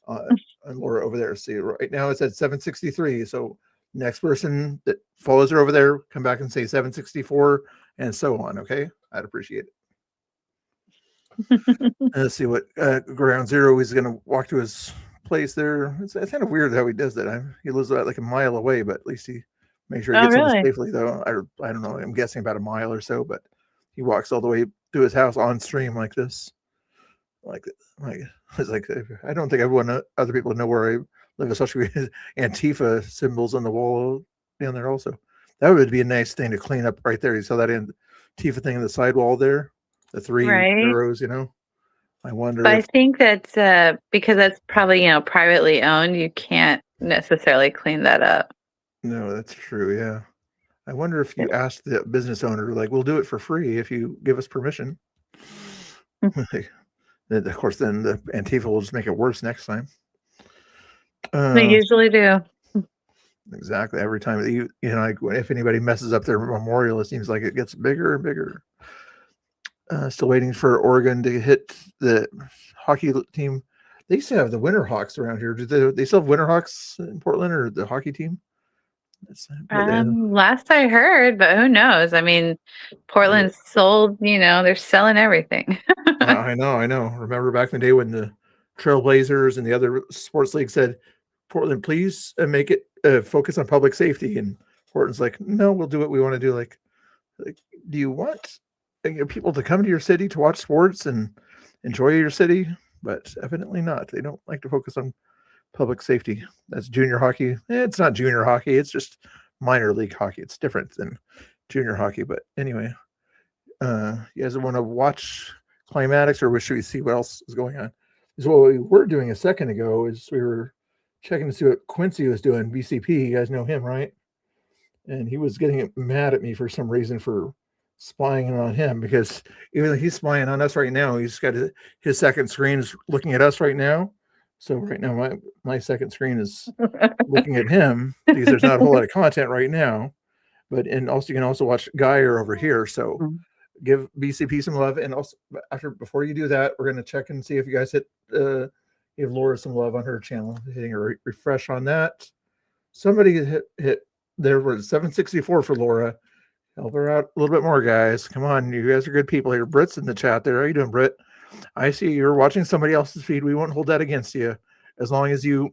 And Laura over there. See, right now it's at 763. So next person that follows her over there, come back and say 764 and so on. Okay, I'd appreciate it. Let's see what Ground Zero is going to walk to his place there. It's kind of weird how he does that. He lives like a mile away, but at least he makes sure he gets home safely, though. I don't know. I'm guessing about a mile or so, but he walks all the way to his house on stream like this. It's like I don't think I want other people to know where I live, especially with Antifa symbols on the wall down there. Also, that would be a nice thing to clean up right there. You saw that Antifa thing in the sidewall there, the three arrows. I wonder. But I think that's because that's probably privately owned. You can't necessarily clean that up. No, that's true. Yeah, I wonder if you ask the business owner, like, we'll do it for free if you give us permission. Of course, then the Antifa will just make it worse next time. They usually do. Exactly. Every time if anybody messes up their memorial, it seems like it gets bigger and bigger. Still waiting for Oregon to hit the hockey team. They used to have the Winterhawks around here. Do they still have Winterhawks in Portland, or the hockey team? Last I heard, but who knows? I mean, Portland's sold, they're selling everything. I know. Remember back in the day when the Trailblazers and the other sports league said, Portland, please make it focus on public safety. And Portland's like, no, we'll do what we want to do. Like, do you want people to come to your city to watch sports and enjoy your city? But evidently not. They don't like to focus on public safety. That's junior hockey. It's not junior hockey. It's just minor league hockey. It's different than junior hockey. But anyway, you guys want to watch Claymatics, or should we see what else is going on? So what we were doing a second ago is we were checking to see what Quincy was doing. BCP, you guys know him, right? And he was getting mad at me for some reason for spying on him, because even though he's spying on us right now, he's got his second screen is looking at us right now. So right now my second screen is looking at him, because there's not a whole lot of content right now. And also you can also watch Geyer over here. So give BCP some love. And also before you do that, we're going to check and see if you guys give Laura some love on her channel, hitting a refresh on that. Somebody hit there was 764 for Laura. Help her out a little bit more, guys. Come on, you guys are good people here. Britt's in the chat there. How you doing, Britt? I see you're watching somebody else's feed. We won't hold that against you as long as you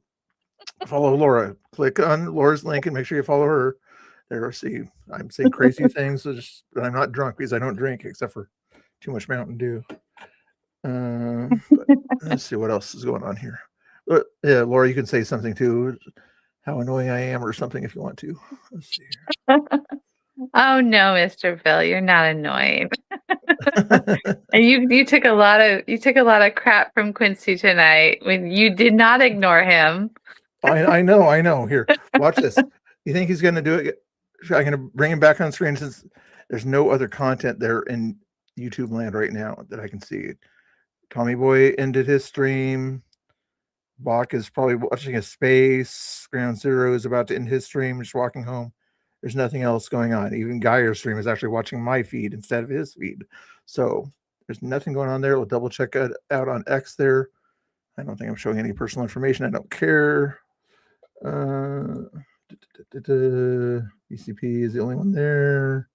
follow Laura. Click on Laura's link and make sure you follow her. There, see, I'm saying crazy things, but I'm not drunk because I don't drink except for too much Mountain Dew. But let's see what else is going on here. Yeah, Laura, you can say something too. How annoying I am, or something if you want to. Let's see here. Oh no, Mr. Bill, you're not annoying. And you took a lot of crap from Quincy tonight when you did not ignore him. I know. Here, watch this. You think he's going to do it? I'm going to bring him back on screen since There's no other content there in YouTube land right now that I can see. Tommy Boy ended his stream. Bach is probably watching a space. Ground Zero is about to end his stream, just walking home. There's nothing else going on. Even Geyer's stream is actually watching my feed instead of his feed. So there's nothing going on there. We'll double check it out on X there. I don't think I'm showing any personal information. I don't care. BCP is the only one there.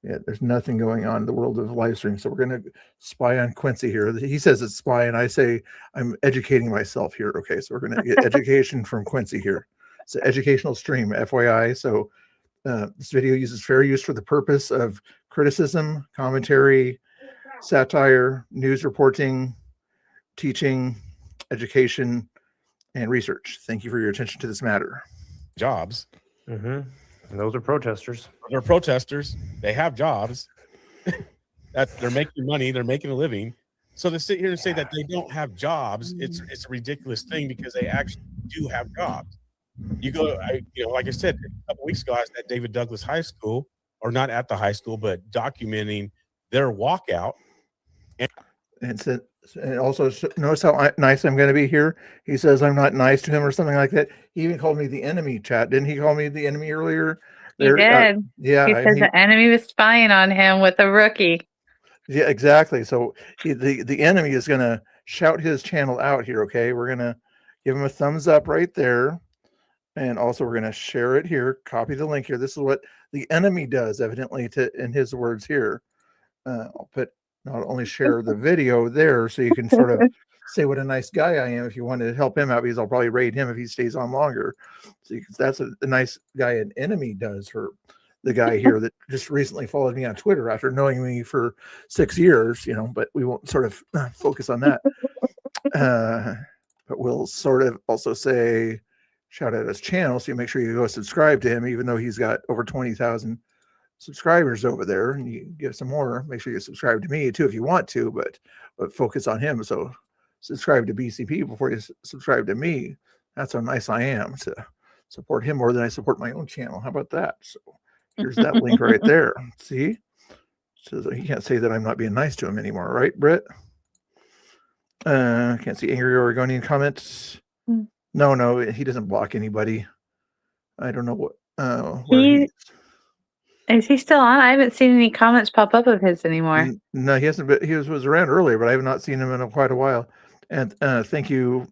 Yeah, there's nothing going on in the world of live stream. So we're going to spy on Quincy here. He says it's spy, and I say I'm educating myself here. Okay, so we're going to get education from Quincy here. It's an educational stream, FYI. So this video uses fair use for the purpose of criticism, commentary, satire, news reporting, teaching, education, and research. Thank you for your attention to this matter. Jobs. And those are protesters. They're protesters. They have jobs. They're making money. They're making a living. So to sit here and say that they don't have jobs, it's a ridiculous thing because they actually do have jobs. You go, like I said a couple weeks ago, I was at David Douglas High School, or not at the high school, but documenting their walkout. And also notice how nice I'm going to be here. He says I'm not nice to him or something like that. He even called me the enemy, chat. Didn't he call me the enemy earlier? He did. Yeah. He said the enemy was spying on him with a rookie. Yeah, exactly. So the enemy is going to shout his channel out here. Okay, we're going to give him a thumbs up right there. And also we're going to share it here. Copy the link here. This is what the enemy does, evidently, in his words here. I'll put not only share the video there so you can sort of say what a nice guy I am if you want to help him out, because I'll probably raid him if he stays on longer. So that's a nice guy an enemy does for the guy here that just recently followed me on Twitter after knowing me for 6 years, but we won't sort of focus on that. But we'll sort of also say, shout out his channel. So you make sure you go subscribe to him, even though he's got over 20,000 subscribers over there, and you give some more. Make sure you subscribe to me too if you want to, but focus on him. So subscribe to BCP before you subscribe to me. That's how nice I am to support him more than I support my own channel. How about that? So here's that link right there. See, so he can't say that I'm not being nice to him anymore, right, Britt? Can't see angry Oregonian comments. No, he doesn't block anybody. I don't know what. Is he still on? I haven't seen any comments pop up of his anymore. No, he hasn't. But he was around earlier, but I have not seen him in quite a while. And thank you,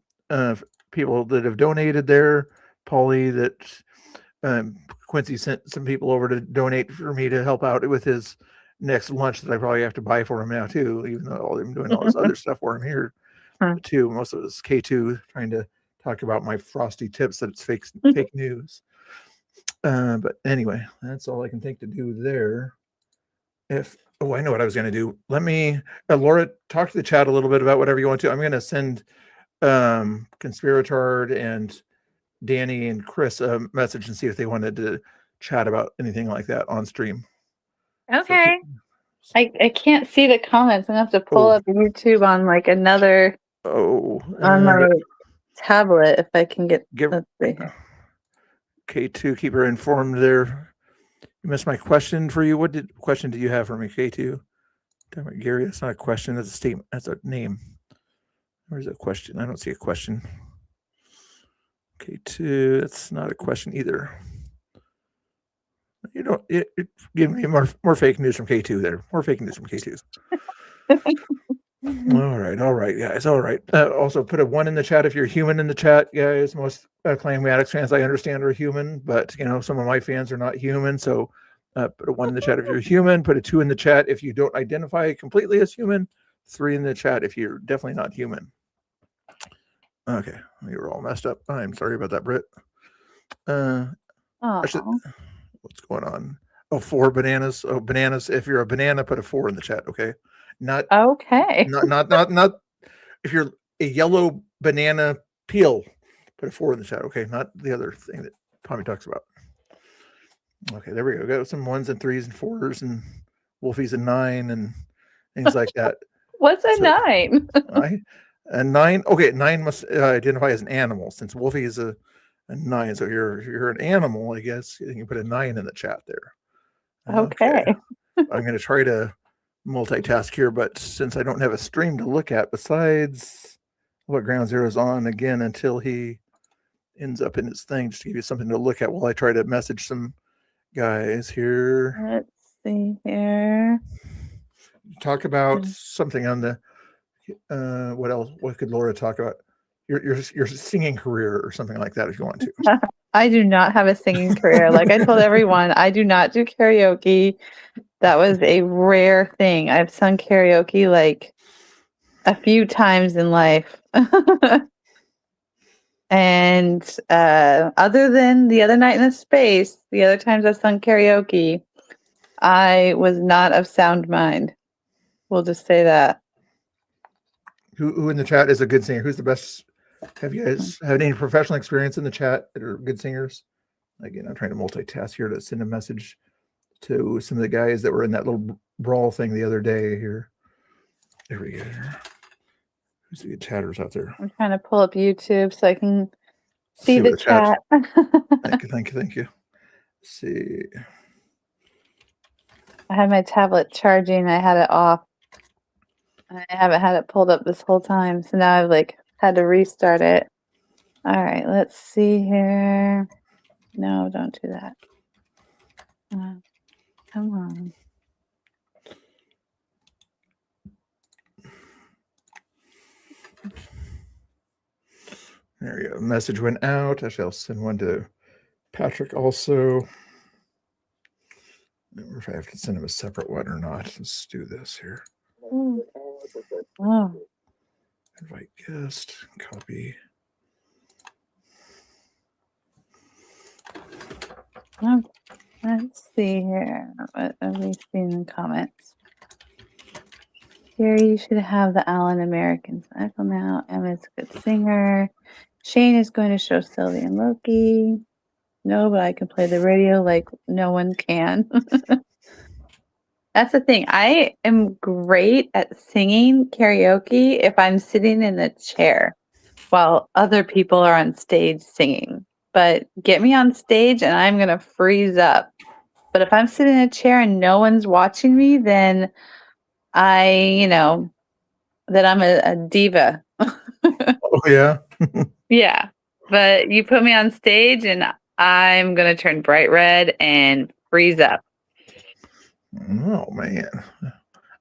people that have donated there. Paulie, that Quincy sent some people over to donate for me to help out with his next lunch that I probably have to buy for him now too. Even though I'm doing all this other stuff for him here too. Most of it's K2 trying to talk about my frosty tips that it's fake news. But anyway, that's all I can think to do there. I know what I was going to do. Let me, Laura, talk to the chat a little bit about whatever you want to. I'm going to send Conspiratard and Danny and Chris a message and see if they wanted to chat about anything like that on stream. Okay. I can't see the comments. I'm going to have to pull up YouTube on like another on my tablet if I can get. Let's see. K2, keep her informed there. You missed my question for you. What question did you have for me, K2? Damn it, Gary, that's not a question. That's a statement. That's a name. Where's a question? I don't see a question. K2, that's not a question either. You don't. It give me more fake news from K2 there. More fake news from K2. All right, guys. All right. Also, put a 1 in the chat if you're human in the chat, guys. Most Acclaim Addicts fans I understand are human, but some of my fans are not human. So put a 1 in the chat if you're human. Put a 2 in the chat if you don't identify completely as human. 3 in the chat if you're definitely not human. Okay, we were all messed up. I'm sorry about that, Britt. What's going on? 4 bananas. Bananas. If you're a banana, put a 4 in the chat. Okay. Not okay. Not if you're a yellow banana peel, put a 4 in the chat. Okay, not the other thing that Tommy talks about. Okay, there we go. Got some 1s and 3s and 4s and Wolfie's a 9 and things like that. What's a 9? A 9. Okay, 9 must identify as an animal since Wolfie is a 9. So if you're an animal, I guess you can put a 9 in the chat there. Okay. I'm going to try to multitask here, but since I don't have a stream to look at besides what Ground Zero is on again until he ends up in his thing, just to give you something to look at while I try to message some guys here. Let's see here. Talk about something on the what else? What could Laura talk about? Your singing career or something like that if you want to. I do not have a singing career. Like I told everyone, I do not do karaoke. That was a rare thing. I've sung karaoke like a few times in life. And other than the other night in the space, the other times I've sung karaoke, I was not of sound mind. We'll just say that. Who in the chat is a good singer? Who's the best? Have you guys had any professional experience in the chat that are good singers? Again, I'm trying to multitask here to send a message to some of the guys that were in that little brawl thing the other day here. There we go. Who's the good chatters out there? I'm trying to pull up YouTube so I can see the chat. Thank you. Let's see. I had my tablet charging. I had it off. I haven't had it pulled up this whole time. So now I've like had to restart it. All right, let's see here. No, don't do that. Come on. There you go. Message went out. Actually, I'll send one to Patrick also. I don't know if I have to send him a separate one or not. Let's do this here. Oh. Invite guest. Copy. Oh, let's see here. What have we seen in the comments? Here, you should have the Allen American cycle now. Emma's a good singer. Shane is going to show Sylvie and Loki. No, but I can play the radio like no one can. That's the thing. I am great at singing karaoke if I'm sitting in the chair while other people are on stage singing. But get me on stage and I'm going to freeze up. But if I'm sitting in a chair and no one's watching me, then then I'm a diva. Oh, yeah. Yeah. But you put me on stage and I'm going to turn bright red and freeze up. Oh, man.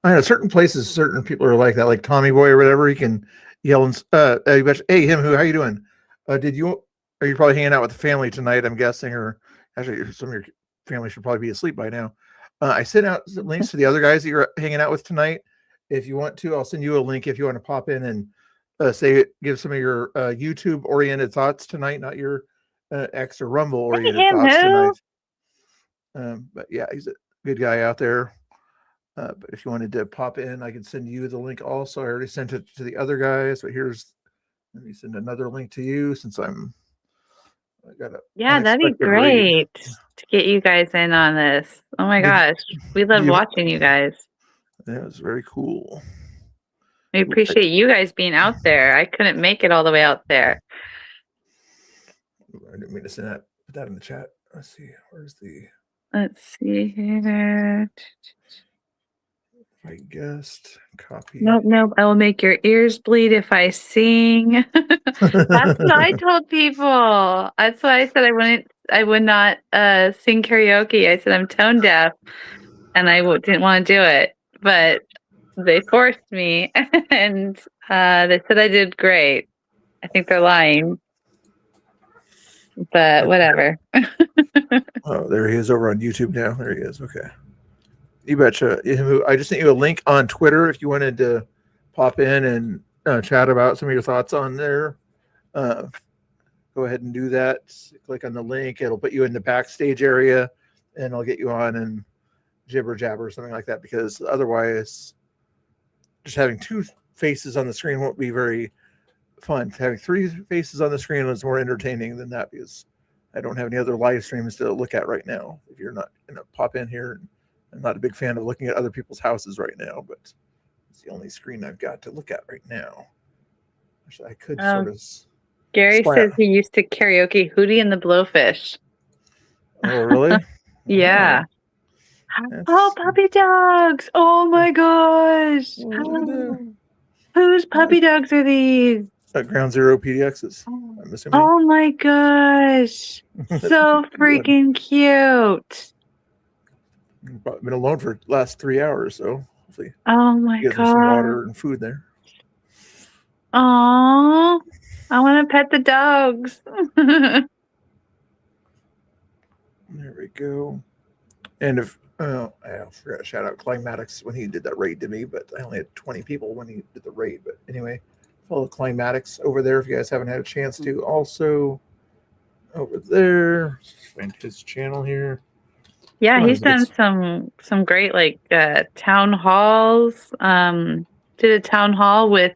I know certain places, certain people are like that, like Tommy Boy or whatever. He can yell and, hey, him, how you doing? Are you probably hanging out with the family tonight, I'm guessing, or actually some of your family should probably be asleep by now. I sent out links to the other guys that you're hanging out with tonight. If you want to, I'll send you a link if you want to pop in and give some of your YouTube oriented thoughts tonight, not your X or Rumble oriented thoughts tonight. But yeah, he's a good guy out there. But if you wanted to pop in, I can send you the link also. I already sent it to the other guys, but let me send another link to you since Yeah, that'd be great to get you guys in on this. Oh my gosh. We love watching you guys. Yeah, it was very cool. We appreciate you guys being out there. I couldn't make it all the way out there. I didn't mean to send that. Put that in the chat. Let's see. Let's see here. I guessed. Copy. Nope. I will make your ears bleed if I sing. That's what I told people. That's why I said I would not sing karaoke. I said I'm tone deaf and I didn't want to do it. But they forced me and they said I did great. I think they're lying. But whatever. Oh, there he is over on YouTube now. There he is. Okay. You betcha. I just sent you a link on Twitter if you wanted to pop in and chat about some of your thoughts on there. Go ahead and do that. Click on the link. It'll put you in the backstage area and I'll get you on and jibber jabber or something like that, because otherwise just having two faces on the screen won't be very fun. Having three faces on the screen is more entertaining than that, because I don't have any other live streams to look at right now. If you're not going to pop in here, I'm not a big fan of looking at other people's houses right now, but it's the only screen I've got to look at right now. Actually, I could sort of. Gary says he used to karaoke Hootie and the Blowfish. Oh, really? Yeah. Oh, puppy dogs! Oh my gosh! Whose puppy dogs are these? Ground Zero PDXs. I'm assuming. Oh my gosh! So freaking cute! Been alone for the last 3 hours, so hopefully Oh my get them some water god! and food there. Aww, I want to pet the dogs. There we go. And if I forgot to shout out Climatics when he did that raid to me, but I only had 20 people when he did the raid. But anyway, follow Climatics over there if you guys haven't had a chance to. Also over there, find his channel here. Yeah, Come on, he's done some great like town halls. Did a town hall with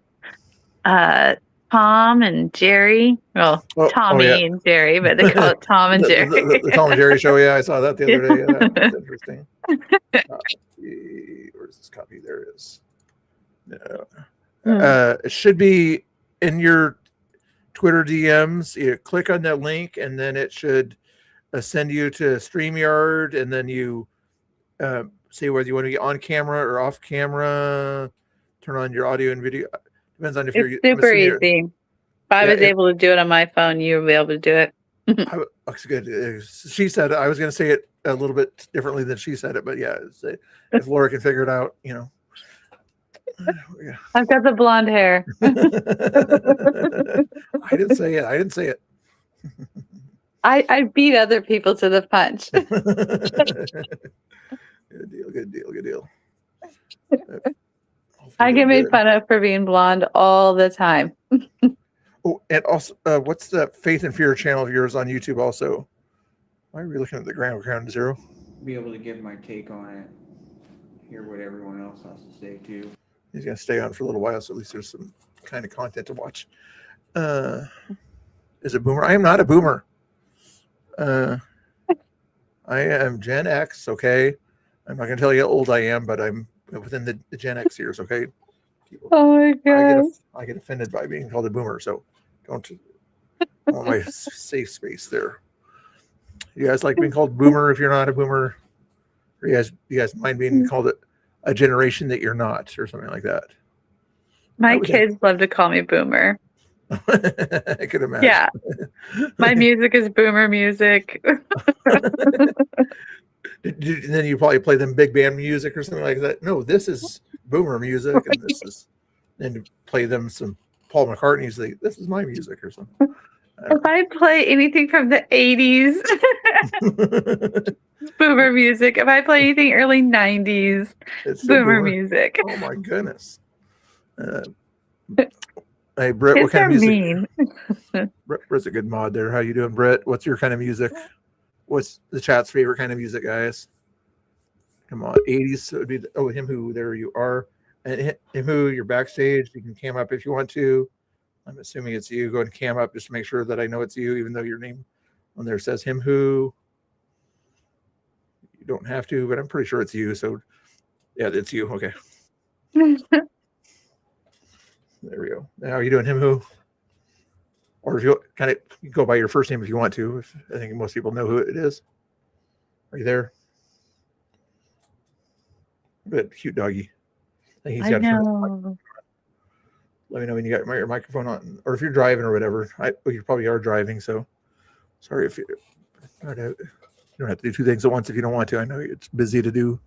Tom and Jerry. Well, Tommy and Jerry, but they call it Tom and Jerry. The Tom and Jerry show. Yeah, I saw that the other day. Yeah, that's interesting. Where's this copy? There it is. It should be in your Twitter DMs. You click on that link, and then it should send you to StreamYard, and then you say whether you want to be on camera or off camera. Turn on your audio and video. Depends on if It's you're super easy. If I was able to do it on my phone, you would be able to do it. Looks good. She said I was going to say it a little bit differently than she said it, but yeah, if Laura can figure it out, you know. Yeah. I've got the blonde hair. I didn't say it. I didn't say it. I beat other people to the punch. Good deal. Good deal. Good deal. I get made fun of for being blonde all the time. Oh, and also, what's the Faith and Fear channel of yours on YouTube? Also, why are we looking at the Ground Zero? Be able to give my take on it. Hear what everyone else has to say too. He's gonna stay on for a little while, so at least there's some kind of content to watch. Is it boomer? I am not a boomer. I am Gen X. Okay, I'm not gonna tell you how old I am, but I'm within the Gen X years. Okay. Oh my god! I get offended by being called a boomer, so don't want my safe space there. You guys like being called boomer if you're not a boomer? Or you guys mind being called a generation that you're not, or something like that? My kids love to call me boomer. I could imagine. Yeah, my music is boomer music. And then you probably play them big band music or something like that. No, this is boomer music, and this is. And to play them some Paul McCartney, say this is my music or something. If I play anything from the 80s, boomer music. If I play anything early 90s, it's boomer music. Oh my goodness. Hey, Britt, what kind of music? Mean. Britt's a good mod there. How you doing, Britt? What's your kind of music? What's the chat's favorite kind of music, guys? Come on, 80s. So it'd be him who. There you are. And him who. You're backstage. You can cam up if you want to. I'm assuming it's you. Go ahead and cam up just to make sure that I know it's you, even though your name on there says him who. You don't have to, but I'm pretty sure it's you. So, yeah, it's you. Okay. There we go. Now, are you doing him who? Or if you kind of go by your first name if you want to. I think most people know who it is. Are you there? Good, cute doggy. I think he's got know. Let me know when you got your microphone on, or if you're driving or whatever. You probably are driving, so sorry if you don't have to do two things at once if you don't want to. I know it's busy to do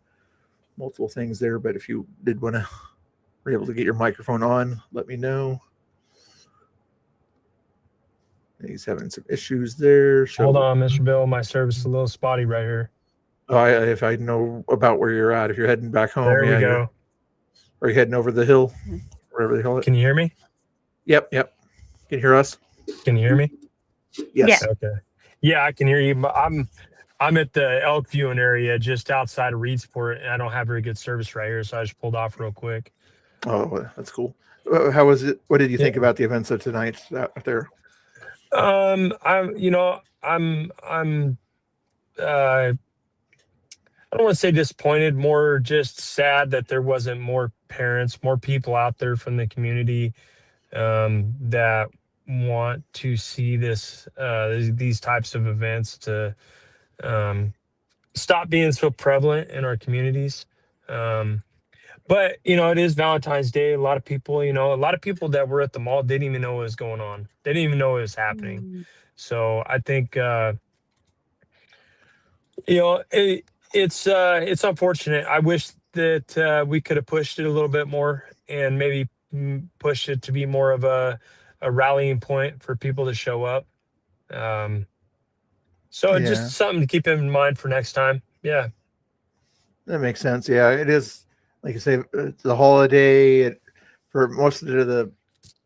multiple things there, but if you did want to, were able to get your microphone on, let me know. He's having some issues there. So. Hold on, Mr. Bill. My service is a little spotty right here. If I know about where you're at, if you're heading back home, there we go. Are you heading over the hill, wherever they call it? Can you hear me? Yep. Can you hear us? Can you hear me? Yes. Okay. Yeah, I can hear you. But I'm at the elk viewing area just outside of Reedsport, and I don't have very good service right here, so I just pulled off real quick. Oh, that's cool. How was it? What did you think about the events of tonight out there? I don't want to say disappointed, more just sad that there wasn't more parents, more people out there from the community that want to see these types of events to stop being so prevalent in our communities. But it is Valentine's Day. A lot of people, that were at the mall didn't even know what was going on. They didn't even know it was happening. So I think it's unfortunate. I wish that we could have pushed it a little bit more and maybe pushed it to be more of a rallying point for people to show up. So Yeah. just something to keep in mind for next time. Yeah. That makes sense. Yeah, it is. Like you say, it's the holiday for most of the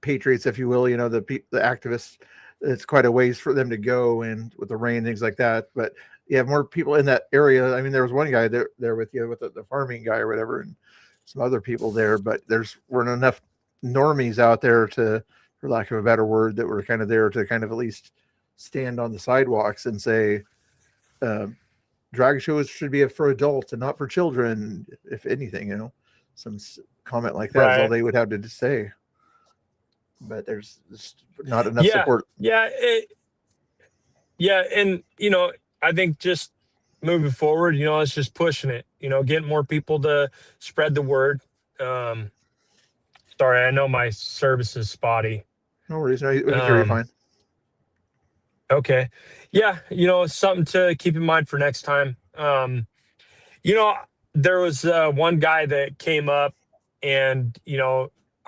patriots, if you will. The activists. It's quite a ways for them to go, and with the rain, things like that. But you have more people in that area. I mean, there was one guy there with you, with the farming guy or whatever, and some other people there. But weren't enough normies out there to, for lack of a better word, that were kind of there to kind of at least stand on the sidewalks and say, drag shows should be for adults and not for children, if anything. Some comment like that is all they would have to say. But there's just not enough support. Yeah, and I think just moving forward, it's just pushing it. Getting more people to spread the word. Sorry, I know my service is spotty. No worries, we can hear you fine. Okay, yeah, something to keep in mind for next time. There was one guy that came up, and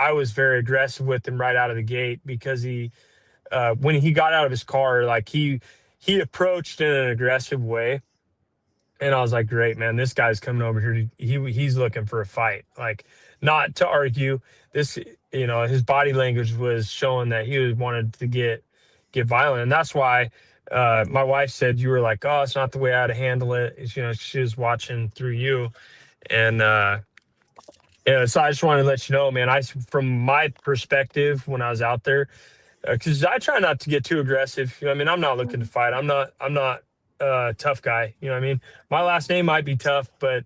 I was very aggressive with him right out of the gate because he, when he got out of his car, like he approached in an aggressive way. And I was like, great, man, this guy's coming over here. He's looking for a fight, like not to argue. His body language was showing that he wanted to get violent. And that's why my wife said, you were like, oh, it's not the way I had to handle it. She was watching through you. And, so I just wanted to let you know, man, from my perspective, when I was out there, because I try not to get too aggressive. I'm not looking to fight. I'm not a tough guy. My last name might be tough, but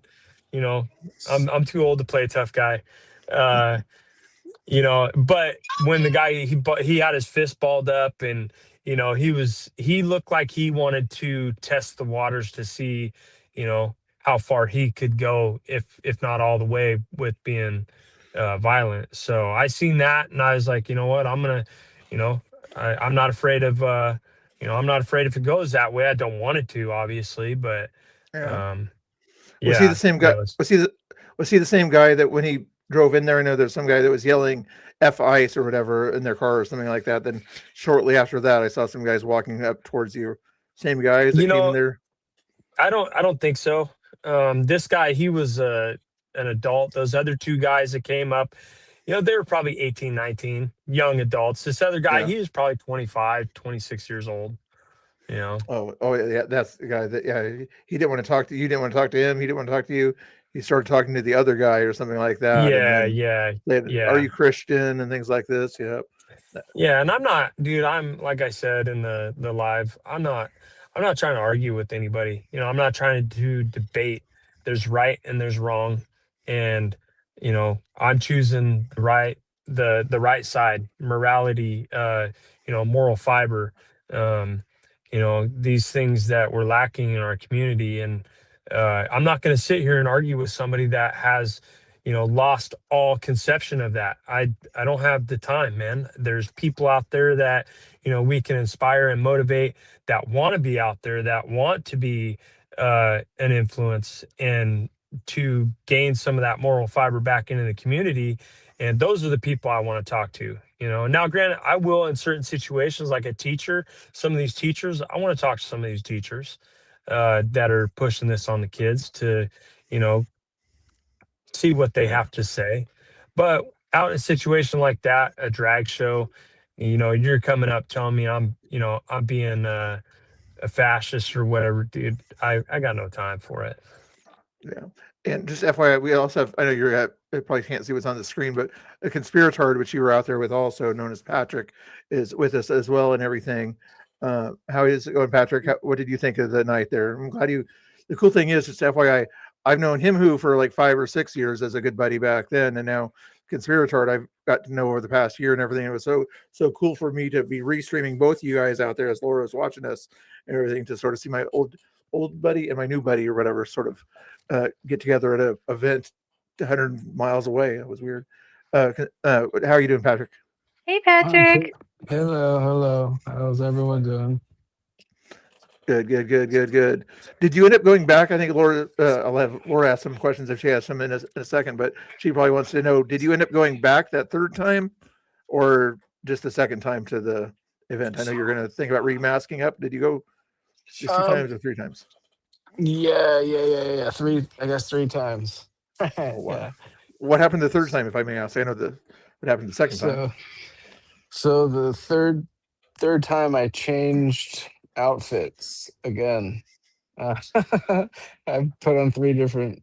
I'm too old to play a tough guy. But when the guy, he had his fist balled up, and he looked like he wanted to test the waters to see how far he could go, if not all the way, with being violent. So I seen that, and I was like, you know what, I'm gonna, I'm not afraid of I'm not afraid if it goes that way. I don't want it to, obviously, but was he the same guy? Was he the same guy that when he drove in there? I know there's some guy that was yelling F ICE or whatever in their car or something like that. Then shortly after that, I saw some guys walking up towards you. Same guys that came in there? I don't think so. This guy, he was an adult. Those other two guys that came up, they were probably 18, 19, young adults. This other guy, he was probably 25, 26 years old. Oh yeah, that's the guy that he didn't want to talk to you. Didn't want to talk to him. He didn't want to talk to you. He started talking to the other guy or something like that. Yeah. Are you Christian and things like this? Yeah, and I'm not, dude. I'm, like I said in the live, I'm not trying to argue with anybody. I'm not trying to debate. There's right and there's wrong, and I'm choosing the right side, morality, moral fiber, these things that we're lacking in our community. And I'm not going to sit here and argue with somebody that has lost all conception of that. I don't have the time, man. There's people out there that we can inspire and motivate, that want to be out there, that want to be an influence, and to gain some of that moral fiber back into the community. And those are the people I want to talk to. Now, granted, I will, in certain situations, like a teacher, some of these teachers, I want to talk to some of these teachers that are pushing this on the kids to see what they have to say. But out in a situation like that, a drag show, you're coming up telling me I'm being a fascist or whatever, dude. I got no time for it. Yeah. And just FYI, we also have, I know you probably can't see what's on the screen, but a conspiratard, which you were out there with, also known as Patrick, is with us as well and everything. How is it going, Patrick? What did you think of the night there? I'm glad the cool thing is, just FYI, I've known him for like 5 or 6 years as a good buddy back then. And now Conspiratard, I've got to know over the past year and everything. It was so cool for me to be restreaming both you guys out there as Laura was watching us and everything, to sort of see my old old buddy and my new buddy or whatever sort of get together at an event 100 miles away. It was weird. How are you doing, Patrick? Hey, I'm Patrick. hello. How's everyone doing? Good. Did you end up going back? I think Laura, I'll have Laura ask some questions if she has some in a second, but she probably wants to know, did you end up going back that third time or just the second time to the event? I know you're going to think about remasking up. Did you go just 2 times or 3 times? Yeah. Three times. Oh, wow. Yeah. What happened the third time, if I may ask? I know what happened the second time. So the third time I changed outfits again. I put on 3 different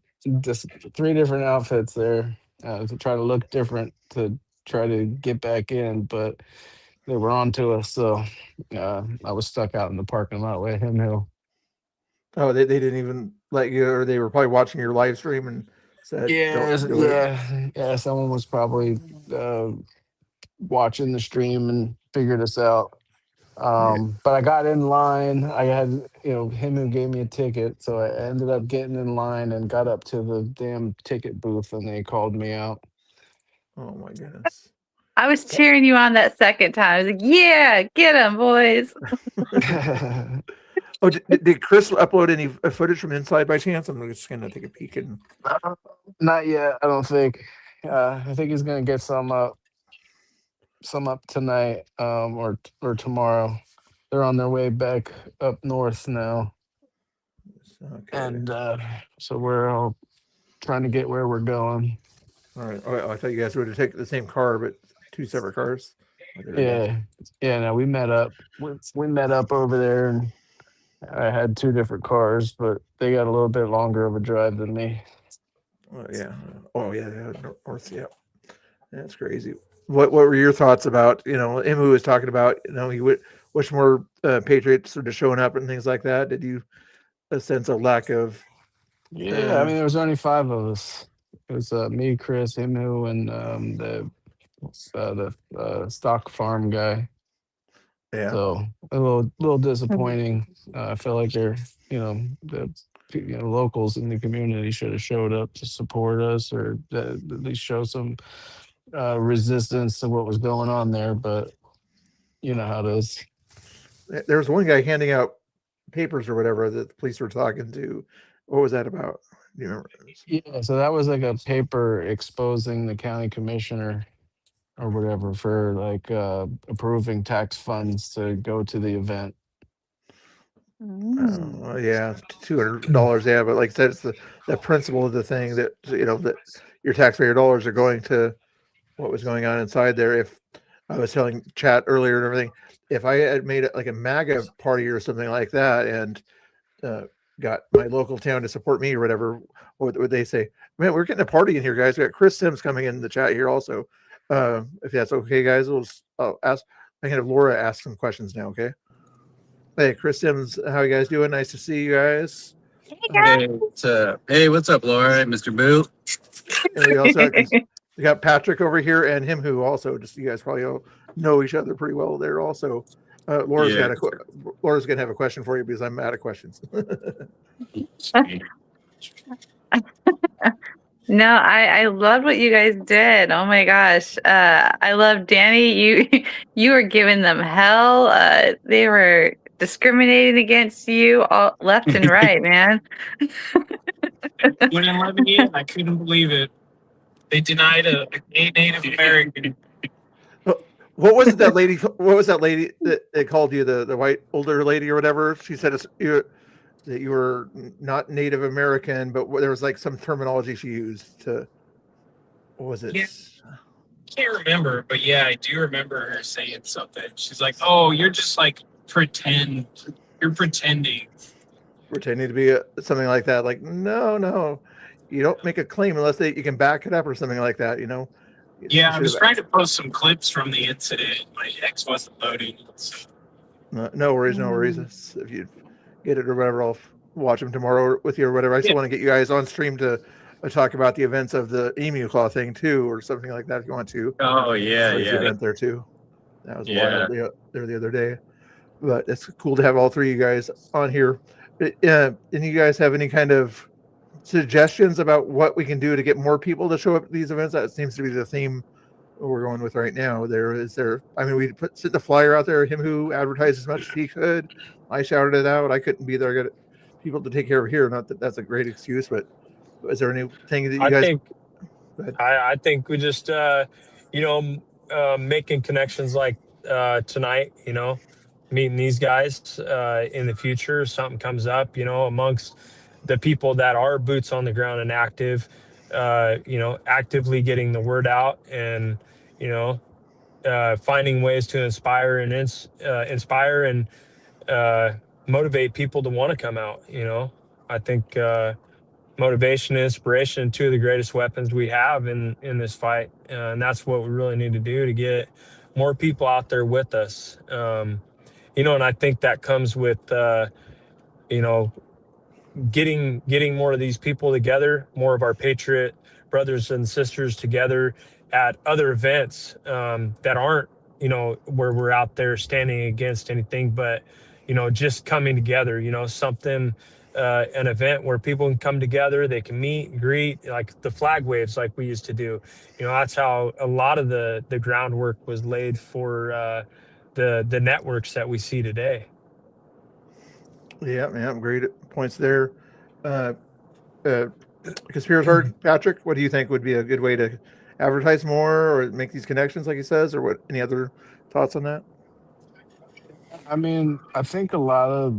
outfits there to try to look different to try to get back in, but they were on to us, so I was stuck out in the parking lot with him. Oh, they didn't even let you, or they were probably watching your live stream and said, "Don't do it." Yeah. Someone was probably watching the stream and figured us out. But I got in line. I had, him who gave me a ticket, so I ended up getting in line and got up to the damn ticket booth, and they called me out. Oh my goodness! I was cheering you on that second time. I was like, yeah, get them, boys. Oh, did Chris upload any footage from inside by chance? I'm just gonna take a peek and. Not yet. I don't think. I think he's gonna get some up tonight, or tomorrow. They're on their way back up north now, and so we're all trying to get where we're going. All right. Oh, I thought you guys were to take the same car, but 2 separate cars. Yeah. No, we met up. We met up over there, and I had 2 different cars, but they got a little bit longer of a drive than me. Yeah. Oh yeah. North. Yeah. That's crazy. What were your thoughts about, him who was talking about, he would wish more Patriots sort of showing up and things like that? Did you sense a lack of? Yeah, I mean, there was only 5 of us. It was me, Chris, Himu, and the stock farm guy. Yeah. So a little disappointing. I feel like they're, the locals in the community should have showed up to support us, or at least show some resistance to what was going on there. But you know how it is. There was one guy handing out papers or whatever that the police were talking to. What was that about? Do you remember? Yeah, so that was like a paper exposing the county commissioner or whatever for like approving tax funds to go to the event. Yeah, $200. Yeah, but like I said, it's the principle of the thing that that your taxpayer dollars are going to what was going on inside there. If I was telling chat earlier and everything, if I had made it like a MAGA party or something like that, and got my local town to support me or whatever, what would they say? Man, we're getting a party in here, guys. We got Chris Sims coming in the chat here also. If that's okay, guys, I'll ask. I can have Laura ask some questions now. Okay. Hey, Chris Sims, how you guys doing? Nice to see you guys. Hey, what's up, Laura? Mr. Boo. And we got Patrick over here and him who also, just you guys probably all know each other pretty well there also. Laura's gonna have a question for you because I'm out of questions. No, I love what you guys did. Oh my gosh. I love Danny. You were giving them hell. They were discriminating against you all left and right, man. Wouldn't let me in. I couldn't believe it. They denied a gay Native American. What was it that lady? What was that lady that called you the white older lady or whatever? She said that you were not Native American, but there was like some terminology she used to. What was it? Yeah. Can't remember, but yeah, I do remember her saying something. She's like, "Oh, you're just like pretend. You're pretending to be something like that." Like, no, you don't make a claim unless you can back it up or something like that. Yeah, I was trying to post some clips from the incident. My ex wasn't loading. So. No worries. If you get it or whatever, I'll watch them tomorrow with you or whatever. I still want to get you guys on stream to talk about the events of the emu claw thing too, or something like that if you want to. Oh yeah. Event there too. That was wild there the other day. But it's cool to have all 3 of you guys on here. and you guys have any kind of suggestions about what we can do to get more people to show up at these events? That seems to be the theme we're going with right now. I mean, we sent the flyer out there, him who advertised as much as he could. I shouted it out. I couldn't be there. I got people to take care of here. Not that that's a great excuse, but is there anything that you guys I think we just making connections like tonight, meeting these guys in the future, something comes up, amongst the people that are boots on the ground and active, actively getting the word out and, finding ways to inspire and motivate people to want to come out. I think motivation and inspiration, two of the greatest weapons we have in this fight. And that's what we really need to do to get more people out there with us. And I think that comes with, getting more of these people together, more of our Patriot brothers and sisters together at other events that aren't, where we're out there standing against anything, but, just coming together, something, an event where people can come together, they can meet and greet, like the flag waves like we used to do. That's how a lot of the groundwork was laid for the networks that we see today. Yeah, great points there. Conspirator Patrick, what do you think would be a good way to advertise more or make these connections, like he says, or what? Any other thoughts on that? I mean, I think a lot of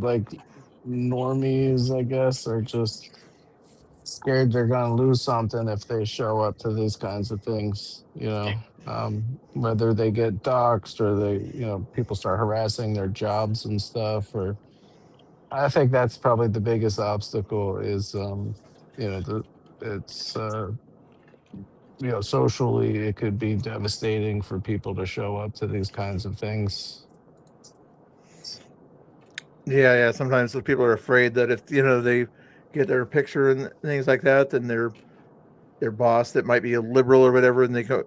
normies, I guess, are just scared they're gonna lose something if they show up to these kinds of things. Whether they get doxxed or they, people start harassing their jobs and stuff. Or I think that's probably the biggest obstacle is, socially it could be devastating for people to show up to these kinds of things. Yeah. Sometimes the people are afraid that if they get their picture and things like that, then their boss that might be a liberal or whatever, and they go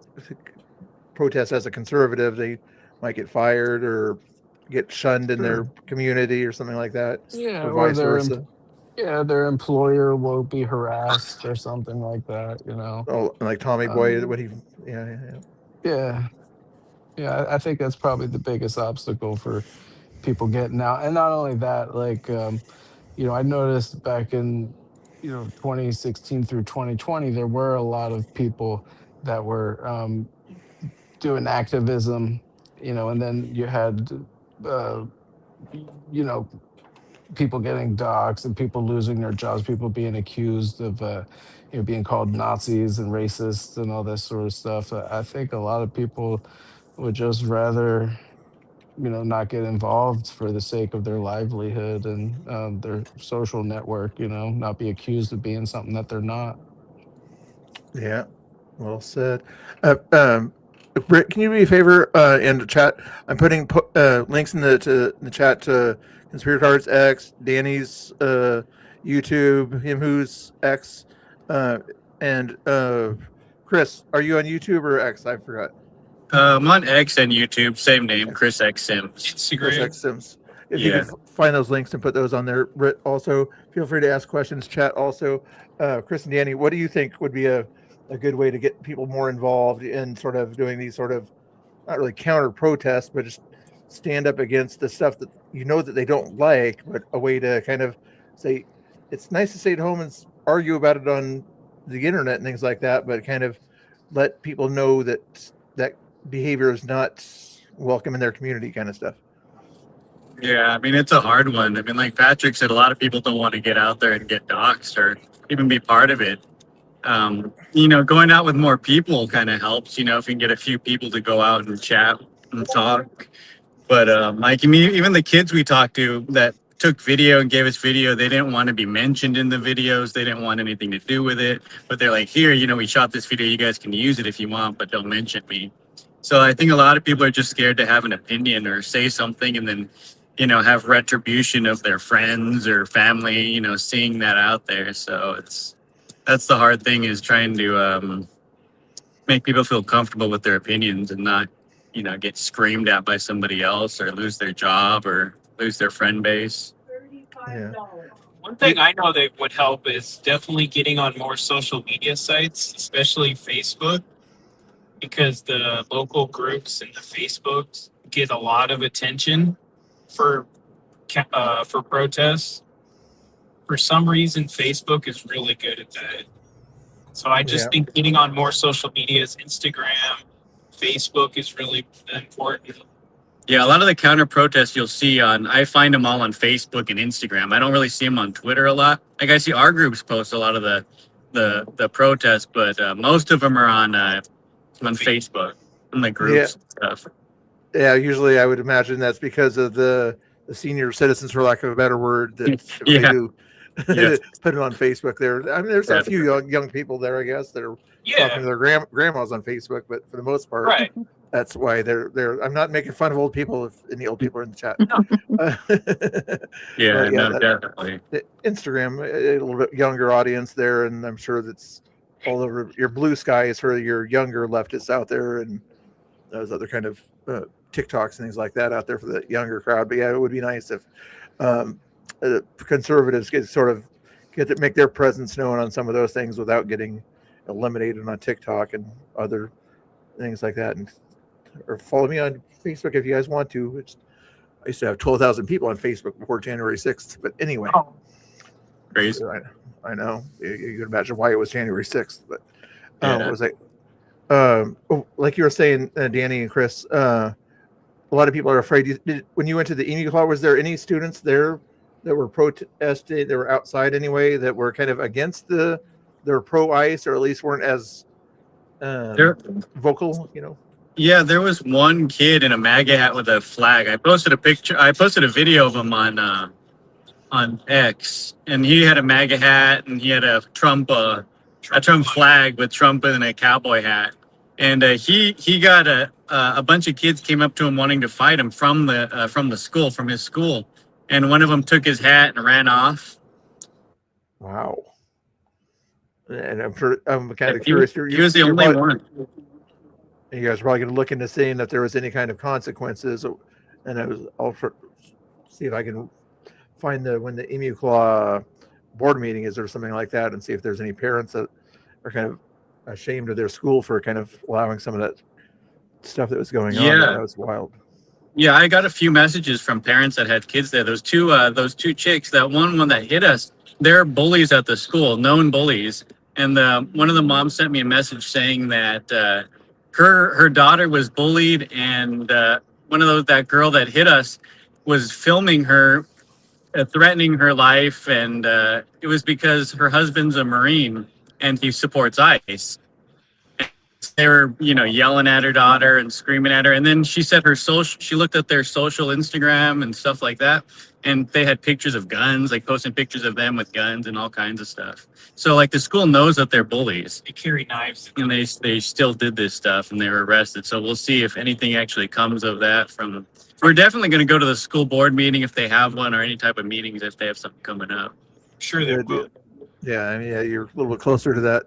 protest as a conservative, they might get fired or get shunned in their community or something like that. Yeah, or vice versa. Their employer will be harassed or something like that. Oh, like Tommy Boy, what he? Yeah. Yeah, I think that's probably the biggest obstacle for people getting out. And not only that, I noticed back in 2016 through 2020, there were a lot of people that were doing activism, and then you had people getting doxxed and people losing their jobs, people being accused of being called Nazis and racists and all this sort of stuff. I think a lot of people would just rather not get involved for the sake of their livelihood and their social network, not be accused of being something that they're not. Yeah, well said. Britt, can you do me a favor in the chat? I'm putting links in the chat to Conspirators X, Danny's YouTube, him who's X, and Chris. Are you on YouTube or X? I forgot. I'm on X and YouTube, same name, Chris X Sims. Chris X Sims. If you can find those links and put those on there, Britt, also feel free to ask questions. Chat also. Chris and Danny, what do you think would be a good way to get people more involved in sort of doing these sort of not really counter protests, but just stand up against the stuff that that they don't like, but a way to kind of say it's nice to stay at home and argue about it on the internet and things like that, but kind of let people know that behavior is not welcome in their community, kind of stuff. Yeah, I mean, it's a hard one. I mean, like Patrick said, a lot of people don't want to get out there and get doxxed or even be part of it. Going out with more people kind of helps, if you can get a few people to go out and chat and talk. But even the kids we talked to that took video and gave us video, they didn't want to be mentioned in the videos. They didn't want anything to do with it. But they're like, here, we shot this video. You guys can use it if you want, but don't mention me. So I think a lot of people are just scared to have an opinion or say something and then, have retribution of their friends or family, seeing that out there. So that's the hard thing, is trying to make people feel comfortable with their opinions and not, get screamed at by somebody else or lose their job or lose their friend base. Yeah. One thing I know that would help is definitely getting on more social media sites, especially Facebook, because the local groups and the Facebooks get a lot of attention for protests. For some reason, Facebook is really good at that. So I just Yeah. think getting on more social medias, Instagram, Facebook is really important. Yeah, a lot of the counter protests you'll see I find them all on Facebook and Instagram. I don't really see them on Twitter a lot. Like I see our groups post a lot of the protests, but most of them are on Facebook and the groups and stuff. Yeah, usually I would imagine that's because of the senior citizens, for lack of a better word, that they do put it on Facebook there. I mean, there's a few young people there, I guess, that are talking to their grandmas on Facebook, but for the most part, that's why they're. I'm not making fun of old people if any old people are in the chat. Definitely. Instagram, a little bit younger audience there, and I'm sure that's all over your blue skies for your younger leftists out there, and those other kind of TikToks and things like that out there for the younger crowd. But yeah, it would be nice if conservatives get to make their presence known on some of those things without getting eliminated on TikTok and other things like that. Or follow me on Facebook if you guys want to. I used to have 12,000 people on Facebook before January 6th. But anyway, crazy. I know. You can imagine why it was January 6th. But what was like, like you were saying, Danny and Chris, a lot of people are afraid. When you went to the Emu Claw, was there any students there that were protesting, that were outside anyway, that were kind of against they were pro-ICE, or at least weren't as vocal, Yeah, there was one kid in a MAGA hat with a flag. I posted a video of him on X, and he had a MAGA hat and he had a Trump flag with Trump in a cowboy hat. And he got a bunch of kids came up to him wanting to fight him from his school, and one of them took his hat and ran off. Wow. And I'm kind of curious. He was the only one. You guys are probably going to look into seeing if there was any kind of consequences, and I'll see if I can find when the Emu Claw board meeting is or something like that, and see if there's any parents that are kind of ashamed of their school for kind of allowing some of that stuff that was going on. That was wild. Yeah, I got a few messages from parents that had kids there. Those two chicks, that one that hit us, they're bullies at the school, known bullies. And one of the moms sent me a message saying that her daughter was bullied, and that girl that hit us was filming her, threatening her life, and it was because her husband's a Marine and he supports ICE. They were, yelling at her daughter and screaming at her. And then she said she looked at their social Instagram and stuff like that, and they had pictures of guns, like posting pictures of them with guns and all kinds of stuff. So like the school knows that they're bullies. They carry knives. And they still did this stuff, and they were arrested. So we'll see if anything actually comes of that we're definitely going to go to the school board meeting if they have one, or any type of meetings if they have something coming up. Sure they will. Yeah, I mean, you're a little bit closer to that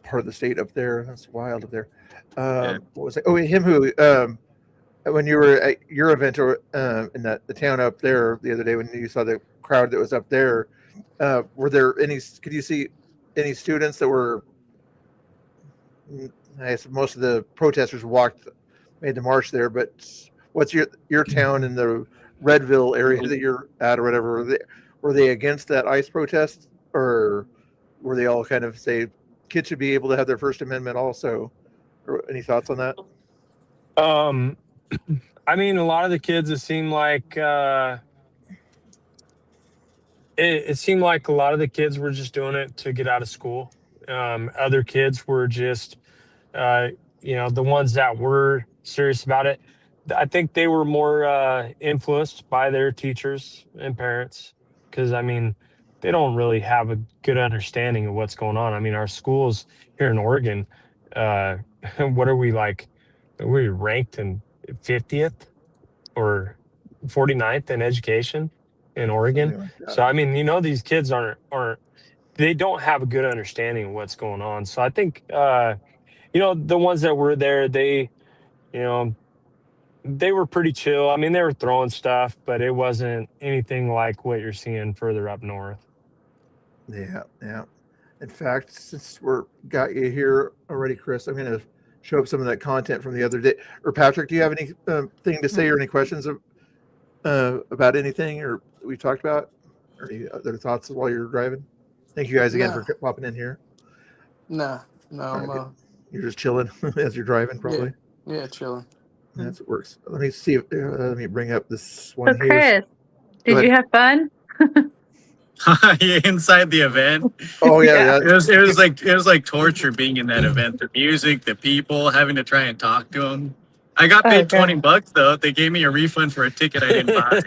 part of the state up there. That's wild up there. What was it? Oh, him who when you were at your event or in the town up there the other day, when you saw the crowd that was up there, were there could you see any students that were, I guess most of the protesters made the march there, but what's your town in the Redville area that you're at or whatever, were they against that ICE protest, or were they all kind of say kids should be able to have their First Amendment also? Or any thoughts on that? I mean, a lot of the kids, it seemed like it seemed like a lot of the kids were just doing it to get out of school. Other kids were just, the ones that were serious about it. I think they were more influenced by their teachers and parents, because, I mean, they don't really have a good understanding of what's going on. I mean, our schools here in Oregon, what are we like? Are we ranked in 50th or 49th in education in Oregon? So, I mean, these kids they don't have a good understanding of what's going on. So I think, the ones that were there, they, they were pretty chill. I mean, they were throwing stuff, but it wasn't anything like what you're seeing further up north. Yeah, yeah. In fact, since we're got you here already, Chris, I'm going to show up some of that content from the other day. Or Patrick, do you have any thing to say or any questions about anything or we talked about, or any other thoughts while you're driving? Thank you guys again for popping in here. No, I'm You're just chilling as you're driving, probably. yeah, chilling. That's what works. Let me see if let me bring up this one So, here. Chris, did you have fun? Inside the event. Oh yeah, it was like torture being in that event. The music, the people, having to try and talk to them. I got paid $20 though. They gave me a refund for a ticket I didn't buy,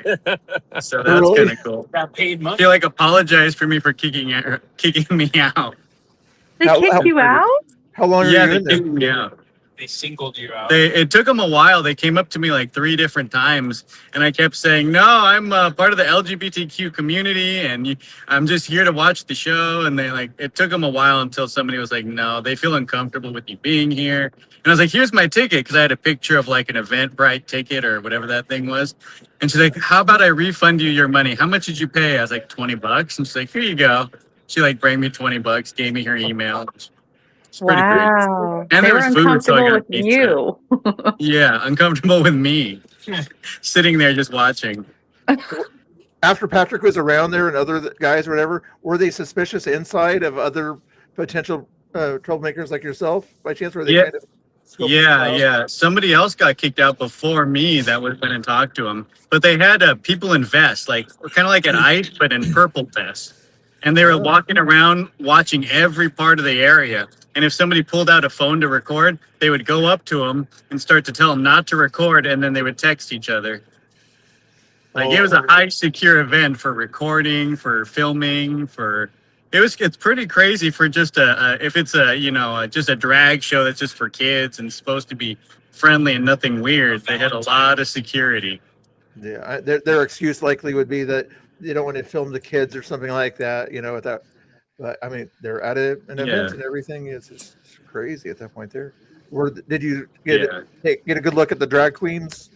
so that's Really? kind of cool. Got paid money. They like apologized for me for kicking me out. They kicked you out? How long are Yeah, you they in there? kicked me out. They singled you out. It took them a while. They came up to me like 3 different times, and I kept saying, "No, I'm part of the LGBTQ community, and I'm just here to watch the show." And it took them a while until somebody was like, "No, they feel uncomfortable with you being here." And I was like, "Here's my ticket," because I had a picture of like an Eventbrite ticket or whatever that thing was. And she's like, "How about I refund you your money? How much did you pay?" I was like, $20. And she's like, "Here you go." She like bring me $20, gave me her email. It's pretty great. Wow. And They there were was food, so I uncomfortable got with pizza. you. Yeah, uncomfortable with me. Sitting there just watching. After Patrick was around there and other guys or whatever, were they suspicious inside of other potential troublemakers like yourself by chance? Were they Yeah. kind of scoping you Yeah, out? yeah. Somebody else got kicked out before me that went and talked to him. But they had people in vests, like kind of like an ICE, but in purple vests. And they were walking around watching every part of the area. And if somebody pulled out a phone to record, they would go up to them and start to tell them not to record, and then they would text each other. Like it was a high secure event for recording, for filming, it's pretty crazy for just if it's just a drag show that's just for kids and supposed to be friendly and nothing weird. They had a lot of security. Yeah, their excuse likely would be that they don't want to film the kids or something like that, without. But I mean, they're at an event and everything. It's crazy at that point there. Or did you get a good look at the drag queens?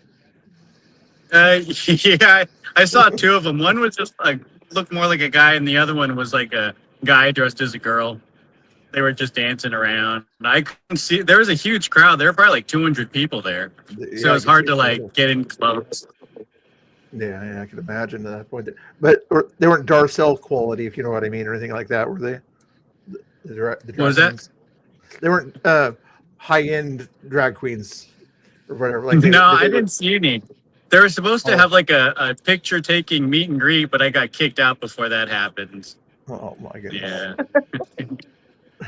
Yeah, I saw 2 of them. One was just like looked more like a guy, and the other one was like a guy dressed as a girl. They were just dancing around. I couldn't see. There was a huge crowd. There were probably like 200 people there, so it was hard to like get in close. Yeah, I can imagine at that point. But they weren't Darcel quality, if you know what I mean, or anything like that, were they? The What was that? queens? They weren't high-end drag queens or whatever. I didn't see any. They were supposed to have like a picture-taking meet and greet, but I got kicked out before that happened. Oh my goodness. Yeah.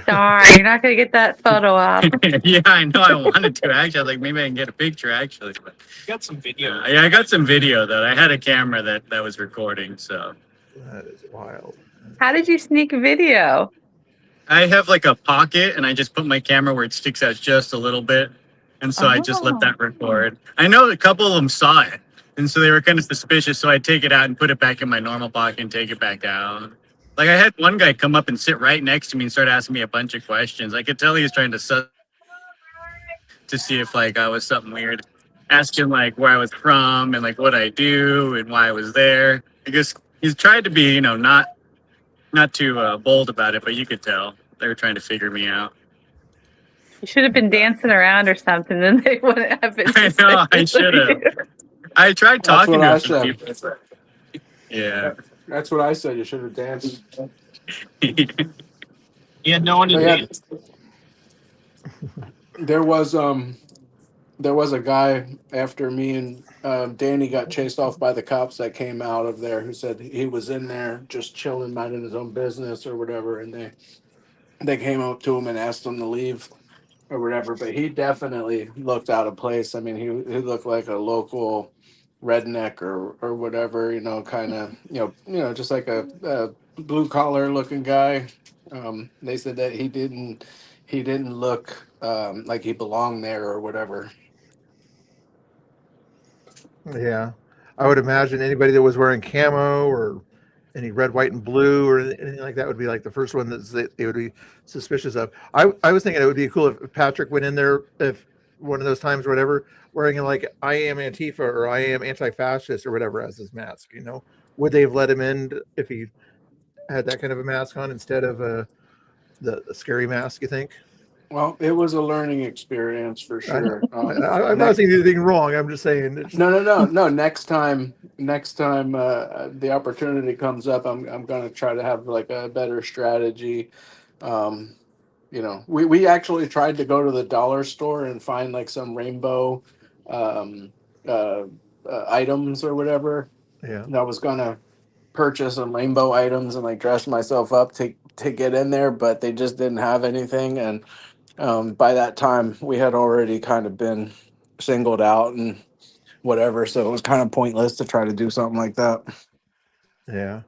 Darn, you're not going to get that photo up. Yeah, I know. I wanted to actually. I was like, maybe I can get a picture actually. But Got some video. yeah, I got some video though. I had a camera that was recording. So that is wild. How did you sneak video? I have like a pocket, and I just put my camera where it sticks out just a little bit, and so I just let that record. I know a couple of them saw it, and so they were kind of suspicious. So I take it out and put it back in my normal pocket and take it back out. Like I had one guy come up and sit right next to me and start asking me a bunch of questions. I could tell he was trying to see if like I was something weird. Asking like where I was from and like what I do and why I was there. Because he's tried to be, not too bold about it, but you could tell they were trying to figure me out. You should have been dancing around or something, then they wouldn't have been. I know, I should have. I tried talking to some people. Yeah. That's what I said. You should have danced. You had no one to dance. There was a guy after me and Danny got chased off by the cops that came out of there who said he was in there just chilling, minding his own business or whatever, and they came up to him and asked him to leave or whatever. But he definitely looked out of place. I mean, he looked like a local redneck or whatever, kind of, just like a blue collar looking guy. They said that he didn't look like he belonged there or whatever. Yeah, I would imagine anybody that was wearing camo or any red, white, and blue or anything like that would be like the first one that they would be suspicious of. I was thinking it would be cool if Patrick went in there one of those times or whatever, wearing like I am Antifa or I am anti-fascist or whatever as his mask, would they have let him in if he had that kind of a mask on instead of the scary mask, you think? Well, it was a learning experience for sure. I'm not saying anything wrong. I'm just saying. No. Next time the opportunity comes up, I'm going to try to have like a better strategy. We actually tried to go to the dollar store and find like some rainbow items or whatever. Yeah. And I was going to purchase some rainbow items and like dress myself up to get in there, but they just didn't have anything. And by that time we had already kind of been singled out and whatever, so it was kind of pointless to try to do something like that. Yeah.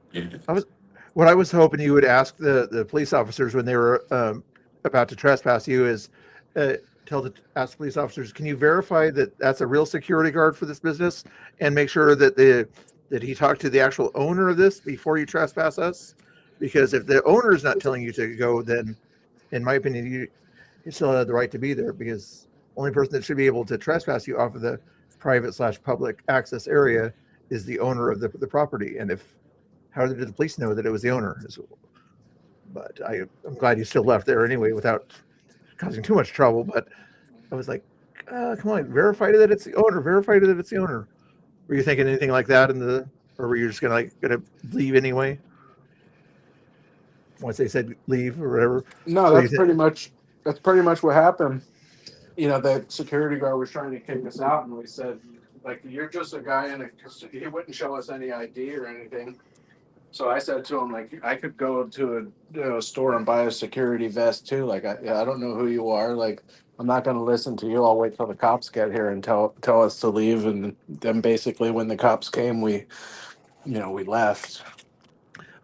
I was hoping you would ask the police officers when they were about to trespass you is ask police officers, can you verify that that's a real security guard for this business and make sure that that he talked to the actual owner of this before you trespass us? Because if the owner is not telling you to go, then in my opinion, you still have the right to be there, because only person that should be able to trespass you off of the private/public access area is the owner of the property. And how did the police know that it was the owner? But I'm glad you still left there anyway without causing too much trouble. But I was like, come on, verify that it's the owner. Verify that it's the owner. Were you thinking anything like that or were you just gonna leave anyway once they said leave or whatever? No, that's pretty much what happened. The security guard was trying to kick us out, and we said, like, you're just a guy he wouldn't show us any ID or anything. So I said to him, like, I could go to a store and buy a security vest too. Like, I don't know who you are. Like, I'm not going to listen to you. I'll wait till the cops get here and tell us to leave. And then basically when the cops came, we left.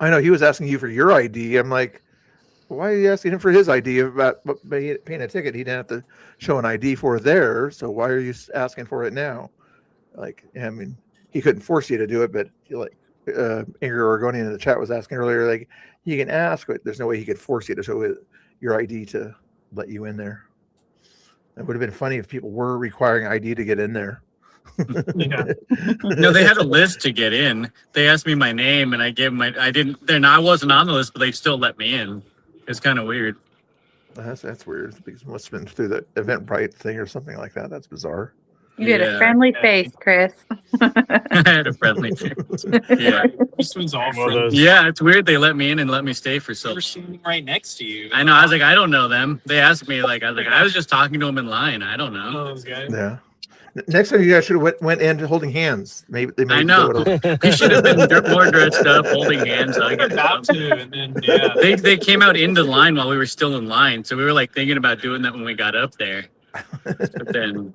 I know he was asking you for your ID. I'm like, why are you asking him for his ID about paying a ticket? He didn't have to show an ID for there. So why are you asking for it now? Like, I mean, he couldn't force you to do it, but Angry Oregonian in the chat was asking earlier, like, you can ask, but there's no way he could force you to show your ID to let you in there. It would have been funny if people were requiring ID to get in there. Yeah. No, they had a list to get in. They asked me my name, and I gave them I wasn't on the list, but they still let me in. It's kind of weird. That's weird. Because it must have been through the Eventbrite thing or something like that. That's bizarre. You had a friendly face, Chris. I had a friendly face. Yeah. This one's all friendly. Yeah, it's weird. They let me in and let me stay for so long. We're sitting right next to you. I know. I was like, I don't know them. They asked me, I was just talking to them in line. I don't know. Those guys. Yeah. Next time you guys should have went in holding hands. Maybe they I know. We should have been more dressed up, holding hands. About to, and then yeah. They came out into line while we were still in line, so we were like thinking about doing that when we got up there. But then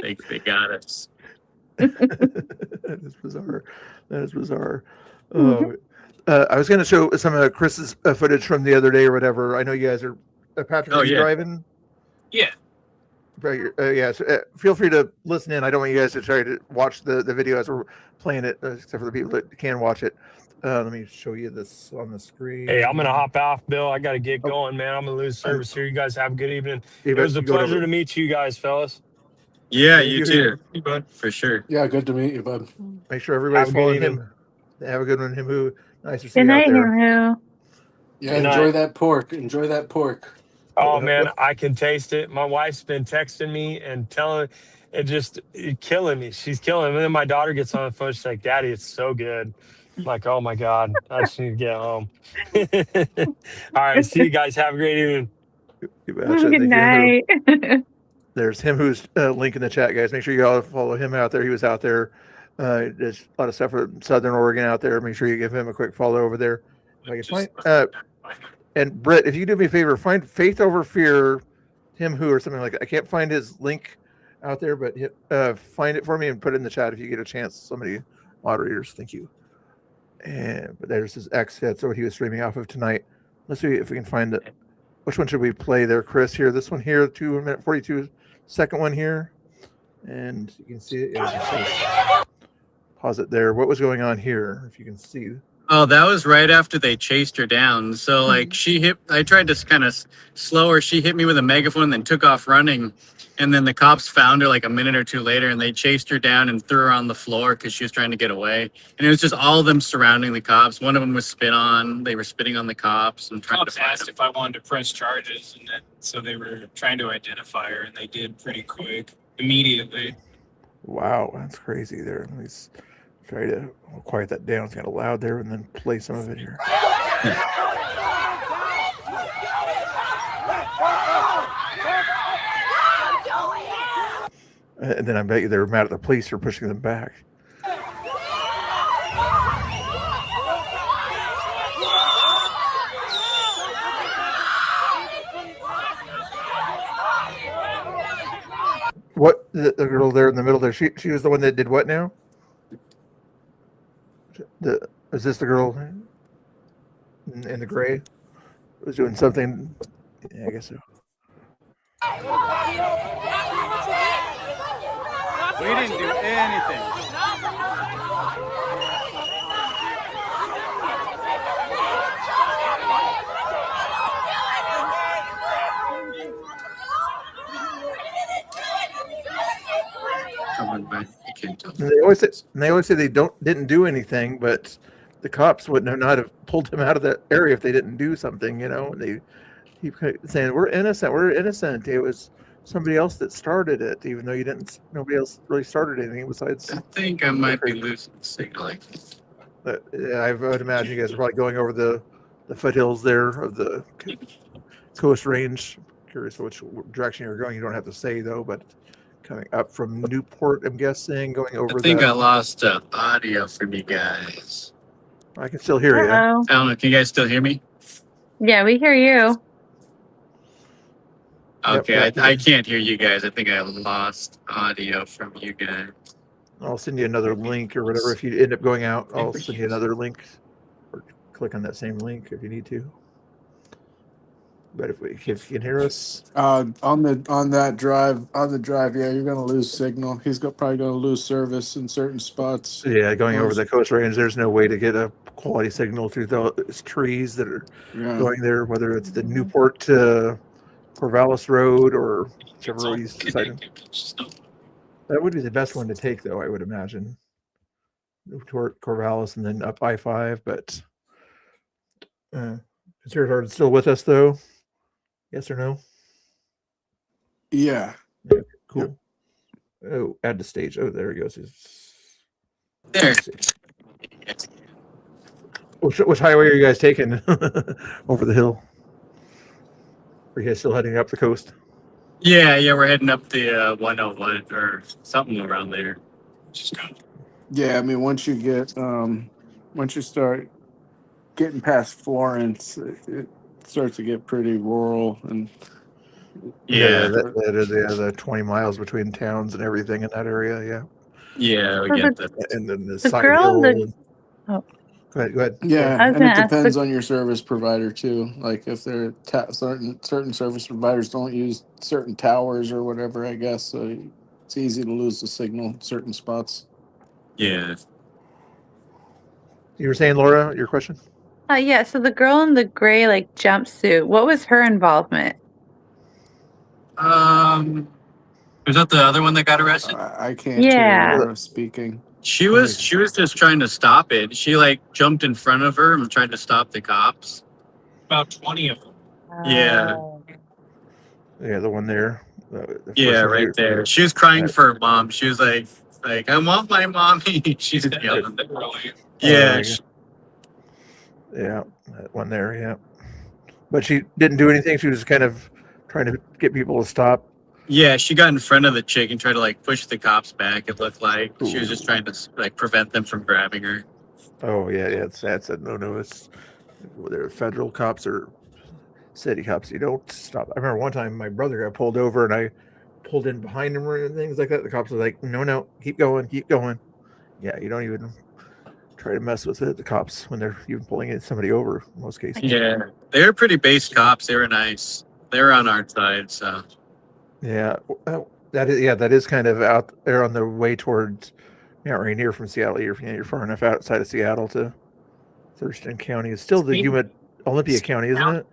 they got us. That is bizarre. I was going to show some of Chris's footage from the other day or whatever. I know you guys are Patrick. Are you driving? Yeah. Yeah. So, feel free to listen in. I don't want you guys to try to watch the video as we're playing it, except for the people that can watch it. Let me show you this on the screen. Hey, I'm going to hop off, Bill. I got to get going, man. I'm going to lose service here. You guys have a good evening. It was a pleasure to meet you guys, fellas. Yeah, you too, bud. For sure. Yeah, good to meet you, bud. Make sure everybody's following him. Have a good one, Himhu. Nice to see Good you out night, there. Himhu. Yeah, enjoy that pork. Enjoy that pork. Oh, man, I can taste it. My wife's been texting me and telling it killing me. She's killing me. And then my daughter gets on the phone. She's like, Daddy, it's so good. I'm like, oh, my God. I just need to get home. All right. See you guys. Have a great evening. Good night. There's Himhu's link in the chat, guys. Make sure you all follow him out there. He was out there. There's a lot of stuff from Southern Oregon out there. Make sure you give him a quick follow over there. If I can find, and Britt, if you do me a favor, find Faith Over Fear, Himhu or something like that. I can't find his link out there, but find it for me and put it in the chat if you get a chance. Somebody, moderators, thank you. But there's his X. That's what he was streaming off of tonight. Let's see if we can find it. Which one should we play there, Chris? Here, this one here, 2 minute 42 second one here, and you can see it. Yeah, pause it there. What was going on here? If you can see, Oh, that was right after they chased her down. So like I tried to kind of slow her. She hit me with a megaphone and then took off running. And then the cops found her like a minute or two later and they chased her down and threw her on the floor because she was trying to get away. And it was just all of them surrounding the cops. One of them was spit on. They were spitting on the cops and trying Cops to find asked them. if I wanted to press charges, and so they were trying to identify her, and they did pretty quick, immediately. Wow, that's crazy there. Let me try to quiet that down. It's kind of loud there, and then play some of it here. And then I bet you they were mad at the police for pushing them back. What the girl there in the middle there? She was the one that did what now? Is this the girl in the gray? Was doing something? Yeah, I guess so. We didn't do anything. And they always say they didn't do anything, but the cops wouldn't have pulled him out of that area if they didn't do something, you know. And they keep saying we're innocent. It was somebody else that started it, even though nobody else really started anything besides. I think I might be losing the signal. But yeah, I would imagine you guys are probably going over the foothills there of the Coast Range. Curious which direction you're going. You don't have to say though, but coming up from Newport, I'm guessing, going over. I think I lost audio from you guys. I can still hear you. I don't know. Can you guys still hear me? Yeah, we hear you. Okay, Yep. I can't hear you guys. I think I lost audio from you guys. I'll send you another link or whatever. If you end up going out, I'll send you another link, or click on that same link if you need to. But if you can hear us, on that drive, yeah, you're gonna lose signal. He's probably gonna lose service in certain spots. yeah, going over the Coast Range, there's no way to get a quality signal through those trees that are going there, whether it's the Newport to Corvallis Road or whichever road he's deciding. That would be the best one to take, though, I would imagine. Newport, Corvallis, and then up I-5. But is Gerhard still with us, though? Yes or no? Yeah. Cool. Oh, add to stage. Oh, there he goes. There. Which highway are you guys taking over the hill? Are you guys still heading up the coast? Yeah, we're heading up the 101 or something around there. Just going. Yeah, I mean, once you start getting past Florence, it starts to get pretty rural and. Yeah, the 20 miles between towns and everything in that area. Yeah. Yeah, we get that. And then the The side girl hill. that- Oh. Go ahead. Yeah, I was and gonna it ask depends the- on your service provider too. Like if they're certain service providers don't use certain towers or whatever, I guess. So it's easy to lose the signal in certain spots. Yeah. You were saying, Laura, your question? Yeah, so the girl in the gray jumpsuit, what was her involvement? Was that the other one that got arrested? I can't Yeah. hear Laura speaking. She was just trying to stop it. She jumped in front of her and tried to stop the cops. About 20 of them. Yeah. Yeah, the one there. The Yeah, first one right there. She was crying for her mom. She was like, I want my mommy. She's yelling. Yeah. Yeah, that one there. Yeah, but she didn't do anything. She was kind of trying to get people to stop. Yeah, she got in front of the chick and tried to push the cops back. It looked like she was just trying to prevent them from grabbing her. Oh yeah, that's a no. It's whether federal cops or city cops, you don't stop. I remember one time my brother got pulled over and I pulled in behind him and things like that. The cops were like, no, keep going. Yeah, you don't even try to mess with the cops when they're even pulling somebody over in most cases. Yeah, they were pretty based cops. They were nice. They were on our side, so. Yeah, that is kind of out there on the way towards Mount Rainier from Seattle. You're far enough outside of Seattle to Thurston County is still the Yuma Olympia County, isn't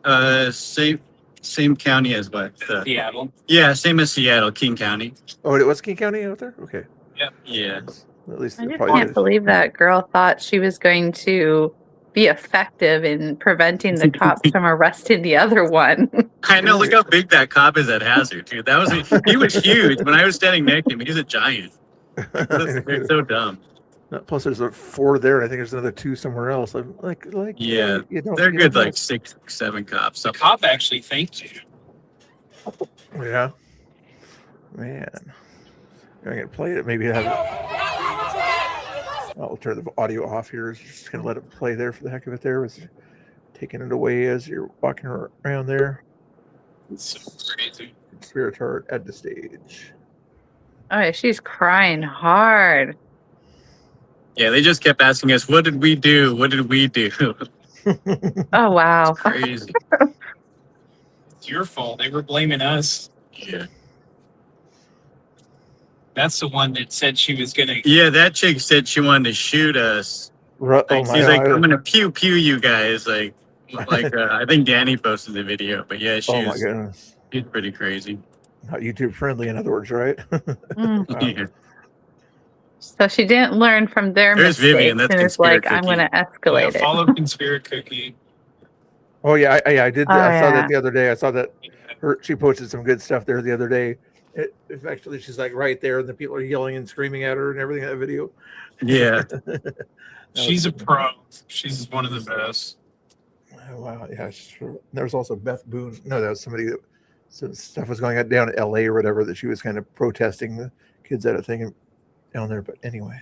it? Same county as what? Seattle. Yeah, same as Seattle, King County. Oh, it was King County out there. Okay. Yep. Yeah. At least I it just probably can't is. believe that girl thought she was going to be effective in preventing the cops from arresting the other one. I know. Look how big that cop is at Hazard, dude. He was huge when I was standing next to him. He's a giant. It's so dumb. Plus, there's 4 there, and I think there's another 2 somewhere else. I'm like, Yeah, you don't, they're you good, don't like 6, 7 cops. The cop actually thanked you. know. Yeah, man. I'm gonna play it. Maybe have. I'll turn the audio off here. Just gonna let it play there for the heck of it. There was taking it away as you're walking around there. It's so crazy. Spirit Heart at the stage. Oh, yeah, she's crying hard. Yeah, they just kept asking us, "What did we do? What did we do?" Oh, wow. Crazy. It's your fault. They were blaming us. Yeah. That's the one that said she was gonna. Yeah, that chick said she wanted to shoot us. Like, she's like, "I'm gonna pew pew you guys." Like I think Danny posted the video, but yeah, Oh my goodness. she's pretty crazy. Not YouTube friendly, in other words, right? Mm. Wow. Yeah. So she didn't learn from their There's mistakes Vivian, that's and is like, Conspirator I'm going to escalate it. Follow Conspirator Cookie. Oh yeah, I did. Oh, I saw yeah. that the other day. I saw that she posted some good stuff there the other day. It's actually, she's like right there, and the people are yelling and screaming at her and everything in that video. Yeah. She's a pro. She's one of the best. Oh, wow, yeah. There was also Beth Boone. No, that was somebody that some stuff was going on down in LA or whatever that she was kind of protesting the kids at a thing down there. But anyway,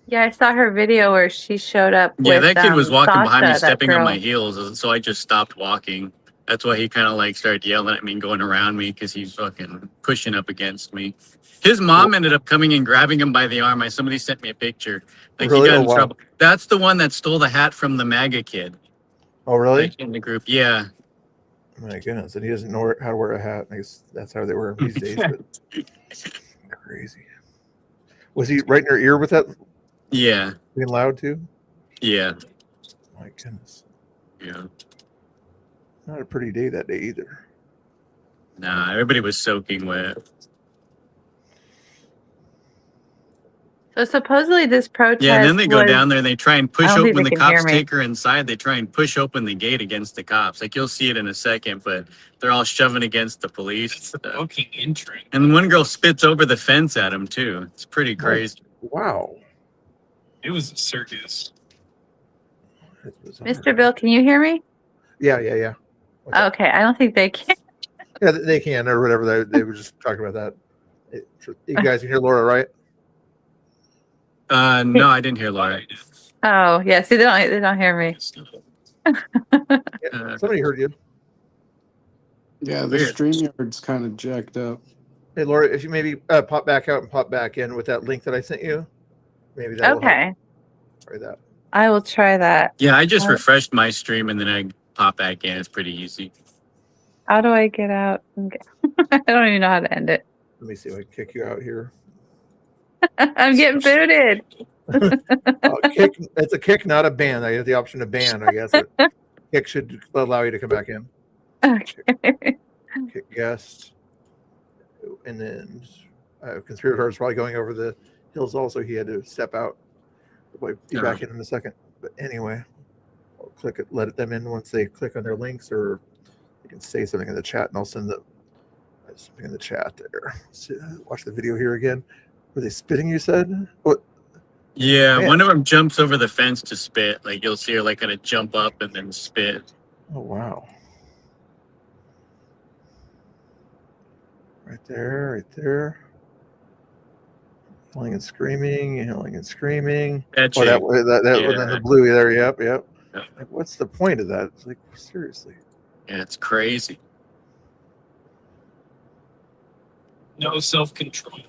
Yeah, I saw her video where she showed up. Yeah, with, that kid was walking behind me, Sasha, that stepping on girl. my heels, and so I just stopped walking. That's why he kind of like started yelling at me and going around me because he's fucking pushing up against me. His mom ended up coming and grabbing him by the arm. Somebody sent me a picture. Like Really? he got Oh, in wow. trouble. That's the one that stole the hat from the MAGA kid. oh really? Like, in the group. Yeah. My goodness, and he doesn't know how to wear a hat. I guess that's how they wear them these days. But crazy. Was he right in her ear with that Yeah. being loud too? Yeah. My goodness, Yeah. not a pretty day that day either. Nah, everybody was soaking wet. So supposedly this protest. Yeah, and then they go was- down there and they try and push I don't think open they the can hear cops me. take her inside. They try and push open the gate against the cops. Like you'll see it in a second, but they're all shoving against the police. It's the booking entrance. And one girl spits over the fence at him too. It's pretty crazy. Wow. It was a circus. Mr. Bill, can you hear me? Yeah. Okay, I don't think they can. Yeah, they can or whatever. They were just talking about that. You guys can hear Laura, right? No, I didn't hear Laura. Oh, yeah. See, they don't hear me. Somebody heard you. Yeah, the StreamYard's kind of jacked up. Hey, Laura, if you maybe pop back out and pop back in with that link that I sent you, maybe that. Okay, Try that. I will try that. Yeah, I just Uh, refreshed my stream and then I pop back in. It's pretty easy. How do I get out? I don't even know how to end it. Let me see if I can kick you out here. I'm getting booted. Kick. It's a kick, not a ban. I have the option to ban, I guess. But kick should allow you to come back in. Okay. Kick guest. And then Conspirator is probably going over the hills also. He had to step out. We'll be back in a second. But anyway, I'll click it, let them in once they click on their links, or you can say something in the chat and I'll send something in the chat there. Watch the video here again. Were they spitting, you said? What? Yeah, Man. one of them jumps over the fence to spit. Like you'll see her like kind of jump up and then spit. Oh, wow. Right there, right there. Yelling and screaming, yelling and screaming. That Oh, that chick. and then Yeah. the blue there. Yep. Yeah. Like, what's the point of that? It's like, seriously. Yeah, it's crazy. No self-control.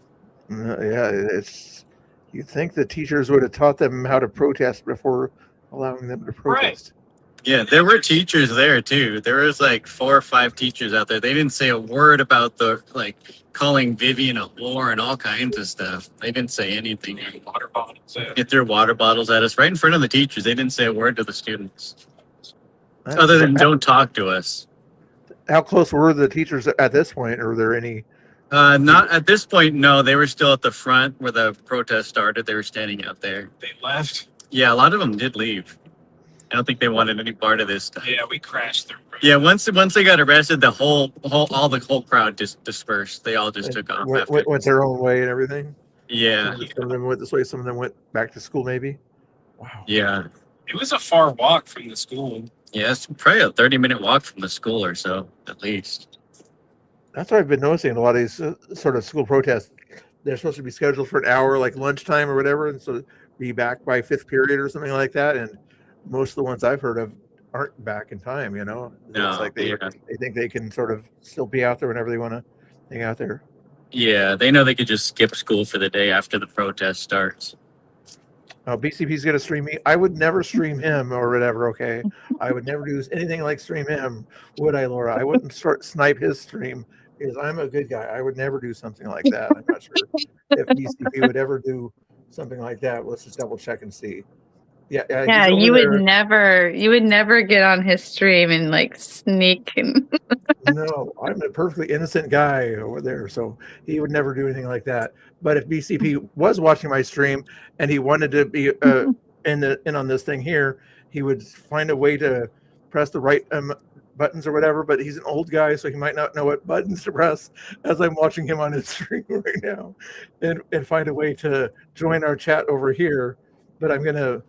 Yeah, it's. You'd think the teachers would have taught them how to protest before allowing them to protest. Yeah, there were teachers there too. There was like 4 or 5 teachers out there. They didn't say a word about the like calling Vivian a whore and all kinds of stuff. They didn't say anything. Water bottles. They threw water bottles at us right in front of the teachers. They didn't say a word to the students, other than don't talk to us. How close were the teachers at this point? Or were there any? Not at this point. No, they were still at the front where the protest started. They were standing out there. They left. Yeah, a lot of them did leave. I don't think they wanted any part of this stuff. Yeah, we crashed through. Yeah, once they got arrested, the whole crowd just dispersed. They all just took off. Went their own way and everything. Yeah. Some of them went this way. Some of them went back to school. Maybe. Yeah. It was a far walk from the school. Yeah, it's probably a 30-minute walk from the school or so, at least. That's what I've been noticing. A lot of these sort of school protests, they're supposed to be scheduled for an hour, like lunchtime or whatever, and so be back by 5th period or something like that. And most of the ones I've heard of aren't back in time. You know, it's like they think they can sort of still be out there whenever they want to hang out there. Yeah, they know they could just skip school for the day after the protest starts. BCP's going to stream me. I would never stream him or whatever, okay? I would never do anything like stream him, would I, Laura? I wouldn't snipe his stream because I'm a good guy. I would never do something like that. I'm not sure if BCP would ever do something like that. Let's just double check and see. Yeah, you would never get on his stream and like sneak and No, I'm a perfectly innocent guy over there, so he would never do anything like that. But if BCP was watching my stream and he wanted to be in on this thing here, he would find a way to press the right buttons or whatever. But he's an old guy, so he might not know what buttons to press as I'm watching him on his stream right now, and find a way to join our chat over here. But I'm gonna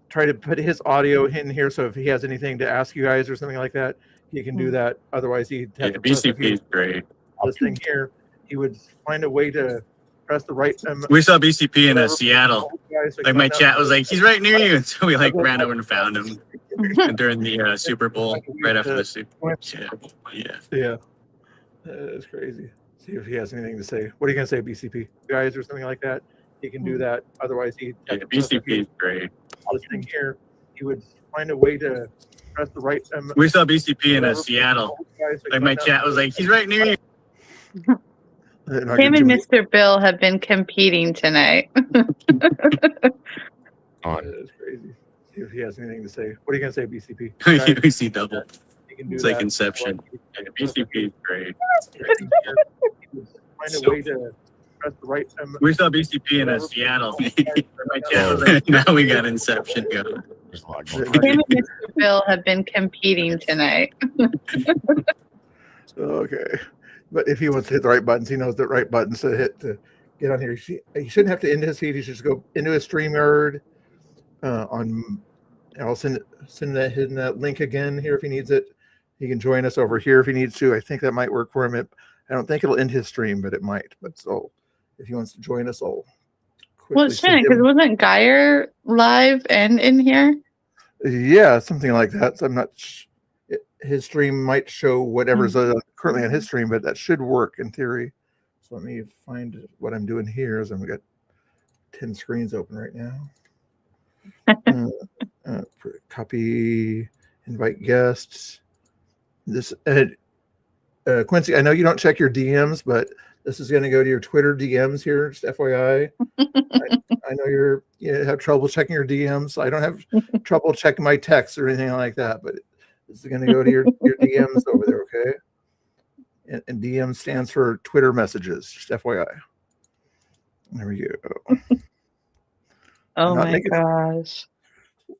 try to put his audio in here, so if he has anything to ask you guys or something like that, he can do that. Otherwise, he'd have to BCP is great. This thing here, he would find a way to press the right. We saw BCP in Seattle. Like my chat was like, he's right near you, and so we like ran over and found him during the Super Bowl, right after the Super Bowl. Yeah, that's crazy. See if he has anything to say. What are you gonna say, BCP guys, or something like that? He can do that. Otherwise, he'd have to BCP is great. This thing here, he would find a way to press the right. We saw BCP in Seattle. Like my chat was like, he's right near you. Him and Mr. Bill have been competing tonight. That's crazy. See if he has anything to say. What are you gonna say, BCP? We see double. He can do It's that. like Inception. BCP is great. Find a way to press the right. We saw BCP in Seattle. My chat was like, now we got Inception going. Him and Mr. Bill have been competing tonight. Okay, but if he wants to hit the right buttons, he knows the right buttons to hit to get on here. He shouldn't have to end his feed. He should just go into his StreamYard. I'll send that link again here if he needs it. He can join us over here if he needs to. I think that might work for him. I don't think it'll end his stream, but it might. But so, if he wants to join us, I'll Well, it shouldn't, because wasn't Geyer live and in here? Yeah, something like that. So I'm not. His stream might show whatever's currently on his stream, but that should work in theory. So let me find what I'm doing here. Is I've got 10 screens open right now. Copy, invite guests. This Quincy, I know you don't check your DMs, but this is going to go to your Twitter DMs here. Just FYI. I know you have trouble checking your DMs. I don't have trouble checking my texts or anything like that, but this is going to go to your DMs over there, okay? And DM stands for Twitter messages. Just FYI. There we go. Oh my gosh.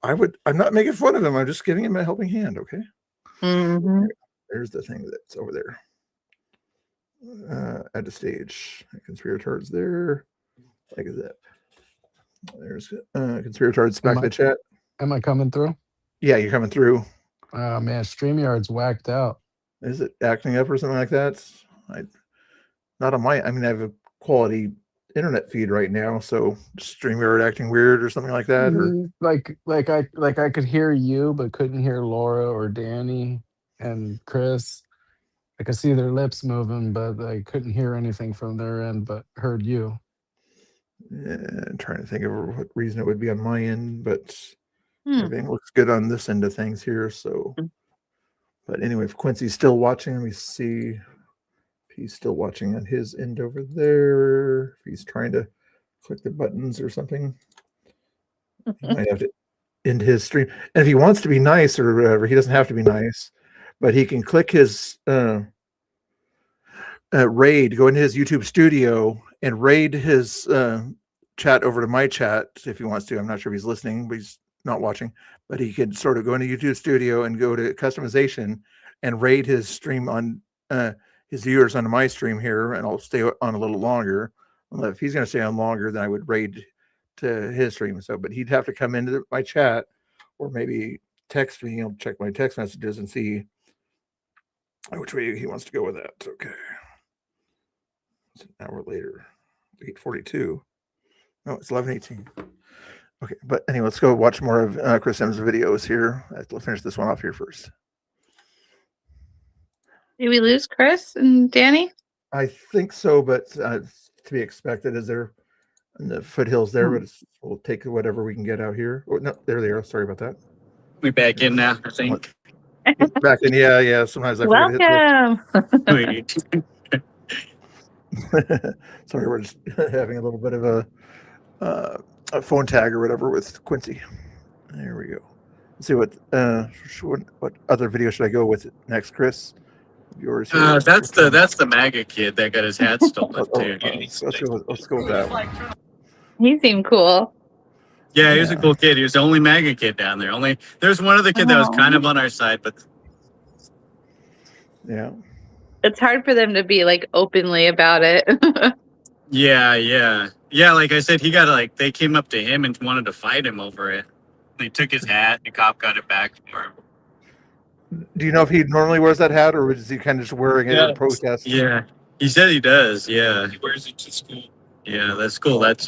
I'm not making fun of him. I'm just giving him a helping hand, okay? Mm-hmm. There's the thing that's over there. At the stage. Conspirators there. Like that. There's Conspirators back in the chat. Am I coming through? Yeah, you're coming through. Oh man, StreamYard's whacked out. Is it acting up or something like that? Not on my. I mean, I have a quality internet feed right now, so StreamYard acting weird or something like that. Or Like I could hear you, but couldn't hear Laura or Danny and Chris. I could see their lips moving, but I couldn't hear anything from their end, but heard you. I'm trying to think of what reason it would be on my end, but Everything looks good on this end of things here. So, but anyway, if Quincy's still watching, let me see if he's still watching on his end over there. If he's trying to click the buttons or something, he might have to end his stream. And if he wants to be nice or whatever, he doesn't have to be nice, but he can click his raid, go into his YouTube studio and raid his chat over to my chat if he wants to. I'm not sure if he's listening, but he's not watching, but he could sort of go into YouTube studio and go to customization and raid his stream on his viewers on my stream here, and I'll stay on a little longer. If he's going to stay on longer, then I would raid to his stream. So, but he'd have to come into my chat or maybe text me. I'll check my text messages and see which way he wants to go with that. Okay. It's an hour later, 8:42. No, it's 11:18. Okay, but anyway, let's go watch more of Chris M's videos here. Let's finish this one off here first. Did we lose Chris and Danny? I think so, but to be expected as they're in the foothills there, but we'll take whatever we can get out here. Oh, no, there they are. Sorry about that. We back in now, I think. Back in, yeah. Sometimes I forget to hit Welcome. Sorry, we're just having a little bit of a phone tag or whatever with Quincy. There we go. Let's see what other video should I go with next, Chris? Yours. That's the MAGA kid that got his hat stolen too. Let's go with that one. He seemed cool. Yeah, he was a cool kid. He was the only MAGA kid down there. There's one other kid that was kind of on our side, but yeah. It's hard for them to be like openly about it. Yeah. Like I said, he got they came up to him and wanted to fight him over it. They took his hat. The cop got it back for him. Do you know if he normally wears that hat, or is he kind of just wearing it in protest? Yeah, he said he does. Yeah, He wears it to school. yeah, that's cool. That's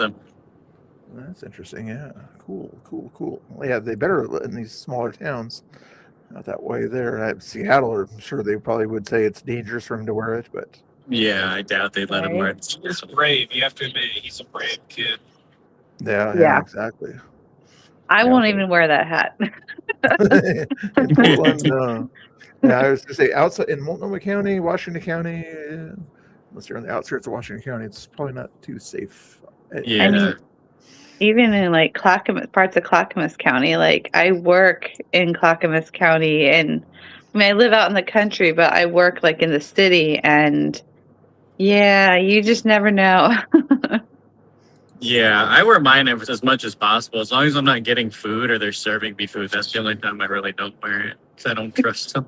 That's interesting. Yeah, cool. Well, yeah, they better in these smaller towns. Not that way there. At Seattle, I'm sure they probably would say it's dangerous for him to wear it, but yeah, I doubt they'd let him wear it. He's brave. You have to admit, he's a brave kid. yeah, exactly. I won't even wear that hat. In Portland, yeah, I was going to say outside in Multnomah County, Washington County, unless you're on the outskirts of Washington County, it's probably not too safe. Yeah. I mean, even in like parts of Clackamas County, like I work in Clackamas County, and I mean I live out in the country, but I work like in the city, and yeah, you just never know. Yeah, I wear mine as much as possible. As long as I'm not getting food or they're serving me food, that's the only time I really don't wear it because I don't trust them.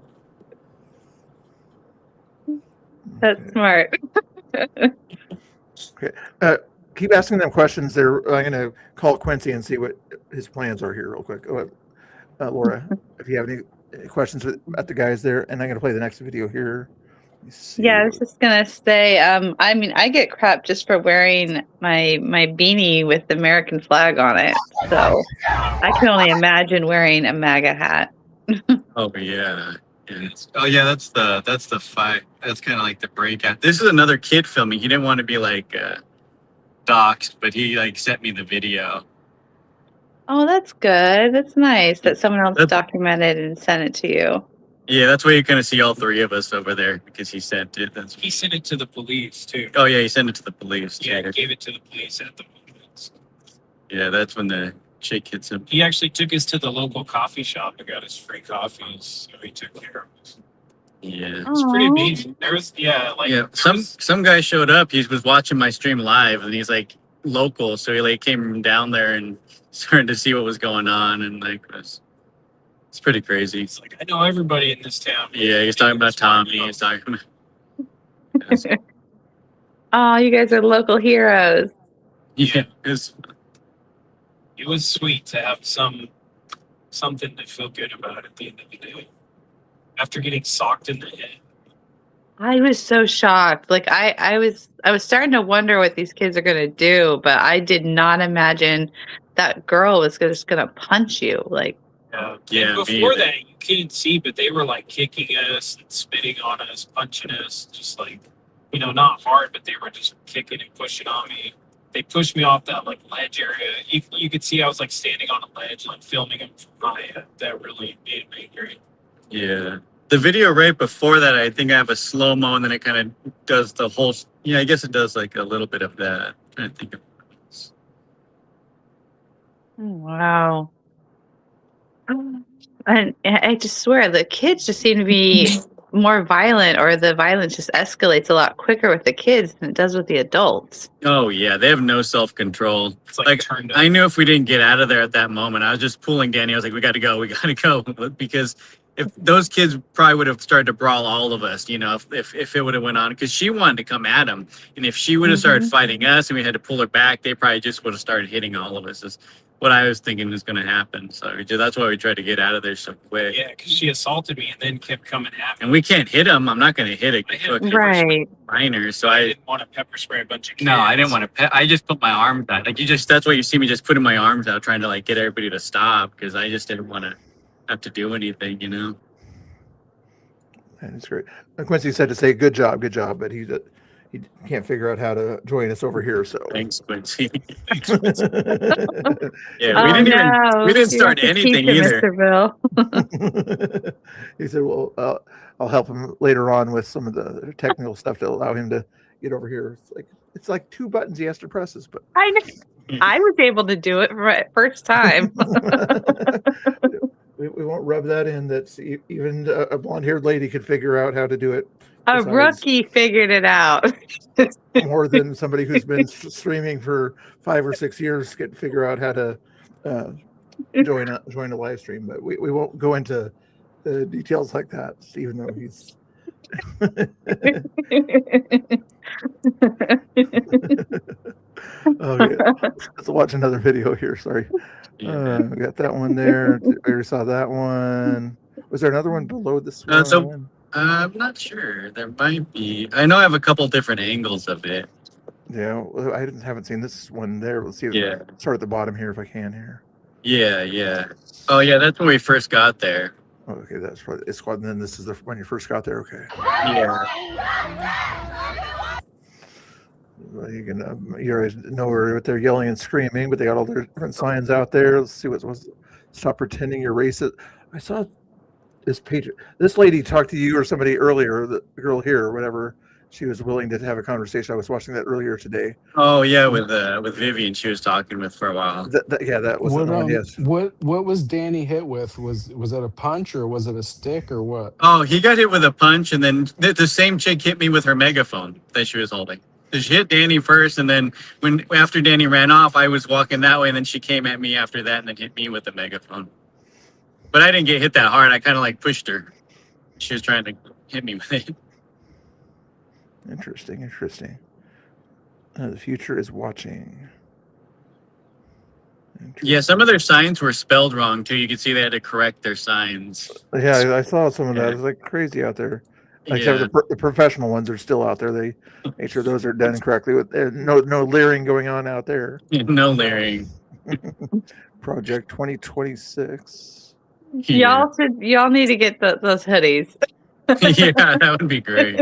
That's smart. Okay. Keep asking them questions. I'm going to call Quincy and see what his plans are here real quick. Laura, if you have any questions at the guys there, and I'm going to play the next video here. Yeah, I was just gonna say, I mean, I get crap just for wearing my beanie with the American flag on it. So I can only imagine wearing a MAGA hat. Oh yeah. Oh yeah, that's the fight. That's kind of like the breakout. This is another kid filming. He didn't want to be doxxed, but he sent me the video. Oh, that's good. That's nice that someone else documented and sent it to you. Yeah, that's where you kind of see all three of us over there because he sent it. He sent it to the police too. Oh yeah, he sent it to the police. Yeah, he gave it to the police at the moment. Yeah, that's when the chick hits him. He actually took us to the local coffee shop and got us free coffees. So he took care of us. Yeah, It's pretty amazing. There was some guy showed up. He was watching my stream live, and he's local, so he came down there and started to see what was going on, and it's pretty crazy. It's I know everybody in this town. Yeah, he's talking about Tommy. He's talking about. Oh, you guys are local heroes. Yeah, it was sweet to have something to feel good about at the end of the day. After getting socked in the head. I was so shocked. Like I was starting to wonder what these kids are gonna do, but I did not imagine that girl was just gonna punch you. And before that, you couldn't see, but they were kicking us and spitting on us, punching us, just not hard, but they were just kicking and pushing on me. they pushed me off that like ledge area. You could see I was like standing on a ledge, like filming them from high up. That really made me angry. Yeah. The video right before that, I think I have a slow mo, and then it kind of does the whole. Yeah, I guess it does like a little bit of that. I'm trying to think of. Wow. And I just swear the kids just seem to be more violent, or the violence just escalates a lot quicker with the kids than it does with the adults. Oh yeah, they have no self control. It's like turned up. I knew if we didn't get out of there at that moment, I was just pulling Danny. I was like, we got to go, because if those kids probably would have started to brawl all of us, you know, if it would have went on, because she wanted to come at them, and if she would have started fighting us and we had to pull her back, they probably just would have started hitting all of us. Is what I was thinking was going to happen. So that's why we tried to get out of there so quick. Yeah, because she assaulted me and then kept coming at me. And we can't hit them. I'm not going to hit a Right. minor. So I didn't want to pepper spray a bunch of kids. No, I didn't want to. I just put my arms out. Like that's why you see me just putting my arms out, trying to like get everybody to stop, because I just didn't want to have to do anything, you know. That's great. Quincy said to say good job, but he can't figure out how to join us over here. So thanks, Quincy. Yeah, we didn't start anything either. Mr. Bill. He said, "Well, I'll help him later on with some of the technical stuff to allow him to get over here." It's like 2 buttons he has to press. But I know. I was able to do it first time. we won't rub that in. That's even a blonde-haired lady could figure out how to do it. A rookie figured it out. More than somebody who's been streaming for 5 or 6 years can figure out how to join a live stream. But we won't go into the details like that, even though he's. Okay, let's watch another video here. Sorry, we got that one there. We already saw that one. Was there another one below this one? I'm not sure. There might be. I know I have a couple different angles of it. Yeah, well, I haven't seen this one there. Let's see. Yeah. Start at the bottom here if I can here. Yeah. Oh yeah, that's when we first got there. Oh, okay, that's right. It's and then this is when you first got there. Okay. Yeah. Well, you can you already know what they're yelling and screaming, but they got all their different signs out there. Let's see what's stop pretending you're racist. I saw this page. This lady talked to you or somebody earlier. The girl here or whatever. She was willing to have a conversation. I was watching that earlier today. Oh yeah, with Vivian, she was talking with for a while. That was the one. Yes. What was Danny hit with? Was it a punch or was it a stick or what? Oh, he got hit with a punch, and then the same chick hit me with her megaphone that she was holding. So she hit Danny first, and then after Danny ran off, I was walking that way, and then she came at me after that, and then hit me with the megaphone. But I didn't get hit that hard. I kind of like pushed her. She was trying to hit me with it. Interesting. The future is watching. Yeah, some of their signs were spelled wrong too. You could see they had to correct their signs. Yeah, I saw some of that. It's like crazy out there. Except the professional ones are still out there. They make sure those are done correctly. With no leering going on out there. No leering. Project 2026. Y'all need to get those hoodies. Yeah, that would be great.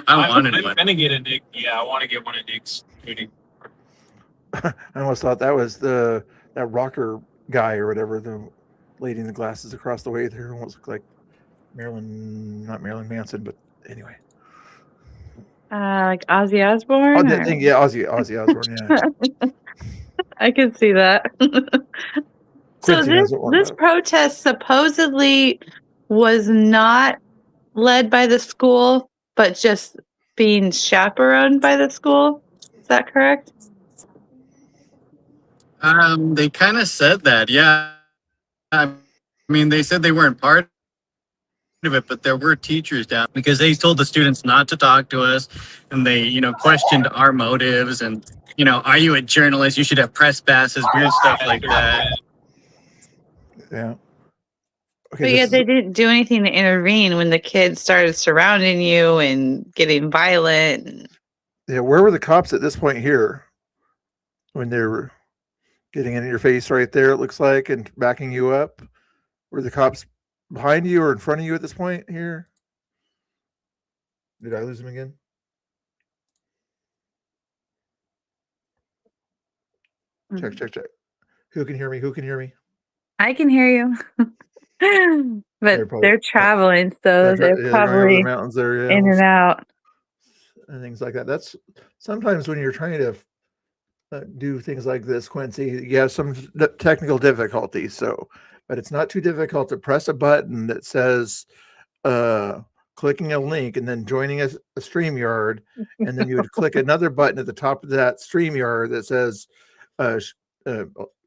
I'm gonna get a Nick. Yeah, I want to get one of Nick's hoodie. I almost thought that was that rocker guy or whatever, the lady in the glasses across the way there. Almost looked like not Marilyn Manson, but anyway. Like Ozzy Osbourne? Yeah, Ozzy Osbourne, yeah. I can see that. So this protest supposedly was not led by the school, but just being chaperoned by the school. Is that correct? They kind of said that, yeah. I mean, they said they weren't part of it, but there were teachers down because they told the students not to talk to us, and they, questioned our motives, and are you a journalist? You should have press passes, weird stuff like that. Yeah. Okay, but yeah, they didn't do anything to intervene when the kids started surrounding you and getting violent. Yeah, where were the cops at this point here? When they were getting in your face right there, it looks like, and backing you up? Were the cops behind you or in front of you at this point here? Did I lose him again? Check, check, check. Who can hear me? Who can hear me? I can hear you. But probably- they're traveling, so They're they're going over probably the mountains there, yeah, in and out. and things like that. That's sometimes when you're trying to do things like this, Quincy, you have some technical difficulties. So, but it's not too difficult to press a button that says clicking a link and then joining a StreamYard, and then you would click another button at the top of that StreamYard that says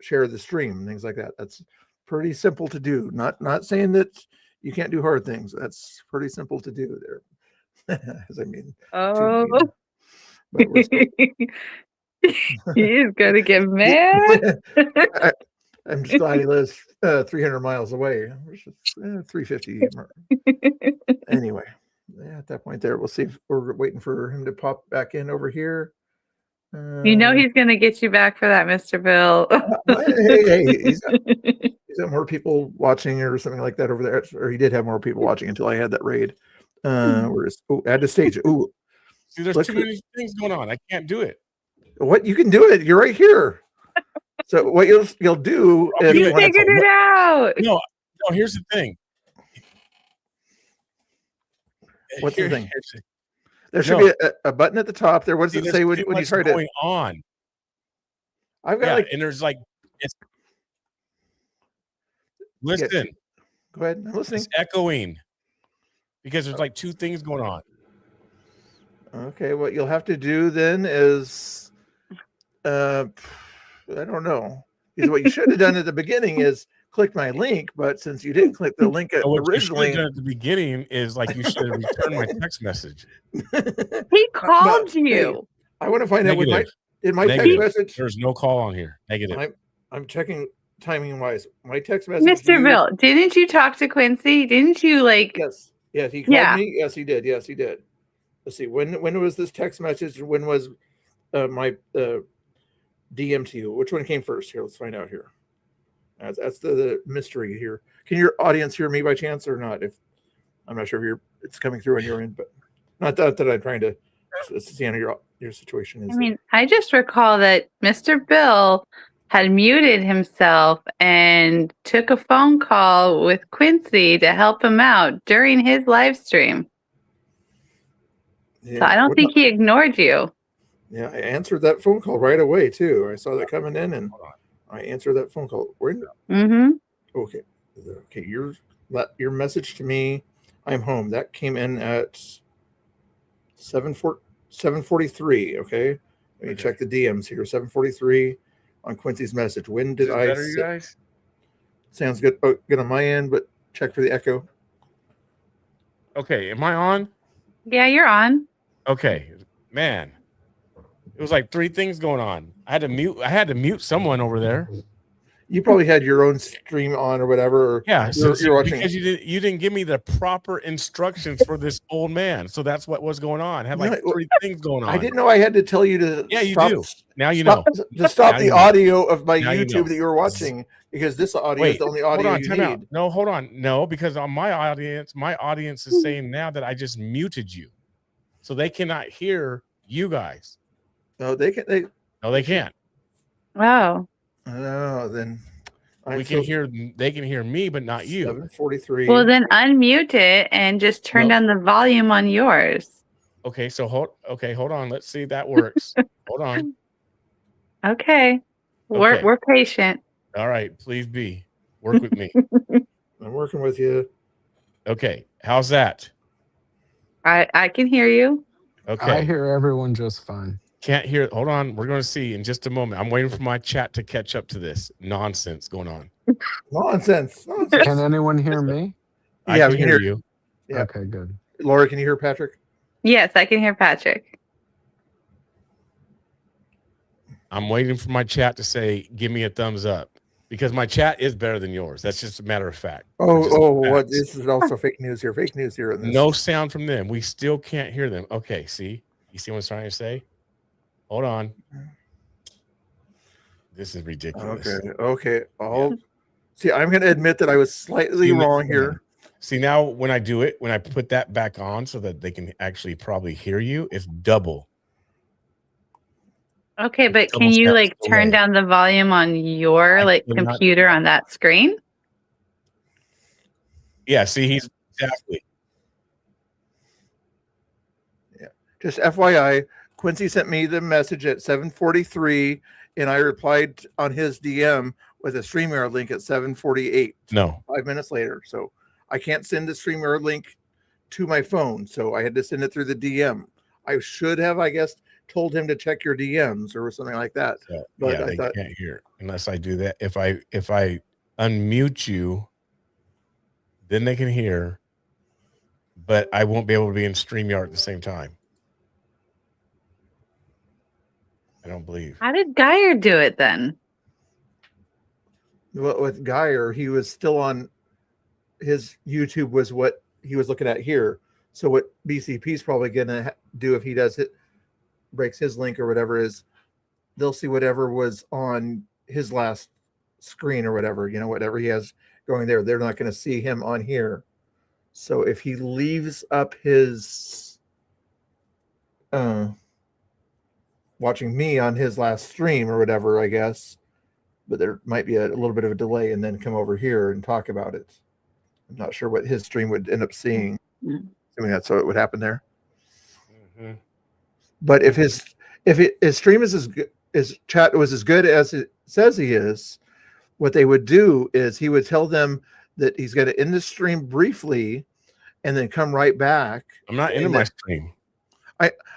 share the stream, things like that. That's pretty simple to do. Not saying that you can't do hard things. That's pretty simple to do there. As I mean, Oh, but we're still- he's gonna get mad. I'm just glad he lives 300 miles away, which is 350. Anyway, yeah, at that point there, we'll see if we're waiting for him to pop back in over here. You know he's gonna get you back for that, Mr. Bill. Hey, he's got more people watching or something like that over there. Or he did have more people watching until I had that raid. Add to stage. Ooh, See, there's too many things going on. I can't do it. what, you can do it. You're right here. So what you'll do if You figured it out. No, here's the thing. What's the thing? here's- There should No. be a button at the top there. What does See, it there's say when too you much try to? going on. I've got Yeah, like. and there's like listen. Go ahead. I'm listening. It's echoing because there's like two things going on. Okay, what you'll have to do then is, I don't know. Because what you should have done at the beginning is click my link, but since you didn't click the link What you should originally, have done at the beginning is like you should have returned my text message. He called you. I want to find out what my Negative. in my Negative. text message. There's no call on here. Negative. I'm checking timing wise. My text message. to Mr. you- Bill, didn't you talk to Quincy? Didn't you like? Yes. Yes, he called Yeah. me. Yes, he did. Yes, he did. Let's see. When was this text message? When was my DM to you? Which one came first? Here, let's find out here. That's the mystery here. Can your audience hear me by chance or not? If I'm not sure if it's coming through on your end, but not that I'm trying to see how your situation is. I mean, I just recall that Mr. Bill had muted himself and took a phone call with Quincy to help him out during his live stream. Yeah, So I don't think he ignored you. Yeah, I answered that phone call right away too. I saw that coming in, and I answered that phone call. Mm-hmm. Okay, your message to me. I'm home. That came in at 7:43. Okay, let me check the DMs here. 7:43 on Quincy's message. When did I? Better, you guys? Sounds good. Oh, good on my end, but check for the echo. Okay, am I on? Yeah, you're on. Okay, man. It was like three things going on. I had to mute someone over there. You probably had your own stream on or whatever. Or Yeah, you're watching. because you didn't give me the proper instructions for this old man. So that's what was going on. I had like No, three things going on. I didn't know I had to tell you to. Yeah, you stop, do. Now you stop, know. to stop Now the you know. audio of my Now you YouTube know. that you were watching because this audio Wait, is the only hold audio on, you time need. out. No, hold on. No, because on my audience is saying now that I just muted you, so they cannot hear you guys. No, they can. No, they can't. Oh. Oh, then They can hear me, but not you. 7:43. Well, then unmute it and just turn No. down the volume on yours. Okay, so hold on. Let's see if that works. Hold on. Okay. We're Okay. we're patient. All right, please be. Work with me. I'm working with you. Okay, how's that? I can hear you. Okay. I hear everyone just fine. Can't hear. Hold on. We're going to see in just a moment. I'm waiting for my chat to catch up to this nonsense going on. Nonsense. Can anyone hear me? I Yeah, can we can hear hear you. Yeah. Okay, good. Laura, can you hear Patrick? Yes, I can hear Patrick. I'm waiting for my chat to say, give me a thumbs up because my chat is better than yours. That's just a matter of fact. It's just What? facts. This is also fake news here. Fake news here. in this. No sound from them. We still can't hear them. Okay, see? You see what I'm trying to say? Hold on. This is ridiculous. Okay. See. I'm going to admit that I was slightly wrong here. See, now when I do it, when I put that back on so that they can actually probably hear you, it's double. Okay, but can almost you got like turn delayed. down the volume on your like cannot do computer on that screen? Yeah, see, he's exactly. Yeah. Just FYI, Quincy sent me the message at 7:43, and I replied on his DM with a StreamYard link at 7:48. No. 5 minutes later. So I can't send the StreamYard link to my phone, so I had to send it through the DM. I should have, I guess, told him to check your DMs or something like that. So, But yeah, I they thought, can't hear unless I do that. If I unmute you, then they can hear, but I won't be able to be in StreamYard at the same time. I don't believe. How did Geyer do it then? well, with Geyer, he was still on his YouTube was what he was looking at here. So what BCP is probably going to do if he does it, breaks his link or whatever, is they'll see whatever was on his last screen or whatever, whatever he has going there. They're not going to see him on here. So if he leaves up his watching me on his last stream or whatever, I guess, but there might be a little bit of a delay and then come over here and talk about it. I'm not sure what his stream would end up seeing. I mean, that's how it would happen there. Mm-hmm. But if his stream is as good, his chat was as good as it says he is, what they would do is he would tell them that he's going to end the stream briefly and then come right back. I'm not into my stream.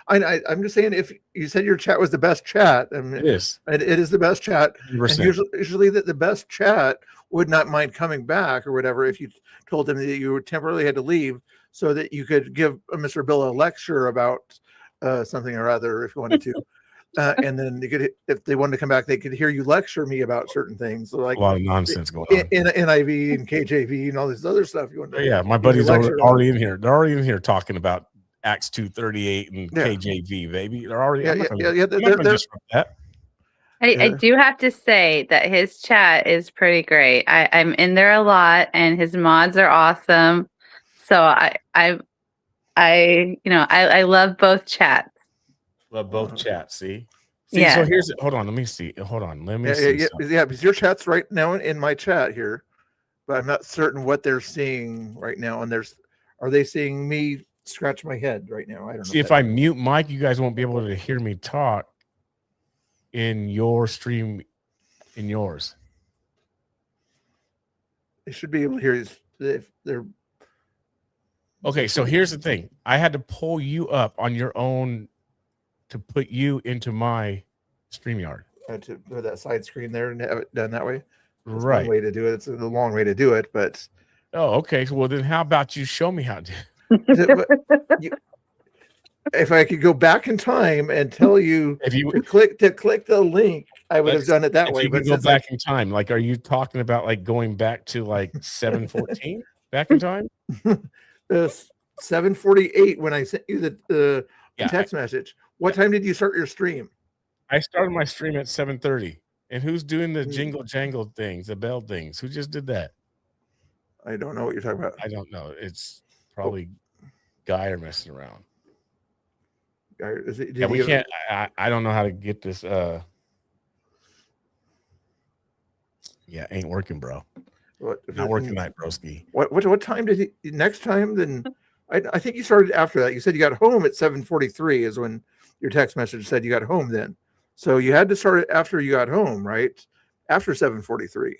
I'm just saying, if you said your chat was the best chat, I mean, It is. It is the best chat. 100%. And usually that the best chat would not mind coming back or whatever if you told them that you temporarily had to leave so that you could give Mr. Bill a lecture about something or other if you wanted to. And then you could, if they wanted to come back, they could hear you lecture me about certain things. So like A lot of nonsense going on. in NIV and KJV and all this other stuff. You want to, Yeah, my buddies are already in here. They're already in here talking about Acts 2:38 and KJV, baby. They're already. I'm not gonna disrupt that. I do have to say that his chat is pretty great. I'm in there a lot, and his mods are awesome. So I love both chats. Love both chats. See, so Yeah. here's it. Hold on, let me see. Hold on, let me see. Yeah, because your chat's right now in my chat here, but I'm not certain what they're seeing right now. And are they seeing me scratch my head right now? I don't know. See, if I mute Mike, you guys won't be able to hear me talk in your stream, in yours. They should be able to hear you if they're. Okay, so here's the thing. I had to pull you up on your own to put you into my StreamYard. To put that side screen there and have it done that way. That's Right. one way to do it. It's the long way to do it, but. Oh, okay. So, well, then how about you show me how to? If I could go back in time and tell you if you to click the link, I would have done it that if way. You But can go since back in time. Like, are you talking about like going back to like 7:14 back in time? 7:48 when I sent you the Yeah, text message. What time did you start your stream? I started my stream at 7:30. And who's doing the jingle jangle things, the bell things? Who just did that? I don't know what you're talking about. I don't know. It's probably Guy or messing around. Did Yeah, we he- can't. I don't know how to get this. Yeah, ain't working, bro. Not working tonight, broski. What time did he? Next time, then I think you started after that. You said you got home at 7:43 is when your text message said you got home. Then, so you had to start it after you got home, right? After 7:43.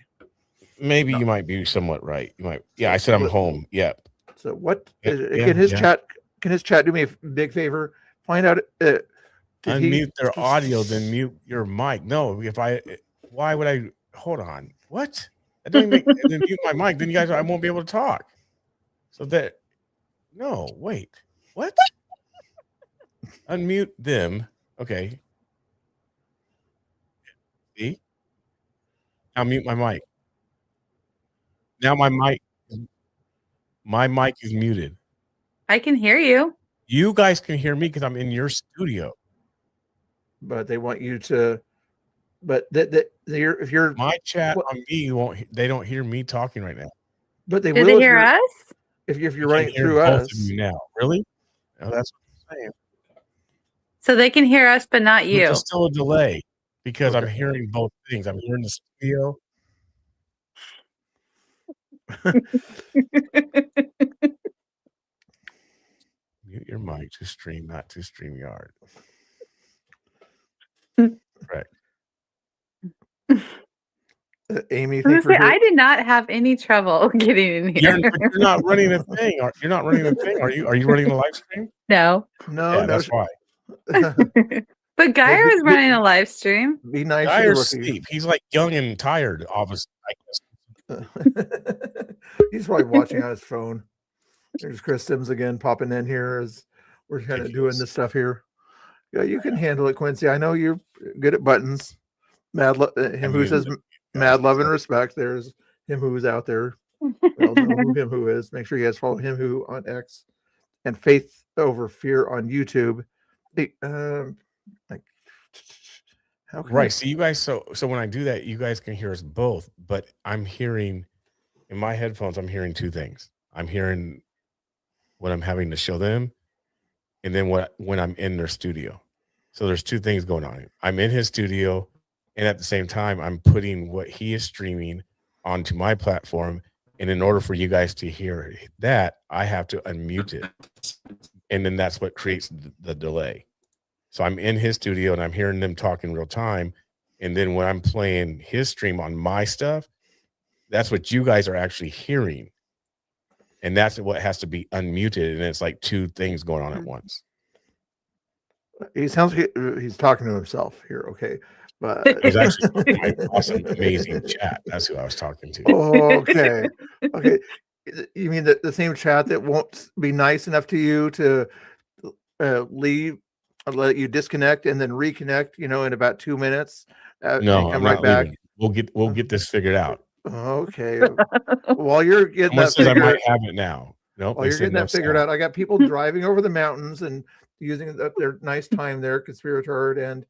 Maybe you might be somewhat right. You might. Yeah, I said I'm home. Yep. So what? Yeah, Can his yeah. chat? Can his chat do me a big favor? Find out. Did Unmute their audio, then mute your mic. No, why would I? Hold on. What? That doesn't make. Then mute my mic. Then you guys, I won't be able to talk. So that. No, wait. What? Unmute them. Okay. See? Now mute my mic. Now my mic is muted. I can hear you. You guys can hear me because I'm in your studio. But they want you to. But if you're my chat on me won't. They don't hear me talking right now. But they Do will. they if hear you're- us? If you're You running can hear through both us. of you now. Really? Oh, that's what I'm saying. So they can hear us, but not you. There's still a delay because I'm hearing both things. I'm hearing the studio. Mute your mic to stream, not to StreamYard. Right. Amy, I did not have any trouble getting in here. You're not running a thing. You're not running a thing. Are you? Are you running the live stream? No. No, that's why. But Geyer is running a live stream. Be nice. Geyer's asleep. He's like young and tired, obviously. He's probably watching on his phone. There's Chris Sims again popping in here as we're kind of doing this stuff here. Yeah, you can handle it, Quincy. I know you're good at buttons. Him who says mad love and respect. There's him who's out there. We all know who him who is. Make sure you guys follow him who on X and Faith Over Fear on YouTube. How can Right. So you guys, so when I do that, you guys can hear us both, but I'm hearing in my headphones, I'm hearing two things. I'm hearing what I'm having to show them, and then when I'm in their studio. So there's two things going on. I'm in his studio, and at the same time, I'm putting what he is streaming onto my platform. And in order for you guys to hear that, I have to unmute it. And then that's what creates the delay. So I'm in his studio and I'm hearing them talk in real time. And then when I'm playing his stream on my stuff, that's what you guys are actually hearing. And that's what has to be unmuted. And it's like two things going on at once. He sounds like he's talking to himself here. Okay. But he's actually my awesome, amazing chat. That's who I was talking to. Okay. Okay. You mean the same chat that won't be nice enough to you to leave, let you disconnect and then reconnect, in about 2 minutes? No, come right back. Leaving. We'll get this figured out. Okay. While you're getting that I figured, might have it now. No, while you're getting that figured out, I got people driving over the mountains and using their nice time there, Conspirator and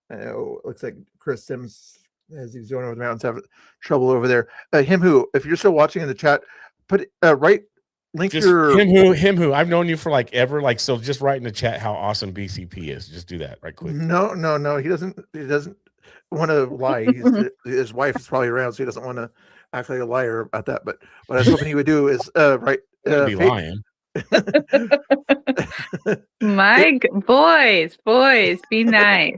it looks like Chris Sims, as he's going over the mountains, have trouble over there. Him who, if you're still watching in the chat, put link just your him who. I've known you for like ever. Like, so just write in the chat how awesome BCP is. Just do that right quick. No. He doesn't want to lie. His wife is probably around, so he doesn't want to act like a liar about that. But what I was hoping he would do is be lying. Boys, be nice.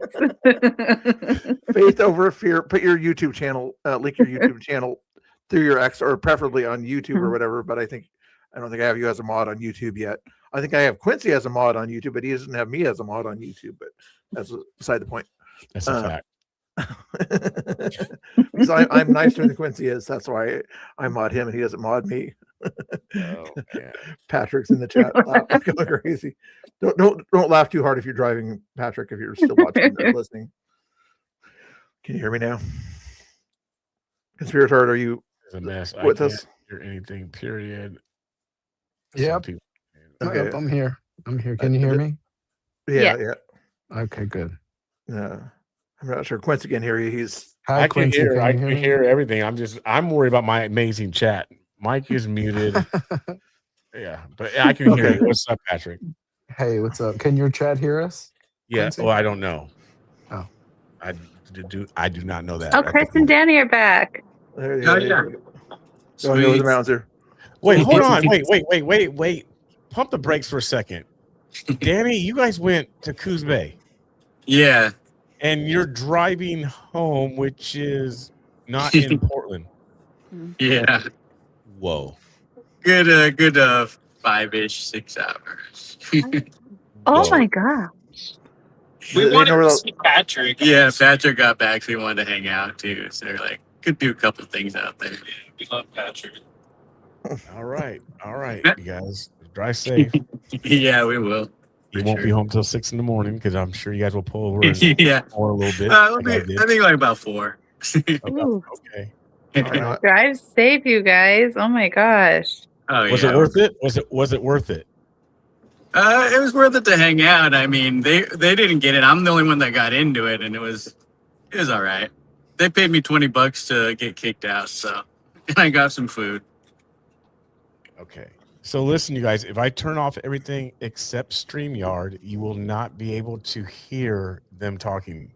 Faith Over Fear. Put your YouTube channel, link your YouTube channel through your X, or preferably on YouTube or whatever. But I don't think I have you as a mod on YouTube yet. I think I have Quincy as a mod on YouTube, but he doesn't have me as a mod on YouTube. But that's beside the point. That's a fact. Because I'm nicer than Quincy is. That's why I mod him and he doesn't mod me. Oh, man. Patrick's in the chat going crazy. Don't laugh too hard if you're driving, Patrick, if you're still watching or listening. Can you hear me now? Conspirator, are you a mess with us? Hear anything, period. Yep. Okay. Yep, I'm here. Can you hear me? Yeah. Okay, good. I'm not sure Quincy can hear you. I can hear everything. I'm worried about my amazing chat. Mike is muted. Yeah, but I can hear you. What's up, Patrick? Hey, what's up? Can your chat hear us? Yeah. Quincy? Well, I don't know. Oh, I do not know that. Oh, Chris and Danny are back. There you go. Going over the mountains here. Wait, hold on. Wait. Pump the brakes for a second. Danny, you guys went to Coos Bay. Yeah. And you're driving home, which is not in Portland. Yeah. Whoa. Good 5-ish, 6 hours. Oh my god. We wanted to see Patrick. Yeah, Patrick got back, so he wanted to hang out too. So they're like, could do a couple of things out there. We love Patrick. All right, you guys drive safe. Yeah, we will. You won't be home till 6 a.m. because I'm sure you guys will pull over and yeah, more a little bit. I think like about 4. Okay. Drive safe, you guys. Oh my gosh. Oh, was it worth it? Was it worth it? It was worth it to hang out. I mean, they didn't get it. I'm the only one that got into it, and it was all right. They paid me $20 to get kicked out, so and I got some food. Okay. So listen, you guys, if I turn off everything except StreamYard, you will not be able to hear them talking.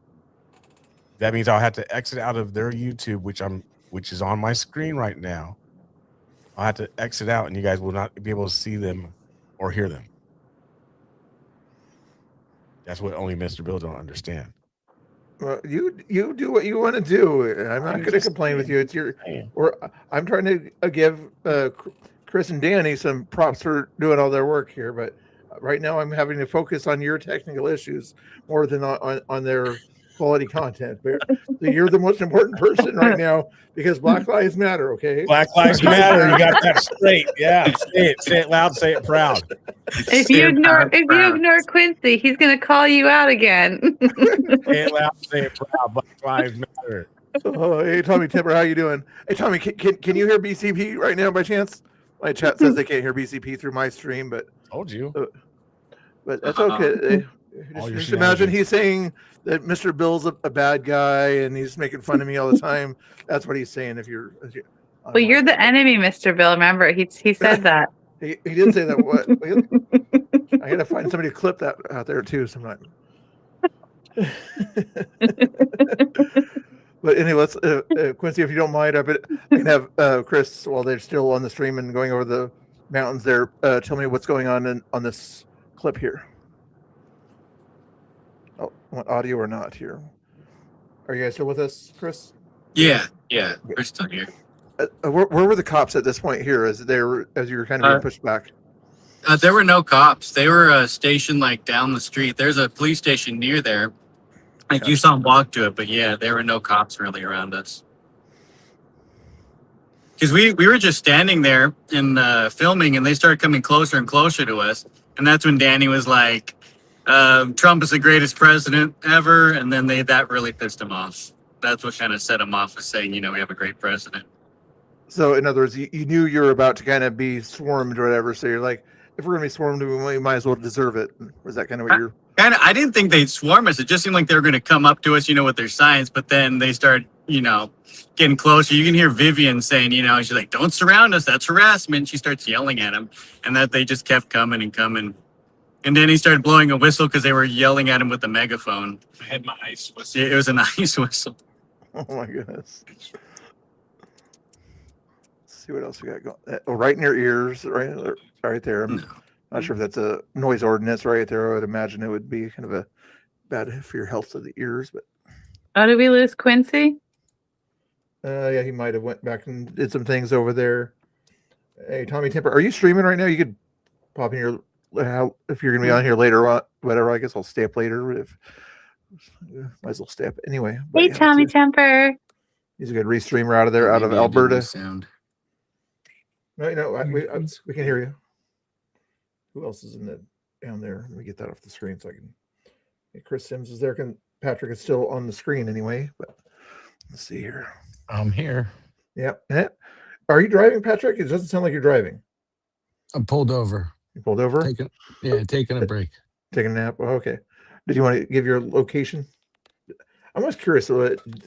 That means I'll have to exit out of their YouTube, which is on my screen right now. I'll have to exit out and you guys will not be able to see them or hear them. That's what only Mr. Bill don't understand. Well, you do what you want to do. I'm not going to complain with you. It's your, or I'm trying to give Chris and Danny some props for doing all their work here, but right now I'm having to focus on your technical issues more than on their quality content. But you're the most important person right now because Black Lives Matter. Okay, Black Lives Matter. You got that straight. Yeah, say it loud, say it proud. If you ignore Quincy, he's gonna call you out again. Say it loud, say it proud. Black Lives Matter. Oh, hey Tommy Timber, how you doing? Hey Tommy, can you hear BCP right now by chance? My chat says they can't hear BCP through my stream, but told you. But that's okay. Just imagine he's saying that Mr. Bill's a bad guy and he's making fun of me all the time. That's what he's saying. Well, you're the enemy, Mr. Bill. Remember, he said that. He did say that. What? I gotta find somebody to clip that out there too sometime. But anyway, let's Quincy, if you don't mind, I can have Chris while they're still on the stream and going over the mountains there. Tell me what's going on this clip here. Oh, want audio or not here? Are you guys still with us, Chris? Yeah, we're still here. Where were the cops at this point here as you were kind of being pushed back? There were no cops. They were stationed like down the street. There's a police station near there. Like you saw them walk to it, but yeah, there were no cops really around us. Because we were just standing there and filming, and they started coming closer and closer to us. And that's when Danny was like, Trump is the greatest president ever. And then that really pissed him off. That's what kind of set him off, was saying, we have a great president. So in other words, you knew you were about to kind of be swarmed or whatever. So you're like, if we're going to be swarmed, we might as well deserve it. Was that kind of what you're... I didn't think they'd swarm us. It just seemed like they were going to come up to us, with their signs. But then they start, getting closer. You can hear Vivian saying, she's like, don't surround us. That's harassment. She starts yelling at him. And that they just kept coming and coming. And then he started blowing a whistle because they were yelling at him with a megaphone. I had my ice whistle. Yeah, it was an ice whistle. Oh, my goodness. Let's see what else we got going. Oh, right in your ears, right there. I'm not sure if that's a noise ordinance right there. I would imagine it would be kind of a bad for your health of the ears. But oh, did we lose Quincy? Yeah, he might have went back and did some things over there. Hey, Tommy Timper, are you streaming right now? You could pop in your if you're gonna be on here later, whatever. I guess I'll stay up later. If might as well stay up anyway. Hey, yeah, Tommy Temper. He's a good restreamer out of there, out of Alberta. Sound. No, we can hear you. Who else is down there? Let me get that off the screen so I can. Hey, Chris Sims is there. Patrick is still on the screen anyway, but let's see here. I'm here. Yep. Are you driving, Patrick? It doesn't sound like you're driving. I'm pulled over. You pulled over? Taking a break. Taking a nap. Oh, okay. Did you want to give your location? I'm always curious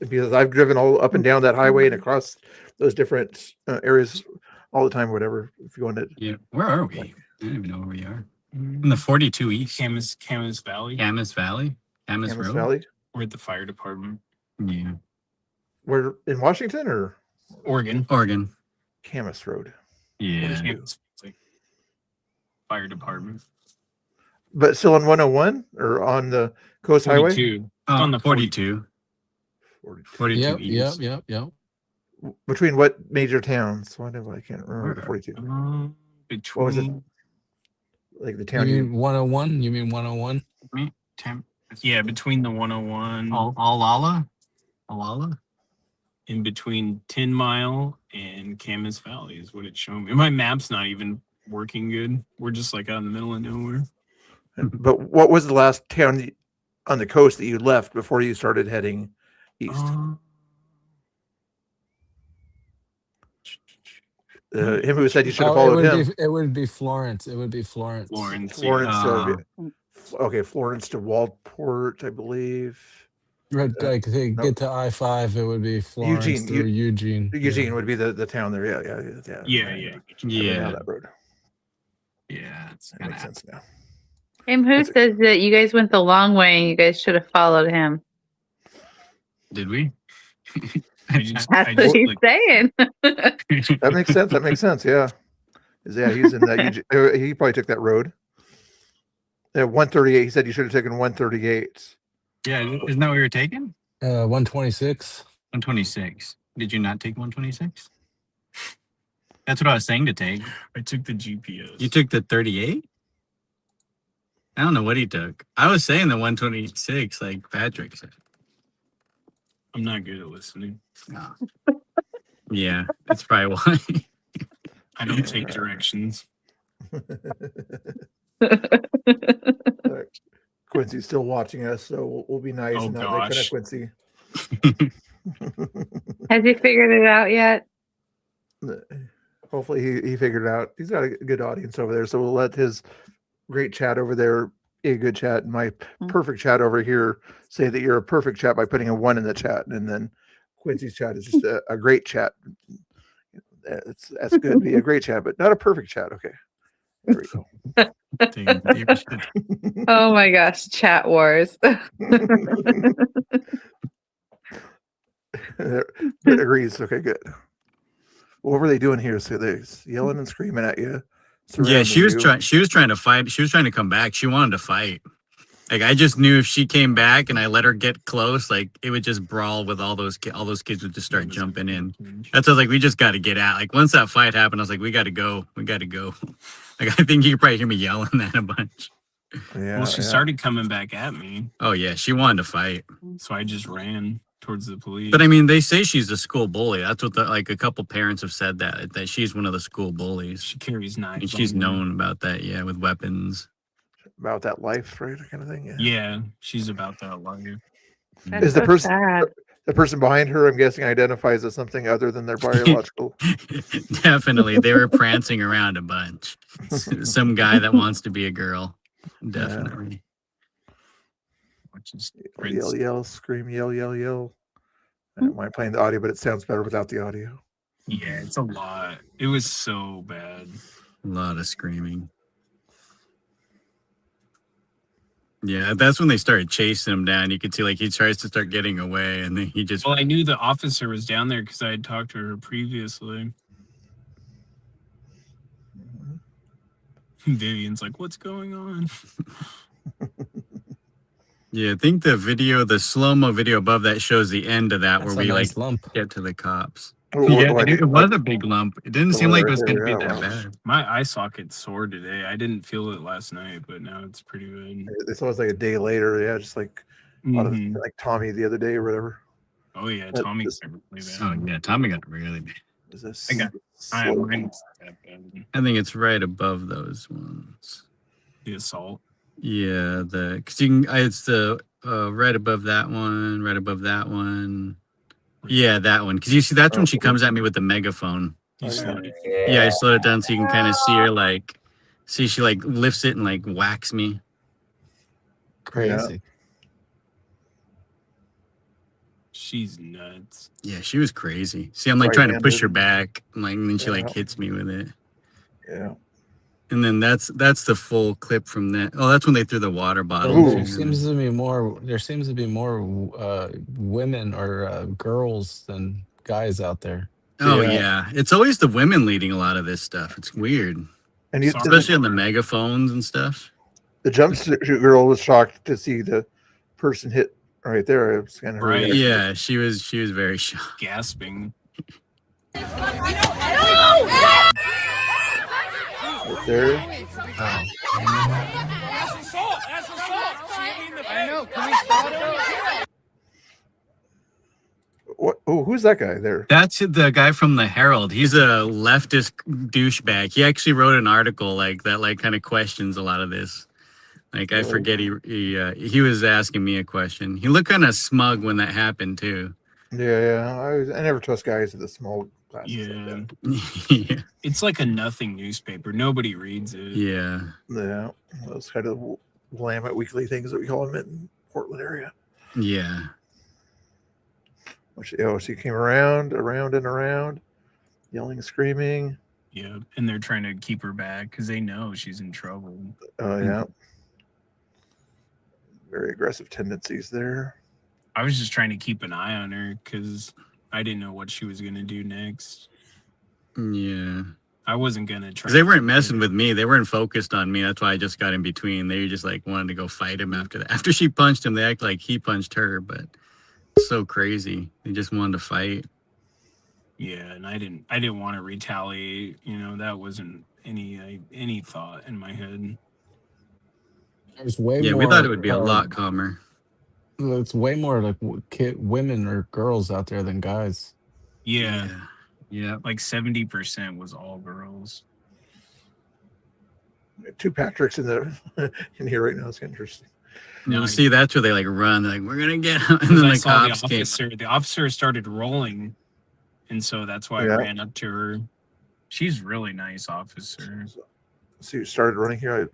because I've driven all up and down that highway and across those different areas all the time, or whatever. If you want to. Yeah. Where are we? I don't even know where we are. In the 42 East. Camas Valley. Camas Valley. Camas Road. Valley. We're at the fire department. Yeah. We're in Washington or Oregon. Camas Road. Yeah. Camas, like fire department. But still on 101 or on the Coast 42. Highway? On the 42. 42 Yep, East. yep. Between what major towns? I can't remember the 42. Between. What was it? Like the town. You mean 101? You mean 101? Yeah, between the 101. Alala? In between 10 Mile and Camas Valley is what it's showing me. My map's not even working good. We're just like out in the middle of nowhere. But what was the last town on the coast that you left before you started heading east? Him who said you should have followed him. It would be Florence. It would be Florence. Florence. Okay, Florence to Waldport, I believe. Right, like to get to I-5, it would be Florence Eugene. Eugene would be the town there. Yeah. Yeah. That road. Yeah, it's That makes sense now. Him who says that you guys went the long way and you guys should have followed him. Did we? That's what he's saying. That makes sense. That makes sense. Yeah. He's in that. He probably took that road. Yeah, 138. He said you should have taken 138. Yeah, isn't that what you were taking? 126. 126. Did you not take 126? That's what I was saying to take. I took the GPS. You took the 38? I don't know what he took. I was saying the 126, like Patrick said. I'm not good at listening. No. Yeah, that's probably why. I don't take directions. Quincy's still watching us, so we'll be nice and not make fun of Quincy. Has he figured it out yet? Hopefully he figured it out. He's got a good audience over there, so we'll let his great chat over there be a good chat, and my perfect chat over here say that you're a perfect chat by putting a 1 in the chat, and then Quincy's chat is just a great chat. That's good. Be a great chat, but not a perfect chat. Okay, there we go. Oh my gosh, chat wars. Agrees. Okay, good. What were they doing here? So they're yelling and screaming at you. Yeah, she was trying to fight. She was trying to come back. She wanted to fight. Like, I just knew if she came back and I let her get close, like, it would just brawl with all those kids would just start jumping in. That's why I was like, we just got to get out. Like, once that fight happened, I was like, we got to go. We got to go. Like, I think you could probably hear me yelling that a bunch. Yeah. Well, she started coming back at me. Oh, yeah. She wanted to fight. So I just ran towards the police. But I mean, they say she's a school bully. That's what like a couple parents have said that she's one of the school bullies. She carries knives. And she's known about that, yeah, with weapons. About that life, right? Kind of thing. Yeah, she's about that life. Is the person behind her, I'm guessing, identifies as something other than their biological? Definitely. They were prancing around a bunch. Some guy that wants to be a girl. Definitely. Yell, yell, scream, yell, yell, yell. I don't mind playing the audio, but it sounds better without the audio. Yeah, it's a lot. It was so bad. A lot of screaming. Yeah, that's when they started chasing him down. You could see, like, he tries to start getting away, and then he just... Well, I knew the officer was down there because I had talked to her previously. Vivian's like, what's going on? Yeah, I think the slow-mo video above that shows the end of that, That's where a we nice like lump. get to the cops. Yeah, it was a big lump. It didn't seem like it was going to be that bad. My eye socket's sore today. I didn't feel it last night, but now it's pretty good. It's always like a day later. Yeah, just like like Tommy the other day or whatever. Oh yeah, Tommy got really bad. Oh yeah, Tommy got really bad. Is this? I have mine's that bad. I think it's right above those ones. The assault. Yeah, because you can. It's the right above that one, right above that one. Yeah, that one. Because you see, that's when she comes at me with the megaphone. You slowed it. Yeah, I slowed it down so you can kind of see her, like, see she like lifts it and like whacks me. Crazy. She's nuts. Yeah, she was crazy. See, I'm like trying to push her back, and then she like hits me with it. Yeah. And then that's the full clip from that. Oh, that's when they threw the water bottle. There seems to be more women or girls than guys out there. Oh yeah, it's always the women leading a lot of this stuff. It's weird, and especially on the megaphones and stuff. The jumpsuit girl was shocked to see the person hit right there. It was kind of Right. Yeah, she was very shocked, gasping. Right there. That's assault. That's assault. She hit me in the face. I know. Can we stop? What? Oh, who's that guy there? That's the guy from the Herald. He's a leftist douchebag. He actually wrote an article like that, like kind of questions a lot of this. Like I forget he was asking me a question. He looked kind of smug when that happened too. Yeah. I never trust guys with the small glasses. Yeah. Yeah. It's like a nothing newspaper. Nobody reads it. Yeah. Yeah. Those kind of Willamette Weekly things that we call them in Portland area. Yeah. She came around, yelling, screaming. Yeah, and they're trying to keep her back because they know she's in trouble. Oh yeah. Very aggressive tendencies there. I was just trying to keep an eye on her because I didn't know what she was gonna do next. Yeah. I wasn't gonna try. Because they weren't messing with me. They weren't focused on me. That's why I just got in between. They just like wanted to go fight him after that. After she punched him, they act like he punched her, but it's so crazy. They just wanted to fight. Yeah, and I didn't want to retaliate. You know, that wasn't any thought in my head. There's way Yeah, more. we thought it would be a lot calmer. It's way more like women or girls out there than guys. Yeah. Yeah. Like 70% was all girls. 2 Patricks in here right now. It's interesting. You see, that's where they like run. They're like, we're gonna get him, and then I the saw cops came. the officer started rolling, and so that's why Yeah. I ran up to her. She's really nice officer. So you started running here.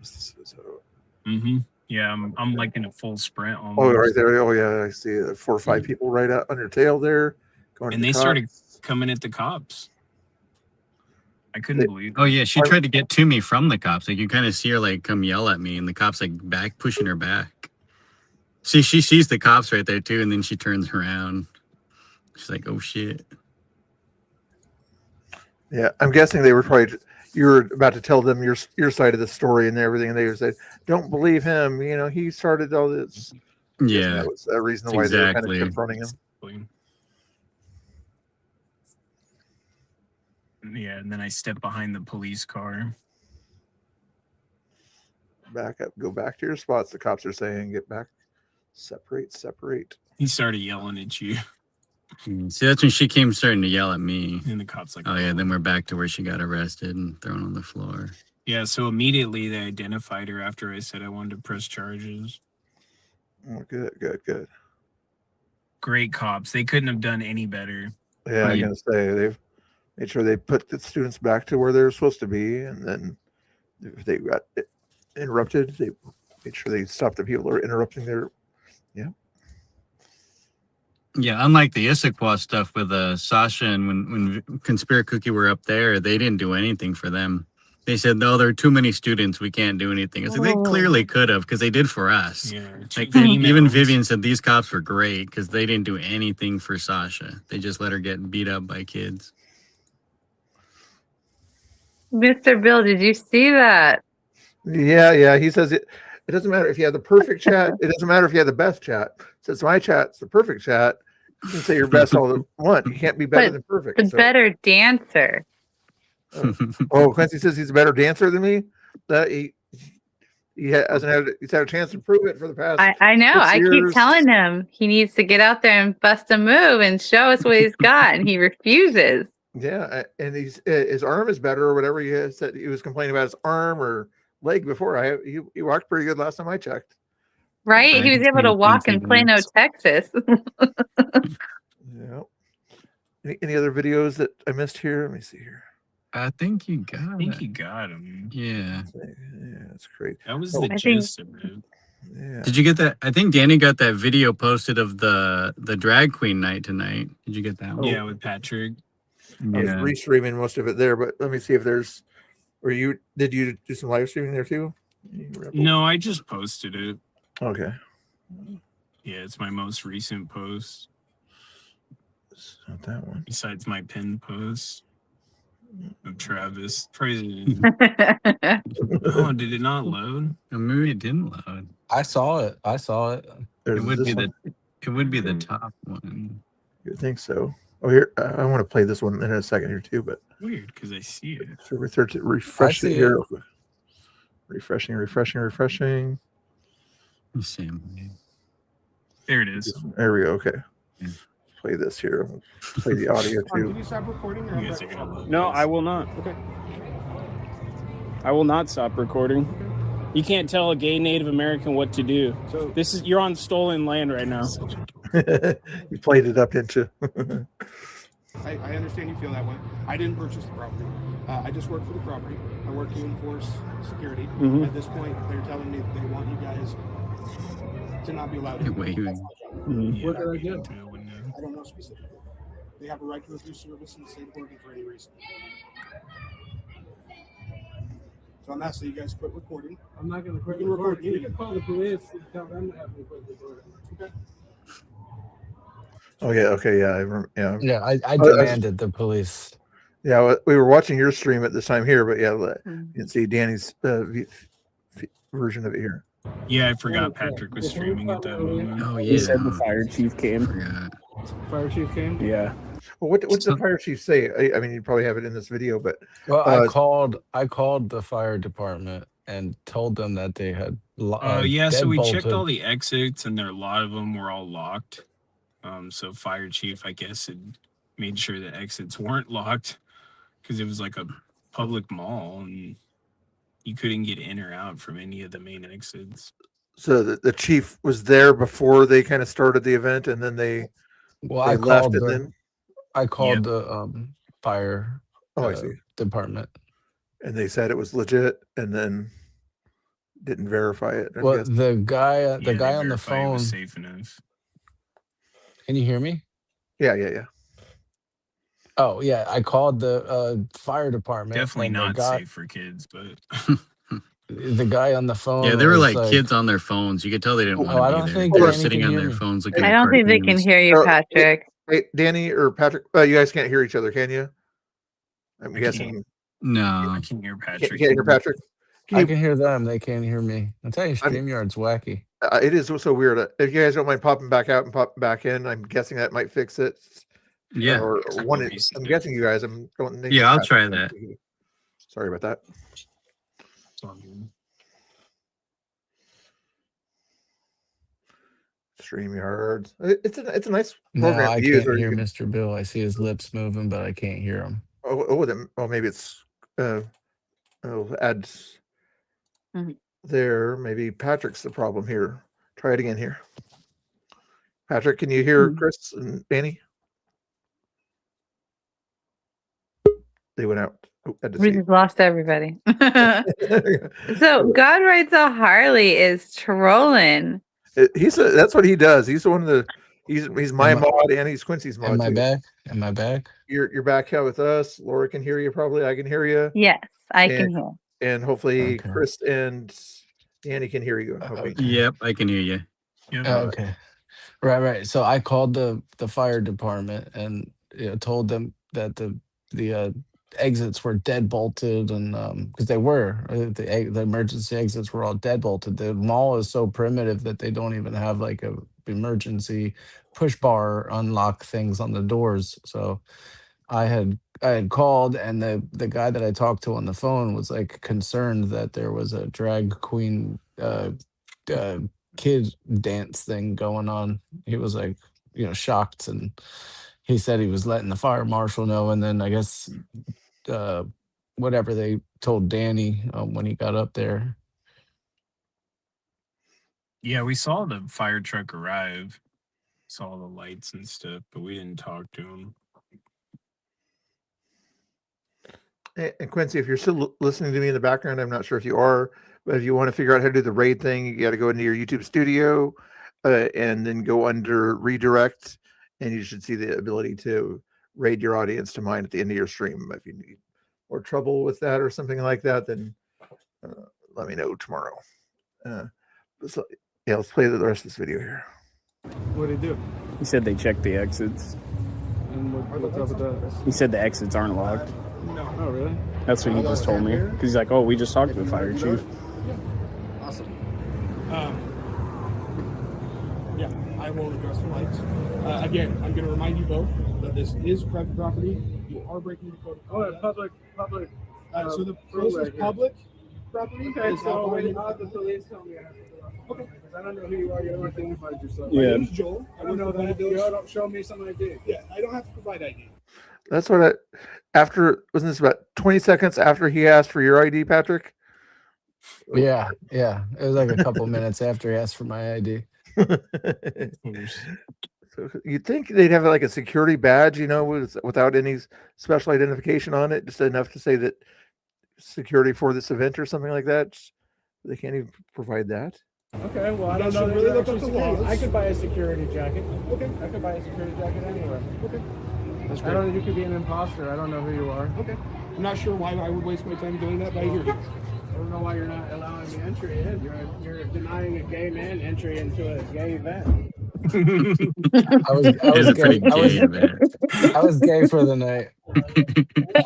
Yeah, I'm like in a full sprint almost. Oh, right there. Oh, yeah. I see 4 or 5 people right out on your tail there. Going And to they the started cops. coming at the cops. I couldn't believe it. Oh yeah, she tried to get to me from the cops. Like you kind of see her like come yell at me, and the cops like back pushing her back. See, she sees the cops right there too, and then she turns around. She's like, "Oh shit." Yeah, I'm guessing they were probably. You were about to tell them your side of the story and everything, and they said, "Don't believe him. You know, he started all this." Yeah, that was a reason why they were kind of confronting him. Yeah, and then I stepped behind the police car. Back up, go back to your spots. The cops are saying, "Get back, separate." He started yelling at you. See, that's when she came starting to yell at me. And the cops like, "Oh yeah," then we're back to where she got arrested and thrown on the floor. Yeah, so immediately they identified her after I said I wanted to press charges. Oh, good. Great cops. They couldn't have done any better. Yeah, I'm gonna say they've made sure they put the students back to where they're supposed to be, and then if they got interrupted, they made sure they stopped the people who are interrupting their. Yeah. Yeah, unlike the Issaquah stuff with Sasha and when Conspiracy Cookie were up there, they didn't do anything for them. They said, "No, there are too many students. We can't do anything." It's like they clearly could have because they did for us. Yeah, like even Vivian said these cops were great because they didn't do anything for Sasha. They just let her get beat up by kids. Mr. Bill, did you see that? Yeah. He says it doesn't matter if you have the perfect chat. It doesn't matter if you have the best chat. Since my chat's the perfect chat, you can say your best all you want. You can't be better than perfect. The better dancer. Oh, Quincy says he's a better dancer than me. That he hasn't had. He's had a chance to prove it for the past. I know. 6 I keep years. telling him he needs to get out there and bust a move and show us what he's got, and he refuses. Yeah, and his arm is better or whatever. He said he was complaining about his arm or leg before. He walked pretty good last time I checked. Right? He was able to walk in Plano, Texas. Yeah. Any other videos that I missed here? Let me see here. I think you got. I think you got him. Yeah. Yeah, that's great. That was the I gist of it. Yeah. Did you get that? I think Danny got that video posted of the drag queen night tonight. Did you get that one? Yeah, with Patrick. I was restreaming most of it there, but let me see if there's. Did you do some live streaming there too? No, I just posted it. Okay. Yeah, it's my most recent post. It's not that one. Besides my pinned post of Travis. Crazy. Oh, did it not load? Oh, maybe it didn't load. I saw it. It would be the top one. You would think so. Oh, here I want to play this one in a second here too, but Weird, because I see it. so refresh it here. Refreshing. There it is. There we go. Okay. Play this here. Play the audio Can too. you stop recording? You guys are gonna load No, this. I will not. Okay. I will not stop recording. You can't tell a gay Native American what to do. So you're on stolen land right now. You played it up into. I understand you feel that way. I didn't purchase the property. I just work for the property. I work to enforce security. Mhm. At this point, they're telling me they want you guys to not be allowed. Wait. What did I do? I don't know specifically. They have a right to refuse service in the state of Oregon for any reason. So I'm asking you guys to quit recording. I'm not going to quit You can record recording. You me. can call the police and tell them to have me quit recording. Okay. Oh yeah, okay, yeah, I remember, yeah. Yeah, I I was- demanded the police. Yeah, we were watching your stream at this time here, but yeah, you Mm. can see Danny's version of it here. Yeah, I forgot Patrick was streaming at that moment. Oh He said the yeah. fire chief came. Forgot. Fire chief came. Yeah. Well, what's the fire chief say? I mean, you probably have it in this video, but Well, I called the fire department and told them that they had Yeah, so we checked deadbolted. all the exits, and there a lot of them were all locked. So fire chief, I guess, had made sure the exits weren't locked because it was like a public mall, and you couldn't get in or out from any of the main exits. so the chief was there before they kind of started the event, and then they Well, they I left, called and the then I called the fire oh, I see, department. and they said it was legit, and then didn't verify it. I Well, guess. the guy Yeah, they on the verified it phone. was safe enough. Can you hear me? Yeah. Oh yeah, I called the fire department. Definitely and not the guy, safe for kids, but the guy on the phone. Yeah, they were was like kids on their phones. You could tell they didn't want Oh, I to don't be there. think They were Danny sitting can on hear their me. phones looking I at don't think they can cartoons. hear you, Oh, Patrick. Hey, Danny or Patrick, you guys can't hear each other, can you? I'm I guessing can't. No. I can hear you Patrick. can't hear Patrick. I can hear them. They can't hear me. I tell you, StreamYard's wacky. It is so weird. If you guys don't mind popping back out and popping back in, I'm guessing that might fix it. Yeah. Or one. Reset I'm it. guessing you guys. I'm don't think Yeah, I'll Patrick- try that. Sorry about that. It's all good. StreamYard. It's a nice No, program I to use. can't Or you hear can, Mr. Bill. I see his lips moving, but I can't hear him. maybe it's add Mhm. there. Maybe Patrick's the problem here. Try it again here. Patrick, can you hear Chris and Danny? They went out. Oh, had to We see. just lost everybody. So God Rides a Harley is trolling. That's what he does. He's one of the he's my Am I- mod and he's Quincy's mod Am I too. back? Am I back? You're back here with us. Laura can hear you probably. I can hear you. Yes, I can And- hear. And hopefully Okay. Chris and Danny can hear you. I'm hoping. Yep, I can hear you. Oh, okay. Right. So I called the fire department and told them that the exits were dead bolted, and because they were the emergency exits were all dead bolted. The mall is so primitive that they don't even have like a emergency push bar unlock things on the doors. So I had called, and the guy that I talked to on the phone was like concerned that there was a drag queen kid dance thing going on. He was like, shocked, and he said he was letting the fire marshal know, and then I guess whatever they told Danny when he got up there. Yeah, we saw the fire truck arrive, saw the lights and stuff, but we didn't talk to him. And Quincy, if you're still listening to me in the background, I'm not sure if you are, but if you want to figure out how to do the raid thing, you got to go into your YouTube studio and then go under redirect, and you should see the ability to raid your audience to mine at the end of your stream. If you need more trouble with that or something like that, then let me know tomorrow. So, yeah, let's play the rest of this video here. What did he do? He said they checked the exits. And what's up with that? He said the exits aren't locked. Oh, really? That's what he just told me. Because he's like, oh, we just talked to the fire chief. Awesome. Yeah, I will address the lights. Again, I'm going to remind you both that this is private property. You are breaking the code. Oh, yeah, public. So the place is public property. Okay, It's so not when private. the police tell me I have to go out. Okay. Because I don't know who you are. You don't identify yourself. My Yeah. name is Joel. I don't know that. You don't show me some ID. Yeah, I don't have to provide ID. That's what wasn't this about 20 seconds after he asked for your ID, Patrick? Yeah. It was like a couple minutes after he asked for my ID. So you'd think they'd have like a security badge, without any special identification on it, just enough to say that security for this event or something like that. They can't even provide that. Okay, well, I You don't guys know should that really you're look up actually the security. laws. I could buy a security jacket. Okay. I could buy a security jacket anywhere. Okay. That's I great. don't know. You could be an imposter. I don't know who you are. Okay. I'm not sure why I would waste my time doing that, but I hear you. don't know why you're not allowing me entry in. You're denying a gay man entry into a gay event. I was gay for the night.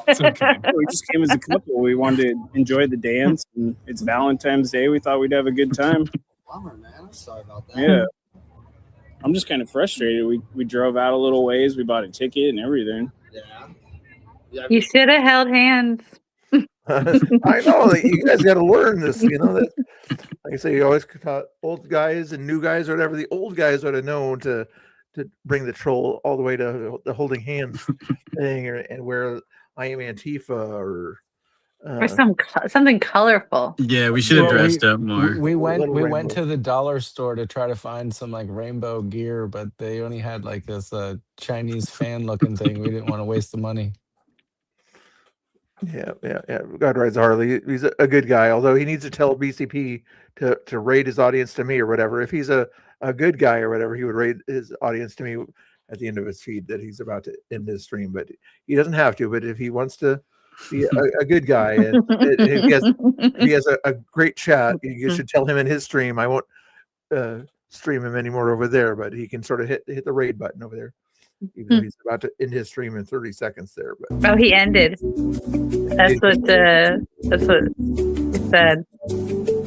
It's okay. We just came as a couple. We wanted to enjoy the dance, and it's Valentine's Day. We thought we'd have a good time. Bummer, man. I'm sorry about that. Yeah. I'm just kind of frustrated. We drove out a little ways. We bought a ticket and everything. Yeah. You should have held hands. I know you guys got to learn this. You know that, like I say, you always taught old guys and new guys or whatever. The old guys would have known to bring the troll all the way to the holding hands thing, and where I am Antifa or something colorful. Yeah, we should have dressed up more. We went to the dollar store to try to find some like rainbow gear, but they only had like this Chinese fan looking thing. We didn't want to waste the money. Yeah. God rides Harley. He's a good guy, although he needs to tell BCP to rate his audience to me or whatever. If he's a good guy or whatever, he would rate his audience to me at the end of his feed that he's about to end his stream. But he doesn't have to. But if he wants to be a good guy and if he has a great chat, you should tell him in his stream. I won't stream him anymore over there, but he can sort of hit the raid button over there. Even though he's about to end his stream in 30 seconds there. But Oh, he ended. That's what it said.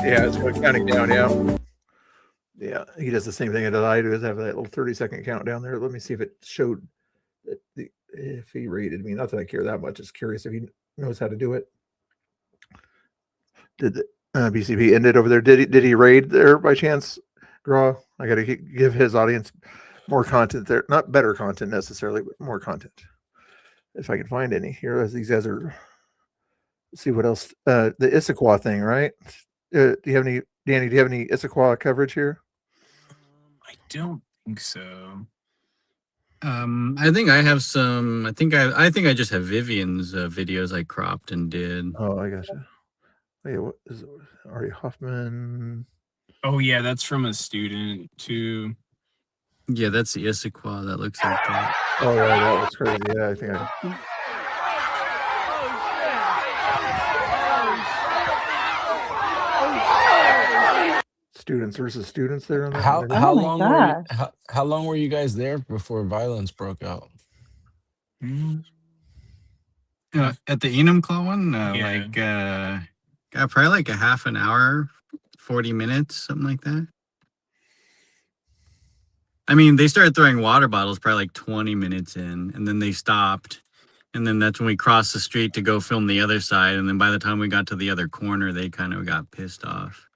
yeah, it's counting down. Yeah, he does the same thing that I do. Is have that little 30-second countdown there. Let me see if it showed that if he rated me. Not that I care that much. Just curious if he knows how to do it. Did the BCP end it over there? Did he raid there by chance? Draw. I got to give his audience more content there, not better content necessarily, but more content. If I can find any here, as these guys are. Let's see what else. The Issaquah thing, right? Do you have any, Danny? Do you have any Issaquah coverage here? I don't think so. I think I have some. I think I just have Vivian's videos I cropped and did. Oh, I gotcha. Hey, what is it? Ari Hoffman? Oh yeah, that's from a student too. Yeah, that's the Issaquah. That looks like that. Oh yeah, that was crazy. Yeah, I think students versus students there on that. How long were you guys there before violence broke out? At the Enumclaw one, probably like a half an hour, 40 minutes, something like that. I mean, they started throwing water bottles probably like 20 minutes in, and then they stopped. And then that's when we crossed the street to go film the other side. And then by the time we got to the other corner, they kind of got pissed off.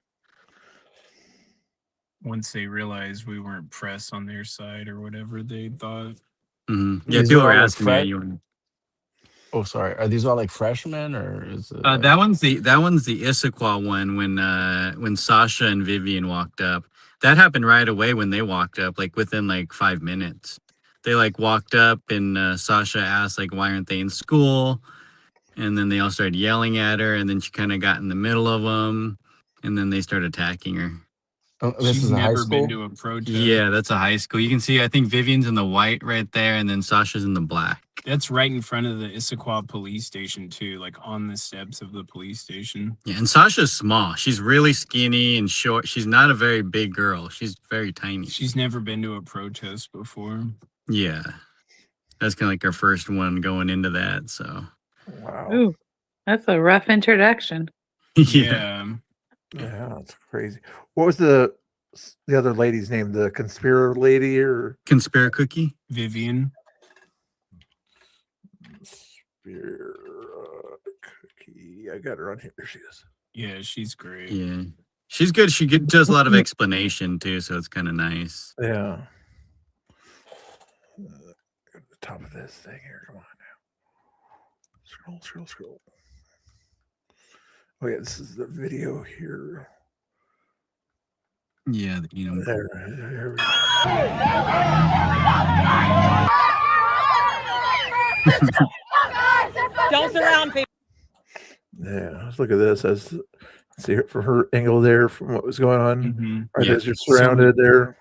Once they realized we weren't press on their side or whatever, they thought. Mm-hmm. Yeah, people were asking me. Oh, sorry. Are these all like freshmen, or is it? That one's the Issaquah one when Sasha and Vivian walked up. That happened right away when they walked up, like within like 5 minutes. They like walked up and Sasha asked like, why aren't they in school? And then they all started yelling at her, and then she kind of got in the middle of them, and then they started attacking her. Oh, this is a high school? Been to a protest. Yeah, that's a high school. You can see, I think Vivian's in the white right there, and then Sasha's in the black. That's right in front of the Issaquah police station too, like on the steps of the police station. Yeah, and Sasha's small. She's really skinny and short. She's not a very big girl. She's very tiny. She's never been to a protest before. Yeah. That's kind of like our first one going into that, so. Wow. Ooh, that's a rough introduction. Yeah. Yeah, that's crazy. What was the other lady's name? The conspirator lady or Conspirator Cookie? Vivian. Cookie. I got her on here. There she is. Yeah, she's great. Yeah. She's good. She does a lot of explanation too, so it's kind of nice. Yeah. At the top of this thing here. Come on now. Scroll. Oh yeah, this is the video here. Yeah, there we go. Don't surround people. Yeah, let's look at this. As see from her angle there, from what was going on. Mm-hmm. Right, as you're surrounded there.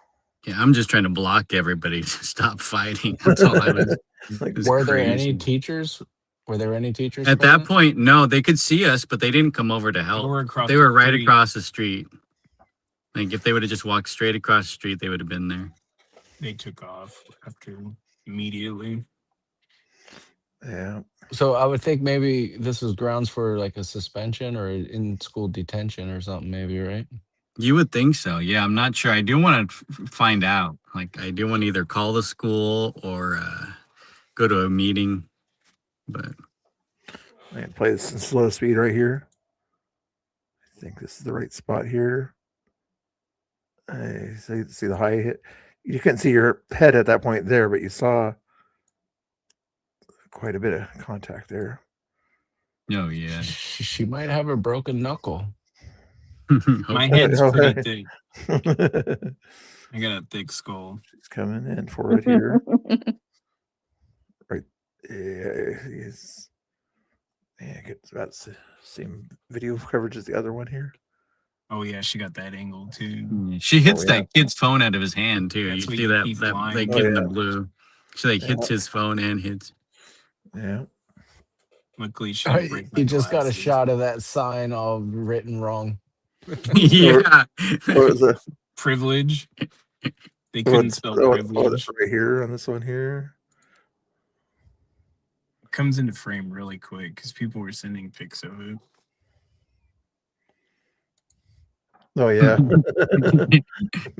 Yeah, I'm just trying to block everybody to stop fighting. That's all I was. Were there any teachers Were there any teachers At that present? point, no, they could see us, but they didn't come over to help. They were right across the street. Like if they would have just walked straight across the street, they would have been there. They took off after immediately. Yeah. So I would think maybe this is grounds for like a suspension or in school detention or something, maybe, right? You would think so. Yeah, I'm not sure. I do want to find out. Like I do want to either call the school or go to a meeting. But I can play this in slow speed right here. I think this is the right spot here. I see the high hit. You couldn't see your head at that point there, but you saw quite a bit of contact there. Oh yeah, she might have a broken knuckle. My head's pretty thick. I got a thick skull. She's coming in for it here. Right. Yeah, he's. Yeah, it's about the same video coverage as the other one here. Oh yeah, she got that angle too. she hits that kid's phone out of his hand too. That's You what see you that keep that flying. kid in the blue. She like hits his phone and hits. Yeah. Luckily, she You just got a shot of that sign all written wrong. Yeah. What was that? Privilege. They couldn't spell privilege. Right here on this one here. It comes into frame really quick because people were sending pics of it. Oh yeah.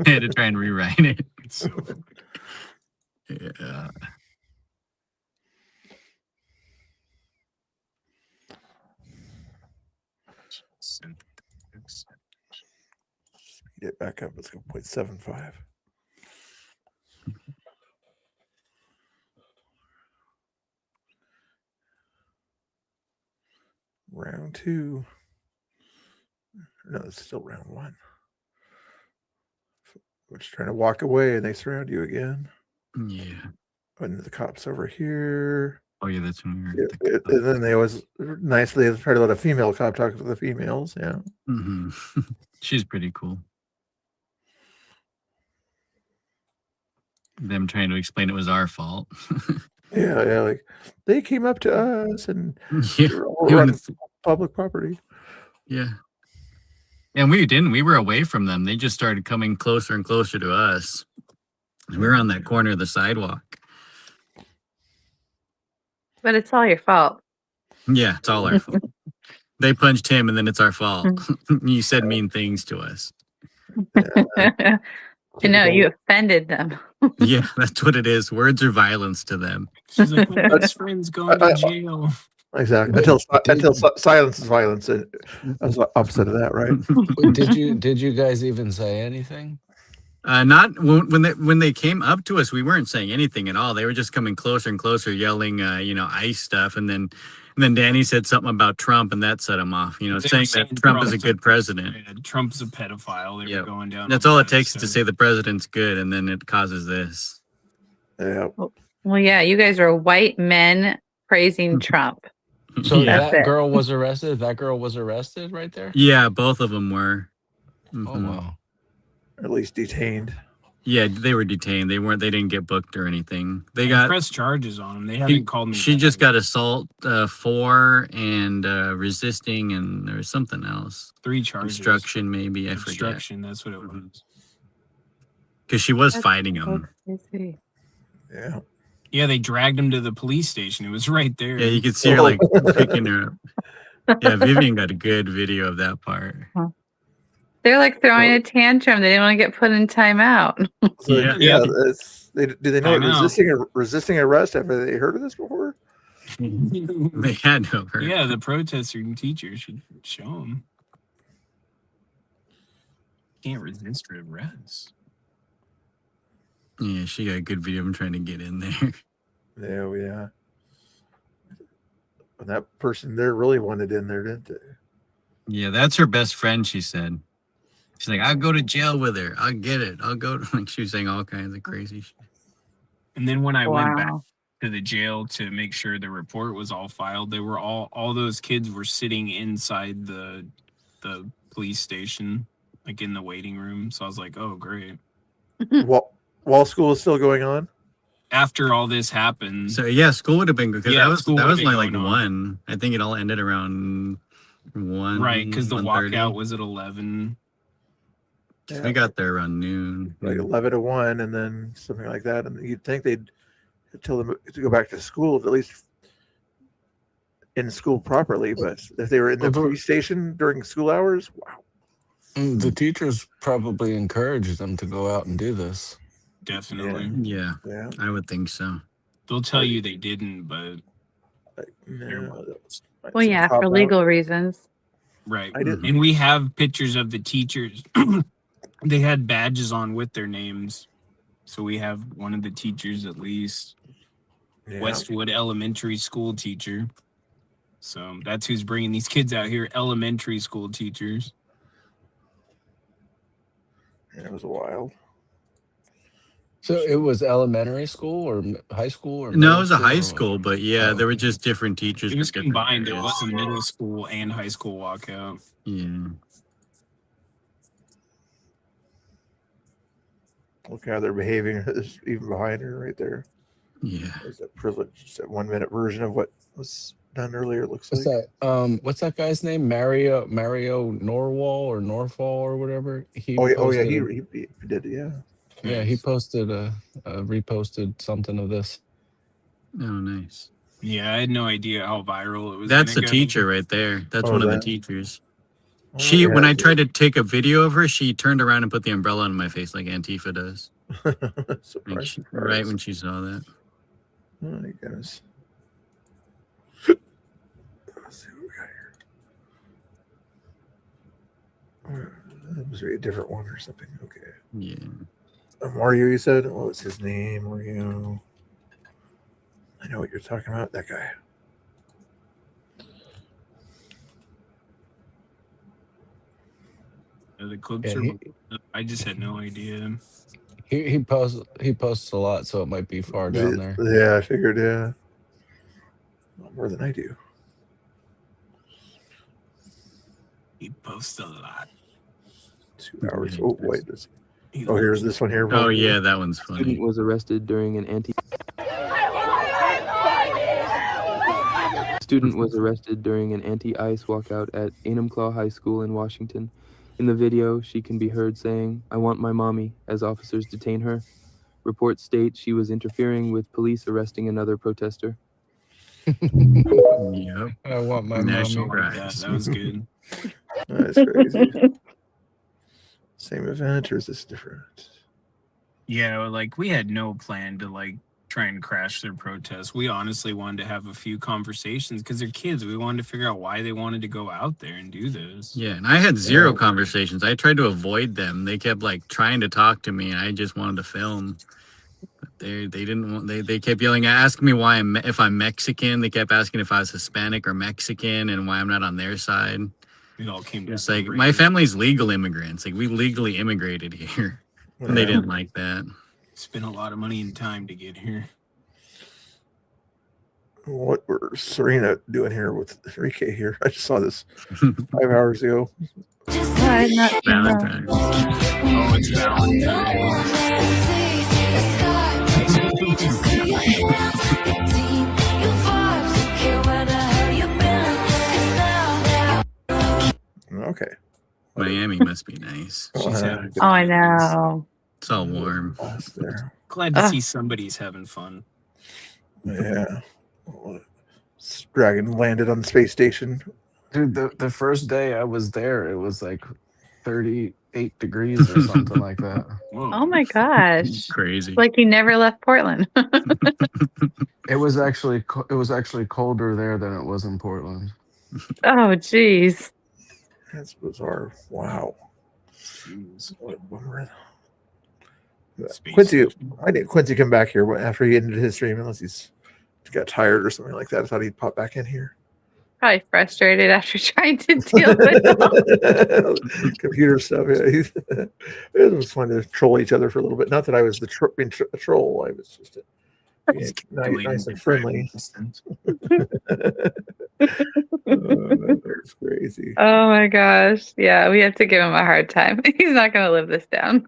I had to try and rewrite it. It's so funny. Yeah. Speed it back up. Let's go 0.75. Round 2. No, it's still round 1. We're just trying to walk away and they surround you again. Yeah. And the cops over here. Oh yeah, that's when we were. And then they always nicely try to let a female cop talk to the females. Yeah. Mm-hmm. She's pretty cool. Them trying to explain it was our fault. Yeah, like they came up to us and Yeah. we're on public property. Yeah. And we didn't. We were away from them. They just started coming closer and closer to us. We were on that corner of the sidewalk. But it's all your fault. Yeah, it's all our fault. They punched him and then it's our fault. You said mean things to us. No, you offended them. Yeah, that's what it is. Words are violence to them. She's like, my best friend's going to jail. Exactly. Until silence is violence. And that's the opposite of that, right? Did you guys even say anything? Not when they came up to us, we weren't saying anything at all. They were just coming closer and closer, yelling, ICE stuff, and then Danny said something about Trump, and that set him off. Saying that Trump is a good president. Yeah, Trump's a pedophile. They were going down. That's all it takes to say the president's good, and then it causes this. Yeah. Well, yeah, you guys are white men praising Trump. So That's that it. girl was arrested. That girl was arrested right there. Yeah, both of them were. Oh wow. At least detained. Yeah, they were detained. They didn't get booked or anything. They They got pressed charges on them. They haven't called me. She back. just got assault 4 and resisting, and there was something else. 3 charges. Obstruction, maybe. I forget. Obstruction. That's what it was. Because she was fighting him. Yeah. Yeah, they dragged him to the police station. It was right there. Yeah, you could see her like picking her up. Yeah, Vivian got a good video of that part. They're like throwing a tantrum. They didn't want to get put in timeout. So, Yeah. Do they know what resisting arrest? Have they heard of this before? They had to have heard. Yeah, the protester and teacher should show them. Can't resist arrest. Yeah, she got a good video of him trying to get in there. Yeah. And that person there really wanted in there, didn't they? Yeah, that's her best friend, she said. She's like, I'll go to jail with her. I'll get it. I'll go to, like, she was saying all kinds of crazy shit. And then when I went back to the jail to make sure the report was all filed, they were all those kids were sitting inside the police station, like in the waiting room. So I was like, oh great. While school is still going on? after all this happened. So yeah, school would have been good because Yeah, that was school that would was have only been like going on. 1. I think it all ended around 1. Right, because the 1:30. walkout was at 11. We got there around noon. like 11 to 1, and then something like that. And you'd think they'd tell them to go back to school, at least in school properly. But if they were in the police station during school hours, wow. The teachers probably encouraged them to go out and do this. Definitely. Yeah, Yeah. I would think so. They'll tell you they didn't, but Well, yeah, for legal reasons. right. I didn't. And we have pictures of the teachers. They had badges on with their names. So we have one of the teachers at least. Yeah. Westwood Elementary School teacher. So that's who's bringing these kids out here, elementary school teachers. Yeah, it was wild. So it was elementary school or high school or No, it was a middle high or- school, but yeah, there were just different teachers. It was with different combined. It grades. was a middle school and high school walkout. Yeah. Look how they're behaving is even behind her right there. Yeah. There's that privilege, that 1 minute version of what was done earlier, it looks What's like. that? What's that guy's name? Mario Norwall or Norfall or whatever. He Oh, yeah, posted, he did, yeah. yeah, he posted reposted something of this. Oh, nice. Yeah, I had no idea how viral it was. That's the gonna go. teacher right there. That's Oh, one of the that- teachers. Oh, She, yeah, when I yeah. tried to take a video of her, she turned around and put the umbrella on my face like Antifa does. Surprise, surprise. Right when she saw that. Oh my goodness. Let's see what we got here. That was a different one or something. Okay. Yeah. Mario, you said? What was his name? Mario. I know what you're talking about. That guy. The clips Yeah, are. I just had no idea. He posts a lot, so it might be far down there. Yeah, I figured, yeah. Not more than I do. He posts a lot. 2 hours. Oh, wait. Oh, here's this one here. Oh, yeah, that one's Student funny. was arrested during an anti-ICE walkout at Enumclaw High School in Washington. In the video, she can be heard saying, "I want my mommy," as officers detain her. Reports state she was interfering with police arresting another protester. Yep. I want my National mommy. Yeah, that was good. That's crazy. Same event, or is this different? Yeah, like we had no plan to like try and crash their protest. We honestly wanted to have a few conversations because they're kids. We wanted to figure out why they wanted to go out there and do this. Yeah, and I had zero conversations. I tried to avoid them. They kept like trying to talk to me, and I just wanted to film. But they didn't want. They kept yelling, asking me why if I'm Mexican. They kept asking if I was Hispanic or Mexican, and why I'm not on their side. It all came down. It's to like race. my family's legal immigrants. Like we legally immigrated here, and they didn't like that. Spent a lot of money and time to get here. What were Serena doing here with Enrique here? I just saw this 5 hours ago. Valentine's. Oh, it's Okay. Miami must be nice. She's having Oh, I know. It's all warm. There. Glad to see somebody's having fun. Yeah. Dragon landed on the space station. Dude, the first day I was there, it was like 38 degrees or something like that. Oh my gosh. Crazy. Like he never left Portland. It was actually colder there than it was in Portland. Oh, geez. That's bizarre. Wow. What a bummer. Quincy, I didn't Quincy come back here after he ended his stream, unless he's got tired or something like that. I thought he'd pop back in here. Probably frustrated after trying to deal with all. Computer stuff. Yeah, it was fun to troll each other for a little bit. Not that I was being a troll. I was just being nice and friendly. That's crazy. Oh my gosh. Yeah, we have to give him a hard time. He's not going to live this down.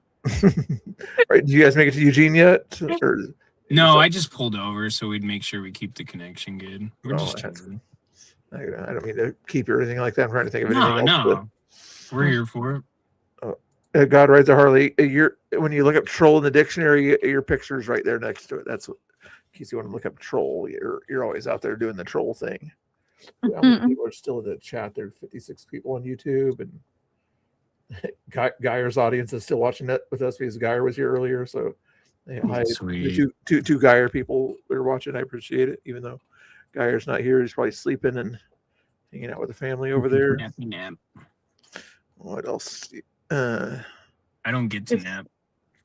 Right? Did you guys make it to Eugene yet? Or No, I just pulled over so we'd make sure we keep the connection good. We're just chilling. I don't mean to keep you or anything like that. I'm trying to think of anything else. No. We're here for it. God rides a Harley. When you look up troll in the dictionary, your picture's right there next to it. That's what, in case you want to look up troll. You're always out there doing the troll thing. How many people are still in the chat? There are 56 people on YouTube, and Geyer's audience is still watching that with us because Geyer was here earlier. So, hi, the two Geyer people that are watching. I appreciate it, even though Geyer's not here. He's probably sleeping and hanging out with the family over there. Nap. What else? I don't get to nap.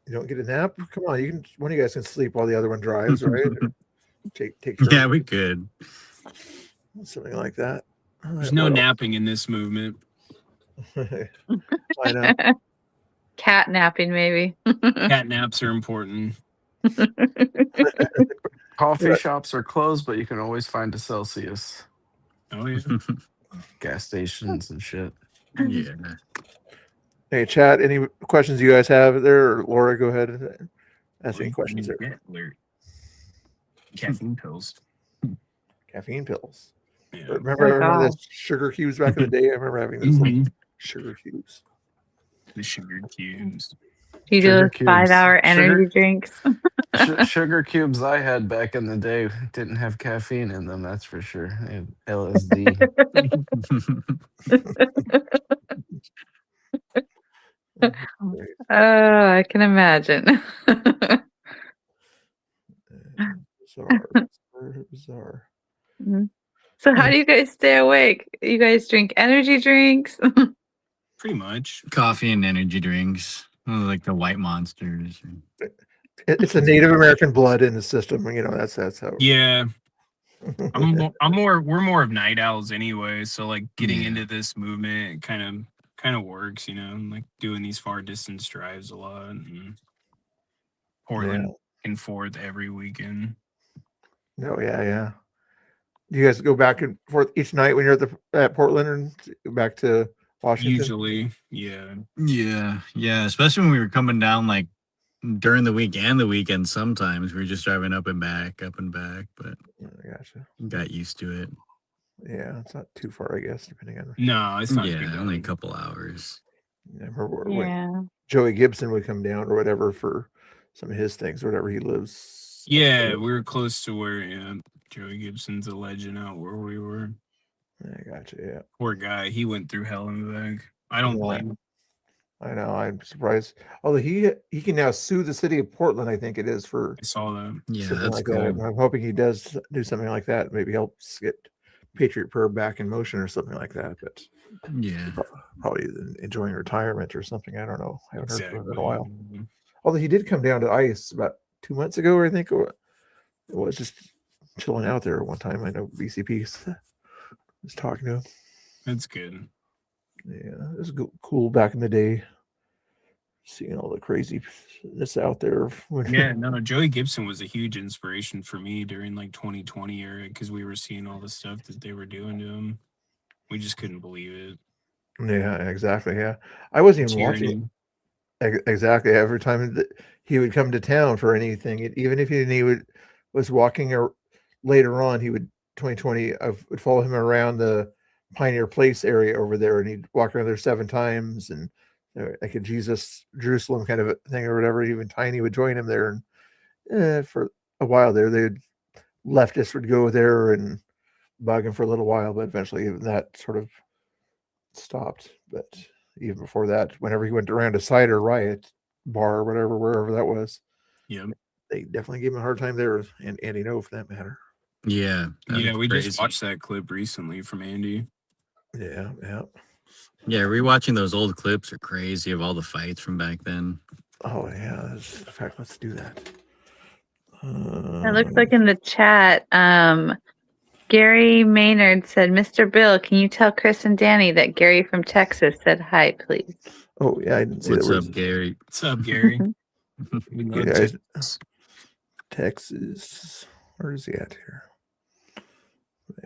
You don't get a nap? Come on, you can. One of you guys can sleep while the other one drives, right? take. Yeah, we could. Something like that. There's no napping in this movement. I know. Cat napping, maybe. Cat naps are important. Coffee shops are closed, but you can always find a Celsius. Oh yeah. Gas stations and shit. Yeah. Hey, chat. Any questions you guys have there? Or Laura, go ahead and ask any questions there. Caffeine pills. Caffeine pills. Yeah. Remember the sugar cubes back in the day? I remember having those little sugar cubes. The sugar cubes. You do those 5-hour energy drinks. Sugar cubes I had back in the day didn't have caffeine in them, that's for sure. They had LSD. Oh, I can imagine. Bizarre. So how do you guys stay awake? You guys drink energy drinks? Pretty much. Coffee and energy drinks, like the White Monsters. It's the Native American blood in the system. You know, that's how. Yeah. We're more of night owls anyway. So like getting into this movement kind of works, you know, like doing these far distance drives a lot and Portland and forth every weekend. No, yeah. Do you guys go back and forth each night when you're at Portland and back to Washington? Usually, yeah. Yeah. Especially when we were coming down like during the week and the weekend. Sometimes we were just driving up and back. But gotcha. Got used to it. Yeah, it's not too far, I guess, depending on. No, it's not. Yeah, only a couple hours. I remember when Joey Gibson would come down or whatever for some of his things, wherever he lives. Yeah, we were close to where Joey Gibson's a legend out where we were. I gotcha. Yeah. Poor guy. He went through hell in the back. I don't blame him. I know. I'm surprised. Although he can now sue the city of Portland, I think it is for. I saw that. Yeah, something that's like cool. that. I'm hoping he does do something like that. Maybe helps get Patriot Prayer back in motion or something like that. But yeah, probably enjoying retirement or something. I don't know. I haven't heard from him in a while. Although he did come down to ICE about 2 months ago, I think. It was just chilling out there one time. I know BCP was talking to him. That's good. Yeah, it was cool back in the day. Seeing all the craziness out there. Yeah, no, Joey Gibson was a huge inspiration for me during like 2020 era because we were seeing all the stuff that they were doing to him. We just couldn't believe it. Yeah, exactly. Yeah, I wasn't even watching. Exactly. Every time that he would come to town for anything, even if he was walking or later on, he would 2020. I would follow him around the Pioneer Place area over there, and he'd walk around there 7 times and. Like a Jerusalem kind of a thing or whatever. Even Tiny would join him there, and for a while there, leftists would go there and bug him for a little while, but eventually even that sort of stopped. But even before that, whenever he went around a cider riot bar or whatever, wherever that was, they definitely gave him a hard time there, and Andy No for that matter. Yeah, we just watched that clip recently from Andy. Yeah. Yeah, rewatching those old clips are crazy of all the fights from back then. Oh yeah, in fact, let's do that. It looks like in the chat, Gary Maynard said, "Mr. Bill, can you tell Chris and Danny that Gary from Texas said hi, please?" Oh yeah, I didn't see What's that. up, Gary? What's up, Gary? Texas. Where is he at here?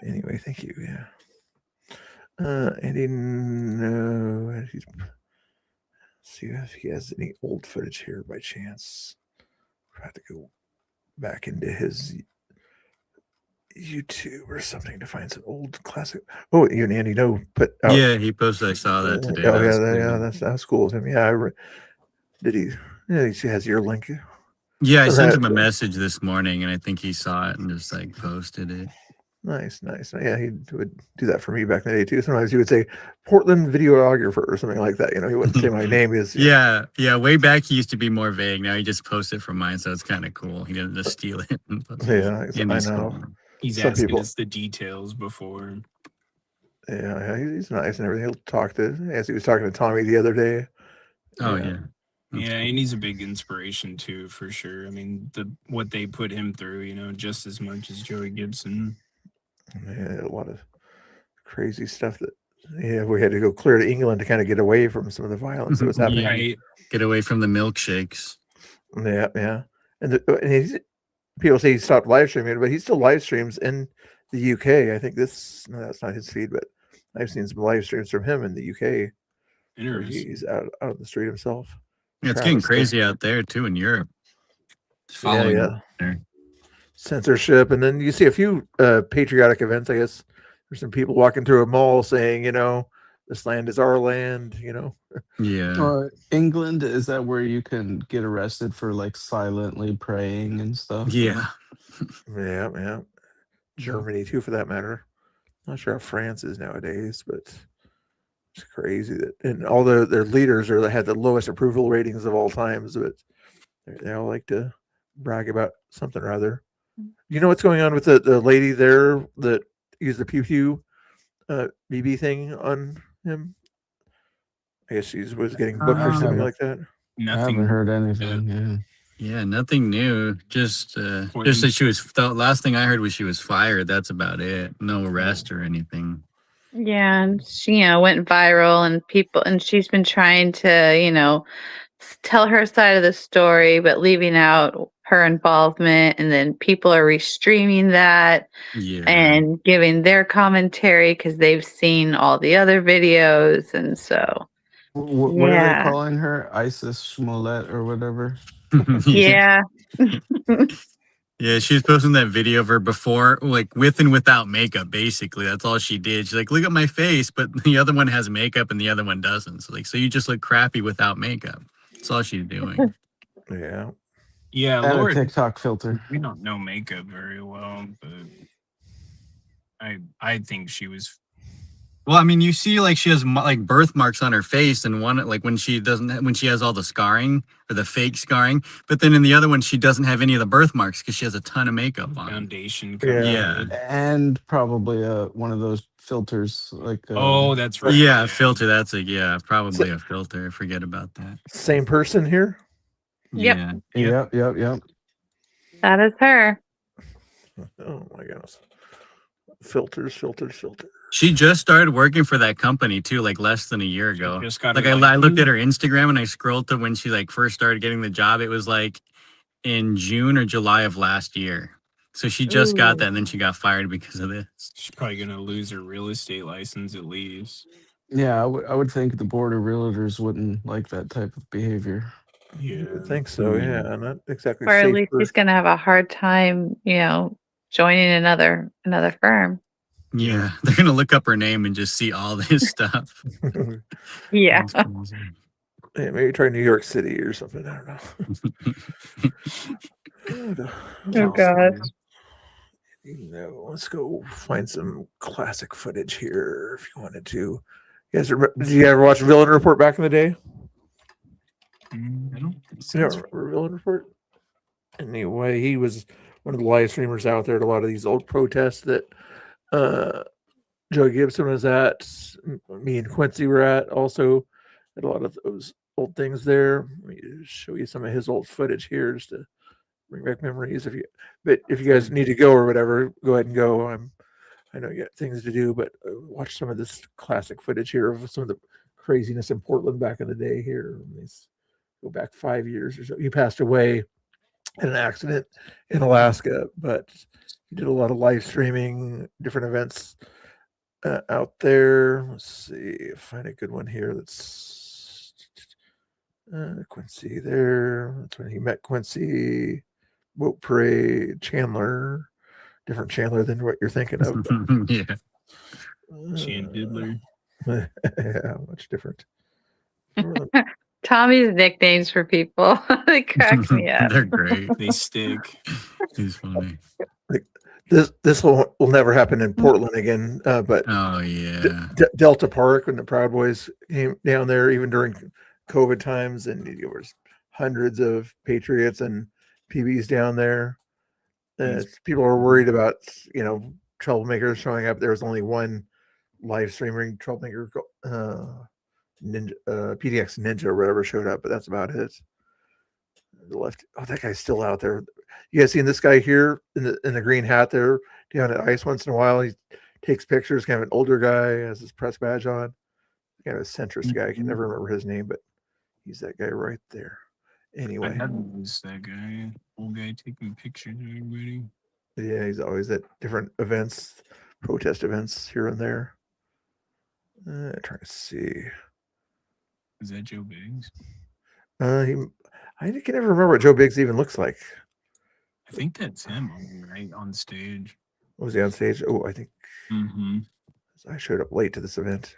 Anyway, thank you. Yeah. Andy, no. See if he has any old footage here by chance. I have to go back into his YouTube or something to find some old classic. Oh, you and Andy know, but Yeah, he posted. I saw that today. Oh That was yeah, cool. that's cool of him. Yeah, did he? Yeah, he has your link. Yeah, I Somehow- sent him a message this morning, and I think he saw it and just like posted it. Nice. Yeah, he would do that for me back in the day too. Sometimes he would say Portland videographer or something like that. You know, he wouldn't say my name. Is Yeah. Way back he used to be more vague. Now he just posts it from mine, so it's kind of cool. He didn't just steal it. Yeah, And I he's know. cool. He's Some asking people- us the details before. Yeah, he's nice and everything. He'll talk to, as he was talking to Tommy the other day. Oh yeah. Yeah, and he's a big inspiration too, for sure. I mean, what they put him through, you know, just as much as Joey Gibson. Yeah, a lot of crazy stuff that we had to go clear to England to kind of get away from some of the violence that was happening. Yeah, get away from the milkshakes. Yeah. And people say he stopped live streaming, but he still live streams in the UK. I think that's not his feed, but I've seen some live streams from him in the UK. where He's out on the street himself. Yeah, it's getting Travis crazy out there too in Europe. Following there. censorship, and then you see a few patriotic events. I guess there's some people walking through a mall saying, you know, this land is our land. You know. Yeah. England, is that where you can get arrested for like silently praying and stuff? Yeah. Yeah. Germany too, for that matter. Not sure how France is nowadays, but it's crazy that, and all their leaders had the lowest approval ratings of all times, but they all like to brag about something or other. You know what's going on with the lady there that used the pew pew BB thing on him? I guess she was getting booked or something like that. I haven't heard anything. Yeah, nothing new. Just that she was. The last thing I heard was she was fired. That's about it. No arrest or anything. Yeah, and she, went viral, and she's been trying to, tell her side of the story, but leaving out her involvement, and then people are restreaming that and giving their commentary because they've seen all the other videos, and so What are they calling her? Isis Smollett or whatever? yeah. Yeah, she was posting that video of her before, like with and without makeup. Basically, that's all she did. She's like, "Look at my face," but the other one has makeup and the other one doesn't. So you just look crappy without makeup. That's all she's doing. Yeah. Yeah, And Laura, a TikTok filter. we don't know makeup very well, but I think she was. Well, I mean, you see, like she has like birthmarks on her face, and one like when she has all the scarring or the fake scarring, but then in the other one she doesn't have any of the birthmarks because she has a ton of makeup on. Foundation. Yeah. And probably one of those filters like. That's right. Yeah, filter. That's probably a filter. Forget about that. Same person here. Yep. Yeah. Yep. That is her. Oh my goodness. Filters. She just started working for that company too, like less than a year ago. Just got Like her I looked license? at her Instagram and I scrolled to when she like first started getting the job. It was like in June or July of last year. So she just got that, and then she got fired because of this. She's probably gonna lose her real estate license at least. Yeah, I would think the board of realtors wouldn't like that type of behavior. Yeah, I think so. Yeah, not exactly. Or at safe least for- she's gonna have a hard time, joining another firm. Yeah, they're gonna look up her name and just see all this stuff. Yeah. Yeah, maybe try New York City or something. I don't know. Oh God. Let's go find some classic footage here if you wanted to. You guys, did you ever watch Villain Report back in the day? I don't think so. You don't remember Villain Report? Anyway, he was one of the live streamers out there at a lot of these old protests that Joe Gibson was at. Me and Quincy were at also at a lot of those old things there. Let me show you some of his old footage here just to bring back memories. But if you guys need to go or whatever, go ahead and go. I know you got things to do, but watch some of this classic footage here of some of the craziness in Portland back in the day here. Let's go back 5 years or so. He passed away in an accident in Alaska, but he did a lot of live streaming, different events out there. Let's see, find a good one here. That's Quincy there. That's when he met Quincy. Boat Parade Chandler, different Chandler than what you're thinking of. Yeah. Chandler. Yeah, much different. Tommy's nicknames for people. They crack me up. They're great. They stick. He's funny. Like this will never happen in Portland again. But Oh yeah. Delta Park, when the Proud Boys came down there, even during COVID times, and there was hundreds of Patriots and PBs down there. People are worried about troublemakers showing up. There was only one live streaming troublemaker, Ninja, PDX Ninja or whatever showed up, but that's about it. The left. Oh, that guy's still out there. You guys seen this guy here in the green hat there down at ice once in a while? He takes pictures. Kind of an older guy, has his press badge on. Kind of a centrist guy. I can never remember his name, but he's that guy right there. Anyway, I noticed that guy, old guy taking pictures of everybody. Yeah, he's always at different events, protest events here and there. Trying to see. Is that Joe Biggs? I can never remember what Joe Biggs even looks like. I think that's him, right on stage. Was he on stage? Oh, I think Mm-hmm. I showed up late to this event.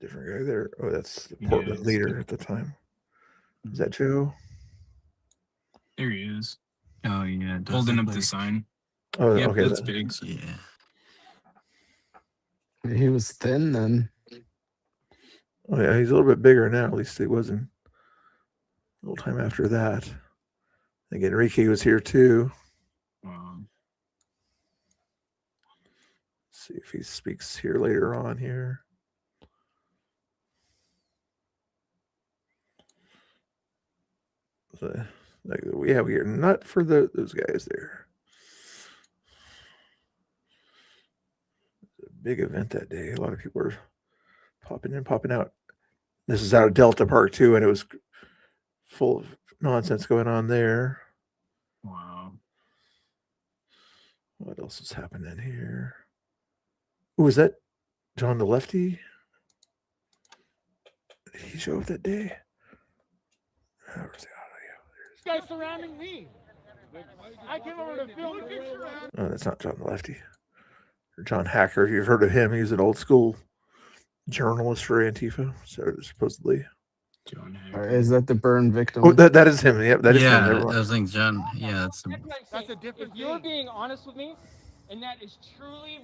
Different guy there. Oh, that's the Portland leader at the time. Is that Joe? There he is. Oh yeah. it does Holding look up the like- sign. Oh, Yep, okay. that's Biggs. Yeah. He was thin then. Oh yeah, he's a little bit bigger now. At least he wasn't a little time after that. I think Enrique was here too. See if he speaks here later on here. So, we are not for those guys there. A big event that day. A lot of people were popping in, popping out. This is out of Delta Park too, and it was full of nonsense going on there. Wow. What else is happening here? Who was that? John the Lefty? Did he show up that day? Where's the Guys surrounding me. I came over to film. Oh, that's not John the Lefty. Or John Hacker. If you've heard of him, he's an old school journalist for Antifa. So supposedly. John Is that the burn victim? Oh, that is him. Yep, that is him. Yeah, Never I mind. was thinking John. Yeah, that's him. That's a different. If you're being honest with me, and that is truly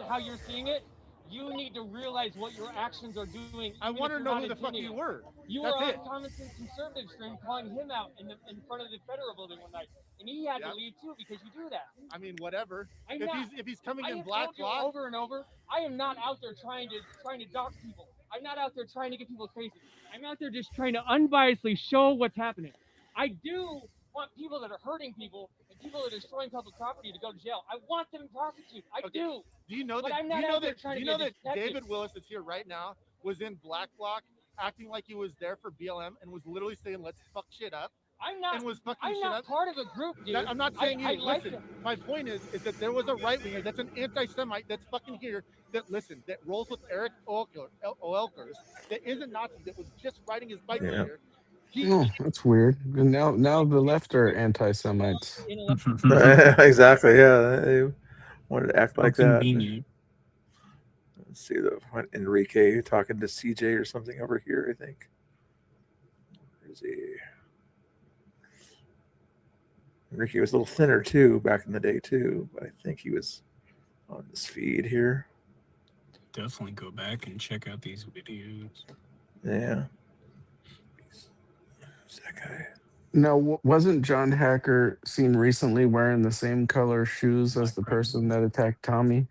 how you're seeing it, you need to realize what your actions are doing. I want to know who the fuck you were. You That's were on it. Common Sense Conservative stream calling him out in front of the federal building one night, and he had to leave too because you do that. I mean, whatever. I'm If not. he's coming I in have black told you bloc, over and over. I am not out there trying to dox people. I'm not out there trying to get people's faces. I'm out there just trying to unbiasedly show what's happening. I do want people that are hurting people and people that are destroying public property to go to jail. I want them prosecuted. I do. Do you know But that? I'm Do not you know out there that? trying Do you to know get that detectives. David Willis that's here right now was in black bloc, acting like he was there for BLM and was literally saying, "Let's fuck shit up." I'm not. And was fucking I'm shit not up. part of a group, dude. I'm not saying you. I like Listen, them. my point is that there was a right winger that's an anti-Semite that's fucking here that rolls with Eric Oelkers that isn't Nazi, that was just riding his bike Yeah. here. Oh, that's weird. And now the left are anti-Semites. Exactly. Yeah, they wanted to act like that. Convenient. Let's see the Enrique talking to CJ or something over here. I think. Where's he? Enrique was a little thinner too back in the day too, but I think he was on this feed here. Definitely go back and check out these videos. Yeah. Who's that guy? Now, wasn't John Hacker seen recently wearing the same color shoes as the person that attacked Tommy?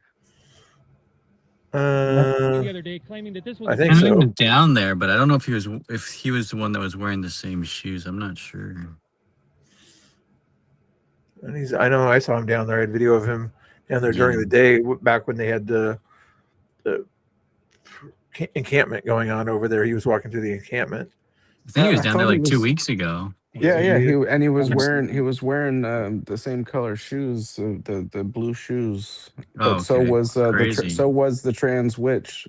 The other day, claiming that this was. I a think I so. went down there, but I don't know if he was the one that was wearing the same shoes. I'm not sure. And I know I saw him down there. I had video of him down there during the day back when they had the encampment going on over there. He was walking through the encampment. I think he was I down thought there he like 2 was- weeks ago. Yeah. He was wearing the same color shoes, the blue shoes. But Oh, okay. so was Crazy. so was the trans witch.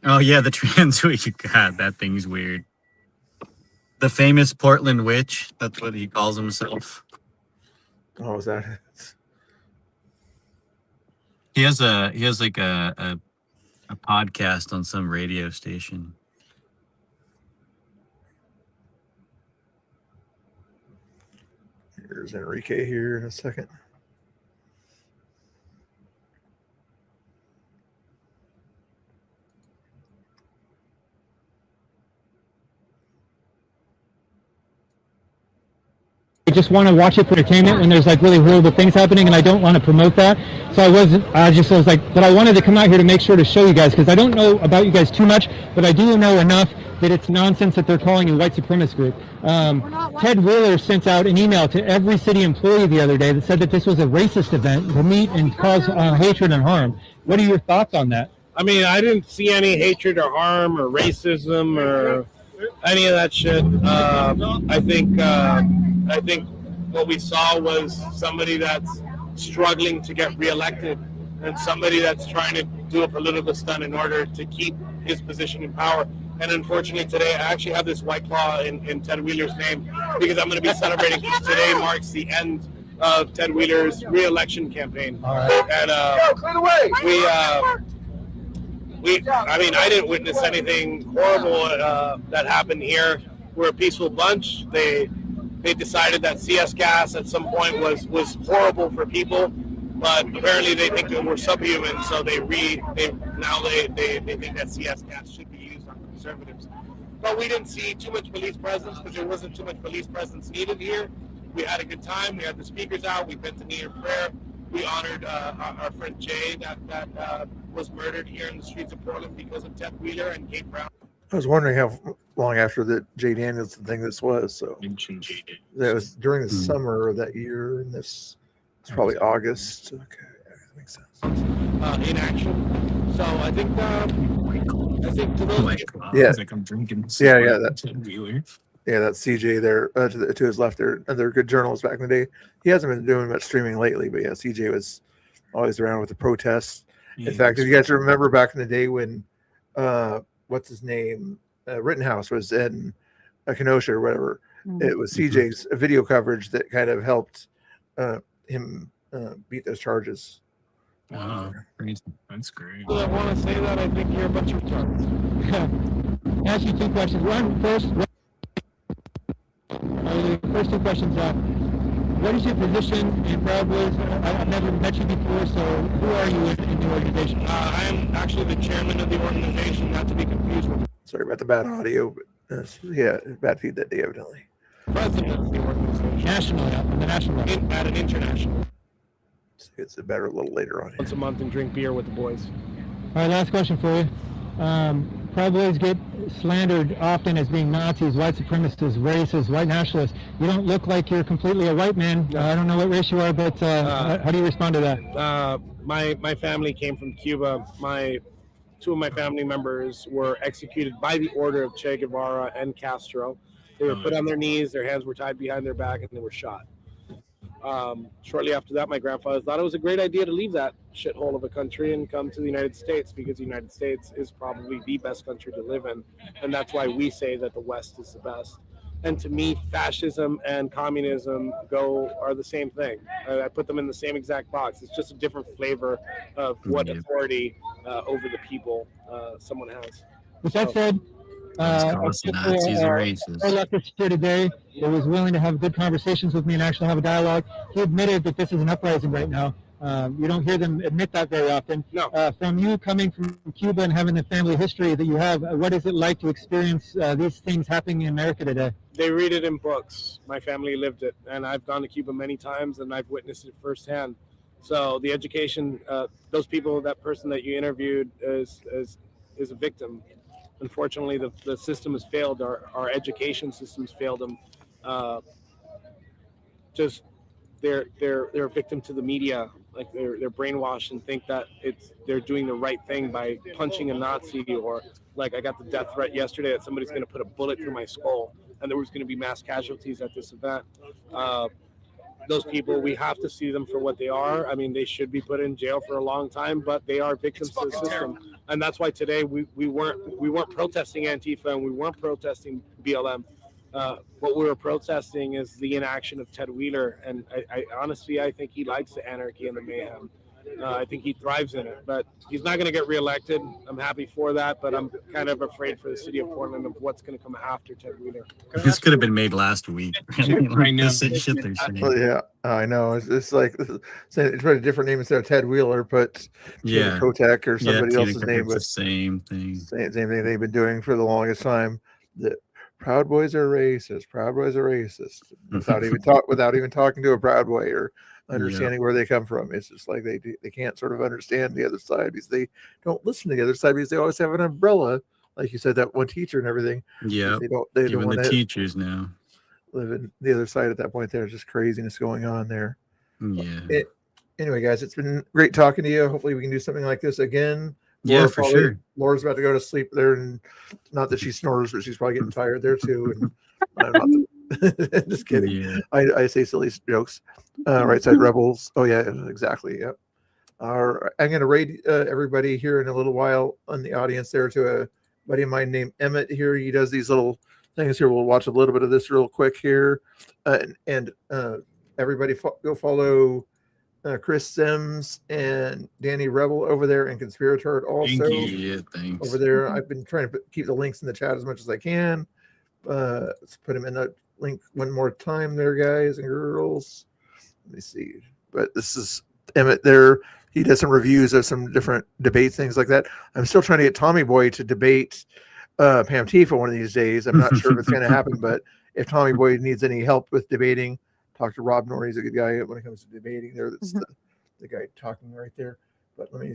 Oh yeah, the trans witch. God, that thing's weird. The famous Portland witch. That's what he calls himself. Oh, is that? He has like a podcast on some radio station. Here's Enrique here in a second. I just want to watch it for entertainment when there's like really horrible things happening, and I don't want to promote that. So I was like, but I wanted to come out here to make sure to show you guys, because I don't know about you guys too much, but I do know enough that it's nonsense that they're calling a white supremacist group. Ted Wheeler sent out an email to every city employee the other day that said that this was a racist event to meet and cause hatred and harm. What are your thoughts on that? I mean, I didn't see any hatred or harm or racism or any of that shit. I think what we saw was somebody that's struggling to get reelected and somebody that's trying to do a political stunt in order to keep his position in power. And unfortunately today, I actually have this White Claw in Ted Wheeler's name because I'm going to be celebrating, because today marks the end of Ted Wheeler's re-election campaign. All right. And I mean, I didn't witness anything horrible that happened here. We're a peaceful bunch. They decided that CS gas at some point was horrible for people, but apparently they think that we're subhuman, so they think that CS gas should be used on conservatives. But we didn't see too much police presence because there wasn't too much police presence needed here. We had a good time. We had the speakers out. We bent the knee in prayer. We honored our friend Jay that was murdered here in the streets of Portland because of Ted Wheeler and Kate Brown. I was wondering how long after the Jay Daniels thing this was. So that was during the summer of that year, and this it's probably August. Okay, that makes sense. In action. So I think to those Yeah. like I'm drinking. Yeah, that Ted Wheeler. Yeah, that's CJ there to his left there. They're good journalists back in the day. He hasn't been doing much streaming lately, but yeah, CJ was always around with the protests. Yeah, in fact, if you guys remember back in the day when what's his name, Rittenhouse was in Kenosha or whatever, it was CJ's video coverage that kind of helped him beat those charges. Wow, that's great. Well, I want to say that I think you're a bunch of retards. Ask you two questions. One, first, the first two questions are, what is your position in Proud Boys? I've never met you before, so who are you in the organization? I'm actually the chairman of the organization, not to be confused with Sorry about the bad audio, but yeah, bad feed that day evidently. president of the organization. Nationally, on the national level. At an international. It's better a little later on. Once a month and drink beer with the boys. All right, last question for you. Proud Boys get slandered often as being Nazis, white supremacists, racists, white nationalists. You don't look like you're completely a white man. I don't know what race you are, but how do you respond to that? My family came from Cuba. Two of my family members were executed by the order of Che Guevara and Castro. They were put on their knees, their hands were tied behind their back, and they were shot. Shortly after that, my grandfather thought it was a great idea to leave that shithole of a country and come to the United States, because the United States is probably the best country to live in. And that's why we say that the West is the best. And to me, fascism and communism are the same thing. I put them in the same exact box. It's just a different flavor of what authority over the people someone has. With that said, Nazis are racist. I left this here today that was willing to have good conversations with me and actually have a dialogue. He admitted that this is an uprising right now. You don't hear them admit that very often. No. From you coming from Cuba and having the family history that you have, what is it like to experience these things happening in America today? They read it in books. My family lived it, and I've gone to Cuba many times, and I've witnessed it firsthand. So the education, those people, that person that you interviewed is a victim. Unfortunately, the system has failed. Our education system's failed them. They're a victim to the media. Like they're brainwashed and think that they're doing the right thing by punching a Nazi, or like I got the death threat yesterday that somebody's going to put a bullet through my skull, and there was going to be mass casualties at this event. Those people, we have to see them for what they are. I mean, they should be put in jail for a long time, but they are victims to the system. and that's why today we weren't protesting Antifa and we weren't protesting BLM. What we were protesting is the inaction of Ted Wheeler, and I honestly think he likes the anarchy and the mayhem. I think he thrives in it, but he's not going to get reelected. I'm happy for that, but I'm kind of afraid for the city of Portland of what's going to come after Ted Wheeler. This could have been made last week. I know. This shit they're saying. Well, yeah, I know. It's like it's a different name instead of Ted Wheeler, but Yeah. Kotek or Yeah, somebody Tina else's Kotek's name. the But same thing. same thing they've been doing for the longest time. The Proud Boys are racist. Proud Boys are racist without even talking to a Proud Boy or understanding where they come from. It's just like they can't sort of understand the other side because they don't listen to the other side because they always have an umbrella, like you said, that one teacher and everything. Yeah. They don't Even want the to teachers now. live in the other side at that point. There's just craziness going on there. Yeah. Anyway, guys, it's been great talking to you. Hopefully we can do something like this again. Yeah, for sure. Laura's about to go to sleep there, and not that she snores, but she's probably getting tired there too. And I'm not, just kidding. Yeah. I say silly jokes. Right side rebels. Oh yeah, exactly. Yep. I'm going to raid everybody here in a little while on the audience there to a buddy of mine named Emmett here. He does these little things here. We'll watch a little bit of this real quick here, and everybody go follow Chris Sims and Danny Rebel over there and Conspiratard also. Thank you. Yeah, thanks. Over there. I've been trying to keep the links in the chat as much as I can. Let's put them in that link one more time there, guys and girls. Let me see. But this is Emmett there. He does some reviews of some different debates, things like that. I'm still trying to get Tommy Boy to debate Pam Tifa one of these days. I'm not sure if it's going to happen, but if Tommy Boy needs any help with debating, talk to Rob Nor. He's a good guy when it comes to debating there. That's the guy talking right there. But let me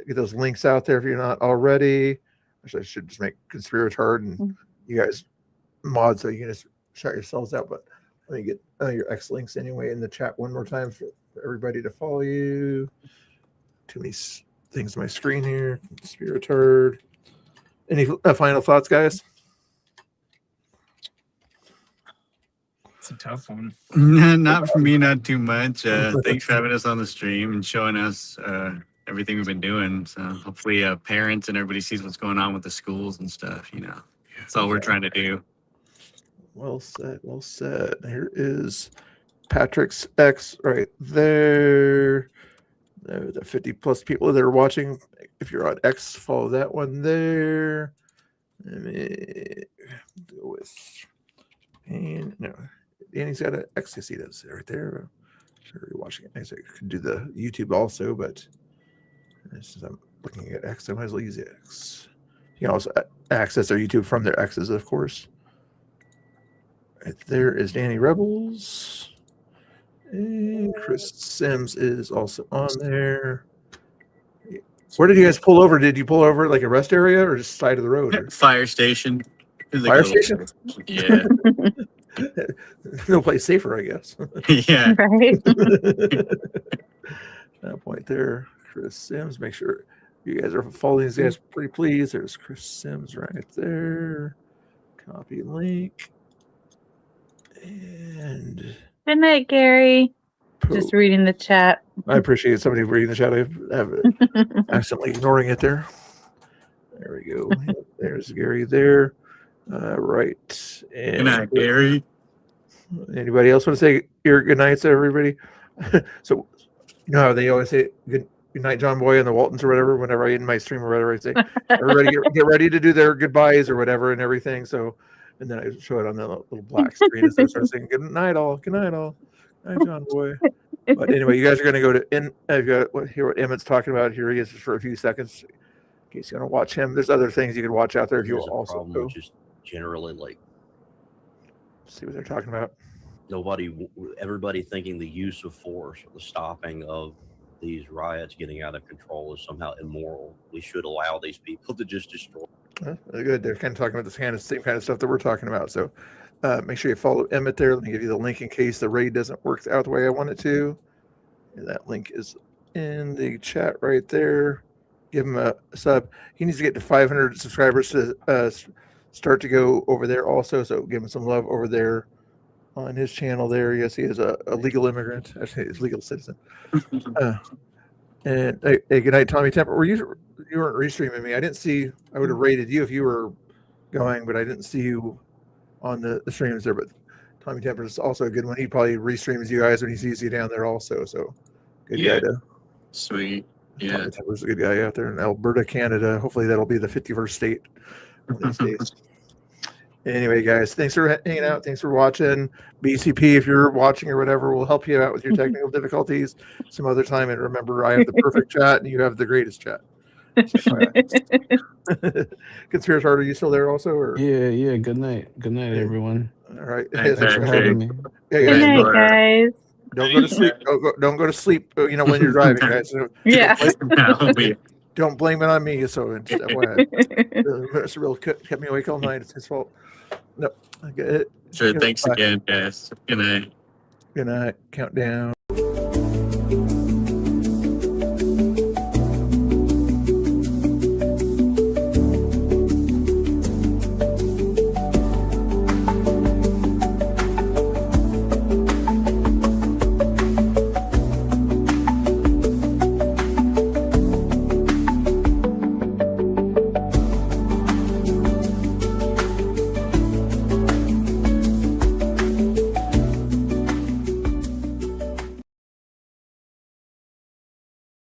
get those links out there if you're not already. Actually, I should just make Conspiratard and you guys mod so you can just shout yourselves out. But let me get your X links anyway in the chat one more time for everybody to follow you. Too many things on my screen here. Conspiratard. Any final thoughts, guys? It's a tough one. Not for me, not too much. Thanks for having us on the stream and showing us everything we've been doing. So hopefully parents and everybody sees what's going on with the schools and stuff, you know. That's all we're trying to do. Well said, well said. Here is Patrick's X right there. The 50 plus people that are watching. If you're on X, follow that one there. Let me go with and no. Danny's got an X. Yes, he does right there. Sure, you're watching it. I could do the YouTube also, but since I'm looking at X, I might as well use the X. You can also access their YouTube from their X's, of course. Right there is Danny Rebels. And Chris Sims is also on there. Where did you guys pull over? Did you pull over like a rest area or just side of the road? Or? Fire station. Fire station? Yeah. No place safer, I guess. Yeah. Right. That point there, Chris Sims. Make sure you guys are following these guys pretty please. There's Chris Sims right there. Copy link. And Good night, Gary. Just reading the chat. I appreciate somebody reading the chat. I have accidentally ignoring it there. There we go. There's Gary there. Right. And Good night, Gary. Anybody else want to say your good nights to everybody? So, you know how they always say good night, John Boy and the Waltons or whatever, whenever I end my stream or whatever, I say, everybody get ready to do their goodbyes or whatever and everything. So, and then I show it on the little black screen and start saying, good night, all. Good night, all. Good night, John Boy. But anyway, you guys are going to go to hear what Emmett's talking about. Here he is for a few seconds in case you want to watch him. There's other things you can watch out there if you There's a also problem, go. which is generally like See what they're talking about. everybody thinking the use of force or the stopping of these riots getting out of control is somehow immoral. We should allow these people to just destroy. Good. They're kind of talking about the same kind of stuff that we're talking about. So make sure you follow Emmett there. Let me give you the link in case the raid doesn't work out the way I want it to. And that link is in the chat right there. Give him a sub. He needs to get to 500 subscribers to start to go over there also. So give him some love over there on his channel there. Yes, he is a legal immigrant. Actually, he's a legal citizen. And hey, good night, Tommy Temper. Were you weren't restreaming me? I didn't see. I would have rated you if you were going, but I didn't see you on the streams there. But Tommy Temper is also a good one. He probably restreams you guys when he sees you down there also. So good guy to. Sweet. Yeah. Tommy Temper's a good guy out there in Alberta, Canada. Hopefully that'll be the 51st state these days. Anyway, guys, thanks for hanging out. Thanks for watching. BCP, if you're watching or whatever, we'll help you out with your technical difficulties some other time. And remember, I have the perfect chat and you have the greatest chat. Conspirator, are you still there also? Or? Yeah. Good night, everyone. All right. Thanks for having me. Hey, Good night, guys. Don't go to sleep. Don't go to sleep. When you're driving, guys. So Yeah. Don't blame it on me. So just FYI. Mr. Real kept me awake all night. It's his fault. No. Sure. Thanks again, guys. Good night. Good night. Countdown.